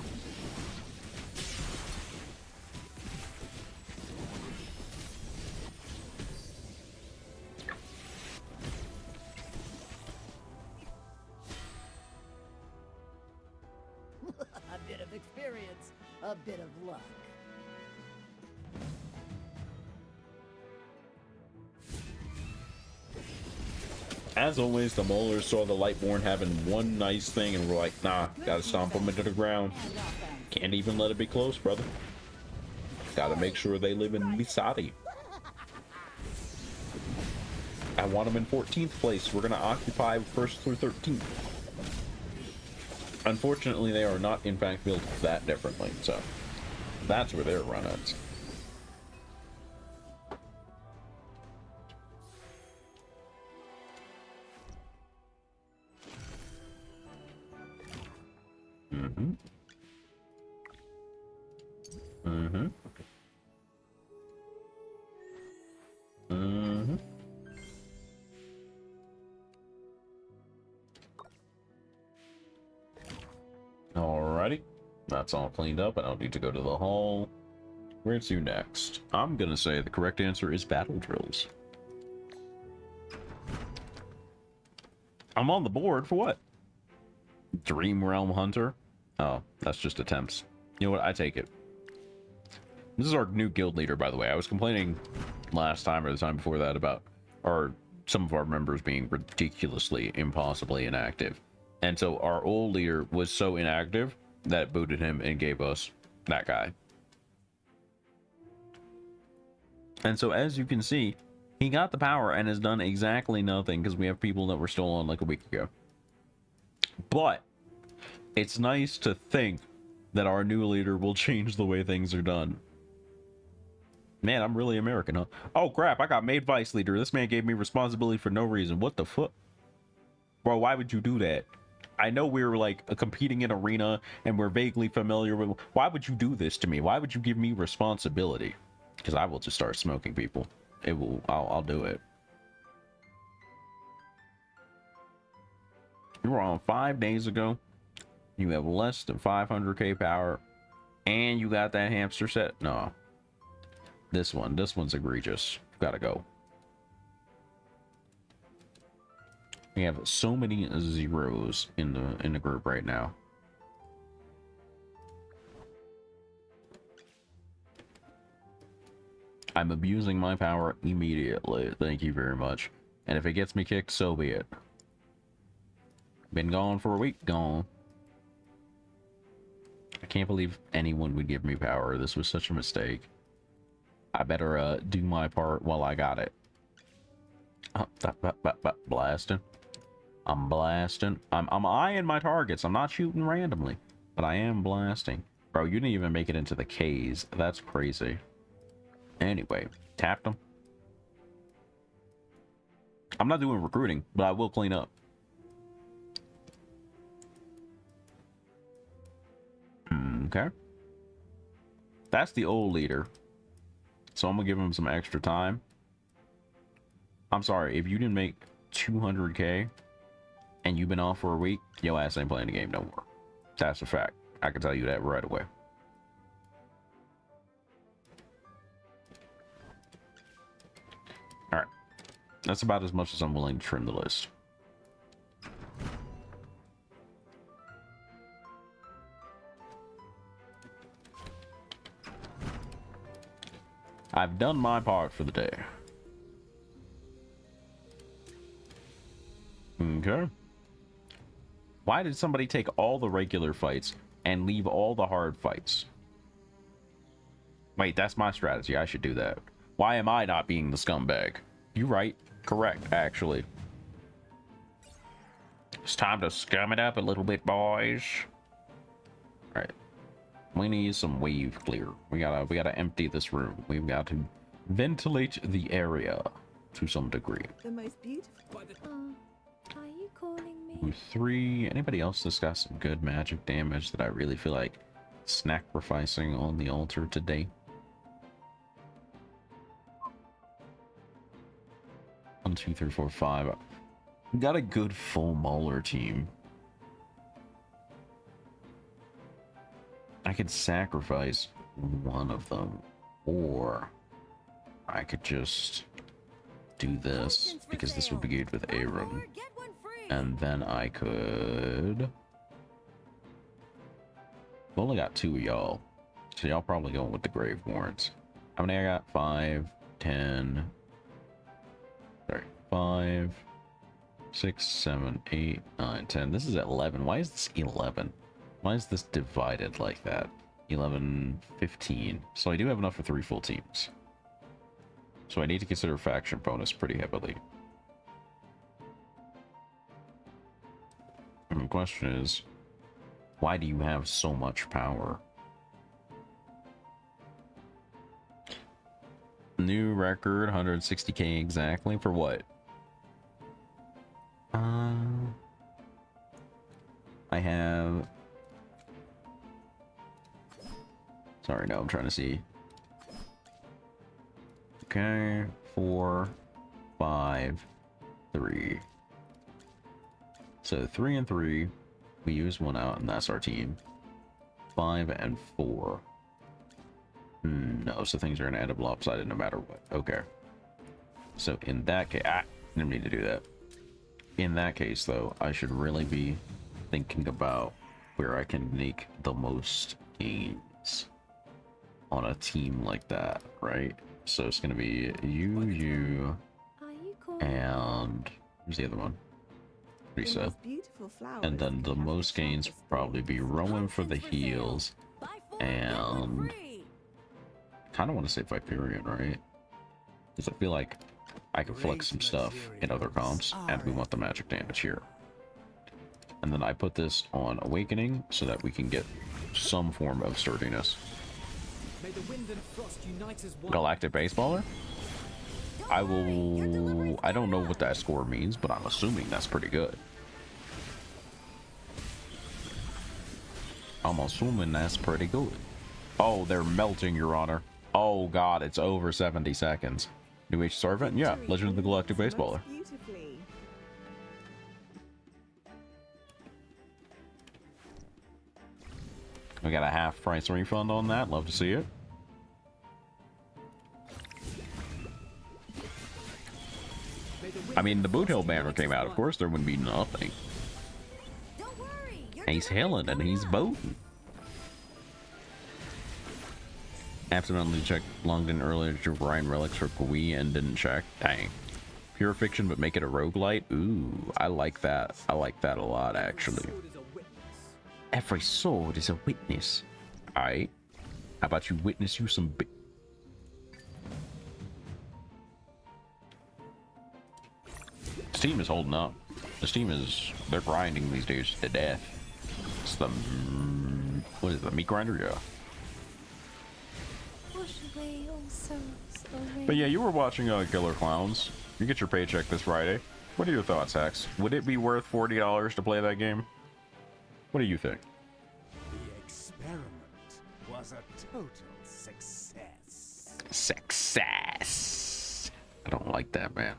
a bit of luck. As always, the Maulers saw the Lightborn having one nice thing and were like, nah, gotta stomp them into the ground. Can't even let it be close, brother. Gotta make sure they live in Misati. I want them in 14th place. We're gonna occupy 1st through 13th. Unfortunately, they are not, in fact, built that differently, so that's where they're run at. Mm-hmm. Mm-hmm. Mm-hmm. Alrighty. That's all cleaned up. I don't need to go to the hall. Where to next? I'm gonna say the correct answer is battle drills. I'm on the board for what? Dream Realm Hunter? Oh, that's just attempts. You know what? I take it. This is our new guild leader, by the way. I was complaining last time or the time before that about some of our members being ridiculously, impossibly inactive. And so our old leader was so inactive that it booted him and gave us that guy. And so as you can see, he got the power and has done exactly nothing because we have people that were still on like a week ago. But it's nice to think that our new leader will change the way things are done. Man, I'm really American, huh? Oh crap, I got made vice leader. This man gave me responsibility for no reason. What the fuck? Bro, why would you do that? I know we're like competing in arena and we're vaguely familiar with... Why would you do this to me? Why would you give me responsibility? Because I will just start smoking people. It will... I'll do it. You were on 5 days ago. You have less than 500k power. And you got that hamster set? No. This one's egregious. Gotta go. We have so many zeros in the group right now. I'm abusing my power immediately. Thank you very much. And if it gets me kicked, so be it. Been gone for a week, gone. I can't believe anyone would give me power. This was such a mistake. I better do my part while I got it. Blasting. I'm blasting. I'm eyeing my targets. I'm not shooting randomly, but I am blasting. Bro, you didn't even make it into the K's. That's crazy. Anyway, tapped them. I'm not doing recruiting, but I will clean up. Okay. That's the old leader. So I'm gonna give him some extra time. I'm sorry, if you didn't make 200k and you've been off for a week, your ass ain't playing the game no more. That's a fact. I can tell you that right away. Alright. That's about as much as I'm willing to trim the list. I've done my part for the day. Okay. Why did somebody take all the regular fights and leave all the hard fights? Wait, that's my strategy. I should do that. Why am I not being the scumbag? You right. Correct, actually. It's time to scum it up a little bit, boys. Alright. We need some wave clear. We gotta empty this room. We've got to ventilate the area to some degree. The most beautiful. Are you calling me? 3. Anybody else that's got some good magic damage that I really feel like sacrificing on the altar today? 1, 2, 3, 4, 5. Got a good full Mauler team. I could sacrifice one of them, or I could just do this because this would be good with Aaron, and then I could... I've only got 2 of y'all. So y'all probably going with the Grave Warrants. How many I got? 5, 10. Sorry, 5, 6, 7, 8, 9, 10. This is at 11. Why is this 11? Why is this divided like that? 11, 15. So I do have enough for 3 full teams. So I need to consider faction bonus pretty heavily. And the question is, why do you have so much power? New record, 160k exactly. For what? I have... Sorry, no, I'm trying to see. Okay, 4, 5, 3. So 3 and 3. We use 1 out, and that's our team. 5 and 4. No, so things are going to end up lopsided no matter what. Okay. So in that case... I didn't mean to do that. In that case, though, I should really be thinking about where I can make the most gains on a team like that, right? So it's going to be you, and... Where's the other one? Reset. And then the most gains would probably be Rowan for the heals, and... kind of want to say Viperian, right? Because I feel like I can flex some stuff in other comps, and we want the magic damage here. And then I put this on Awakening so that we can get some form of sturdiness. Galactic Baseballer? I don't know what that score means, but I'm assuming that's pretty good. I'm assuming that's pretty good. Oh, they're melting, Your Honor. Oh god, it's over 70 seconds. New Age Servant? Yeah, Legend of the Galactic Baseballer. We got a half price refund on that. Love to see it. I mean, the Boot Hill banner came out. Of course, there would be nothing. He's healing and he's boating. Accidentally checked Longden earlier to Ryan Relics for Wii and didn't check. Dang. Pure fiction, but make it a roguelite? Ooh, I like that. I like that a lot, actually. Every sword is a witness. Alright. How about you witness you some bit? This team is holding up. This team is... they're grinding these days to death. It's the... what is it? The meat grinder? Yeah. But yeah, you were watching Killer Clowns. You get your paycheck this Friday. What are your thoughts, Hex? Would it be worth $40 to play that game? What do you think? The experiment was a total success. Success. I don't like that, man.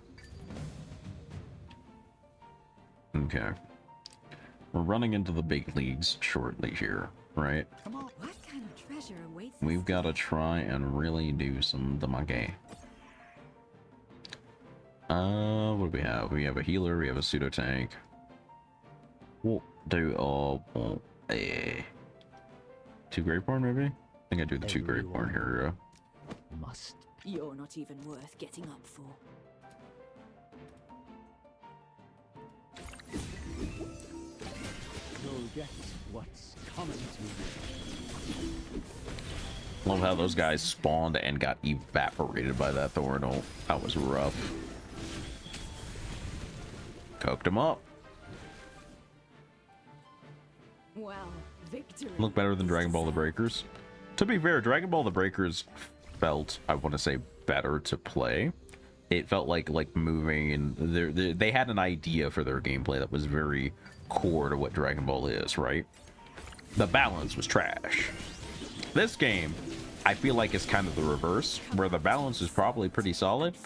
Okay. We're running into the big leagues shortly here, right? Come on. What kind of treasure awaits us? We've got to try and really do some damage. What do we have? We have a healer, we have a pseudo tank. We'll do 2 Graveborn maybe? I think I do the 2 Graveborn here. Must. You're not even worth getting up for. You'll get what's coming to you. Love how those guys spawned and got evaporated by that Thornal. That was rough. Cooked him up. Well, victory. Look better than Dragon Ball The Breakers. To be fair, Dragon Ball The Breakers felt, I want to say, better to play. It felt like moving, and they had an idea for their gameplay that was very core to what Dragon Ball is, right? The balance was trash. This game, I feel like it's kind of the reverse, where the balance is probably pretty solid,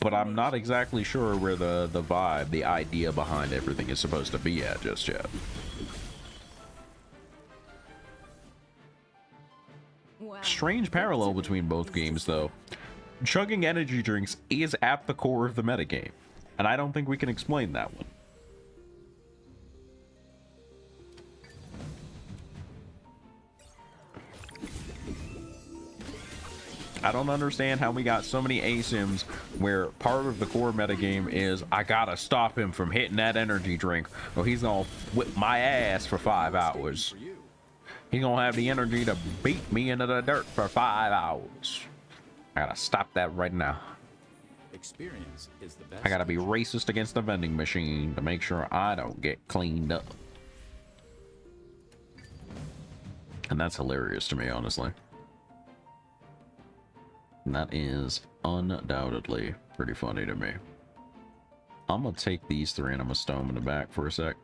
but I'm not exactly sure where the vibe, the idea behind everything is supposed to be at just yet. Strange parallel between both games, though. Chugging energy drinks is at the core of the metagame, and I don't think we can explain that one. I don't understand how we got so many ASIMs where part of the core metagame is I gotta stop him from hitting that energy drink or he's gonna whip my ass for 5 hours. He's gonna have the energy to beat me into the dirt for 5 hours. I gotta stop that right now. Experience is the best. I gotta be racist against the vending machine to make sure I don't get cleaned up. And that's hilarious to me, honestly. And that is undoubtedly pretty funny to me. I'm gonna take these 3 and I'm gonna stow them in the back for a sec.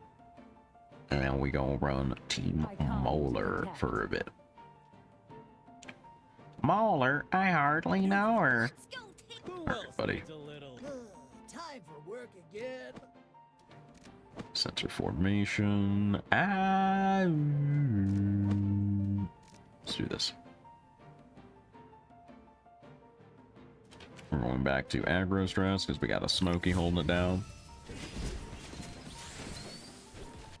And then we gonna run Team Molar for a bit. Molar, I hardly know her. Alright, buddy. Time for work again. Center formation. Let's do this. We're going back to aggro stress because we got a Smokey holding it down.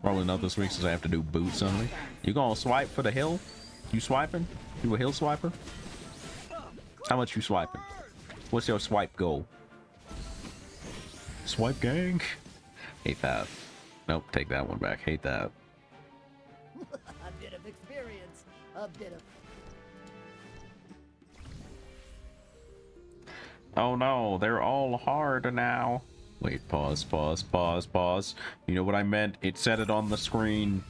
Probably not this week since I have to do boots on me. You gonna swipe for the hill? You swiping? You a hill swiper? How much you swiping? What's your swipe goal? Swipe gang? Hate that. Nope, take that one back. Hate that. A bit of experience. A bit of... Oh no, they're all hard now. Wait, pause, pause, pause, pause. You know what I meant? It said it on the screen.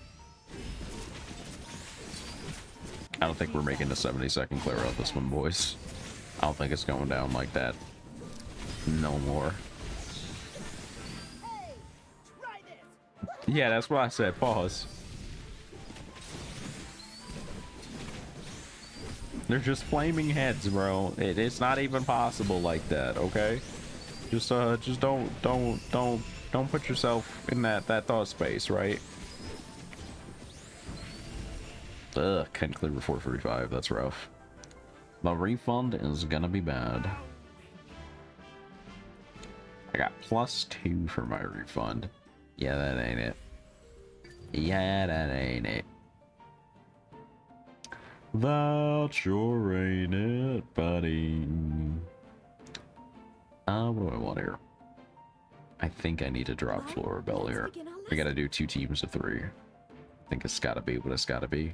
I don't think we're making the 70-second clear out this one, boys. I don't think it's going down like that. No more. Yeah, that's what I said. Pause. They're just flaming heads, bro. It's not even possible like that, okay? Just don't put yourself in that thought space, right? Ugh, can't clear for 445. That's rough. The refund is gonna be bad. I got +2 for my refund. Yeah, that ain't it. Yeah, that ain't it. That sure ain't it, buddy. What do I want here? I think I need to drop Florabelle here. We gotta do 2 teams of 3. I think it's gotta be what it's gotta be.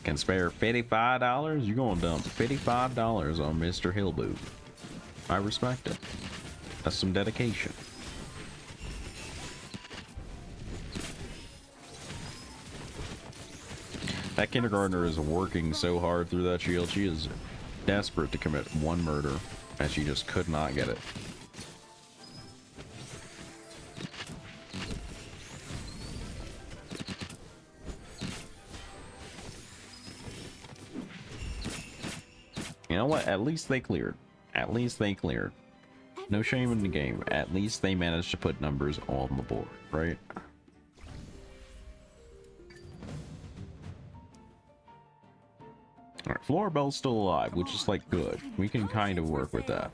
Can spare $55? You're gonna dump $55 on Mr. Hillboot. I respect it. That's some dedication. That kindergartner is working so hard through that shield. She is desperate to commit 1 murder, and she just could not get it. You know what? At least they cleared. At least they cleared. No shame in the game. At least they managed to put numbers on the board, right? Alright, Florabelle's still alive, which is like good. We can kind of work with that.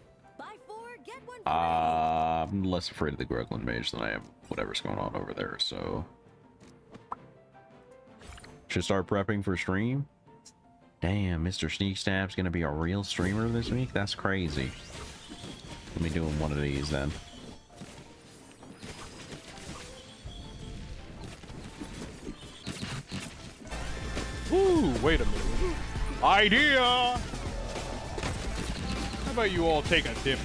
I'm less afraid of the Gruglin Mage than I am whatever's going on over there, so... Should start prepping for stream? Damn, Mr. Sneak Stab's gonna be a real streamer this week? That's crazy. Let me do him one of these then. Ooh, wait a minute. Idea! How about you all take a dip?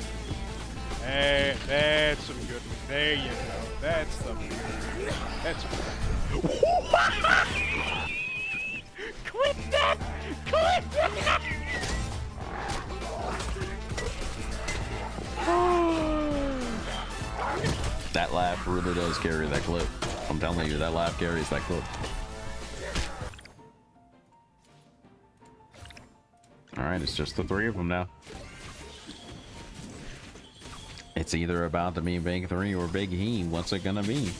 Hey, that's some good. There you go. That's the. That's. Quit that! Quit that! That laugh really does carry that clip. I'm telling you, that laugh carries that clip. Alright, it's just the 3 of them now. It's either about to be Big 3 or Big He. What's it gonna be?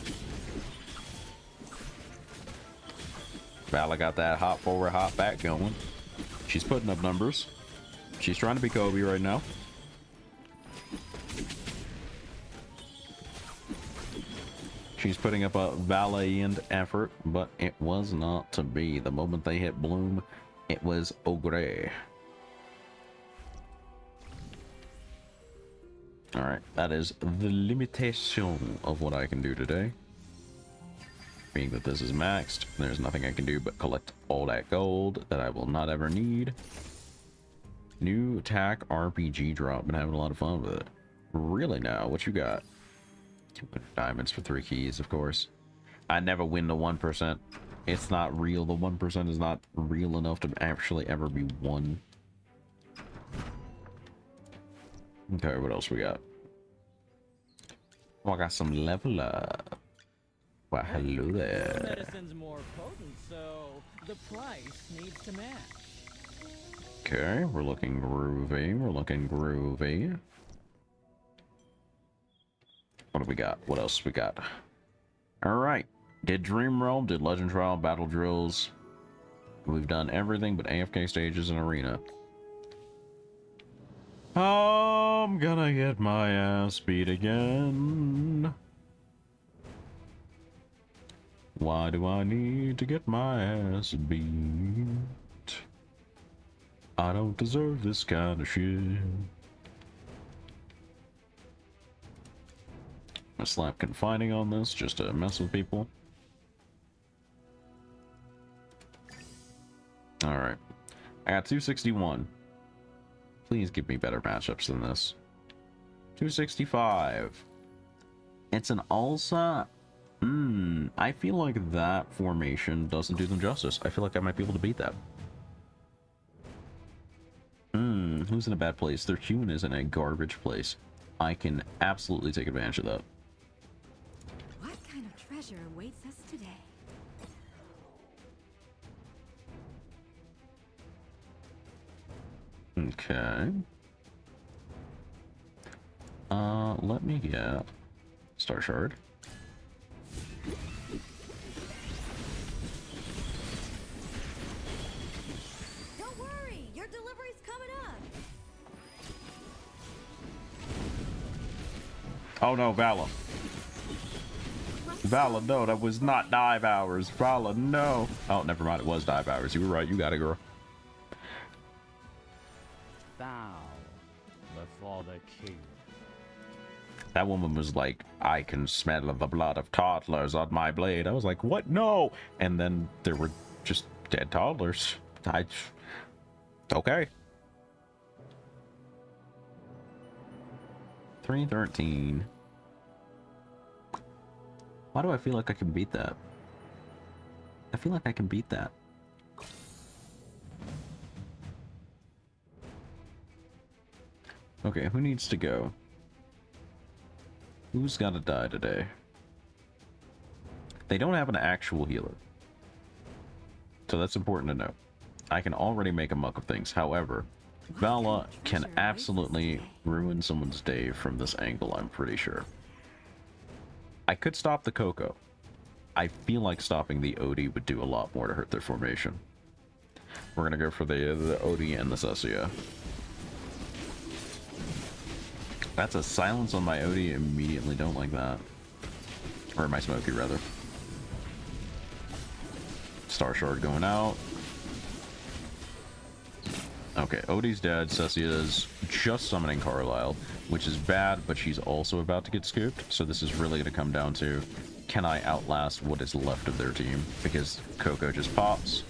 Vala got that hop forward, hop back going. She's putting up numbers. She's trying to be Kobe right now. She's putting up a valiant effort, but it was not to be. The moment they hit Bloom, it was Ogre. Alright, that is the limitation of what I can do today. Being that this is maxed, there's nothing I can do but collect all that gold that I will not ever need. New attack RPG drop. Been having a lot of fun with it. Really now? What you got? 200 diamonds for 3 keys, of course. I never win the 1%. It's not real. The 1% is not real enough to actually ever be won. Okay, what else we got? Oh, I got some level up. Well, hello there. Medicine's more potent, so the price needs to match. Okay, we're looking groovy. We're looking groovy. What do we got? What else we got? Alright. Did Dream Realm, did Legend Trial, Battle Drills. We've done everything but AFK stages and Arena. I'm gonna get my ass beat again. Why do I need to get my ass beat? I don't deserve this kind of shit. I slap confining on this just to mess with people. Alright. I got 261. Please give me better matchups than this. 265. It's an Ulsa. I feel like that formation doesn't do them justice. I feel like I might be able to beat that. Who's in a bad place? Their Human is in a garbage place. I can absolutely take advantage of that. What kind of treasure awaits us today? Okay. Let me get Star Shard. Don't worry, your delivery's coming up. Oh no, Vala. Vala, no, that was not dive hours. Vala, no. Oh, never mind, it was dive hours. You were right, you got it, girl. Bow before the king. That woman was like, I can smell the blood of toddlers on my blade. I was like, what? No! And then there were just dead toddlers. Okay. 313. Why do I feel like I can beat that? I feel like I can beat that. Okay, who needs to go? Who's gotta die today? They don't have an actual healer. So that's important to know. I can already make a muck of things. However, Vala can absolutely ruin someone's day from this angle, I'm pretty sure. I could stop the Coco. I feel like stopping the Odie would do a lot more to hurt their formation. We're gonna go for the Odie and the Cessia. That's a silence on my Odie. Immediately don't like that. Or my Smokey, rather. Star Shard going out. Okay, Odie's dead. Cessia's just summoning Carlisle, which is bad, but she's also about to get scooped. So this is really going to come down to, can I outlast what is left of their team? Because Coco just pops.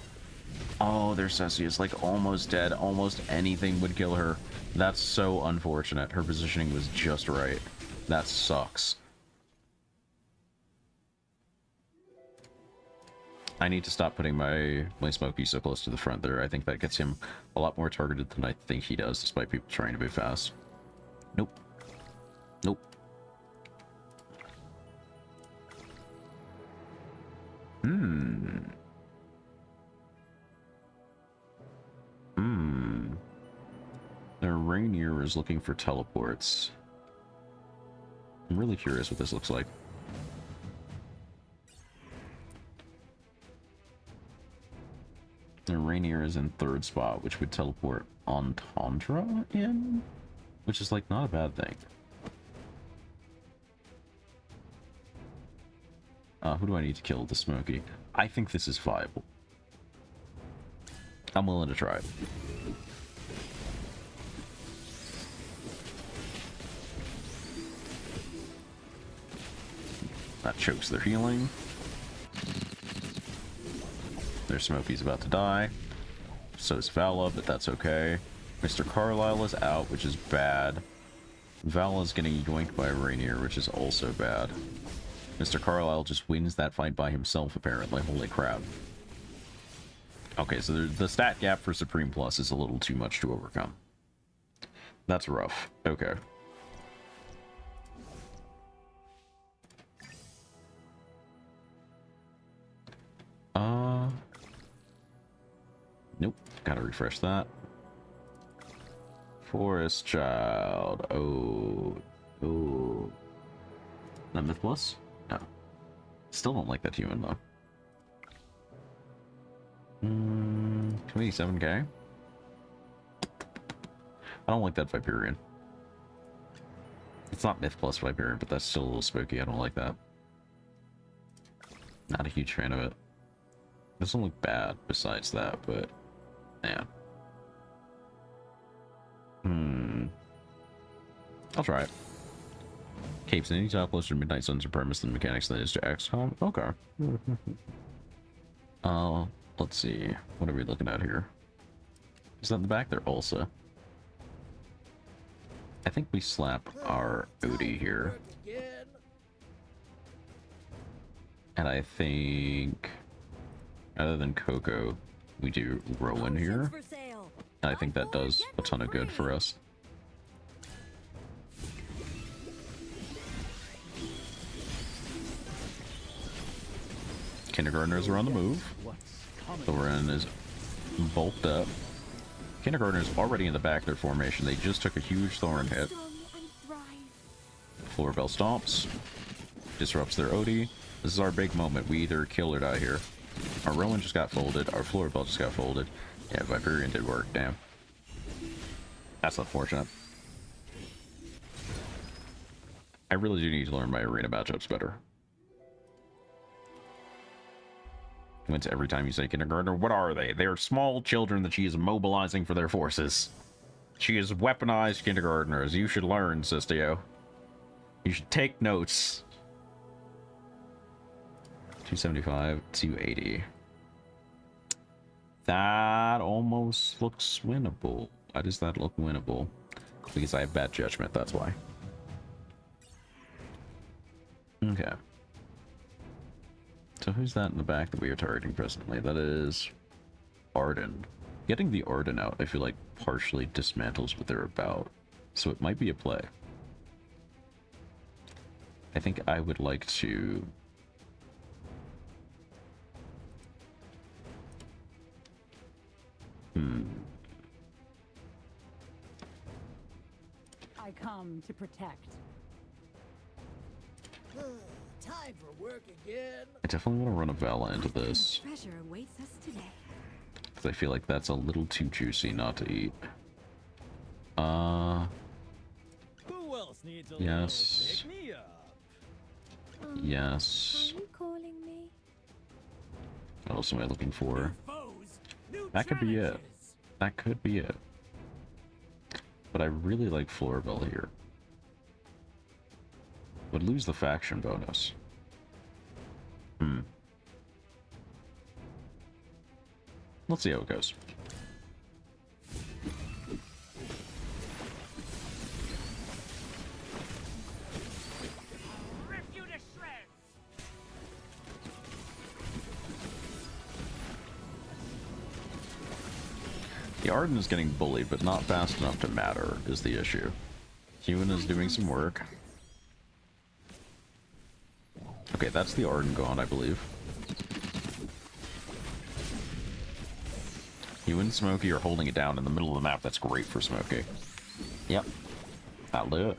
Oh, their Cessia's like almost dead. Almost anything would kill her. That's so unfortunate. Her positioning was just right. That sucks. I need to stop putting my Smokey so close to the front there. I think that gets him a lot more targeted than I think he does, despite people trying to move fast. Nope. Nope. Their Rainier is looking for teleports. I'm really curious what this looks like. Their Rainier is in 3rd spot, which would teleport Entendre in, which is like not a bad thing. Who do I need to kill the Smoky? I think this is viable. I'm willing to try it. That chokes their healing. Their Smoky's about to die. So is Vala, but that's okay. Mr. Carlisle is out, which is bad. Vala's getting yoinked by Rainier, which is also bad. Mr. Carlisle just wins that fight by himself, apparently. Holy crap. Okay, so the stat gap for Supreme Plus is a little too much to overcome. That's rough. Okay. Nope. Gotta refresh that. Forest Child. Oh. Oh. Not Myth Plus? No. Still don't like that human, though. 27k? I don't like that Viperian. It's not Myth Plus Viperian, but that's still a little spooky. I don't like that. Not a huge fan of it. Doesn't look bad besides that, but... yeah. I'll try it. Capes, any top closer to Midnight Suns are premise than mechanics than it is to XCOM? Okay. Let's see. What are we looking at here? Is that in the back there also? I think we slap our Odie here. And I think, other than Coco, we do Rowan here. And I think that does a ton of good for us. Kindergartners are on the move. Thorin is bulked up. Kindergartners already in the back of their formation. They just took a huge Thorin hit. Floorbell stomps. Disrupts their Odie. This is our big moment. We either kill or die here. Our Rowan just got folded. Our Floorbell just got folded. Yeah, Viperian did work. Damn. That's unfortunate. I really do need to learn my arena matchups better. Wins every time you say kindergartner. What are they? They are small children that she is mobilizing for their forces. She is weaponized kindergartners. You should learn, Sistio. You should take notes. 275, 280. That almost looks winnable. Why does that look winnable? Because I have bad judgment, that's why. Okay. So who's that in the back that we are targeting presently? That is Arden. Getting the Arden out, I feel like, partially dismantles what they're about. So it might be a play. I think I would like to... I come to protect. Time for work again. I definitely want to run a Vala into this. Treasure awaits us today. Because I feel like that's a little too juicy not to eat. Who else needs a yes. little pick me up? Yes. Are you calling me? What else am I looking for? That could be it. That could be it. But I really like Floorbell here. Would lose the faction bonus. Let's see how it goes. The Arden is getting bullied, but not fast enough to matter, is the issue. Hewen is doing some work. Okay, that's the Arden gone, I believe. Hewen and Smokey are holding it down in the middle of the map. That's great for Smokey. Yep. That'll do it.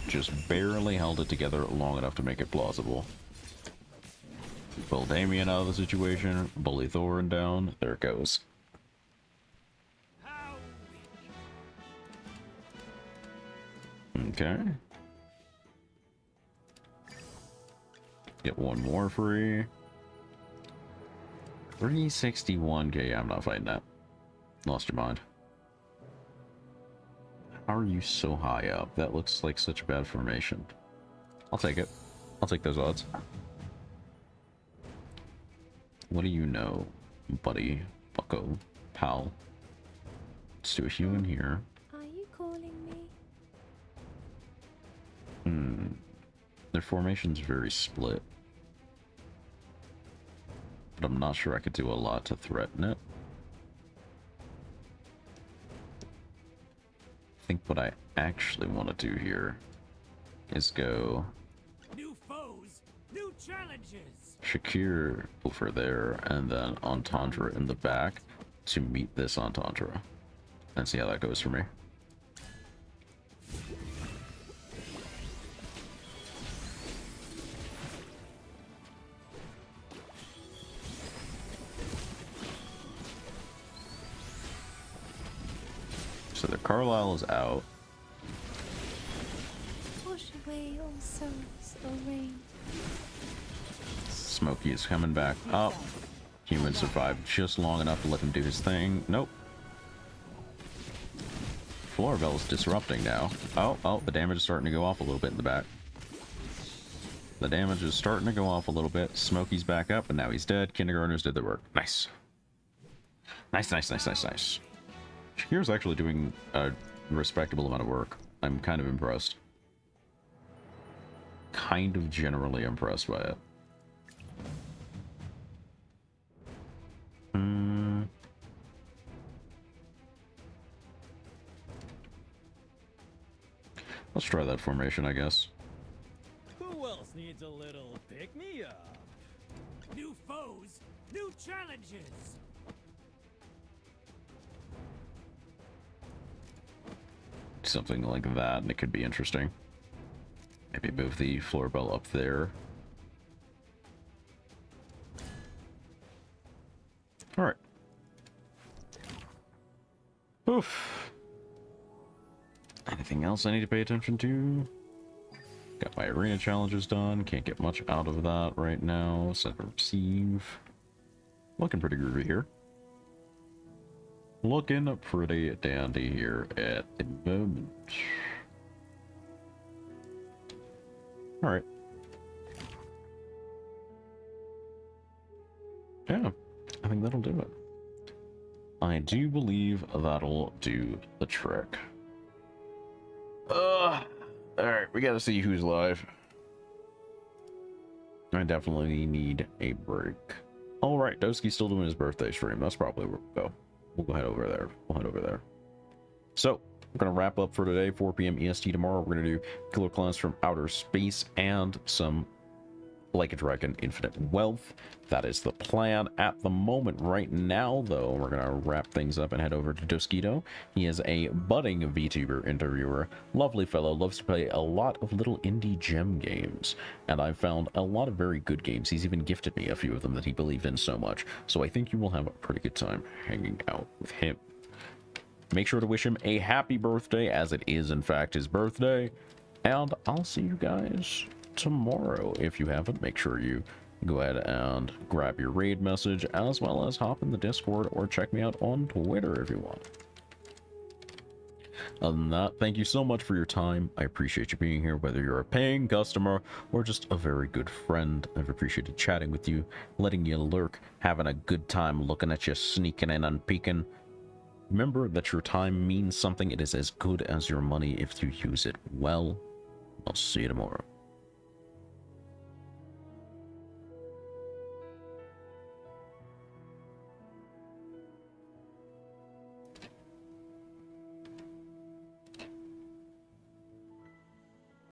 Just barely held it together long enough to make it plausible. Pull Damien out of the situation, bully Thorin down, there it goes. Okay. Get one more free. 361k. I'm not fighting that. Lost your mind. How are you so high up? That looks like such a bad formation. I'll take it. I'll take those odds. What do you know, buddy? Bucko. Pal. Let's do a human here. Are you calling me? Their formation's very split. But I'm not sure I could do a lot to threaten it. I think what I actually want to do here is go New foes, new challenges. Shakir over there and then Entendre in the back to meet this Entendre and see how that goes for me. So the Carlisle is out. Wash away all sorrows, O rain. Smokey is coming back up. Human survived just long enough to let him do his thing. Nope. Floravel's disrupting now. Oh, the damage is starting to go off a little bit in the back. The damage is starting to go off a little bit. Smokey's back up, and now he's dead. Kindergartners did their work. Nice. Nice. Shakir's actually doing a respectable amount of work. I'm kind of impressed. Kind of generally impressed by it. Let's try that formation, I guess. Who else needs a little pick-me-up? New foes, new challenges. Something like that, and it could be interesting. Maybe move the Florbell up there. Alright. Oof. Anything else I need to pay attention to? Got my arena challenges done. Can't get much out of that right now. Send and receive. Looking pretty groovy here. Looking pretty dandy here at the moment. Alright. Yeah, I think that'll do it. I do believe that'll do the trick. Alright, we gotta see who's live. I definitely need a break. Alright, Doski's still doing his birthday stream. That's probably where we'll go. We'll go head over there. We'll head over there. So, we're going to wrap up for today. 4 p.m. EST tomorrow. We're going to do Killer Clowns from Outer Space and some Like a Dragon Infinite Wealth. That is the plan at the moment. Right now, though, we're going to wrap things up and head over to Doskito. He is a budding VTuber interviewer. Lovely fellow. Loves to play a lot of little indie gem games. And I've found a lot of very good games. He's even gifted me a few of them that he believed in so much. So I think you will have a pretty good time hanging out with him. Make sure to wish him a happy birthday, as it is, in fact, his birthday. And I'll see you guys tomorrow. If you haven't, make sure you go ahead and grab your raid message, as well as hop in the Discord or check me out on Twitter if you want. Other than that, thank you so much for your time. I appreciate you being here, whether you're a paying customer or just a very good friend. I've appreciated chatting with you, letting you lurk, having a good time looking at you, sneaking in and peeking. Remember that your time means something. It is as good as your money if you use it well. I'll see you tomorrow.